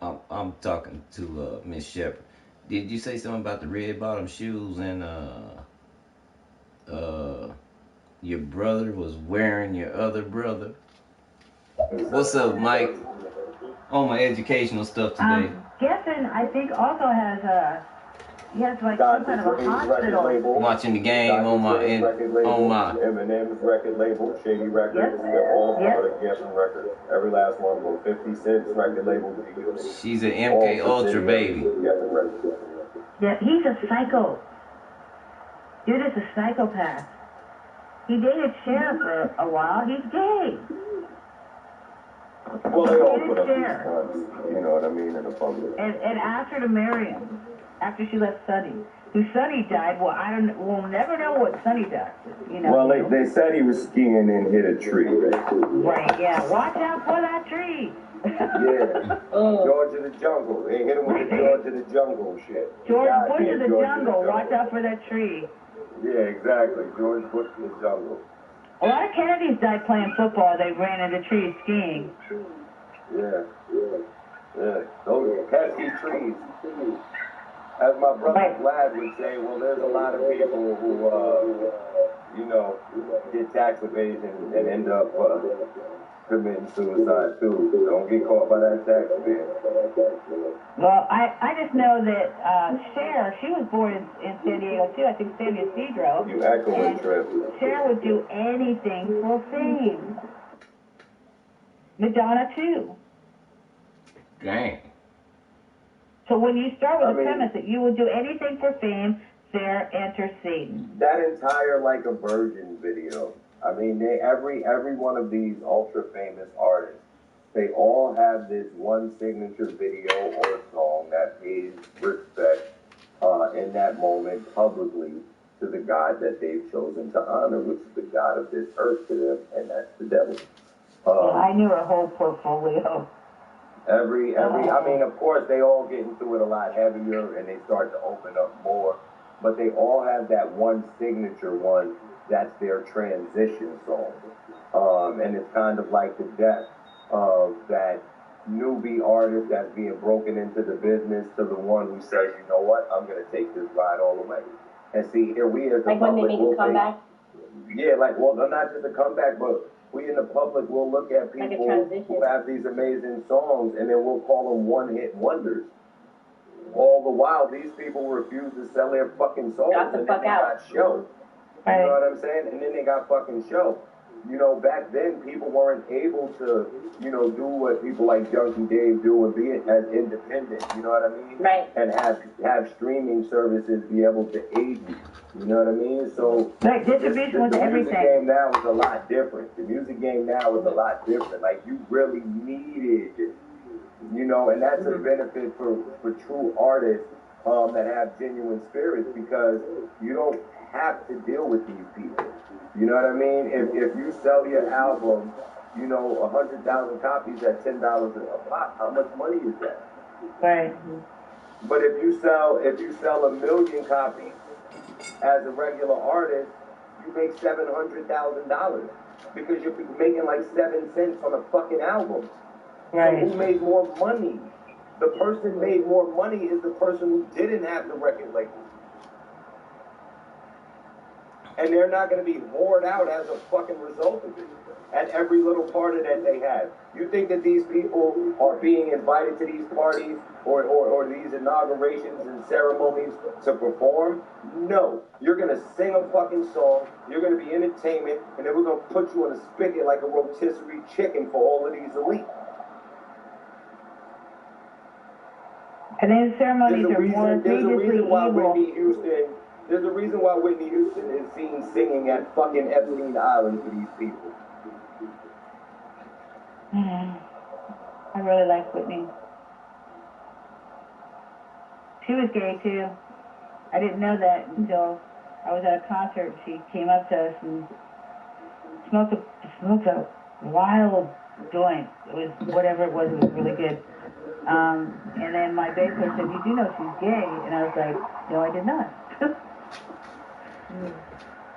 I'm talking to Miss Shepherd. Did you say something about the red bottom shoes and your brother was wearing your other brother? What's up, Mike? On my educational stuff today. Geffen, I think, also has he has like some kind of a hospital. Watching the game on my Eminem's record label, Shady Records, they're all part of Geffen Records. Every last one of them, 50 Cent's record label. She's an MK Ultra baby. Yeah, he's a psycho. Dude is a psychopath. He dated Cher for a while. He's gay. Well, they all put up these stunts, you know what I mean, in the public. And asked her to marry him after she left Sonny. Who Sonny died. Well, we'll never know what Sonny died. You know. Well, they said he was skiing and hit a tree. Right. Yeah. Watch out for that tree. Yeah. George of the Jungle. They hit him with the George of the Jungle shit. George Bush of the Jungle. Watch out for that tree. Yeah, exactly. George Bush of the Jungle. A lot of Kennedys died playing football. They ran into trees skiing. Yeah. Those pesky trees. As my brother Vlad would say, well, there's a lot of people who, get tax evasion and end up committing suicide too. So don't get caught by that tax man. Well, I just know that Cher, she was born in San Diego too. I think San Ysidro. You echoing, Trev. Cher would do anything for fame. Madonna too. Dang. So when you start with the premise that you would do anything for fame, there enters Satan. That entire Like a Virgin video. I mean, every one of these ultra famous artists, they all have this one signature video or song that pays respect in that moment publicly to the God that they've chosen to honor, which is the God of this earth to them, and that's the devil. I knew her whole portfolio. I mean, of course, they all get into it a lot heavier and they start to open up more, but they all have that one signature one that's their transition song. And it's kind of like the death of that newbie artist that's being broken into the business to the one who says, you know what, I'm going to take this ride all the way. And see, here we as the like when they make a comeback? Yeah, not just a comeback, but we in the public will look at people who have these amazing songs and then we'll call them one-hit wonders. All the while, these people refuse to sell their fucking songs and then they got show. You know what I'm saying? And then they got fucking show. You know, back then, people weren't able to, do what people like Junkie Dave do and be as independent, you know what I mean? Right. And have streaming services be able to aid you. You know what I mean? So distribution was everything. The music game now is a lot different. The music game now is a lot different. Like, you really needed, and that's a benefit for true artists that have genuine spirits, because you don't have to deal with these people. You know what I mean? If you sell your album, 100,000 copies at $10 a pop, how much money is that? Right. But if you sell 1 million copies as a regular artist, you make $700,000 because you're making like 7 cents on a fucking album. Right. So who made more money? The person made more money is the person who didn't have the record label. And they're not going to be whored out as a fucking result of it at every little party that they have. You think that these people are being invited to these parties or these inaugurations and ceremonies to perform? No. You're going to sing a fucking song, you're going to be entertainment, and then we're going to put you on a spigot like a rotisserie chicken for all of these elites. And these ceremonies are more egregiously evil. There's a reason why Whitney Houston is seen singing at fucking Epstein Island for these people. I really like Whitney. She was gay too. I didn't know that until I was at a concert. She came up to us and smoked a wild joint. It was whatever it was really good. And then my bass player said, "You do know she's gay?" And I was like, "No, I did not."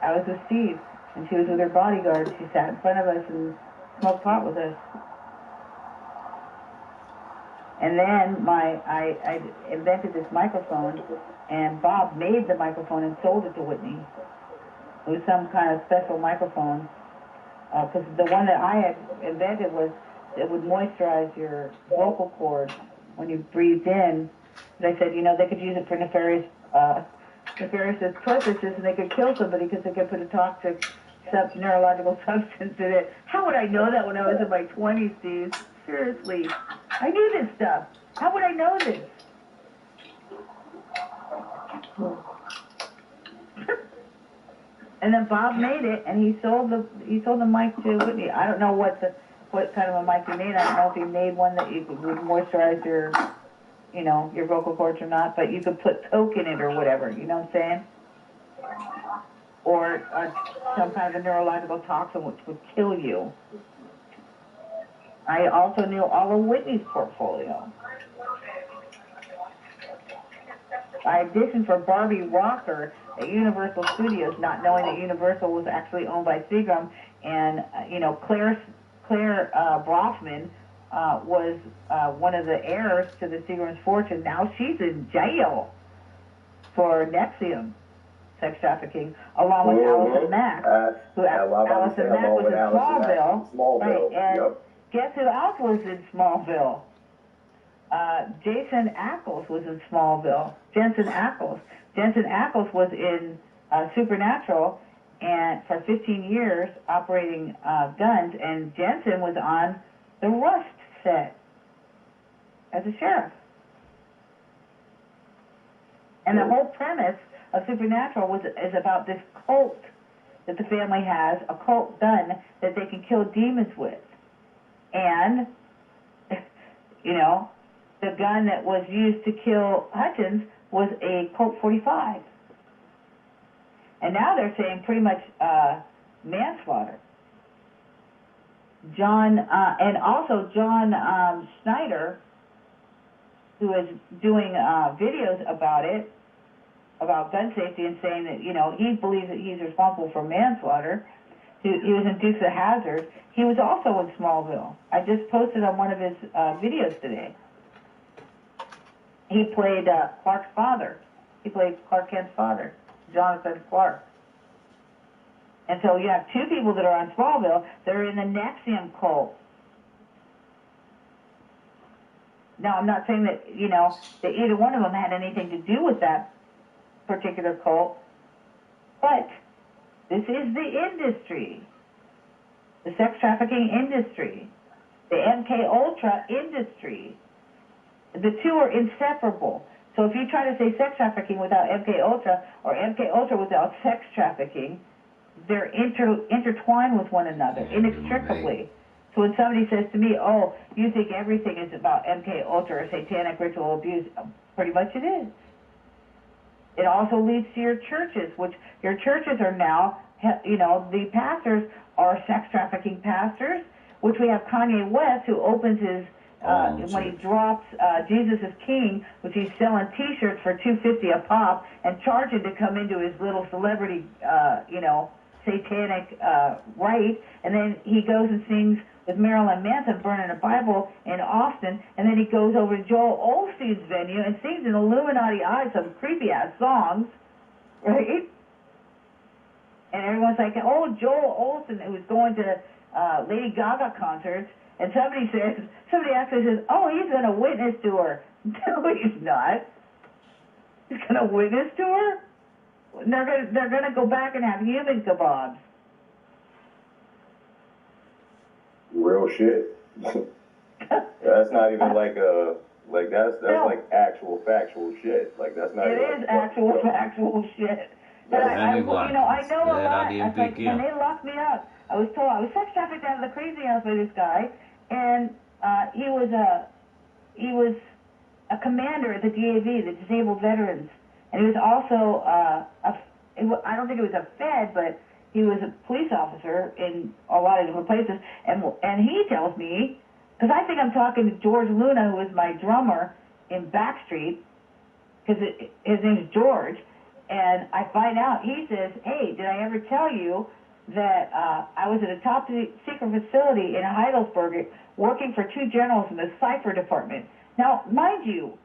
I was with Steve, and she was with her bodyguard. She sat in front of us and smoked pot with us. And then I invented this microphone, and Bob made the microphone and sold it to Whitney. It was some kind of special microphone, because the one that I had invented was it would moisturize your vocal cords when you breathed in. They said, they could use it for nefarious purposes, and they could kill somebody because they could put a toxic neurological substance in it. How would I know that when I was in my 20s, Steve? Seriously. I knew this stuff. How would I know this? And then Bob made it, and he sold the mic to Whitney. I don't know what kind of a mic he made. I don't know if he made one that you would moisturize your vocal cords or not, but you could put coke in it or whatever, you know what I'm saying? Or some kind of a neurological toxin which would kill you. I also knew all of Whitney's portfolio. I auditioned for Barbie Rocker at Universal Studios, not knowing that Universal was actually owned by Seagram, and Claire Brofman was one of the heirs to the Seagram's fortune. Now she's in jail for Nexium sex trafficking, along with Allison Mack. Allison Mack was in Smallville. Right, and guess who else was in Smallville? Jason Ackles was in Smallville. Jensen Ackles was in Supernatural, and for 15 years operating guns, and Jensen was on the Rust set as a sheriff. And the whole premise of Supernatural is about this cult that the family has, a cult gun that they can kill demons with. And, the gun that was used to kill Hutchins was a Colt 45. And now they're saying pretty much manslaughter. John Schneider, who is doing videos about it, about gun safety, and saying that, he believes that he's responsible for manslaughter. He was in Dukes of Hazzard. He was also in Smallville. I just posted on one of his videos today. He played Clark's father. He played Clark Kent's father, Jonathan Clark. And so you have two people that are on Smallville that are in the Nexium cult. Now, I'm not saying that, that either one of them had anything to do with that particular cult, but this is the industry, the sex trafficking industry, the MK Ultra industry. The two are inseparable. So if you try to say sex trafficking without MK Ultra or MK Ultra without sex trafficking, they're intertwined with one another inextricably. So when somebody says to me, "Oh, you think everything is about MK Ultra or satanic ritual abuse," pretty much it is. It also leads to your churches, which your churches are now, the pastors are sex trafficking pastors, which we have Kanye West, who opens his when he drops Jesus is King, which he's selling T-shirts for $2.50 a pop and charging to come into his little celebrity, satanic rite, and then he goes and sings with Marilyn Manson burning a Bible in Austin, and then he goes over to Joel Osteen's venue and sings in Illuminati Eyes some creepy-ass songs, right? And everyone's like, oh, Joel Osteen, who was going to Lady Gaga concerts, and somebody actually says, oh, he's going to witness to her. No, he's not. He's going to witness to her? They're going to go back and have human kebabs. Real shit. That's not even that's like actual factual shit. Like that's not. It is actual factual shit. But I know a lot. Like when they locked me up, I was told I was sex trafficked out of the crazy house by this guy, and he was a commander at the DAV, the Disabled Veterans, and he was also I don't think he was a Fed, but he was a police officer in a lot of different places, and he tells me, because I think I'm talking to George Luna, who is my drummer in Backstreet, because his name's George, and I find out, he says, hey, did I ever tell you that I was at a top secret facility in Heidelberg working for two generals in the cipher department. Now, mind you,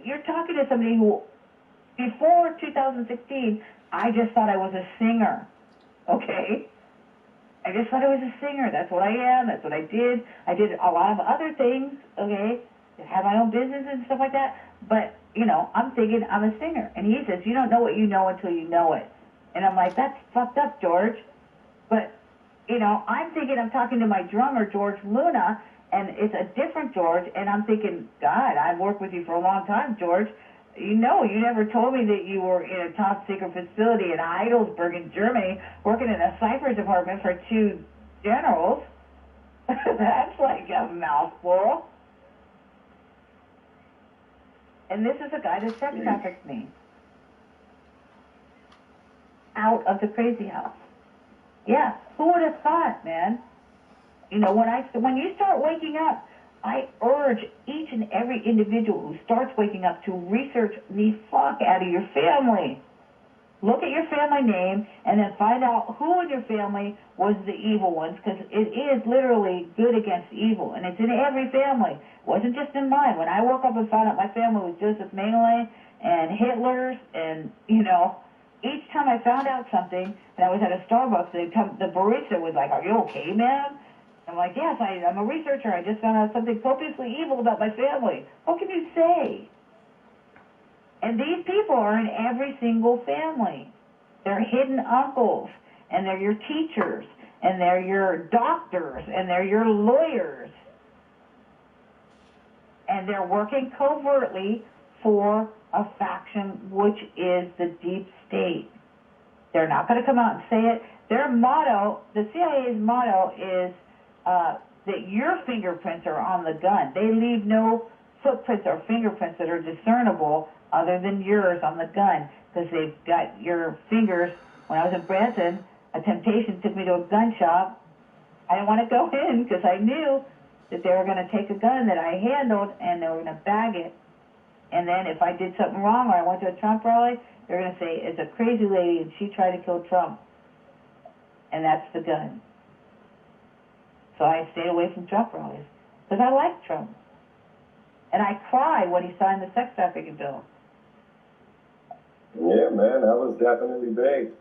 you're talking to somebody who, before 2016, I just thought I was a singer. Okay? I just thought I was a singer. That's what I am. That's what I did. I did a lot of other things, okay? I had my own business and stuff like that. But, I'm thinking I'm a singer. And he says, you don't know what you know until you know it. And I'm like, that's fucked up, George. But, I'm thinking I'm talking to my drummer, George Luna, and it's a different George. And I'm thinking, God, I've worked with you for a long time, George. You never told me that you were in a top secret facility in Heidelberg in Germany working in a cipher department for two generals. That's like a mouthful. And this is a guy that sex trafficked me out of the crazy house. Yeah, who would have thought, man? When you start waking up, I urge each and every individual who starts waking up to research the fuck out of your family. Look at your family name and then find out who in your family was the evil ones, because it is literally good against evil, and it's in every family. It wasn't just in mine. When I woke up and found out my family was Joseph Mengele and Hitler's, and, each time I found out something, and I was at a Starbucks, the barista was like, are you okay, man? I'm like, yes, I'm a researcher. I just found out something copiously evil about my family. What can you say? And these people are in every single family. They're hidden uncles, and they're your teachers, and they're your doctors, and they're your lawyers. And they're working covertly for a faction, which is the deep state. They're not going to come out and say it. Their motto, the CIA's motto is that your fingerprints are on the gun. They leave no footprints or fingerprints that are discernible other than yours on the gun, because they've got your fingers. When I was in Branson, a temptation took me to a gun shop. I didn't want to go in because I knew that they were going to take a gun that I handled and they were going to bag it. And then if I did something wrong or I went to a Trump rally, they're going to say, it's a crazy lady and she tried to kill Trump. And that's the gun. So I stayed away from Trump rallies because I like Trump. And I cried when he signed the sex trafficking bill. Yeah, man, that was definitely big.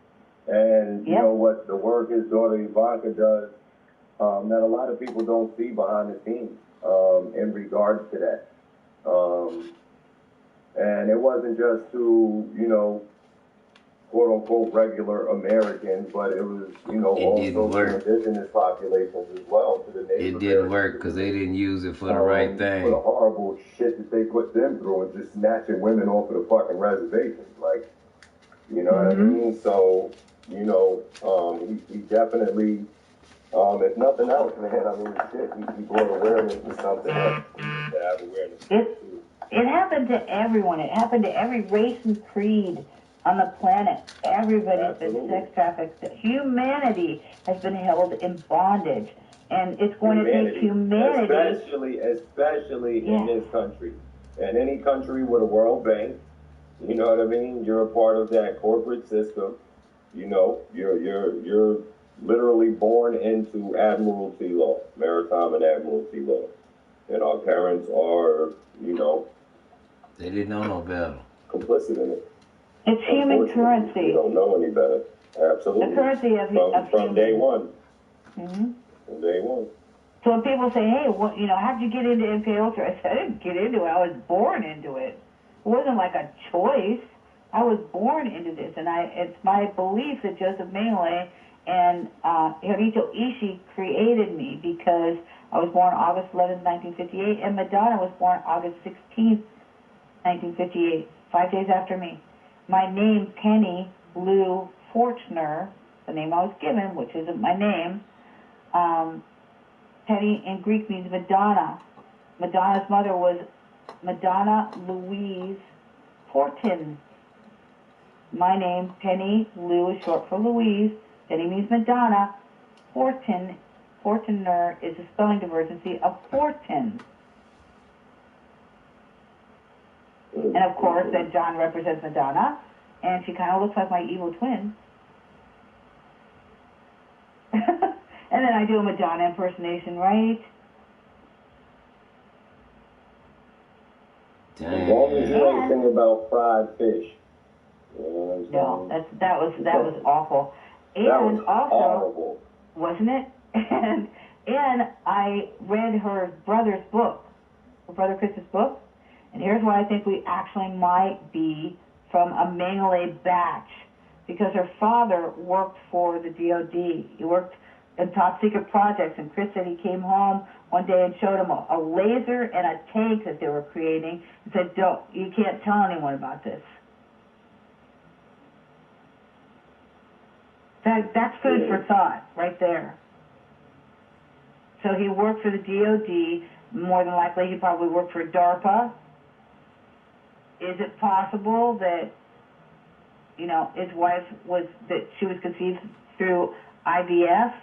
And you know what the work his daughter Ivanka does, that a lot of people don't see behind the scenes in regards to that. And it wasn't just to, quote unquote regular Americans, but it was, also to indigenous populations as well, to the Native It didn't work because they didn't use it for the right thing. For the horrible shit that they put them through and just snatching women off of the fucking reservations. Like, you know what I mean? So, he definitely, if nothing else, man, I mean, shit, he brought awareness to something else. To have awareness. It happened to everyone. It happened to every race and creed on the planet. Everybody's been sex trafficked. Humanity has been held in bondage And it's going to take humanity. Especially in this country. And any country with a World Bank, you know what I mean? You're a part of that corporate system. You know, you're literally born into admiralty law, maritime and admiralty law. And our parents are, you know, they didn't know no better. Complicit in it. It's human currency. We don't know any better. Absolutely. The currency of from day one. Mm-hmm. From day one. So when people say, hey, what, you know, how'd you get into MK Ultra? I said, I didn't get into it. I was born into it. It wasn't like a choice. I was born into this. And it's my belief that Joseph Mengele and Hirohito Ishii created me because I was born August 11th, 1958, and Madonna was born August 16th, 1958, 5 days after me. My name, Penny Lou Fortner, the name I was given, which isn't my name, Penny in Greek means Madonna. Madonna's mother was Madonna Louise Fortin. My name, Penny Lou, is short for Louise. Penny means Madonna. Fortner is a spelling divergency of Fortin. And of course, then John represents Madonna, and she kind of looks like my evil twin. And then I do a Madonna impersonation, right? As long as you don't sing about fried fish. You know no, that was awful. And that was also, horrible. Wasn't it? And I read her brother's book, her brother Chris's book, and here's why I think we actually might be from a Mengele batch, because her father worked for the DOD. He worked in top secret projects, and Chris said he came home one day and showed him a laser and a tank that they were creating and said, you can't tell anyone about this. That's food for thought right there. So he worked for the DOD. More than likely, he probably worked for DARPA. Is it possible that, you know, his wife that she was conceived through IVF?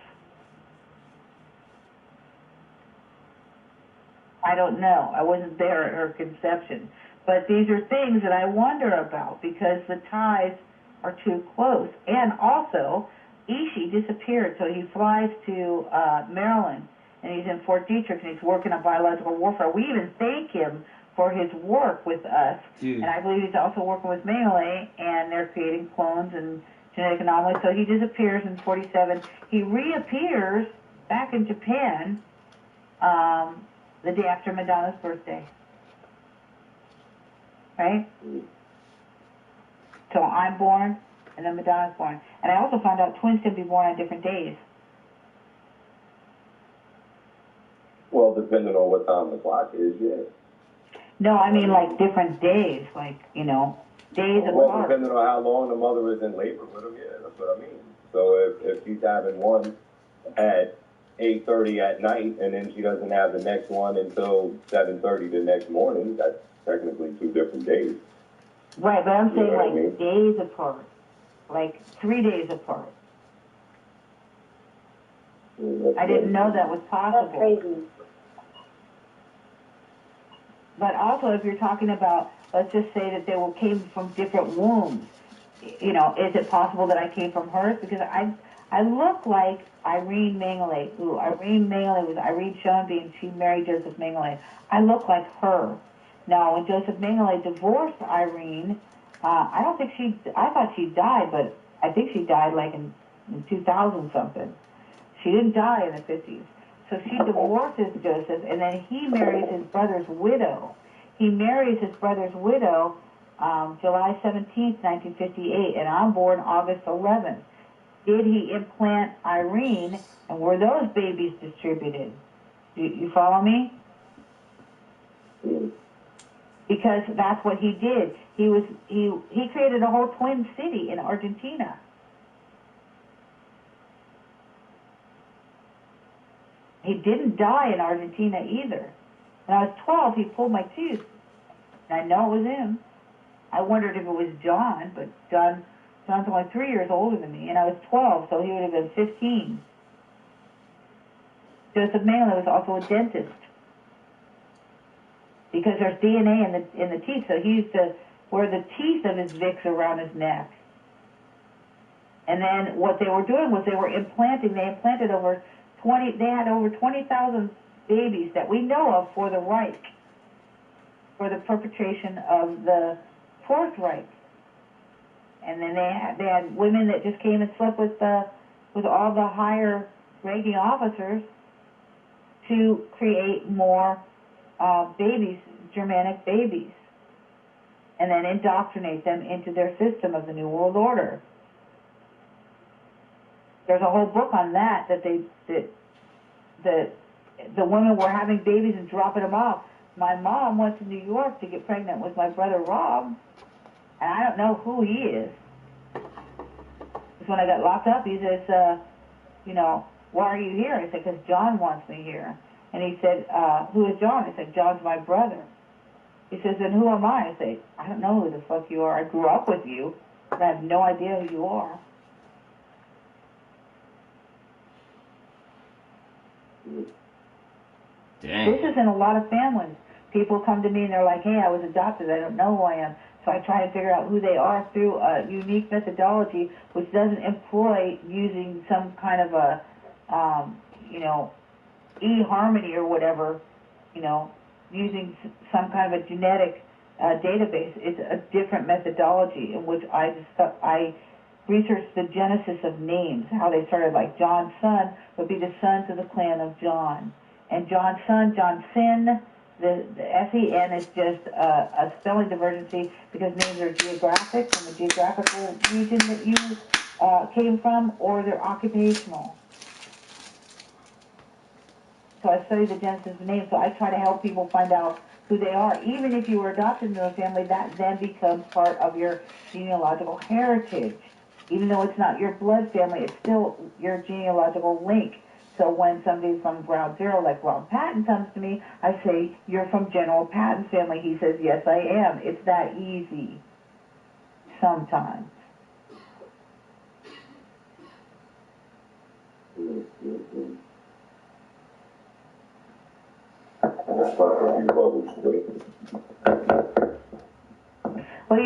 I don't know. I wasn't there at her conception. But these are things that I wonder about because the ties are too close. And also, Ishii disappeared, so he flies to Maryland, and he's in Fort Detrick, and he's working on biological warfare. We even thank him for his work with us, and I believe he's also working with Mengele, and they're creating clones and genetic anomalies. So he disappears in 47. He reappears back in Japan the day after Madonna's birthday. Right? So I'm born, and then Madonna's born. And I also found out twins can be born on different days. Well, depending on what time the clock is, yeah. No, I mean like different days, like, you know, days apart. Well, depending on how long the mother is in labor with them, yeah, that's what I mean. So if she's having one at 8:30 at night, and then she doesn't have the next one until 7:30 the next morning, that's technically 2 different days. Right, but I'm saying like days apart, like 3 days apart. I didn't know that was possible. That's crazy. But also, if you're talking about, let's just say that they came from different wombs, you know, is it possible that I came from hers? Because I look like Irene Mengele, who Irene Mengele was Irene Schoenby, and she married Joseph Mengele. I look like her. Now, when Joseph Mengele divorced Irene, I don't think I thought she died, but I think she died like in 2000 something. She didn't die in the 50s. So she divorces Joseph, and then he marries his brother's widow. He marries his brother's widow July 17th, 1958, and I'm born August 11th. Did he implant Irene, and were those babies distributed? You follow me? Because that's what he did. He created a whole twin city in Argentina. He didn't die in Argentina either. When I was 12, he pulled my tooth. And I know it was him. I wondered if it was John, but John's only 3 years older than me, and I was 12, so he would have been 15. Joseph Mengele was also a dentist because there's DNA in the teeth. So he used to wear the teeth of his Vicks around his neck. And then what they were doing was they were implanting. They implanted they had over 20,000 babies that we know of for the Reich, for the perpetration of the Fourth Reich. And then they had women that just came and slept with all the higher ranking officers to create more babies, Germanic babies, and then indoctrinate them into their system of the New World Order. There's a whole book on that the women were having babies and dropping them off. My mom went to New York to get pregnant with my brother Rob, and I don't know who he is. Because when I got locked up, he says, why are you here? I said, because John wants me here. And he said, who is John? I said, John's my brother. He says, then who am I? I say, I don't know who the fuck you are. I grew up with you, but I have no idea who you are. Dang. This is in a lot of families. People come to me and they're like, hey, I was adopted. I don't know who I am. So I try to figure out who they are through a unique methodology which doesn't employ using some kind of a, eHarmony or whatever, using some kind of a genetic database. It's a different methodology in which I researched the genesis of names, how they started. Like John's son would be the sons of the clan of John. And John's son, John Sin, the S-E-N is just a spelling divergency because names are geographic, from the geographical region that you came from, or they're occupational. So I study the genesis of names, so I try to help people find out who they are. Even if you were adopted into a family, that then becomes part of your genealogical heritage. Even though it's not your blood family, it's still your genealogical link. So when somebody from Ground Zero, like Ron Patton, comes to me, I say, you're from General Patton's family. He says, yes, I am. It's that easy. Sometimes. Well,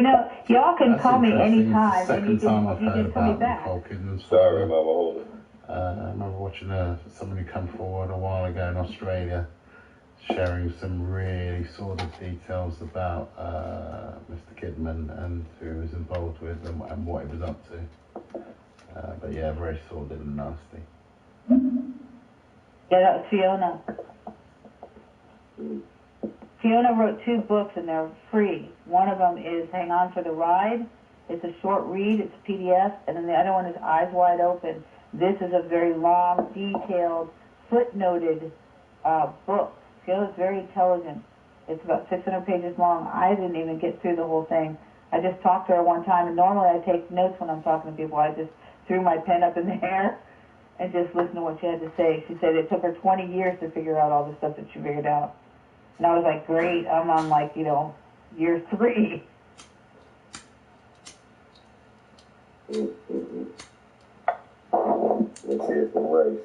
y'all can call me anytime, and you can call me back. Sorry, Mama, hold it. I remember watching somebody come forward a while ago in Australia, sharing some really sordid details about Mr. Kidman and who he was involved with and what he was up to. But yeah, very sordid and nasty. Yeah, that was Fiona. Fiona wrote 2 books and they're free. One of them is Hang On for the Ride. It's a short read, it's a PDF, and then the other one is Eyes Wide Open. This is a very long, detailed, footnoted book. Fiona's very intelligent. It's about 600 pages long. I didn't even get through the whole thing. I just talked to her one time, and normally I take notes when I'm talking to people. I just threw my pen up in the air and just listened to what she had to say. She said it took her 20 years to figure out all the stuff that she figured out. And I was like, great, I'm on year 3. Let's hear some race.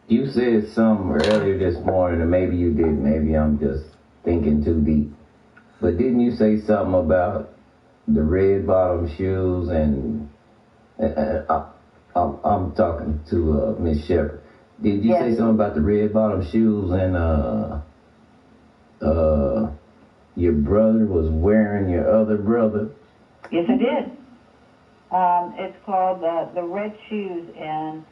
You said something earlier this morning, or maybe you didn't. Maybe I'm just thinking too deep. But didn't you say something about the red bottom shoes and I'm talking to Miss Shepherd. Did you say something about the red bottom shoes and your brother was wearing your other brother? Yes, I did. It's called the Red Shoes, and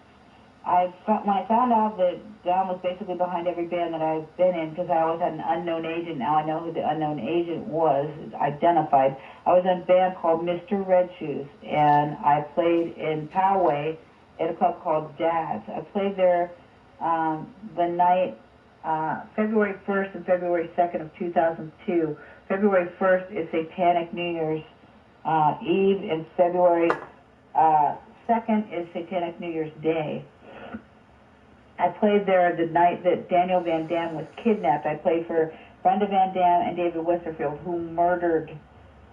when I found out that Don was basically behind every band that I've been in, because I always had an unknown agent. Now I know who the unknown agent was, identified. I was in a band called Mr. Red Shoes, and I played in Poway at a club called Dad's. I played there the night February 1st and February 2nd of 2002. February 1st is Satanic New Year's Eve, and February 2nd is Satanic New Year's Day. I played there the night that Daniel Van Dam was kidnapped. I played for Brenda Van Dam and David Westerfield, who murdered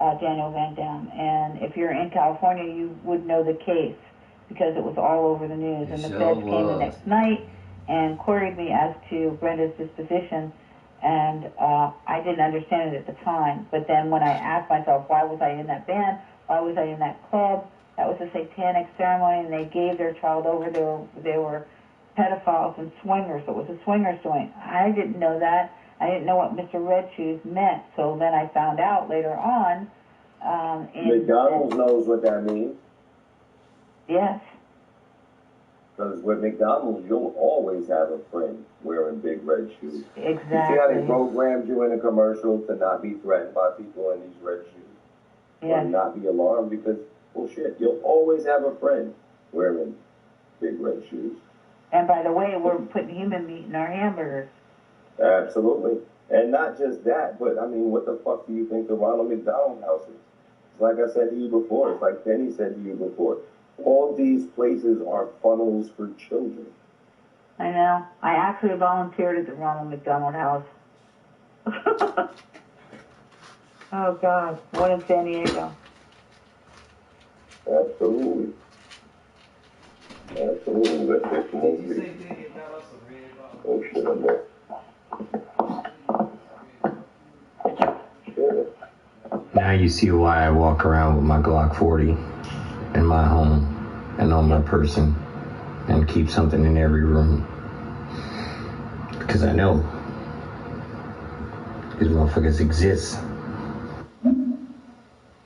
Daniel Van Dam. And if you're in California, you would know the case. because it was all over the news. And the feds came the next night and queried me as to Brenda's disposition, and I didn't understand it at the time. But then when I asked myself, why was I in that band? Why was I in that club? That was a satanic ceremony, and they gave their child over. They were pedophiles and swingers. It was a swingers joint. I didn't know that. I didn't know what Mr. Red Shoes meant. So then I found out later on. McDonald's knows what that means. Yes. Because with McDonald's, you'll always have a friend wearing big red shoes. Exactly. You see how they programmed you in a commercial to not be threatened by people in these red shoes? Yes. Or not be alarmed because, well, shit, you'll always have a friend wearing big red shoes. And by the way, we're putting human meat in our hamburgers. Absolutely. And not just that, but, I mean, what the fuck do you think the Ronald McDonald House is? It's like I said to you before. It's like Penny said to you before. All these places are funnels for children. I know. I actually volunteered at the Ronald McDonald House. Oh, God. One in San Diego. Absolutely. Absolutely. Let's get some more people. Oh, shit, I'm there. Now you see why I walk around with my Glock 40 in my home and on my person and keep something in every room. Because I know these motherfuckers exist.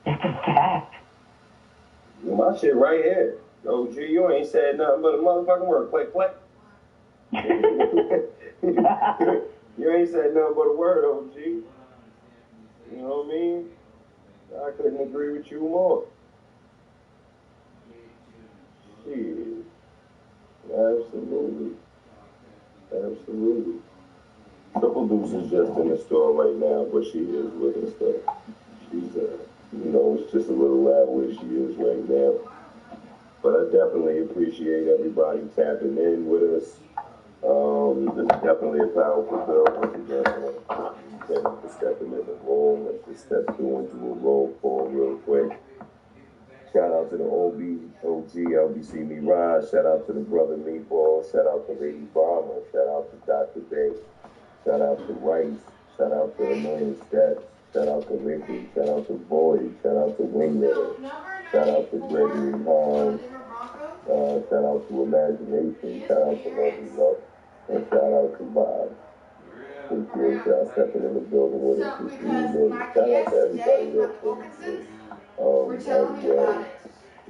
That's a fact. My shit right here. Yo, G, you ain't said nothing but a motherfucking word. Click, click. You ain't said nothing but a word, OG. You know what I mean? I couldn't agree with you more. Shit. Absolutely. Absolutely. Triple Deuce is just in the store right now, but she is with us though. She's, you know, it's just a little loud where she is right now. But I definitely appreciate everybody tapping in with us. This is definitely a powerful bill. Once again, I want to thank you for stepping in the room. Let's just step through into a roll call real quick. Shout out to the OG, LBC Me Rod. Shout out to the brother Meatball. Shout out to Lady Brahma. Shout out to Dr. Bay. Shout out to Rice. Shout out to Annoying Steps. Shout out to Ricky. Shout out to Boyd. Shout out to Wingman. Shout out to Gregory Hines. Shout out to Imagination. Shout out to Lovely Love. And shout out to Bob. Appreciate y'all stepping in the building with us this evening. Shout out to everybody that's in the group. As well.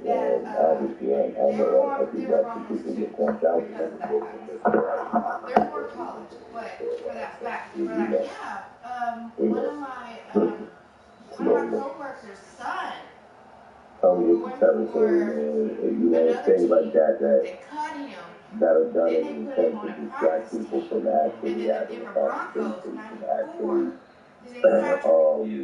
Obviously, I know I think that people get pumped out and never go from this. There's more college, but for that fact, one of my coworkers' son. With the territory, man, you know, things like that have done an intent to distract people from actually having a conversation, from actually,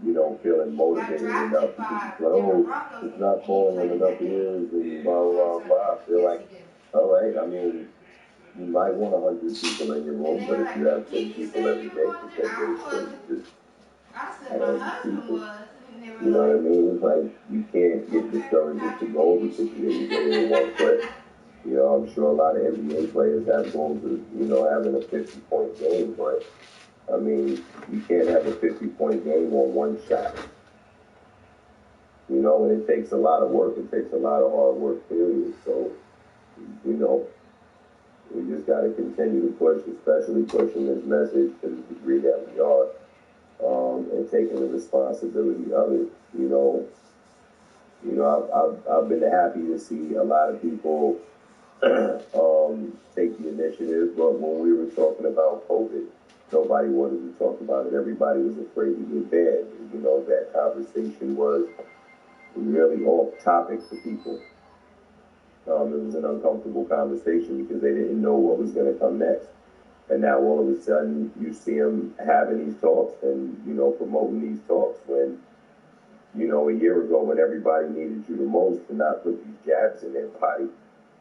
you know, feeling motivated enough to be like, oh, it's not falling in enough ears and blah, blah, blah. I feel like, all right, I mean, you might want 100 people in your room, but if you have 10 people every day, you can just people. You know what I mean? It's like, you can't get discouraged with the goal because you didn't get in one play. You know, I'm sure a lot of NBA players have goals of, you know, having a 50-point game, but, I mean, you can't have a 50-point game on one shot. You know, and it takes a lot of work. It takes a lot of hard work, period. So, you know, we just got to continue to push, especially pushing this message to the degree that we are. And taking the responsibility of it, you know, I've been happy to see a lot of people take the initiative. But when we were talking about COVID, nobody wanted to talk about it. Everybody was afraid to get bad. You know, that conversation was really off topic for people. It was an uncomfortable conversation because they didn't know what was going to come next. And now all of a sudden you see them having these talks and, you know, promoting these talks when, you know, a year ago when everybody needed you the most to not put these jabs in their body,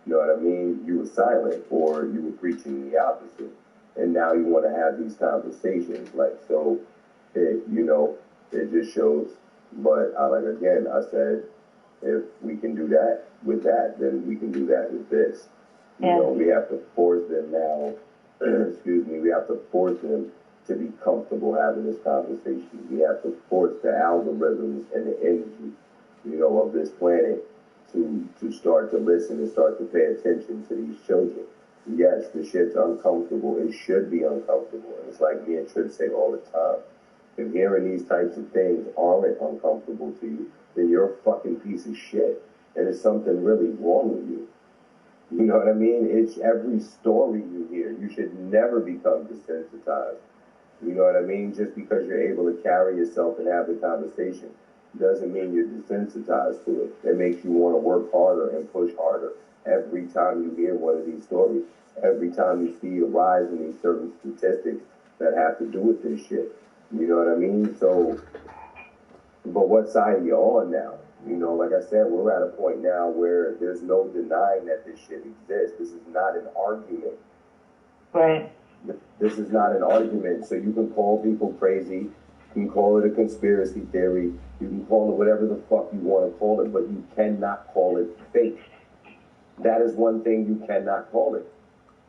you know what I mean? You were silent or you were preaching the opposite. And now you want to have these conversations. Like, so, it, you know, it just shows. But like again, I said, if we can do that with that, then we can do that with this. You know, we have to force them now, we have to force them to be comfortable having this conversation. We have to force the algorithms and the energy, you know, of this planet to start to listen and start to pay attention to these children. Yes, the shit's uncomfortable. It should be uncomfortable. And it's like me and Tripp say all the time. If hearing these types of things aren't uncomfortable to you, then you're a fucking piece of shit. And there's something really wrong with you. You know what I mean? It's every story you hear. You should never become desensitized. You know what I mean? Just because you're able to carry yourself and have the conversation doesn't mean you're desensitized to it. It makes you want to work harder and push harder every time you hear one of these stories. Every time you see a rise in these certain statistics that have to do with this shit. You know what I mean? So, but what side are you on now? You know, like I said, we're at a point now where there's no denying that this shit exists. This is not an argument. Right. This is not an argument. So you can call people crazy. You can call it a conspiracy theory. You can call it whatever the fuck you want to call it, but you cannot call it fake. That is one thing you cannot call it.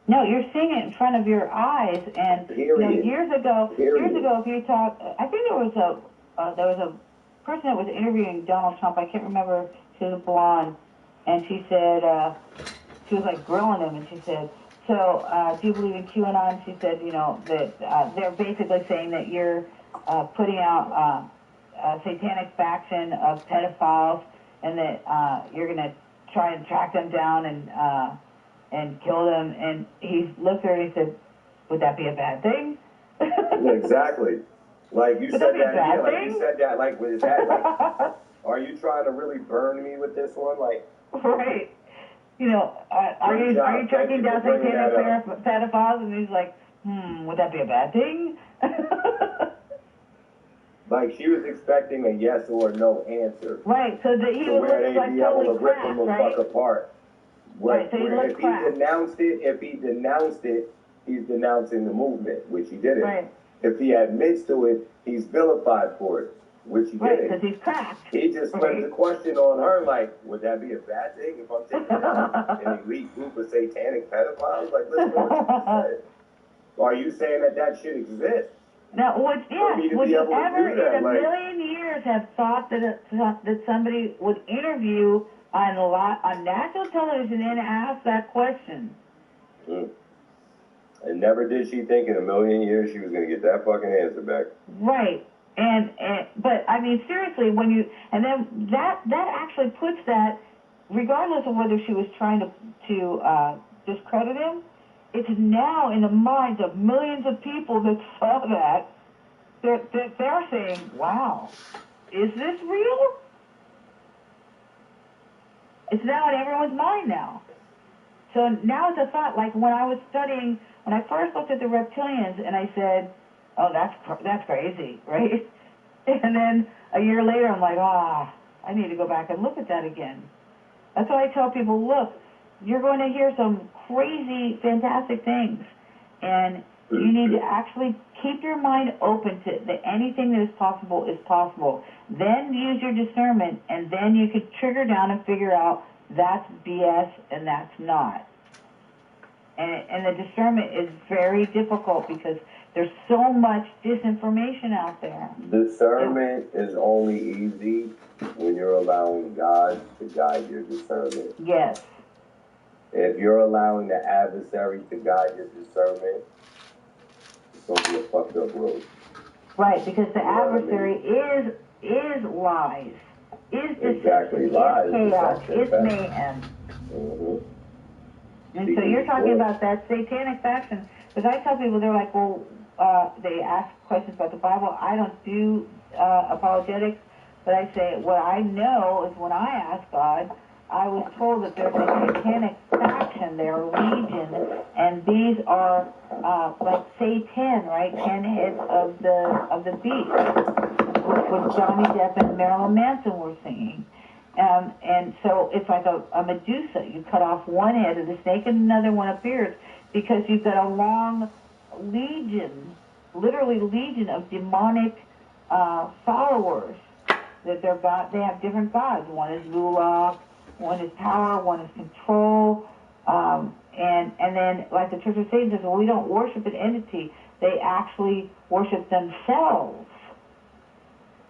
No, you're seeing it in front of your eyes, and you know, years ago, if you talk, I think there was a person that was interviewing Donald Trump. I can't remember. She was a blonde, and she said she was like grilling him, and she said, "So, do you believe in QAnon?" She said, "You know that they're basically saying that you're putting out a satanic faction of pedophiles, and that you're going to try and track them down and kill them." And he looked at her and he said, "Would that be a bad thing?" Exactly. Like you said that. Yeah, like you said that. Like with that. Like, are you trying to really burn me with this one? Like. Right. You know, are you tracking down satanic pedophiles? And he's like, would that be a bad thing? Like she was expecting a yes or no answer. Right. So that he would look like totally cracked, right? Fuck apart. Right. So if he denounced it, he's denouncing the movement, which he didn't. Right. If he admits to it, he's vilified for it, which he didn't. Because he's cracked. He just flipped the question on her, like, would that be a bad thing if I'm taking out an elite group of satanic pedophiles? Like, listen to what you said. Are you saying that shit exists? Now, would you ever in a million years have thought that somebody would interview on national television and ask that question? And never did she think in a million years she was going to get that fucking answer back. Right. But I mean, seriously, and then that actually puts that, regardless of whether she was trying to discredit him, it's now in the minds of millions of people that saw that they're saying, "Wow, is this real?" It's now in everyone's mind now. So now it's a thought. Like when I first looked at the reptilians, and I said, "Oh, that's crazy," right? And then a year later, I'm like, I need to go back and look at that again. That's why I tell people, look, you're going to hear some crazy, fantastic things, and you need to actually keep your mind open to that anything that is possible is possible. Then use your discernment, and then you can trigger down and figure out that's BS and that's not. And the discernment is very difficult because there's so much disinformation out there. Discernment is only easy when you're allowing God to guide your discernment. Yes. If you're allowing the adversary to guide your discernment, it's going to be a fucked up road. Right, because the adversary is lies, is deception, lies, is chaos, is deception, mayhem. And so you're talking about that satanic faction. Because I tell people, they're like, well, they ask questions about the Bible. I don't do apologetics, but I say, what I know is when I ask God, I was told that there's a satanic faction, they're a legion, and these are like Satan, right? 10 heads of the beast, what Johnny Depp and Marilyn Manson were singing. And so it's like a Medusa. You cut off one head of the snake and another one appears because you've got a long legion, literally legion of demonic followers that they're God. They have different gods. One is Lula, one is power, one is control, and then like the Church of Satan says, well, we don't worship an entity. They actually worship themselves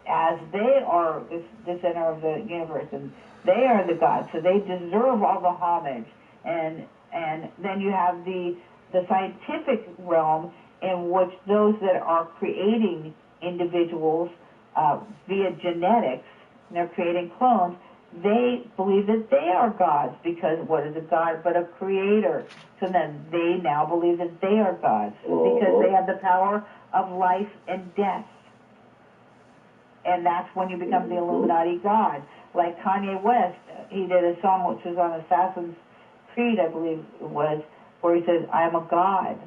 as they are the center of the universe, and they are the gods, so they deserve all the homage. And then you have the scientific realm in which those that are creating individuals via genetics, and they're creating clones, they believe that they are gods, because what is a god but a creator? So then they now believe that they are gods because they have the power of life and death. And that's when you become the Illuminati god. Like Kanye West, he did a song which was on Assassin's Creed, I believe it was, where he says, "I am a god."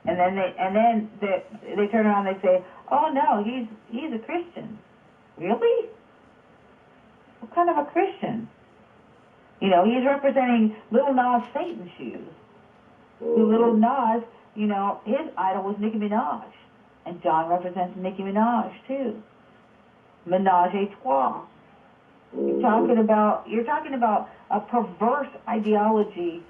And then they turn around and they say, "Oh no, he's a Christian." Really? What kind of a Christian? You know, he's representing Little Nas Satan's shoes. Little Nas, you know, his idol was Nicki Minaj. And John represents Nicki Minaj too. Menage a trois. You're talking about a perverse ideology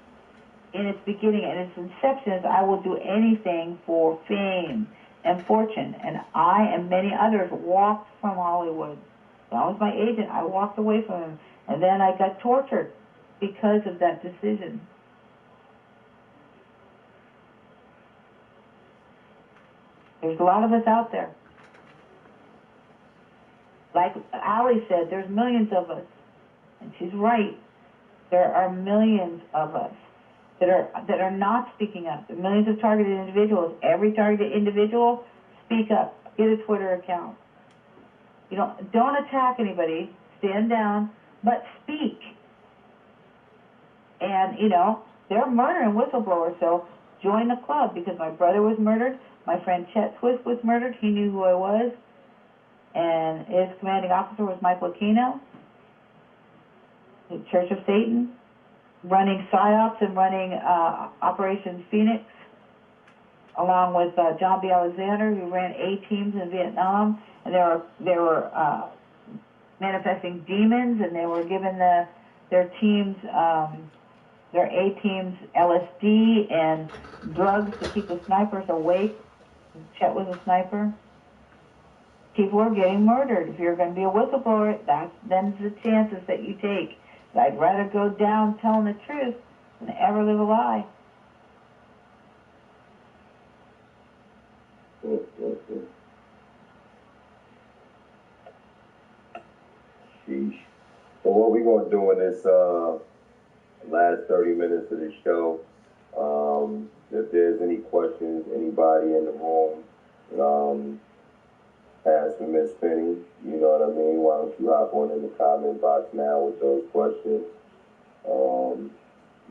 in its beginning, and its inception is, I will do anything for fame and fortune. And I and many others walked from Hollywood. That was my agent. I walked away from him. And then I got tortured because of that decision. There's a lot of us out there. Like Allie said, there's millions of us. And she's right. There are millions of us that are not speaking up. There are millions of targeted individuals. Every targeted individual, speak up. Get a Twitter account. You know, don't attack anybody. Stand down, but speak. And, you know, they're murdering whistleblowers, so join the club, because my brother was murdered. My friend Chet Swift was murdered. He knew who I was. And his commanding officer was Michael Aquino, the Church of Satan, running PSYOPs and running Operation Phoenix, along with John B. Alexander, who ran A-teams in Vietnam. And they were manifesting demons, and they were giving their teams, their A-teams, LSD and drugs to keep the snipers awake. Chet was a sniper. People are getting murdered. If you're going to be a whistleblower, them's the chances that you take. But I'd rather go down telling the truth than ever live a lie. Sheesh. So what we're going to do in this last 30 minutes of the show, if there's any questions, anybody in the room, ask for Miss Penny, you know what I mean? Why don't you hop on in the comment box now with those questions?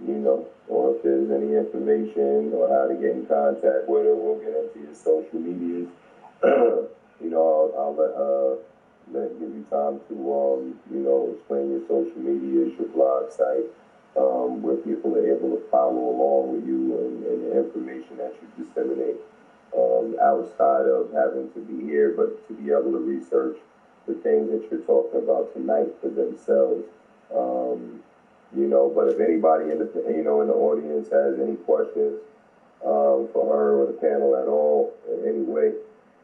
You know, or if there's any information or how to get in contact with her, we'll get into your social medias. You know, I'll give you time to, you know, explain your social medias, your blog site, where people are able to follow along with you and the information that you disseminate. Outside of having to be here, but to be able to research the things that you're talking about tonight for themselves. You know, but if anybody in the audience has any questions for her or the panel at all in any way,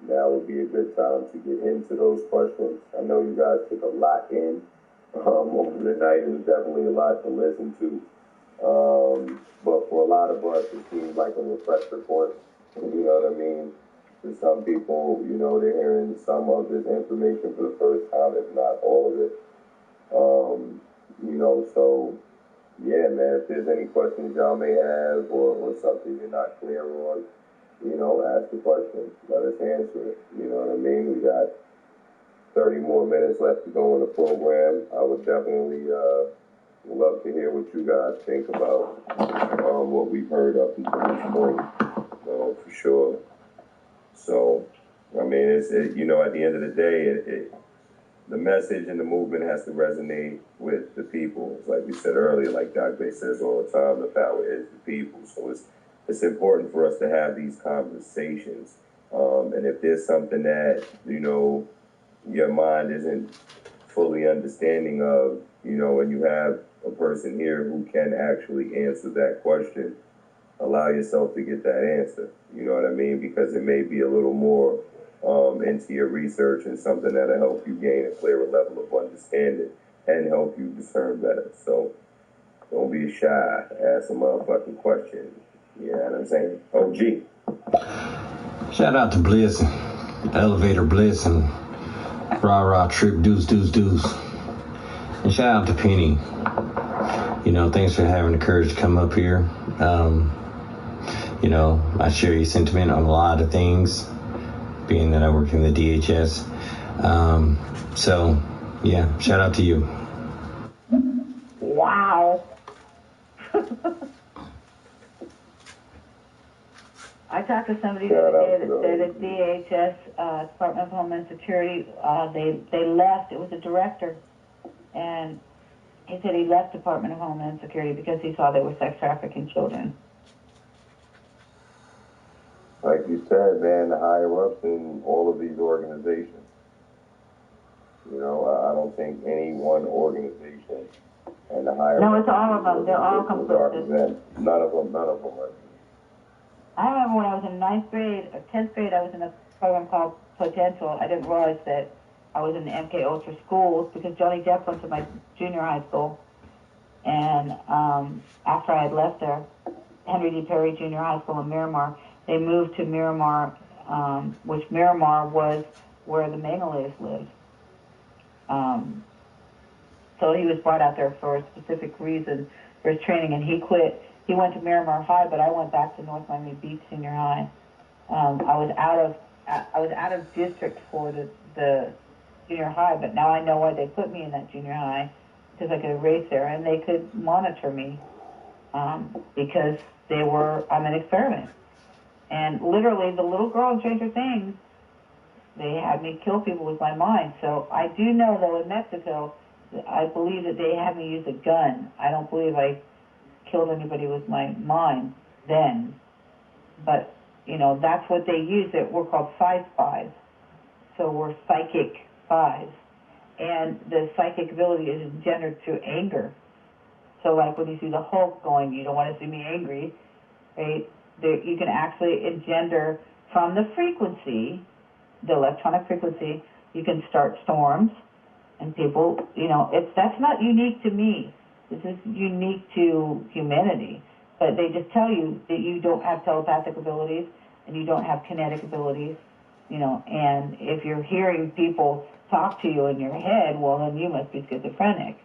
now would be a good time to get into those questions. I know you guys took a lot in over the night. It was definitely a lot to listen to. But for a lot of us, it seems like a refresher course. You know what I mean? For some people, you know, they're hearing some of this information for the first time, if not all of it. You know, so, yeah, man, if there's any questions y'all may have or something you're not clear on, you know, ask the question. Let us answer it. You know what I mean? We got 30 more minutes left to go in the program. I would definitely love to hear what you guys think about what we've heard up until this point. For sure. So, I mean, you know, at the end of the day, the message and the movement has to resonate with the people. It's like we said earlier, like Doc Bay says all the time, the power is the people. So it's important for us to have these conversations. And if there's something that, you know, your mind isn't fully understanding of, and you have a person here who can actually answer that question, allow yourself to get that answer. You know what I mean? Because it may be a little more into your research and something that'll help you gain a clearer level of understanding and help you discern better. So don't be shy. Ask a motherfucking question. You know what I'm saying? OG. Shout out to Bliss, Elevator Bliss, and Rah Trip Deuce. And shout out to Penny. Thanks for having the courage to come up here. I share your sentiment on a lot of things, being that I work in the DHS. So, yeah, shout out to you. Wow. I talked to somebody the other day that said at DHS, Department of Homeland Security, they left. It was a director, and he said he left Department of Homeland Security because he saw they were sex trafficking children. Like you said, man, the higher ups in all of these organizations. I don't think any one organization and the higher. No, it's all of them. They're all complicit. None of them are. I remember when I was in 9th grade or 10th grade, I was in a program called Potential. I didn't realize that I was in the MK Ultra schools because Johnny Depp went to my junior high school. And after I had left there, Henry D. Perry Junior High School in Miramar, they moved to Miramar, which Miramar was where the Mengeleys lived. So he was brought out there for a specific reason for his training, and he quit. He went to Miramar High, but I went back to North Miami Beach Senior High. I was out of district for the junior high, but now I know why they put me in that junior high, because I could erase there and they could monitor me because I'm an experiment. And literally, the little girl in Stranger Things, they had me kill people with my mind. So I do know, though, in Mexico, I believe that they had me use a gun. I don't believe I killed anybody with my mind then. But, that's what they use. We're called spies. So we're psychic spies. And the psychic ability is engendered through anger. So like when you see the Hulk going, you don't want to see me angry, right? You can actually engender from the frequency, the electronic frequency, you can start storms. And people, that's not unique to me. This is unique to humanity. But they just tell you that you don't have telepathic abilities and you don't have kinetic abilities, and if you're hearing people talk to you in your head, well, then you must be schizophrenic,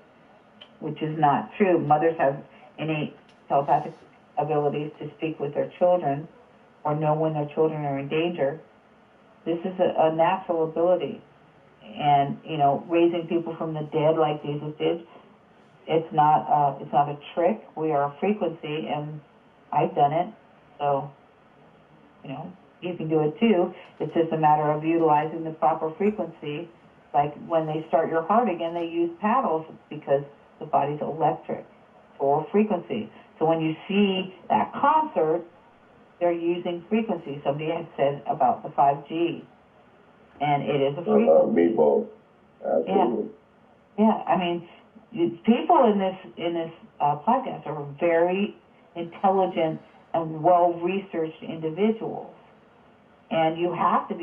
which is not true. Mothers have innate telepathic abilities to speak with their children or know when their children are in danger. This is a natural ability. And, raising people from the dead like Jesus did, it's not a trick. We are a frequency, and I've done it. So, you can do it too. It's just a matter of utilizing the proper frequency. Like when they start your heart again, they use paddles because the body's electric or frequency. So when you see that concert, they're using frequency. Somebody had said about the 5G, and it is a frequency. Meatballs. Absolutely. Yeah. I mean, people in this podcast are very intelligent and well-researched individuals. And you have to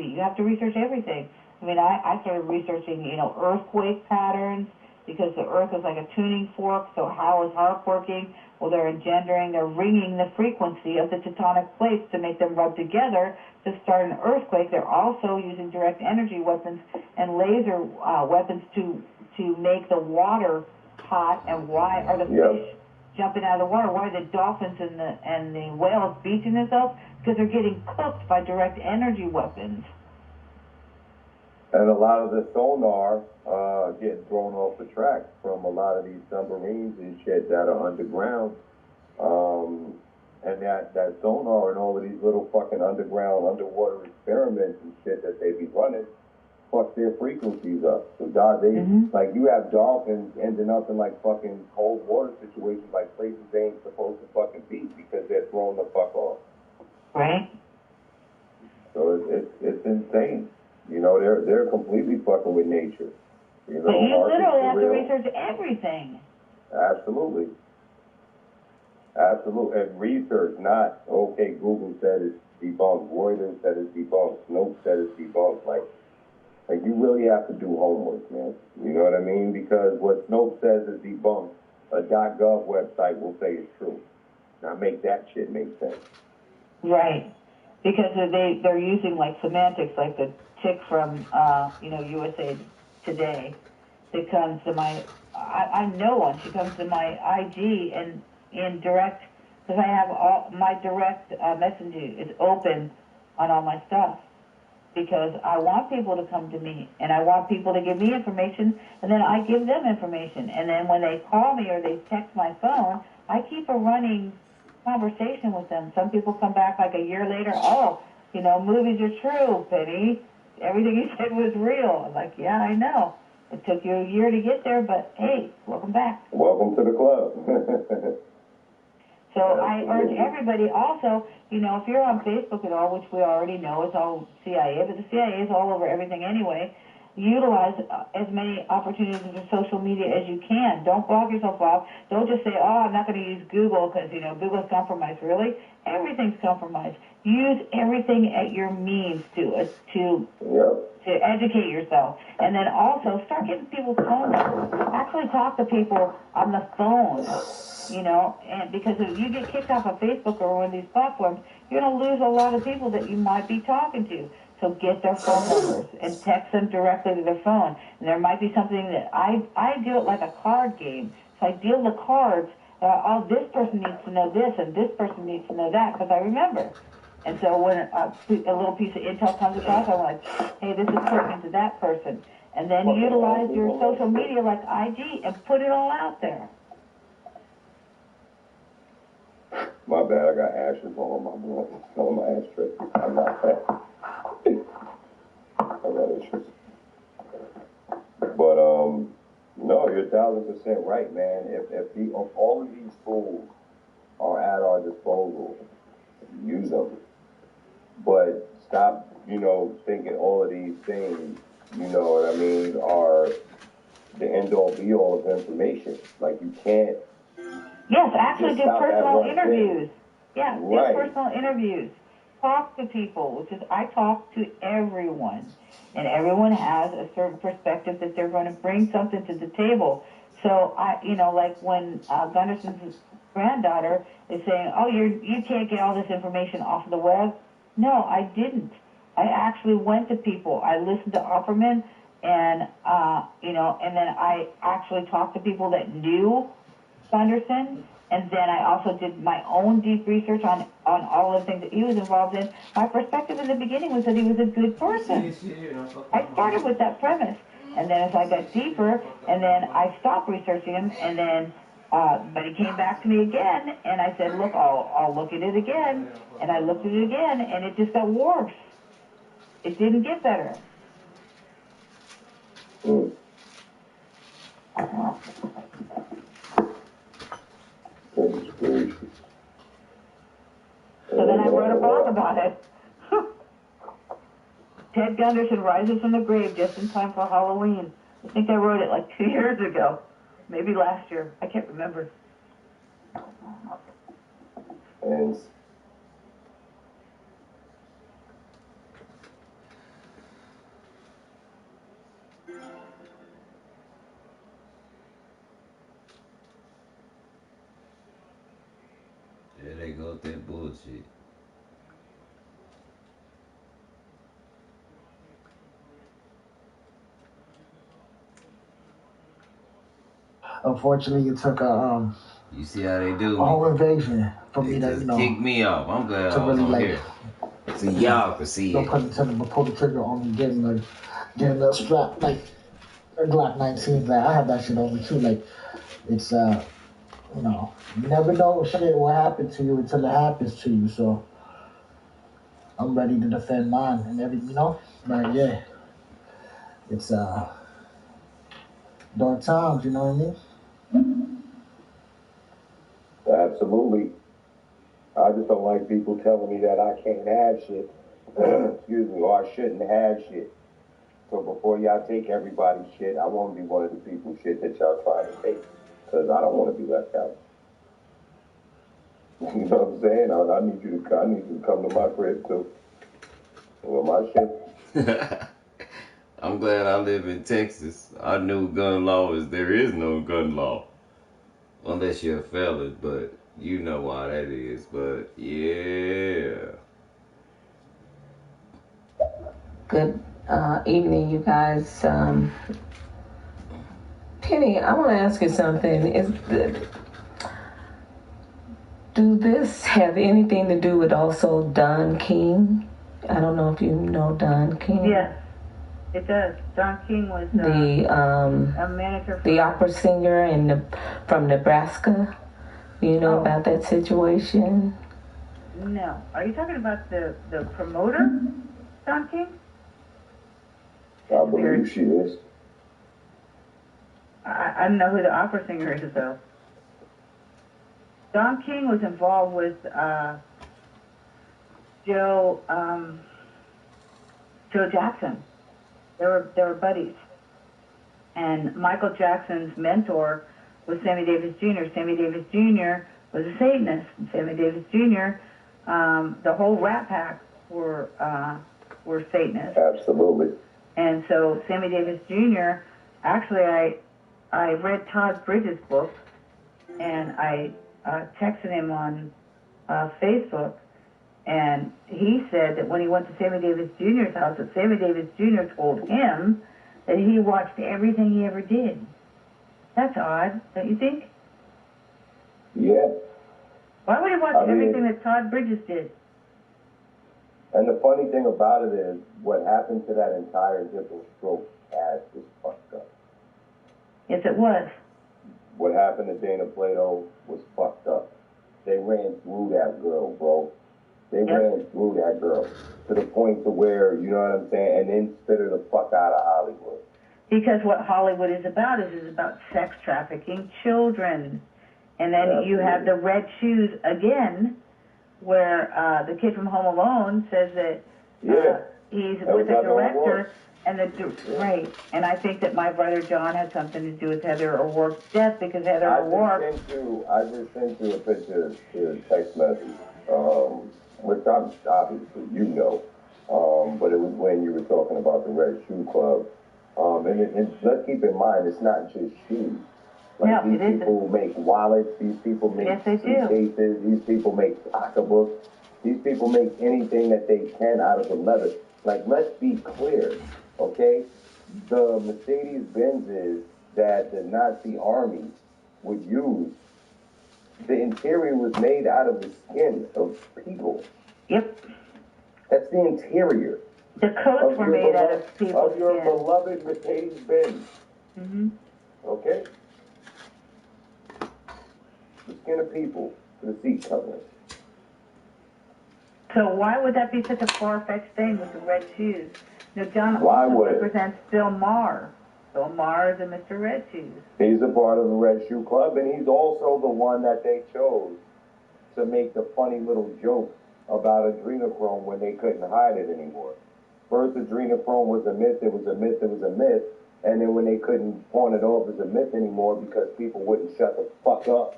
research everything. I mean, I started researching, earthquake patterns because the earth is like a tuning fork. So how is HAARP working? Well, they're ringing the frequency of the tectonic plates to make them rub together to start an earthquake. They're also using direct energy weapons and laser weapons to make the water hot. And why are the fish jumping out of the water? Why are the dolphins and the whales beaching themselves? Because they're getting cooked by direct energy weapons. And a lot of the sonar getting thrown off the track from a lot of these submarines and shit that are underground. And that sonar and all of these little fucking underwater experiments and shit that they be running fuck their frequencies up. So like you have dolphins ending up in like fucking cold water situations, like places they ain't supposed to fucking be because they're thrown the fuck off. Right. So it's insane. You know, they're completely fucking with nature. You know, but you art is literally have to real. research everything. Absolutely. Absolutely. And research, not, okay, Google said it's debunked, Reuters said it's debunked, Snopes said it's debunked. Like you really have to do homework, man. You know what I mean? Because what Snopes says is debunked, a .gov website will say it's true. Now make that shit make sense. Right. Because they're using like semantics, like the chick from, USA Today that comes to I know one. She comes to my IG and in direct, because I have all my direct messaging is open on all my stuff, because I want people to come to me and I want people to give me information, and then I give them information, and then when they call me or they text my phone, I keep a running conversation with them. Some people come back like a year later, movies are true, Penny. Everything you said was real. I'm like, yeah, I know. It took you a year to get there, but hey, welcome back. Welcome to the club. So I urge everybody also, if you're on Facebook at all, which we already know it's all CIA, but the CIA is all over everything anyway, utilize as many opportunities for social media as you can. Don't block yourself off. Don't just say, I'm not going to use Google because, Google's compromised. Really? Everything's compromised. Use everything at your means to educate yourself. And then also start getting people's phone numbers. Actually talk to people on the phone, and because if you get kicked off of Facebook or one of these platforms, you're going to lose a lot of people that you might be talking to. So get their phone numbers and text them directly to their phone. And there might be something that I do it like a card game. So I deal the cards. This person needs to know this and this person needs to know that, because I remember. And so when a little piece of intel comes across, I'm like, hey, this is pertinent to that person. And then utilize your social media like IG and put it all out there. My bad, I got ashes all on my ashtray. I'm not fat. I got issues. But no, you're 1,000% right, man. If all of these tools are at our disposal, use them. But stop, thinking all of these things, are the end-all be-all of information. Like, you can't. Yes, actually do personal interviews. Yeah, right. Do personal interviews. Talk to people, which is I talk to everyone. And everyone has a certain perspective that they're going to bring something to the table. So, like when Gunderson's granddaughter is saying, you can't get all this information off of the web. No, I didn't. I actually went to people. I listened to Opperman, and, and then I actually talked to people that knew Gunderson, and then I also did my own deep research on all of the things that he was involved in. My perspective in the beginning was that he was a good person. I started with that premise, and then as I got deeper, and then I stopped researching him, and then, but he came back to me again, and I said, look, I'll look at it again, and I looked at it again, and it just got worse. It didn't get better. So then I wrote a blog about it. Ted Gunderson rises from the grave just in time for Halloween. I think I wrote it like 2 years ago. Maybe last year. I can't remember. And there they go with that bullshit. Unfortunately, it took a You see how they do? a whole invasion for me to kick me off. I'm glad to I was really on here. So y'all can see no it. pun intended, but pull the trigger on me getting a strap like a Glock 19. Like I have that shit on me too. Like it's you never know shit will happen to you until it happens to you. So I'm ready to defend mine and like yeah, it's dark times. You know what I mean? Absolutely. I just don't like people telling me that I can't have shit. Excuse me, or I shouldn't have shit. So before y'all take everybody's shit, I won't be one of the people's shit that y'all trying to take. Because I don't want to be left out. You know what I'm saying? I need you to come to my crib too. With my shit. I'm glad I live in Texas. I knew gun law is there is no gun law. Unless you're a felon, but you know why that is. But yeah. Good evening, you guys. Penny, I want to ask you something. Do this have anything to do with also Don King? I don't know if you know Don King. Yes, it does. Don King was a manager for the opera singer from Nebraska. You know about that situation? No. Are you talking about the promoter, Don King? I believe she is. I don't know who the opera singer is, though. Don King was involved with Joe Jackson. They were buddies. And Michael Jackson's mentor was Sammy Davis Jr. Sammy Davis Jr. was a Satanist. And Sammy Davis Jr., the whole Rat Pack were Satanists. Absolutely. And so Sammy Davis Jr., actually I read Todd Bridges' book, and I texted him on Facebook, and he said that when he went to Sammy Davis Jr.'s house, that Sammy Davis Jr. told him that he watched everything he ever did. That's odd, don't you think? Yeah. Why would he watch everything that Todd Bridges did? And the funny thing about it is, what happened to that entire Different Stroke cast was fucked up. Yes, it was. What happened to Dana Plato was fucked up. They ran through that girl, bro. They ran through that girl to the point to where, you know what I'm saying, and then spit her the fuck out of Hollywood. Because what Hollywood is about is about sex trafficking children. And then you have the Red Shoes again, where the kid from Home Alone says that he's with the director, and right. And I think that my brother John had something to do with Heather O'Rourke's death, because Heather O'Rourke. I just sent you a picture to a text message, which obviously you know, but it was when you were talking about the Red Shoe Club. And let's keep in mind, it's not just shoes. Like, these people make wallets, these people make suitcases, these people make pocketbooks, these people make anything that they can out of the leather. Like, let's be clear, okay? The Mercedes-Benzes that the Nazi army would use, the interior was made out of the skin of people. Yep. That's the interior. The coats were made out of people's of your beloved Mercedes-Benz. Mm-hmm. Okay? The skin of people for the seat covering. So why would that be such a far-fetched thing with the red shoes? Now, John also represents Bill Maher. Bill Maher is a Mr. Red Shoes. He's a part of the Red Shoe Club, and he's also the one that they chose to make the funny little joke about adrenochrome when they couldn't hide it anymore. First, adrenochrome was a myth, it was a myth, it was a myth, and then when they couldn't pawn it off as a myth anymore because people wouldn't shut the fuck up.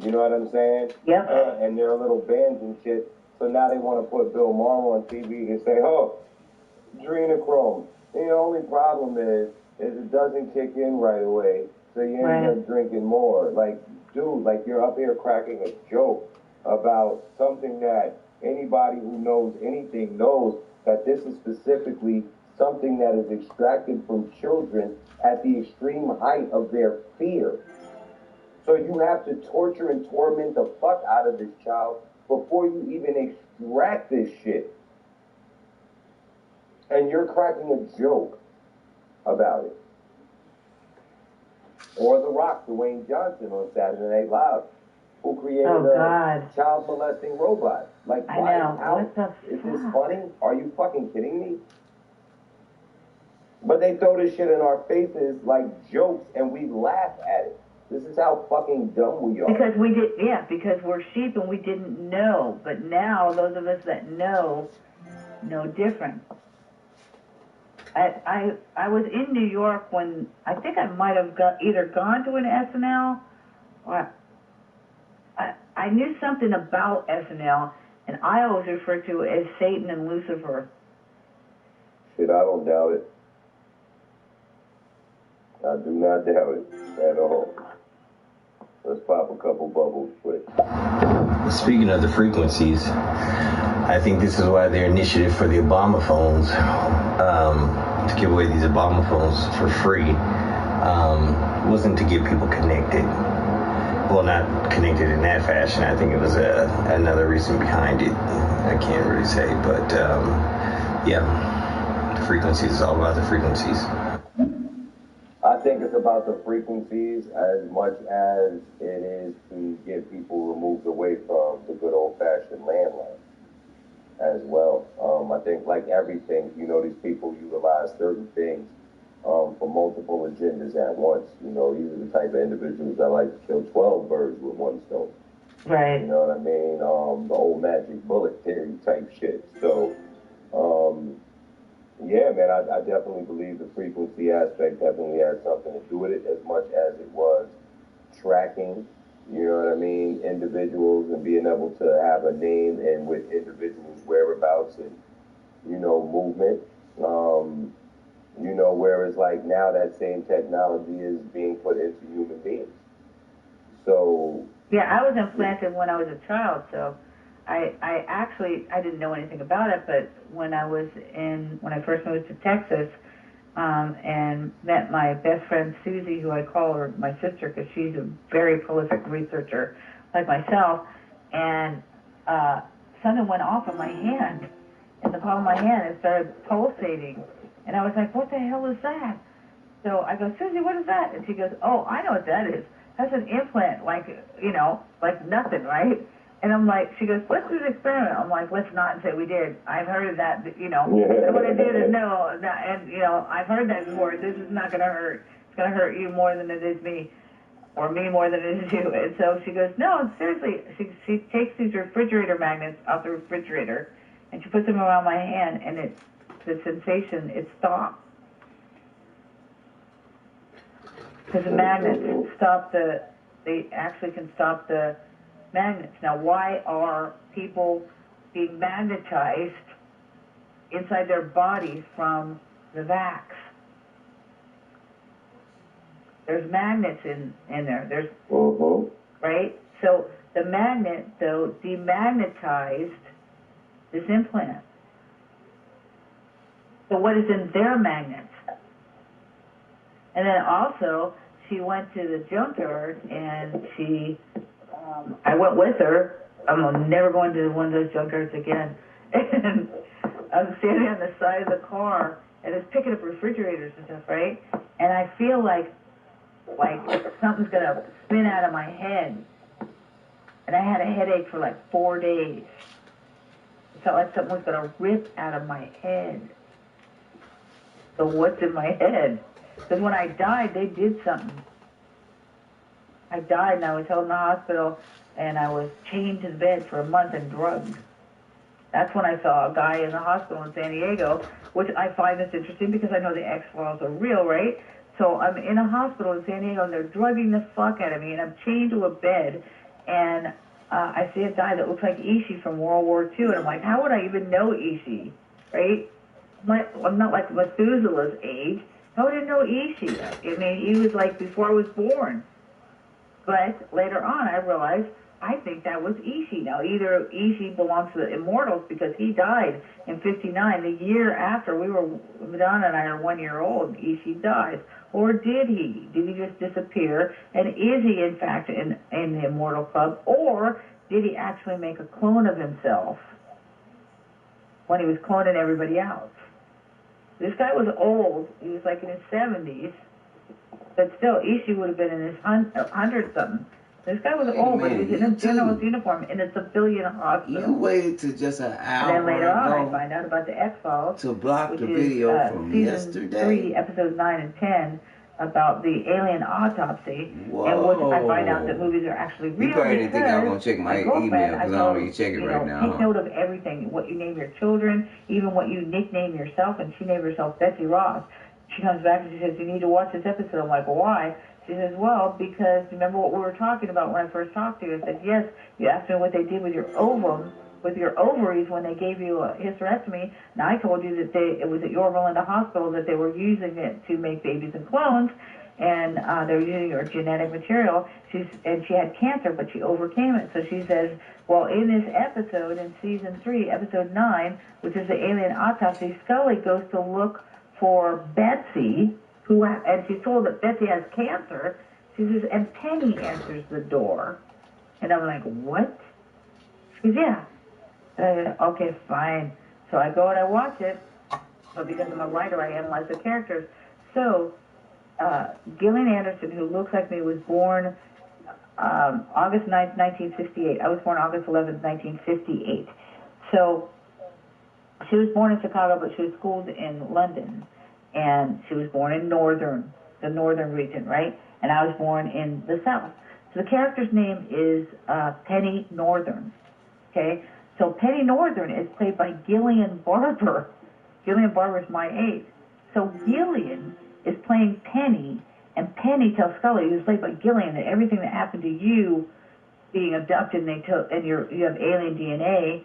You know what I'm saying? Yeah. And their little bands and shit. So now they want to put Bill Maher on TV and say, oh, adrenochrome. The only problem is it doesn't kick in right away, so you end up drinking more. Like, dude, like you're up here cracking a joke about something that anybody who knows anything knows that this is specifically something that is extracted from children at the extreme height of their fear. So you have to torture and torment the fuck out of this child before you even extract this shit. And you're cracking a joke about it. Or The Rock, Dwayne Johnson on Saturday Night Live, who created a child molesting robot. Like, why? Is this funny? Are you fucking kidding me? But they throw this shit in our faces like jokes, and we laugh at it. This is how fucking dumb we are. Because because we're sheep and we didn't know. But now, those of us that know different. I was in New York when I think I might have either gone to an SNL or I knew something about SNL, and I always refer to it as Satan and Lucifer. Shit, I don't doubt it. I do not doubt it at all. Let's pop a couple bubbles quick. Speaking of the frequencies, I think this is why their initiative for the Obama phones, to give away these Obama phones for free, wasn't to get people connected. Well, not connected in that fashion. I think it was another reason behind it. I can't really say, but yeah, the frequencies is all about the frequencies. I think it's about the frequencies as much as it is to get people removed away from the good old-fashioned landline as well. I think like everything, these people utilize certain things for multiple agendas at once. These are the type of individuals that like to kill 12 birds with one stone. Right. You know what I mean? The old magic bullet theory type shit. So, yeah, man, I definitely believe the frequency aspect definitely has something to do with it, as much as it was tracking, you know what I mean, individuals and being able to have a name and with individuals' whereabouts and, movement. Whereas like now that same technology is being put into human beings. So... Yeah, I was implanted when I was a child, so... I didn't know anything about it, but when I first moved to Texas, and met my best friend Susie, who I call her my sister because she's a very prolific researcher like myself, and something went off in my hand, in the palm of my hand, it started pulsating, and I was like, what the hell is that? So I go, Susie, what is that? And she goes, oh, I know what that is. That's an implant, like nothing, right? And I'm like, she goes, let's do an experiment. I'm like, let's not, and say we did. I've heard of that, And what I did is no, and I've heard that before. This is not going to hurt. It's going to hurt you more than it is me, or me more than it is you. And so she goes, no, seriously. She takes these refrigerator magnets off the refrigerator, and she puts them around my hand, and the sensation, it stops. Because the magnets they actually can stop the magnets. Now, why are people being magnetized inside their bodies from the vax? There's magnets in there. There's right? So the magnet, though, demagnetized this implant. So what is in their magnets? And then also, she went to the junkyard and I went with her. I'm never going to one of those junkyards again. And I'm standing on the side of the car, and it's picking up refrigerators and stuff, right? And I feel like something's going to spin out of my head. And I had a headache for like 4 days. It felt like something was going to rip out of my head. So what's in my head? Because when I died, they did something. I died and I was held in the hospital and I was chained to the bed for a month and drugged. That's when I saw a guy in the hospital in San Diego, which I find this interesting because I know the X-Files are real, right? So I'm in a hospital in San Diego and they're drugging the fuck out of me and I'm chained to a bed and I see a guy that looks like Ishii from World War II and I'm like, how would I even know Ishii, right? I'm not like Methuselah's age. How would I know Ishii? I mean, he was like before I was born. But later on, I realized I think that was Ishii. Now, either Ishii belongs to the Immortals because he died in '59, the year after Madonna and I are 1 year old, Ishii dies. Or did he? Did he just disappear? And is he, in fact, in the Immortal Club? Or did he actually make a clone of himself when he was cloning everybody else? This guy was old. He was like in his 70s. But still, Ishii would have been in his 100-something. This guy was old, but he was in a journalist uniform in a civilian hospital. You waited to just an hour and then later on, I find out about the X-Files. To block the video from season yesterday. 3, episodes 9 and 10. about the alien autopsy, and which I find out that movies are actually real. You probably didn't think I was gonna check my email because I don't really check it right now. Take note of everything, what you name your children, even what you nickname yourself, and she named herself Betsy Ross. She comes back and she says, you need to watch this episode. I'm like, well, why? She says, well, because remember what we were talking about when I first talked to you? I said, yes, you asked me what they did with your ovum, with your ovaries when they gave you a hysterectomy, and I told you that it was at Yorba Linda Hospital that they were using it to make babies and clones, and they were using your genetic material. And she had cancer, but she overcame it. So she says, well, in this episode, in season 3, episode 9, which is the alien autopsy, Scully goes to look for Betsy, and she's told that Betsy has cancer. She says, and Penny answers the door. And I'm like, what? She goes, yeah. Okay, fine. So I go and I watch it, but because I'm a writer, I analyze the characters. So Gillian Anderson, who looks like me, was born August 9th, 1958. I was born August 11th, 1958. So she was born in Chicago, but she was schooled in London. And she was born in the northern region, right? And I was born in the south. So the character's name is Penny Northern, okay? So Penny Northern is played by Gillian Barber. Gillian Barber is my age. So Gillian is playing Penny, and Penny tells Scully, who's played by Gillian, that everything that happened to you being abducted and you have alien DNA,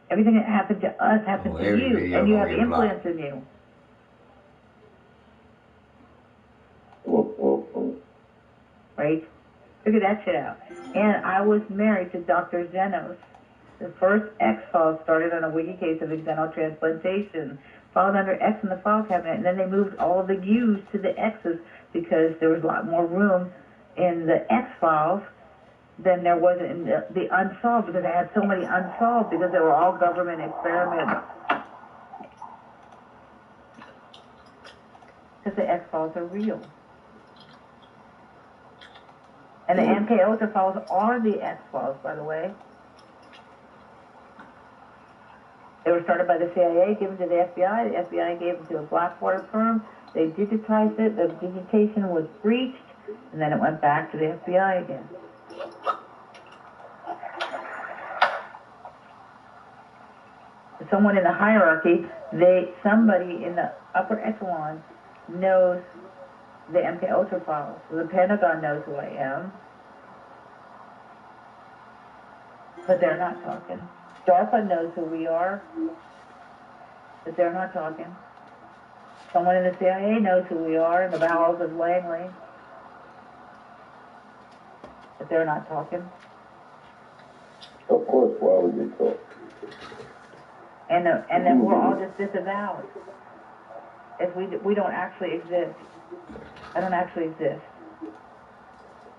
everything that happened to us happened to you, and you have implants in you. Right? Figure that shit out. And I was married to Dr. Zenos. The first X-Files started on a wiki case of xenotransplantation, filed under X in the file cabinet, and then they moved all of the U's to the X's because there was a lot more room in the X-Files than there was in the unsolved, because I had so many unsolved because they were all government experiments. Because the X-Files are real. And the MK Ultra files are the X-Files, by the way. They were started by the CIA, given to the FBI. The FBI gave them to a Blackwater firm. They digitized it. The digitation was breached, and then it went back to the FBI again. Someone in the hierarchy, somebody in the upper echelon knows the MK Ultra files. The Pentagon knows who I am, but they're not talking. DARPA knows who we are, but they're not talking. Someone in the CIA knows who we are in the bowels of Langley, but they're not talking. Of course, why would they talk? And then we're all just disavowed. If we don't actually exist. I don't actually exist.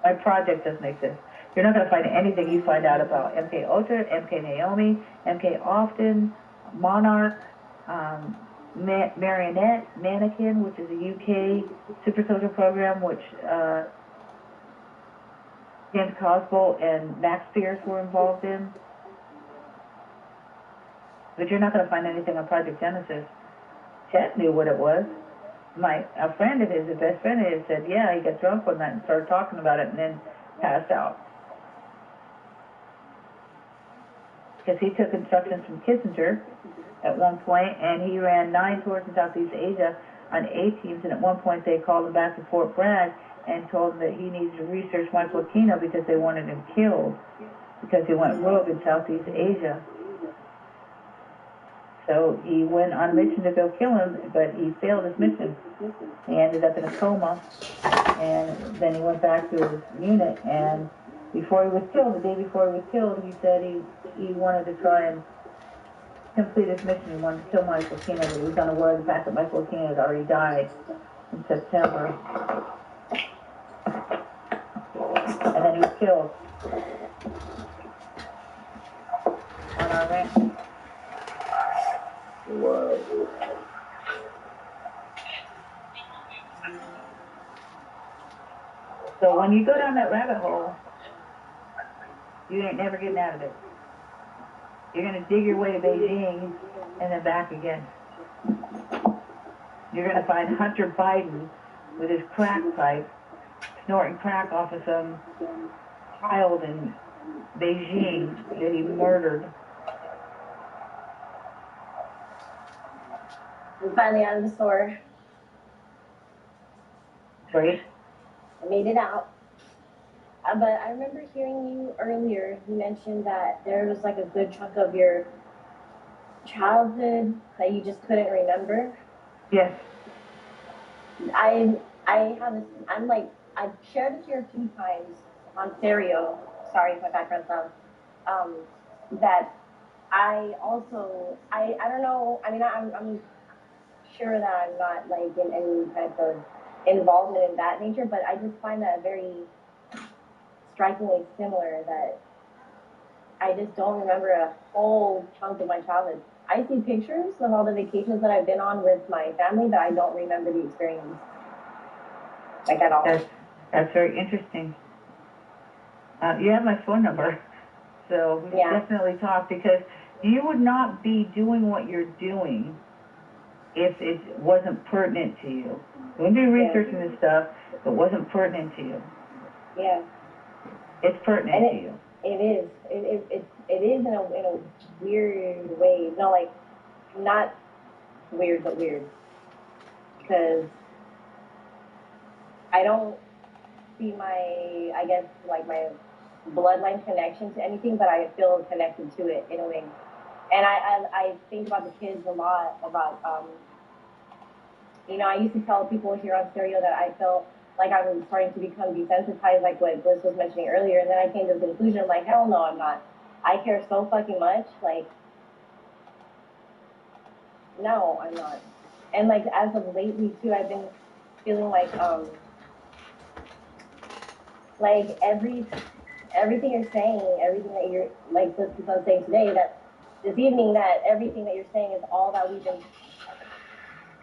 My project doesn't exist. You're not going to find anything you find out about MK Ultra, MK Naomi, MK Austin, Monarch, Marionette, Mannequin, which is a UK super soldier program, which James Cosgrove and Max Pierce were involved in. But you're not going to find anything on Project Genesis. Chet knew what it was. A friend of his, a best friend of his, said, yeah, he got drunk one night and started talking about it and then passed out. Because he took instructions from Kissinger at one point, and he ran 9 tours in Southeast Asia on A-teams, and at one point they called him back to Fort Bragg and told him that he needed to research Michael Aquino because they wanted him killed because he went rogue in Southeast Asia. So he went on a mission to go kill him, but he failed his mission. He ended up in a coma, and then he went back to his unit, and before he was killed, the day before he was killed, he said he wanted to try and complete his mission. He wanted to kill Michael Aquino, but he was unaware of the fact that Michael Aquino had already died in September. And then he was killed on our ranch. Wow. So when you go down that rabbit hole, you ain't never getting out of it. You're going to dig your way to Beijing and then back again. You're going to find Hunter Biden with his crack pipe, snorting crack off of some child in Beijing that he murdered. I'm finally out of the store. Great. I made it out. But I remember hearing you earlier. You mentioned that there was like a good chunk of your childhood that you just couldn't remember. Yes. I have this. I'm like, I've shared it here a few times on stereo. Sorry if my background sound. That I also I don't know. I mean, I'm sure that I'm not like in any type of involvement in that nature, but I just find that very strikingly similar. That I just don't remember a whole chunk of my childhood. I see pictures of all the vacations that I've been on with my family that I don't remember the experience, like at all. That's very interesting. You have my phone number, so we can definitely talk, because you would not be doing what you're doing if it wasn't pertinent to you. You wouldn't be researching this stuff if it wasn't pertinent to you. Yeah. It's pertinent to you. It is. It is in a weird way. No, like, not weird, but weird. Because I don't see my, I guess, like my bloodline connection to anything, but I feel connected to it in a way. And I think about the kids a lot, about, you know, I used to tell people here on stereo that I felt like I was starting to become desensitized, like what Bliss was mentioning earlier, and then I came to the conclusion, I'm like, hell no, I'm not. I care so fucking much, like, no, I'm not. And like, as of lately too, I've been feeling like everything you're saying, everything that you're, like Bliss keeps on saying today, that this evening, that everything that you're saying is all that we've been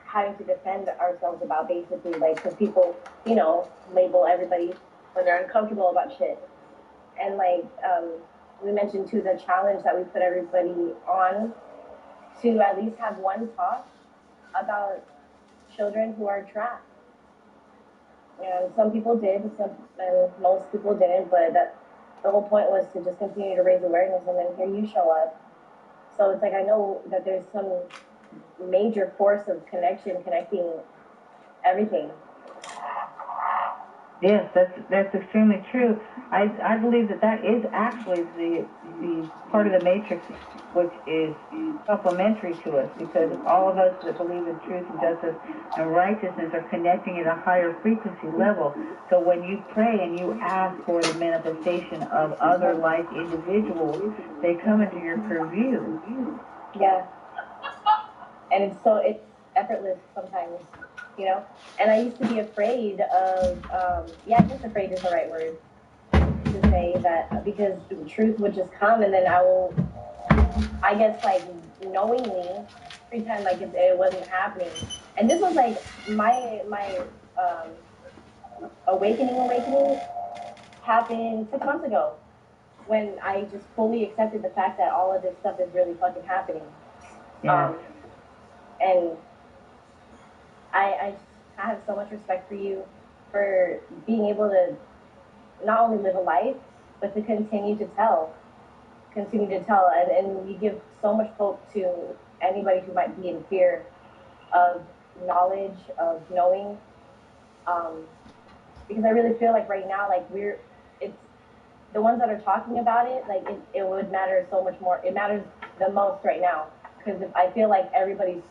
having to defend ourselves about, basically, like, because people, you know, label everybody when they're uncomfortable about shit. And like, we mentioned too the challenge that we put everybody on to at least have one talk about children who are trapped. And some people did, and most people didn't, but the whole point was to just continue to raise awareness, and then here you show up. So it's like, I know that there's some major force of connecting everything. Yes, that's extremely true. I believe that is actually the part of the matrix which is supplementary to us, because all of us that believe in truth and justice and righteousness are connecting at a higher frequency level. So when you pray and you ask for the manifestation of other like individuals, they come into your purview. Yeah. And it's effortless sometimes, you know? And I used to be afraid of, I guess afraid is the right word to say that, because the truth would just come, and then I will, I guess, like, knowingly pretend like it wasn't happening. And this was like my awakening happened 6 months ago, when I just fully accepted the fact that all of this stuff is really fucking happening. Yeah. And I have so much respect for you for being able to not only live a life, but to continue to tell. And you give so much hope to anybody who might be in fear of knowledge, of knowing. Because I really feel like right now, like, it's the ones that are talking about it, like, it would matter so much more. It matters the most right now. Because I feel like everybody's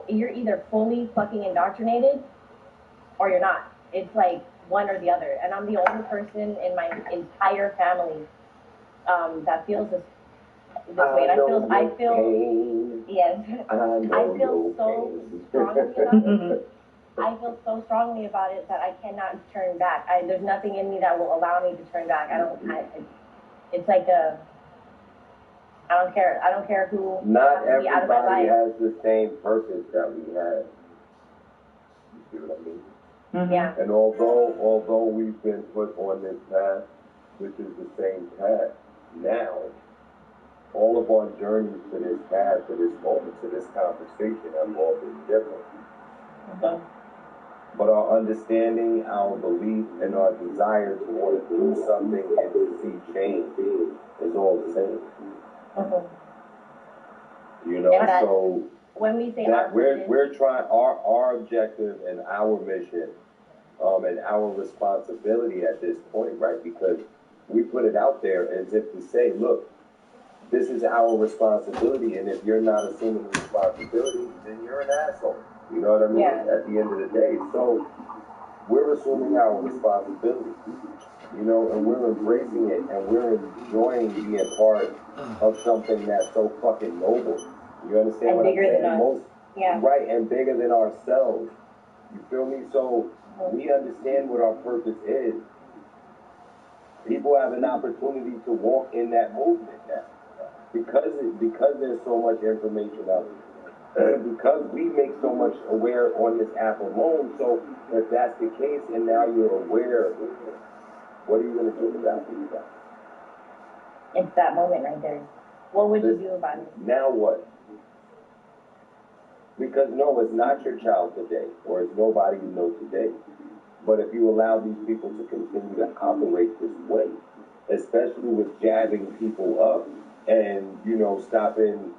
you're either fully fucking indoctrinated or you're not. It's like one or the other. And I'm the only person in my entire family that feels this way. And I feel so strongly about it. I feel so strongly about it that I cannot turn back. There's nothing in me that will allow me to turn back. It's like I don't care. I don't care who. Not everybody has the same purpose that we have. You see what I mean? Mm-hmm. Yeah. And although we've been put on this path, which is the same path now, all of our journeys to this path, to this moment, to this conversation have all been different. Mm-hmm. But our understanding, our belief, and our desire to want to do something and to see change is all the same. You know, Yeah, so when we say that we're trying our objective and our mission, and our responsibility at this point, right? Because we put it out there as if to say, look, this is our responsibility, and if you're not assuming responsibility, then you're an asshole. You know what I mean? Yeah. At the end of the day. So we're assuming our responsibility, you know, and we're embracing it, and we're enjoying being a part of something that's so fucking noble. You understand And what I'm bigger than saying? us. Right, and bigger than ourselves. You feel me? So we understand what our purpose is. People have an opportunity to walk in that movement now. Because there's so much information out there, because we make so much aware on this app alone. So if that's the case, and now you're aware, what are you going to do about it? It's that moment right there. What would you do about it? Now what? Because no, it's not your child today, or it's nobody you know today. But if you allow these people to continue to operate this way, especially with jabbing people up, and, you know, stopping,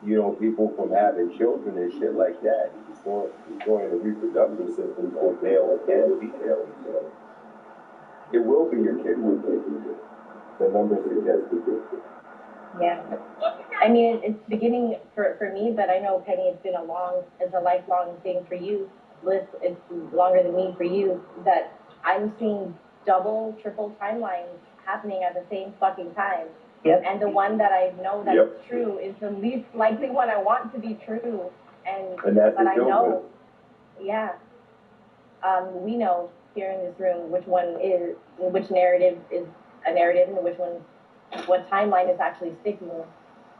you know, people from having children and shit like that, destroying the reproductive systems on male and female. So it will be your kid one day. The numbers suggest it. Yeah. I mean, it's beginning for me, but I know, Penny, it's a lifelong thing for you. Liz, it's longer than me for you, that I'm seeing double, triple timelines happening at the same fucking time. Yep. And the one that I know that's true is the least likely one I want to be true. And that's but the I know, we know here in this room which narrative is a narrative and what timeline is actually sticking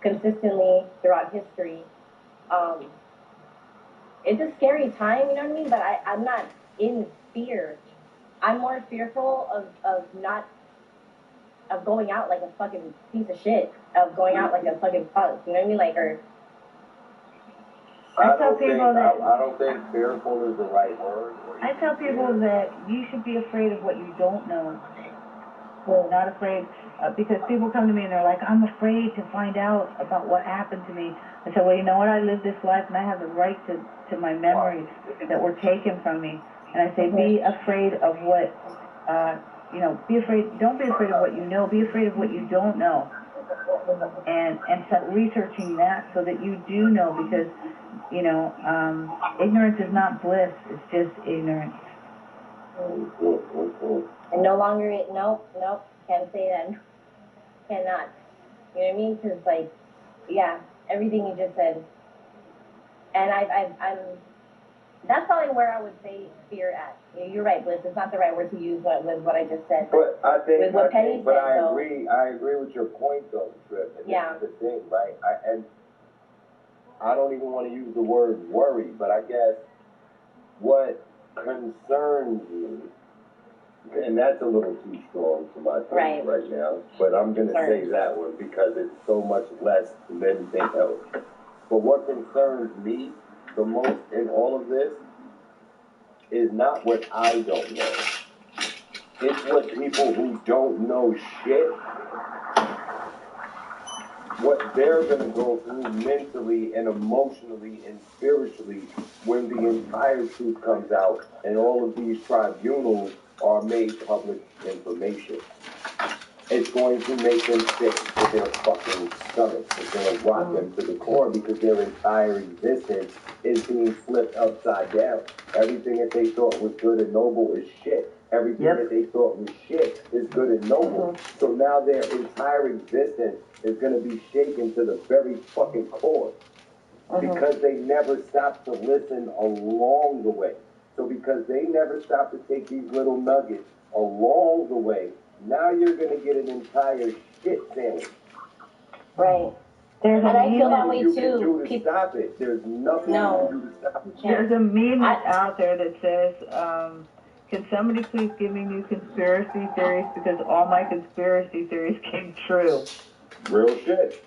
consistently throughout history. It's a scary time, you know what I mean? But I'm not in fear. I'm more fearful of going out like a fucking piece of shit, of going out like a fucking punk, you know what I mean? Like, or I don't think fearful is the right word. I tell people that you should be afraid of what you don't know. Not afraid, because people come to me and they're like, I'm afraid to find out about what happened to me. I said, well, you know what? I lived this life and I have the right to my memories that were taken from me. And I say, be afraid of what, don't be afraid of what you know, be afraid of what you don't know. And start researching that so that you do know, because, ignorance is not bliss, it's just ignorance. And no longer, nope, can't say that. Cannot. You know what I mean? Because, like, everything you just said. And I'm that's probably where I would say fear at. You're right, Bliss. It's not the right word to use with what I just said. But I think, I agree with your point, though, Trip. And this is the thing, right? I don't even want to use the word worry, but I guess what concerns me, and that's a little too strong for my taste right now, but I'm going to say that one because it's so much less than anything else. But what concerns me the most in all of this is not what I don't know. It's what people who don't know shit, what they're going to go through mentally and emotionally and spiritually when the entire truth comes out and all of these tribunals are made public information. It's going to make them sick to their fucking stomachs. It's going to rock them to the core because their entire existence is being flipped upside down. Everything that they thought was good and noble is shit. Everything that they thought was shit is good and noble. So now their entire existence is going to be shaken to the very fucking core because they never stopped to listen along the way. So because they never stopped to take these little nuggets along the way, now you're going to get an entire shit sandwich. Right. And I feel that way too. Stop it. There's nothing you can do to stop it. There's a meme out there that says, can somebody please give me new conspiracy theories because all my conspiracy theories came true. Real shit.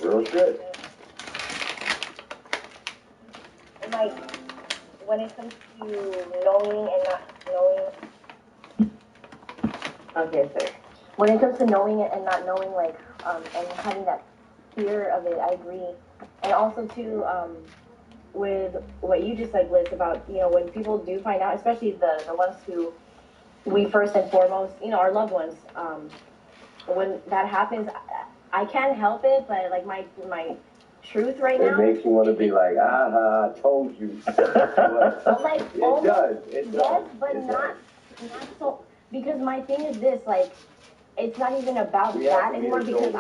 Real shit. like, when it comes to knowing and not knowing. Okay, sorry. When it comes to knowing it and not knowing, like, and having that fear of it, I agree. And also, too, with what you just said, Bliss, about, you know, when people do find out, especially the ones who we first and foremost, you know, our loved ones, when that happens, I can't help it, but, like, my truth right now. It makes you want to be like, I told you. But like, it almost, does. It does. Yes, but it not so. Because my thing is this, like, it's not even about that anymore. Because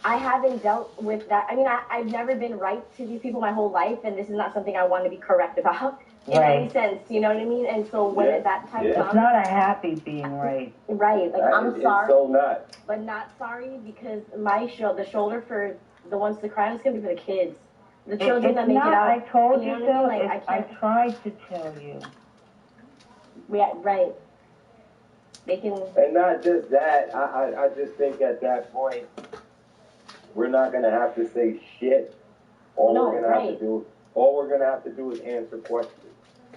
I haven't dealt with that. I mean, I've never been right to these people my whole life, and this is not something I want to be correct about in any sense. You know what I mean? And so when that time comes, it's not a happy being right. Right. Like, I'm sorry, so not. but not sorry because the shoulder for the ones to cry on is gonna be for the kids, the children that make it out. I told you know so. what I mean? Like, I tried to tell you. Yeah. Right. They can. And not just that. I just think at that point, we're not gonna have to say shit. All we're gonna have to do is answer questions.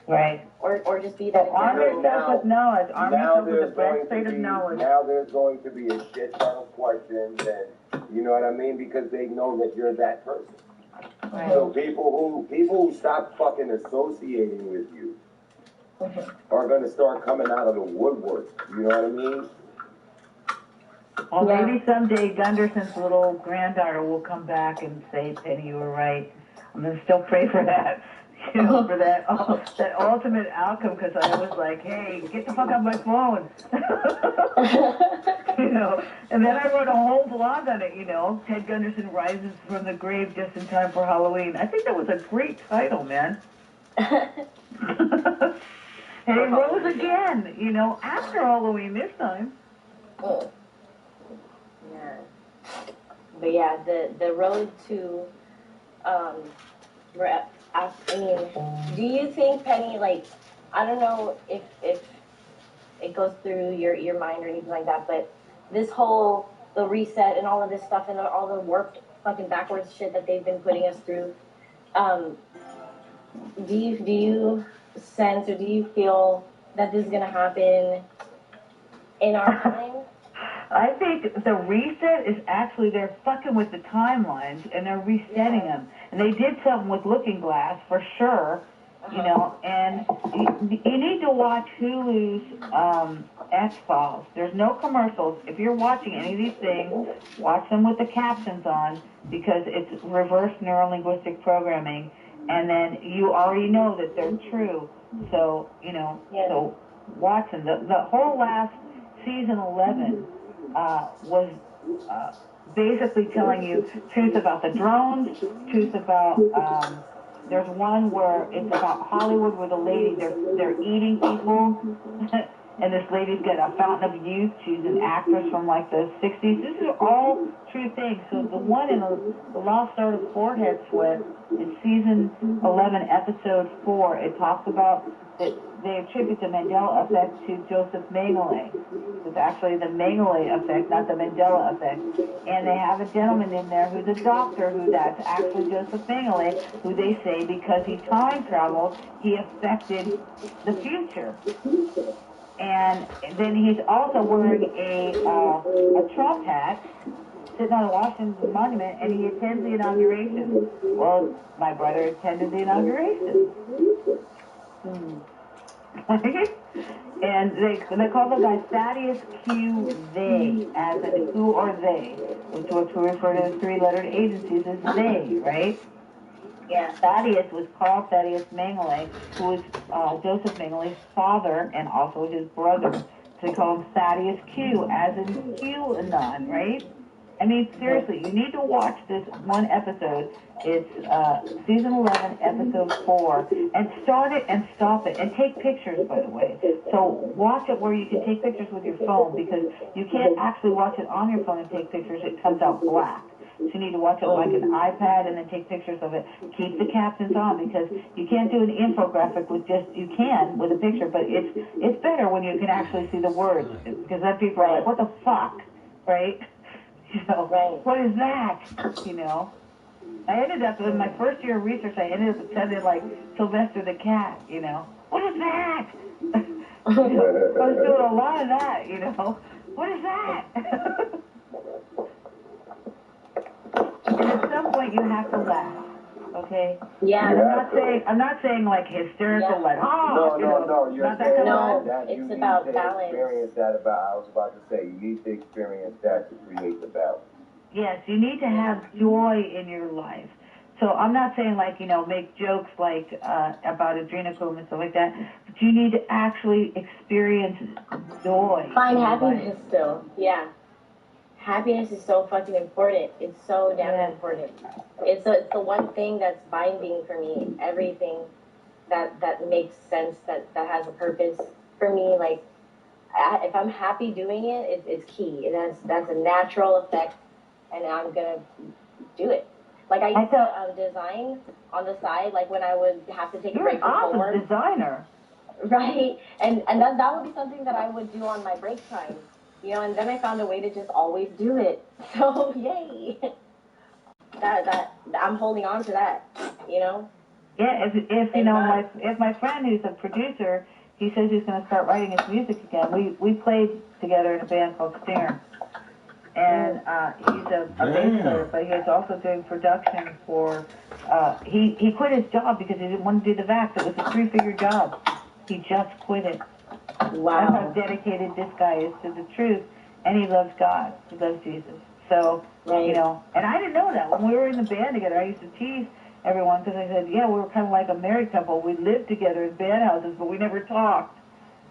Right. Or just be that. Arm yourself with knowledge. Arm yourself with the breastplate of knowledge. Now there's going to be a shit ton of questions, and you know what I mean, because they know that you're that person. Right. So people who stop fucking associating with you are gonna start coming out of the woodwork. You know what I mean? Well, maybe someday Gunderson's little granddaughter will come back and say, Penny, you were right. I'm going to still pray for that, you know, for that ultimate outcome, because I was like, hey, get the fuck off my phone. You know, and then I wrote a whole blog on it, you know, Ted Gunderson rises from the grave just in time for Halloween. I think that was a great title, man. And he rose again, you know, after Halloween this time. Oh. Yeah. But yeah, the road to, I mean, do you think, Penny, like, I don't know if it goes through your mind or anything like that, but this whole, the reset and all of this stuff and all the warped fucking backwards shit that they've been putting us through, do you sense or do you feel that this is going to happen in our time? I think the reset is actually they're fucking with the timelines and they're resetting them. And they did something with Looking Glass for sure, you know. And you need to watch Hulu's X-Files. There's no commercials. If you're watching any of these things, watch them with the captions on because it's reverse neurolinguistic programming. And then you already know that they're true. So, you know, so watch them. The whole last season 11 was basically telling you truth about the drones, truth about, there's one where it's about Hollywood where the lady, they're eating people, and this lady's got a fountain of youth. She's an actress from like the 60s. This is all true things. So the one in the Lost Art of Forehead Sweat in season 11, episode 4, it talks about that they attribute the Mandela effect to Joseph Mengele. It's actually the Mengele effect, not the Mandela effect. And they have a gentleman in there who's a doctor who that's actually Joseph Mengele, who they say because he time traveled, he affected the future. And then he's also wearing a Trump hat, sitting on a Washington monument, and he attends the inauguration. Well, my brother attended the inauguration. And they call the guy Thaddeus Q. They, as in who or they, which we refer to as three-lettered agencies as they, right? Yeah, Thaddeus was Carl Thaddeus Mengele, who was Joseph Mengele's father and also his brother. So they call him Thaddeus Q, as in QAnon, right? I mean, seriously, you need to watch this one episode. It's season 11, episode 4, and start it and stop it, and take pictures, by the way. So watch it where you can take pictures with your phone, because you can't actually watch it on your phone and take pictures. It comes out black. So you need to watch it like an iPad and then take pictures of it. Keep the captions on, because you can't do an infographic with just, you can with a picture, but it's better when you can actually see the words, because then people are like, what the fuck, right? You know, what is that? You know? I ended up, in my first year of research, I ended up attending, like, Sylvester the Cat, you know. What is that? I was doing a lot of that, you know. What is that? And at some point, you have to laugh, okay? Yeah. I'm not saying like hysterical, like, oh, No, you're not that saying kind of that it's you need about to balance. experience that I was about to say, you need to experience that to create the balance. Yes, you need to have joy in your life. So I'm not saying like, you know, make jokes like about adrenochrome and stuff like that, but you need to actually experience joy. Find happiness still. Yeah. Happiness is so fucking important. It's so damn important. It's the one thing that's binding for me. Everything that makes sense, that has a purpose for me. Like, if I'm happy doing it, it's key. That's a natural effect, and I'm gonna do it. Like I used to design on the side, like when I would have to take a break from homework. You're an awesome designer. Right, and that would be something that I would do on my break time. You know, and then I found a way to just always do it. So, yay. That I'm holding on to that, you know? Yeah, if you know, if my friend who's a producer, he says he's going to start writing his music again. We played together in a band called Stinger. And he's a bass player, but he's also doing production for, he quit his job because he didn't want to do the VAX. It was a 3-figure job. He just quit it. Wow. That's how dedicated this guy is to the truth, and he loves God. He loves Jesus. So, you know, and I didn't know that. When we were in the band together, I used to tease everyone because I said, yeah, we were kind of like a married couple. We lived together in band houses, but we never talked.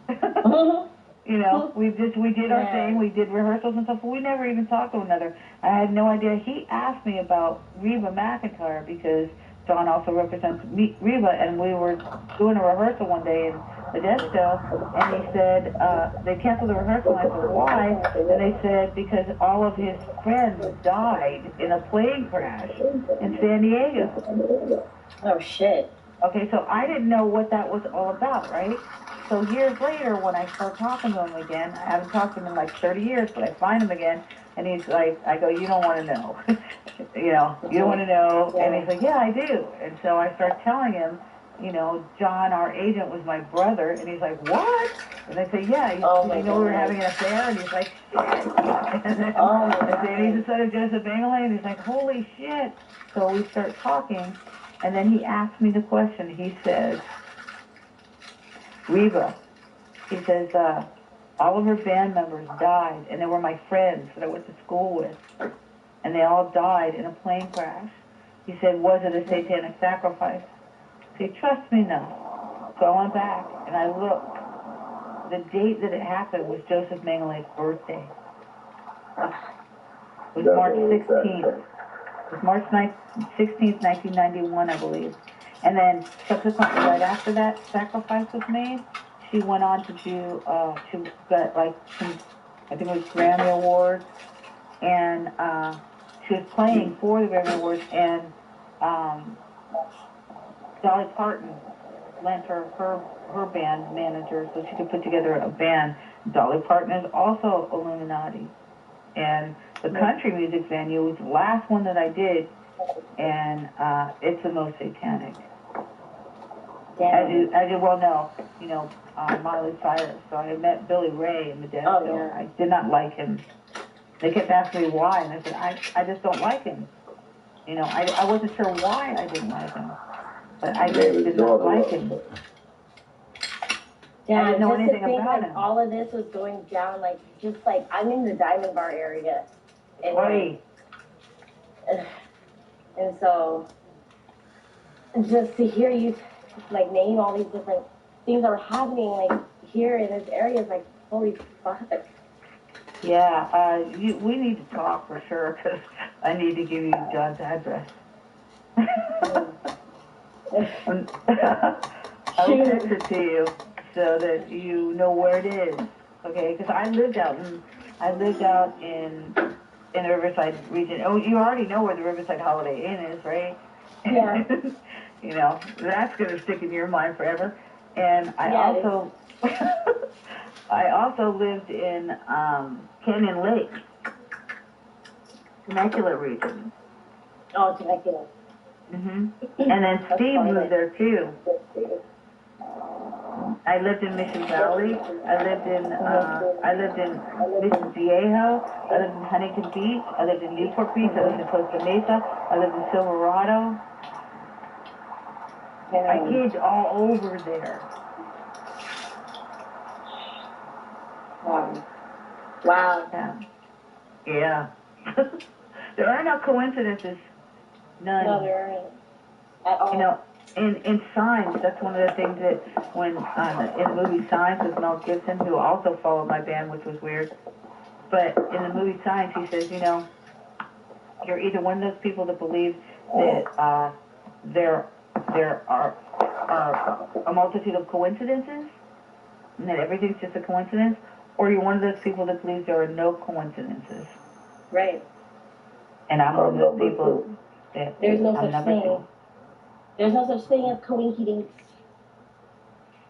You know, we did our thing. We did rehearsals and stuff, but we never even talked to one another. I had no idea. He asked me about Reba McEntire because John also represents Reba, and we were doing a rehearsal one day in Modesto, and he said, they canceled the rehearsal, and I said, why? And they said, because all of his friends died in a plane crash in San Diego. Oh, shit. Okay, so I didn't know what that was all about, right? So years later, when I start talking to him again, I haven't talked to him in like 30 years, but I find him again, and he's like, I go, you don't want to know. You know, you don't want to know. And he's like, yeah, I do. And so I start telling him, you know, John, our agent, was my brother. And he's like, what? And I say, yeah. You know we were having an affair? And he's like, shit. And he's the son of Joseph Bangley. And he's like, holy shit. So we start talking. And then he asked me the question. He says, Reba, he says, all of her band members died. And they were my friends that I went to school with. And they all died in a plane crash. He said, was it a satanic sacrifice? He trusts me now. So I went back and I looked. The date that it happened was Joseph Mengele's birthday. It was March 16th. It was March 16th, 1991, I believe. And then subsequently, right after that sacrifice was made, she went on to do, she got like some, I think it was Grammy Awards, and she was playing for the Grammy Awards, and Dolly Parton lent her band manager so she could put together a band. Dolly Parton is also Illuminati. And the country music venue was the last one that I did, and it's the most satanic. As you well know, you know, Miley Cyrus. So I met Billy Ray in Modesto. Oh, yeah. I did not like him. They kept asking me why, and I said, I just don't like him. You know, I wasn't sure why I didn't like him, but I just did not like him. Yeah, I didn't know just anything to think about like him. all of this was going down, like just like I'm in the Diamond Bar area, and Right. And so just to hear you like name all these different things that were happening like here in this area is like holy fuck. Yeah, we need to talk for sure because I need to give you John's address. I'll text it to you so that you know where it is. Okay, because I lived out in the Riverside region. Oh, you already know where the Riverside Holiday Inn is, right? Yeah. You know, that's gonna stick in your mind forever. And I also lived in Canyon Lake, Temecula region. Oh, Temecula. And then Steve moved there too. I lived in Mission Valley. I lived in Mission Viejo. I lived in Huntington Beach. I lived in Newport Beach. I lived in Costa Mesa. I lived in Silverado. I kids all over there. Wow. Yeah. There are no coincidences. None. No, there aren't at all. You know, in Signs, that's one of the things that when in the movie Signs with Mel Gibson, who also followed my band, which was weird, but in the movie Signs, he says, you know, you're either one of those people that believe that there are a multitude of coincidences, and that everything's just a coincidence, or you're one of those people that believes there are no coincidences. Right. And I'm one of those people that there's no I'm such thing. There's no such thing as coincidence.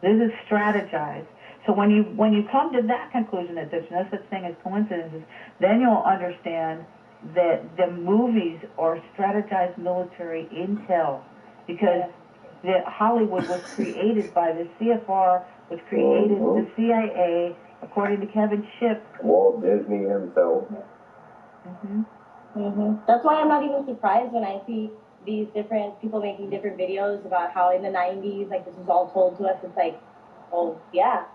This is strategized. So when you come to that conclusion that there's no such thing as coincidences, then you'll understand that the movies are strategized military intel, because that Hollywood was created by the CFR, which created the CIA, according to Kevin Shipp. Walt Disney himself. That's why I'm not even surprised when I see these different people making different videos about how in the 90s, like, this was all told to us. It's like, oh, yeah.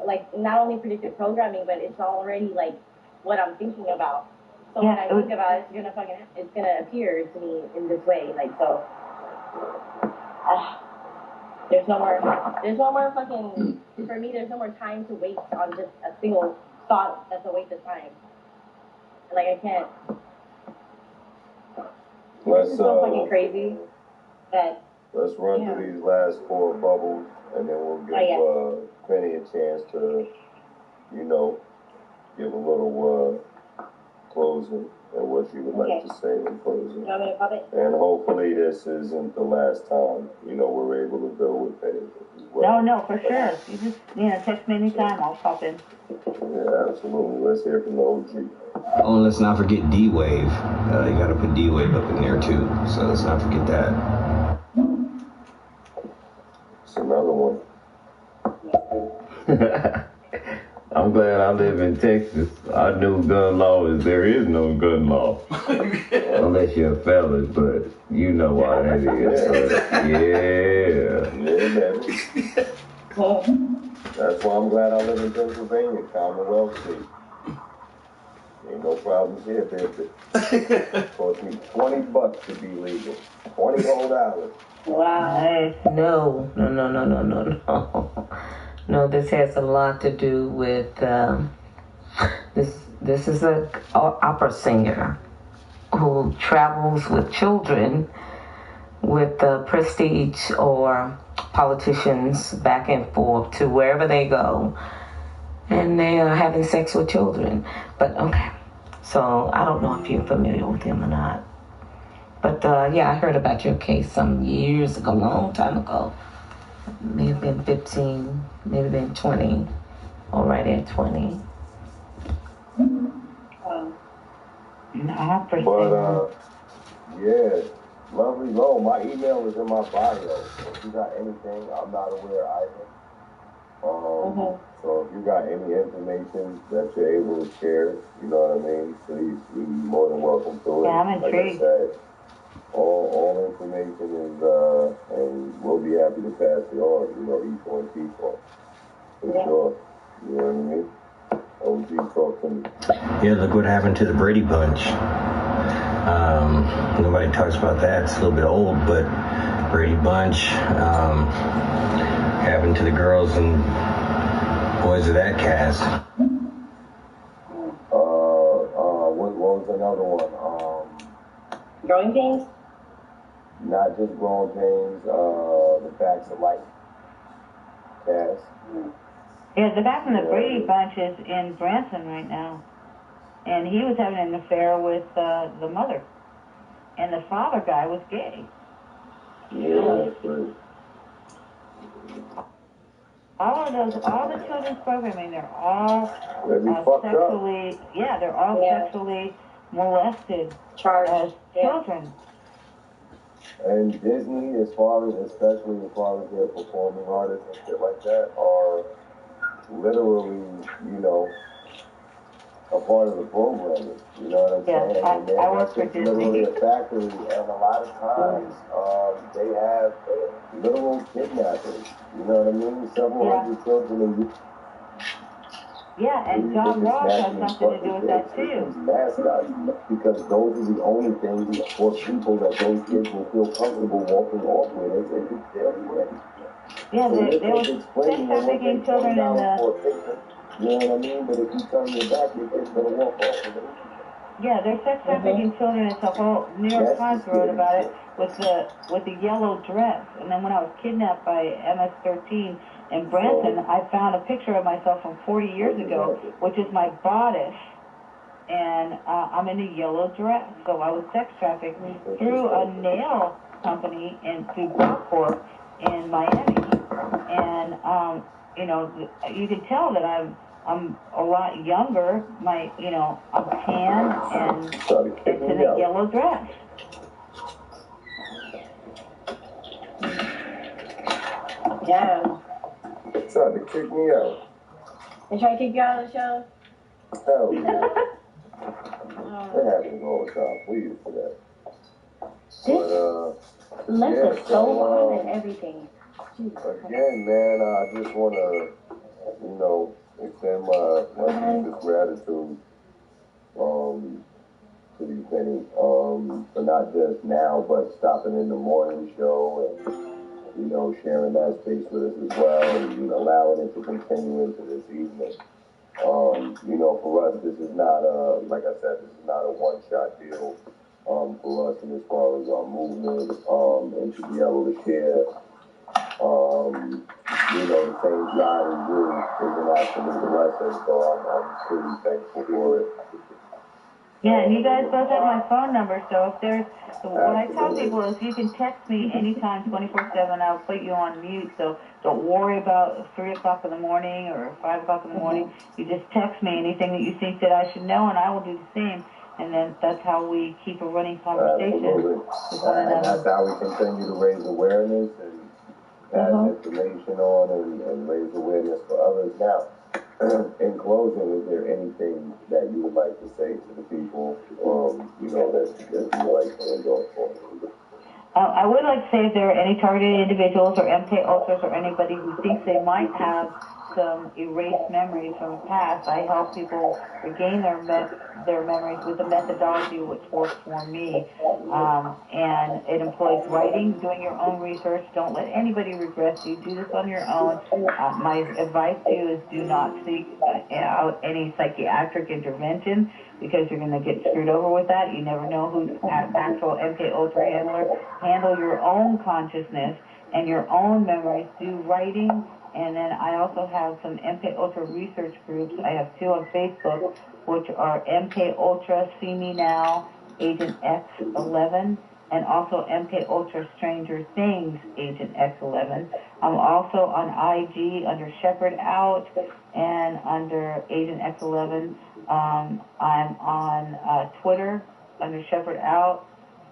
Like, not only predictive programming, but it's already, like, what I'm thinking about. So when I think about it, it's gonna appear to me in this way. Like, so, there's no more fucking, for me, there's no more time to waste on just a single thought that's a waste of time. Like, I can't. It's so fucking crazy that. Let's run through these last 4 bubbles, and then we'll give Penny a chance to, you know, give a little closing and what she would like to say in closing. You want me to pop it? And hopefully this isn't the last time, you know, we're able to go with Penny as well. No, for sure. You just, text me anytime, I'll pop in. Yeah, absolutely. Let's hear from the OG. Oh, and let's not forget D-Wave. You gotta put D-Wave up in there too, so let's not forget that. It's another one. I'm glad I live in Texas. I knew gun law is there is no gun law. Unless you're a felon, but you know why that is. That's why I'm glad I live in Pennsylvania, Commonwealth State. Ain't no problems here, baby. Cost me $20 to be legal. $20 whole dollars. Wow. No. No, this has a lot to do with this is an opera singer who travels with children with prestige or politicians back and forth to wherever they go, and they are having sex with children. But okay, so I don't know if you're familiar with him or not. But I heard about your case some years ago, long time ago. May have been 15, maybe been 20, or right at 20. But lovely low. My email is in my bio. So if you got anything, I'm not aware either. So if you got any information that you're able to share, you know what I mean, please, you're more than welcome to it. Yeah, I'm intrigued. Like I said, all information is, and we'll be happy to pass it on, you know, each one keep on. For sure. You know what I mean? OG, talk to me. Yeah, look what happened to the Brady Bunch. Nobody talks about that. It's a little bit old, but Brady Bunch happened to the girls and boys of that cast. What was another one? Growing Pains? Not just Growing Pains, the Facts of Life cast. Yeah, the guy from the Brady Bunch is in Branson right now. And he was having an affair with the mother. And the father guy was gay. Yeah, that's right. All the children's programming, they're all sexually, they're all sexually molested as children. And Disney, especially as far as their performing artists and shit like that, are literally, a part of the programming. You know what I'm saying? And that's just literally a factory. And a lot of times, they have literal kidnappers. You know what I mean? Several hundred children a year. Yeah, and John Ross has something to do with that too. Mascots, because those are the only things or people that those kids will feel comfortable walking off with as they do their friends. Yeah, So there was sex trafficking children in the. You know what I mean? But if you turn your back, your kid's gonna walk off with it. Yeah, there's sex trafficking children. It's a whole New York Times wrote about it with the yellow dress. And then when I was kidnapped by MS-13 in Branson, I found a picture of myself from 40 years ago, which is my bodice, and I'm in a yellow dress. So I was sex trafficked through a nail company through Brockport in Miami, and you can tell that I'm a lot younger. I'm tan and it's in a yellow dress. Yeah. Trying to kick me out. They try to kick you out of the show? Hell yeah. That happens all the time. We used to that. But, list is so long and everything. Again, man, I just want to, extend my deepest gratitude to you, Penny, for not just now, but stopping in the morning show and, sharing that space with us as well and, allowing it to continue into this evening. For us, this is not like I said, this is not a one-shot deal for us and as far as our movement and to be able to share, the same side as you is an absolute blessing. So I'm pretty thankful for it. Yeah, and you guys both have my phone number, so if there's, what I tell people is you can text me anytime 24/7, I'll put you on mute, so don't worry about 3 o'clock in the morning or 5 o'clock in the morning. You just text me anything that you think that I should know, and I will do the same. And then that's how we keep a running conversation with one another. And that's how we continue to raise awareness and pass information on and raise awareness for others. Now, in closing, is there anything that you would like to say to the people, that you would like to end off for? I would like to say if there are any targeted individuals or MK Ultras or anybody who thinks they might have some erased memories from the past, I help people regain their memories with a methodology which works for me. And it employs writing, doing your own research. Don't let anybody regress you. Do this on your own. My advice to you is do not seek out any psychiatric intervention because you're going to get screwed over with that. You never know who's an actual MK Ultra handler. Handle your own consciousness and your own memories. Do writing. And then I also have some MK Ultra research groups. I have 2 on Facebook, which are MK Ultra See Me Now, Agent X11, and also MK Ultra Stranger Things, Agent X11. I'm also on IG under Shepherd Out and under Agent X11. I'm on Twitter under Shepherd Out,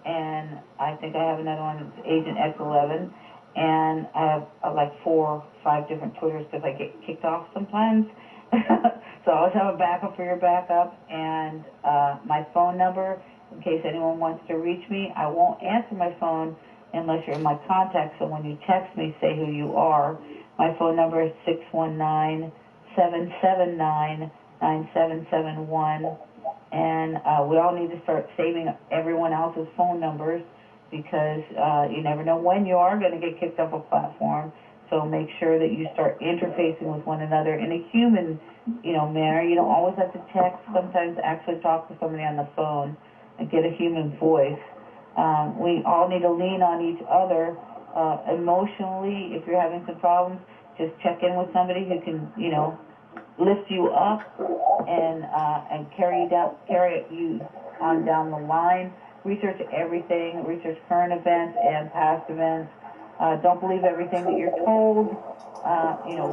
and I think I have another one that's Agent X11. And I have like 4 or 5 different Twitters because I get kicked off sometimes. So I always have a backup for your backup. And my phone number, in case anyone wants to reach me, I won't answer my phone unless you're in my contacts. So when you text me, say who you are. My phone number is 619-779-9771. And we all need to start saving everyone else's phone numbers, because you never know when you are going to get kicked off a platform. So make sure that you start interfacing with one another in a human, manner. You don't always have to text. Sometimes actually talk to somebody on the phone and get a human voice. We all need to lean on each other emotionally. If you're having some problems, just check in with somebody who can, lift you up and carry you on down the line. Research everything. Research current events and past events. Don't believe everything that you're told.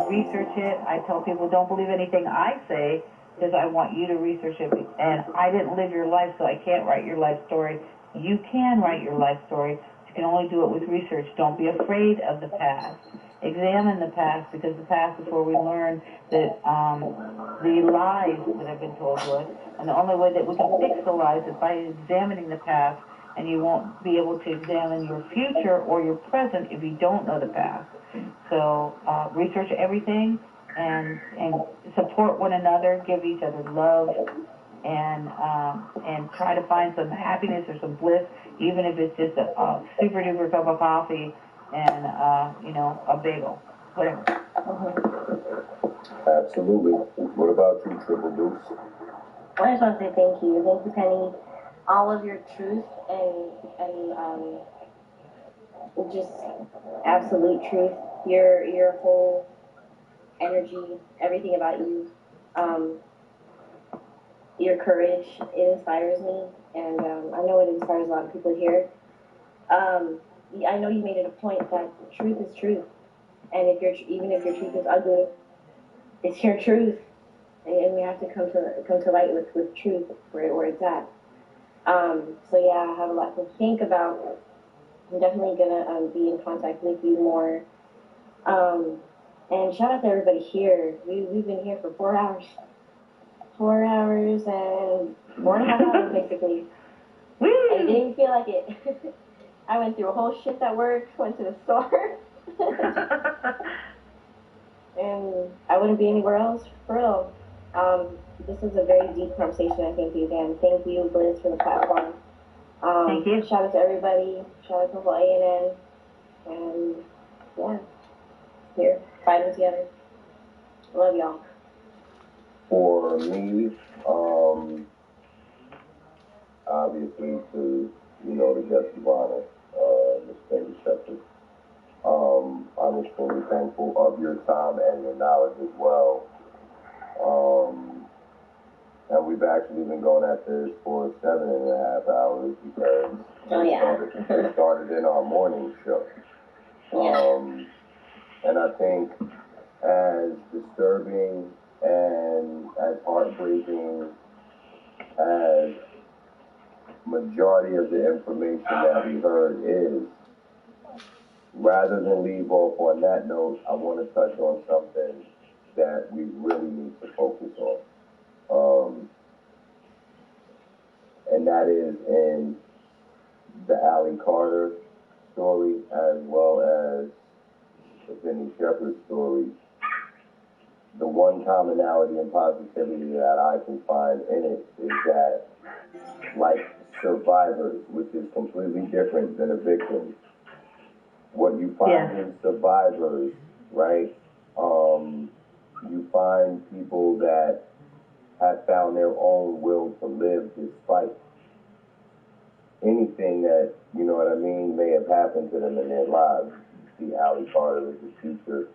Research it. I tell people don't believe anything I say. because I want you to research it. And I didn't live your life, so I can't write your life story. You can write your life story. You can only do it with research. Don't be afraid of the past. Examine the past, because the past is where we learn that the lies that have been told to us. And the only way that we can fix the lies is by examining the past. And you won't be able to examine your future or your present if you don't know the past. So research everything and support one another, give each other love, and try to find some happiness or some bliss, even if it's just a super duper cup of coffee and a bagel, whatever. Absolutely. What about you, Triple Deuce? I just want to say thank you, Penny. All of your truth and just absolute truth. Your whole energy, everything about you. Your courage, it inspires me, and I know it inspires a lot of people here. I know you made it a point that truth is truth, and even if your truth is ugly, it's your truth, and we have to come to light with truth where it's at. So yeah, I have a lot to think about. I'm definitely gonna be in contact with you more. And shout out to everybody here. We've been here for 4 hours. 4 hours and 4.5 hours basically. And it didn't feel like it. I went through a whole shift at work, went to the store. And I wouldn't be anywhere else, for real. This was a very deep conversation, I think, again. Thank you, Bliss, for the platform. Thank you. Shout out to everybody. Shout out to the whole ANN. And, yeah, here, fighting together. Love y'all. For me, obviously, to, the guest of honor, Ms. Penny Shepherd, I'm extremely thankful of your time and your knowledge as well. And we've actually been going at this for 7.5 hours because it started in our morning show. And I think as disturbing and as heartbreaking as majority of the information that we heard is, rather than leave off on that note, I want to touch on something that we really need to focus on. And that is in the Allie Carter story as well as the Penny Shepherd story. The one commonality and positivity that I can find in it is that, like survivors, which is completely different than a victim, what you find in survivors, right? You find people that have found their own will to live despite anything that, may have happened to them in their lives. You see Allie Carter as a teacher,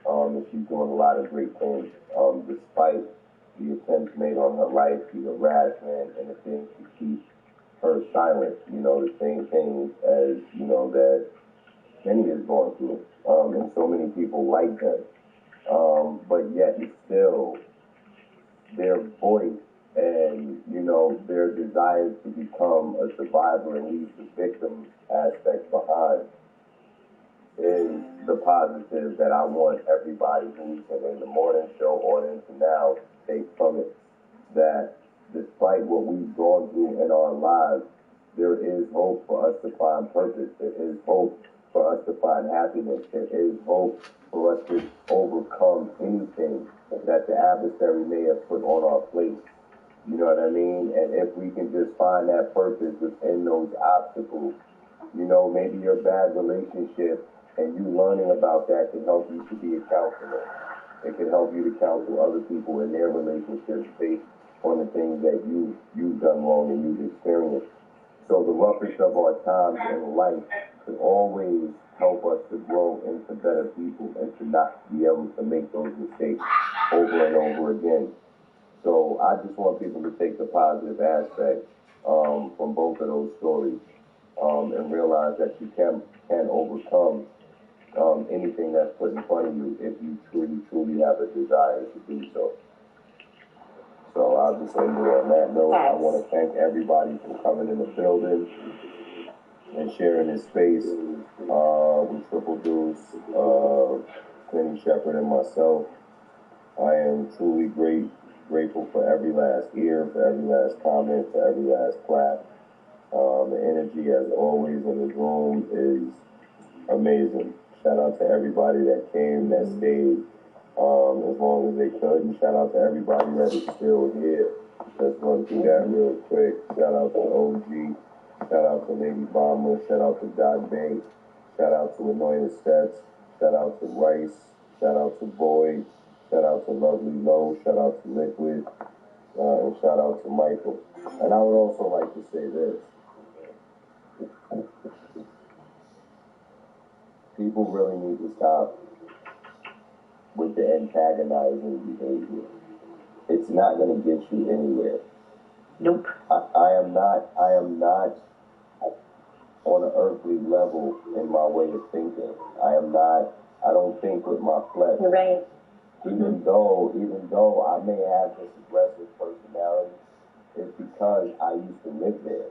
and she's doing a lot of great things, despite the attempts made on her life, the harassment, and the things to keep her silent, the same things as, that Penny is going through, and so many people like them. But yet still, their voice and, their desire to become a survivor and leave the victim aspect behind is the positive that I want everybody who's in the morning show audience and now take from it. That despite what we've gone through in our lives, there is hope for us to find purpose. There is hope for us to find happiness. There is hope for us to overcome anything that the adversary may have put on our plate. You know what I mean? And if we can just find that purpose within those obstacles, maybe your bad relationship and you learning about that can help you to be a counselor. It can help you to counsel other people in their relationships based on the things that you've done wrong and you've experienced. So the roughest of our times in life could always help us to grow into better people and to not be able to make those mistakes over and over again. So I just want people to take the positive aspect from both of those stories and realize that you can overcome anything that's put in front of you if you truly have a desire to do so. So I'll just end it on that note. I want to thank everybody for coming in the building and sharing this space with Triple Deuce, Quinny Shepherd, and myself. I am truly grateful for every last ear, for every last comment, for every last clap. The energy, as always, in this room is amazing. Shout out to everybody that came, that stayed as long as they could, and shout out to everybody that is still here. Let's run through that real quick. Shout out to OG. Shout out to Lady Bomber. Shout out to Doc Bay. Shout out to Anointed Steps. Shout out to Rice. Shout out to Boyd. Shout out to Lovely Low. Shout out to Liquid. And shout out to Michael. And I would also like to say this. People really need to stop with the antagonizing behavior. It's not going to get you anywhere. Nope. I am not on an earthly level in my way of thinking. I don't think with my flesh. Right. Even though I may have this aggressive personality, it's because I used to live there.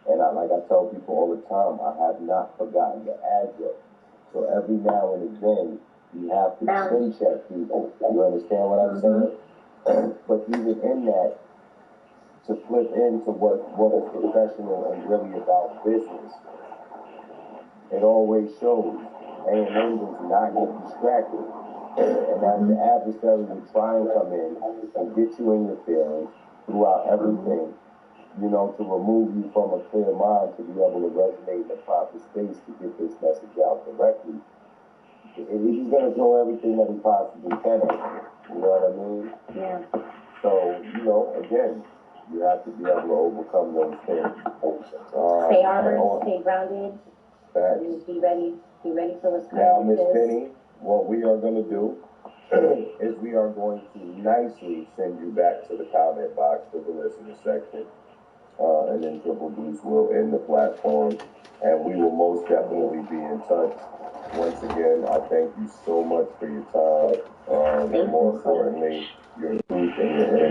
And like I tell people all the time, I have not forgotten the address. So every now and again, you have to chin check people. You understand what I'm saying? But even in that, to flip into what is professional and really about business, it always shows. A&M does not get distracted. And as the adversary will try and come in and get you in your feelings throughout everything, to remove you from a clear mind to be able to resonate in the proper space to get this message out directly. He's going to throw everything that he possibly can at you. You know what I mean? Yeah. So, again, you have to be able to overcome those things. Stay armored, stay grounded. Be ready for what's coming. Now, Miss Penny, what we are going to do is we are going to nicely send you back to the comment box for the listener section. And then Triple Deuce will end the platform, and we will most definitely be in touch. Once again, I thank you so much for your time, and more importantly, your truth and your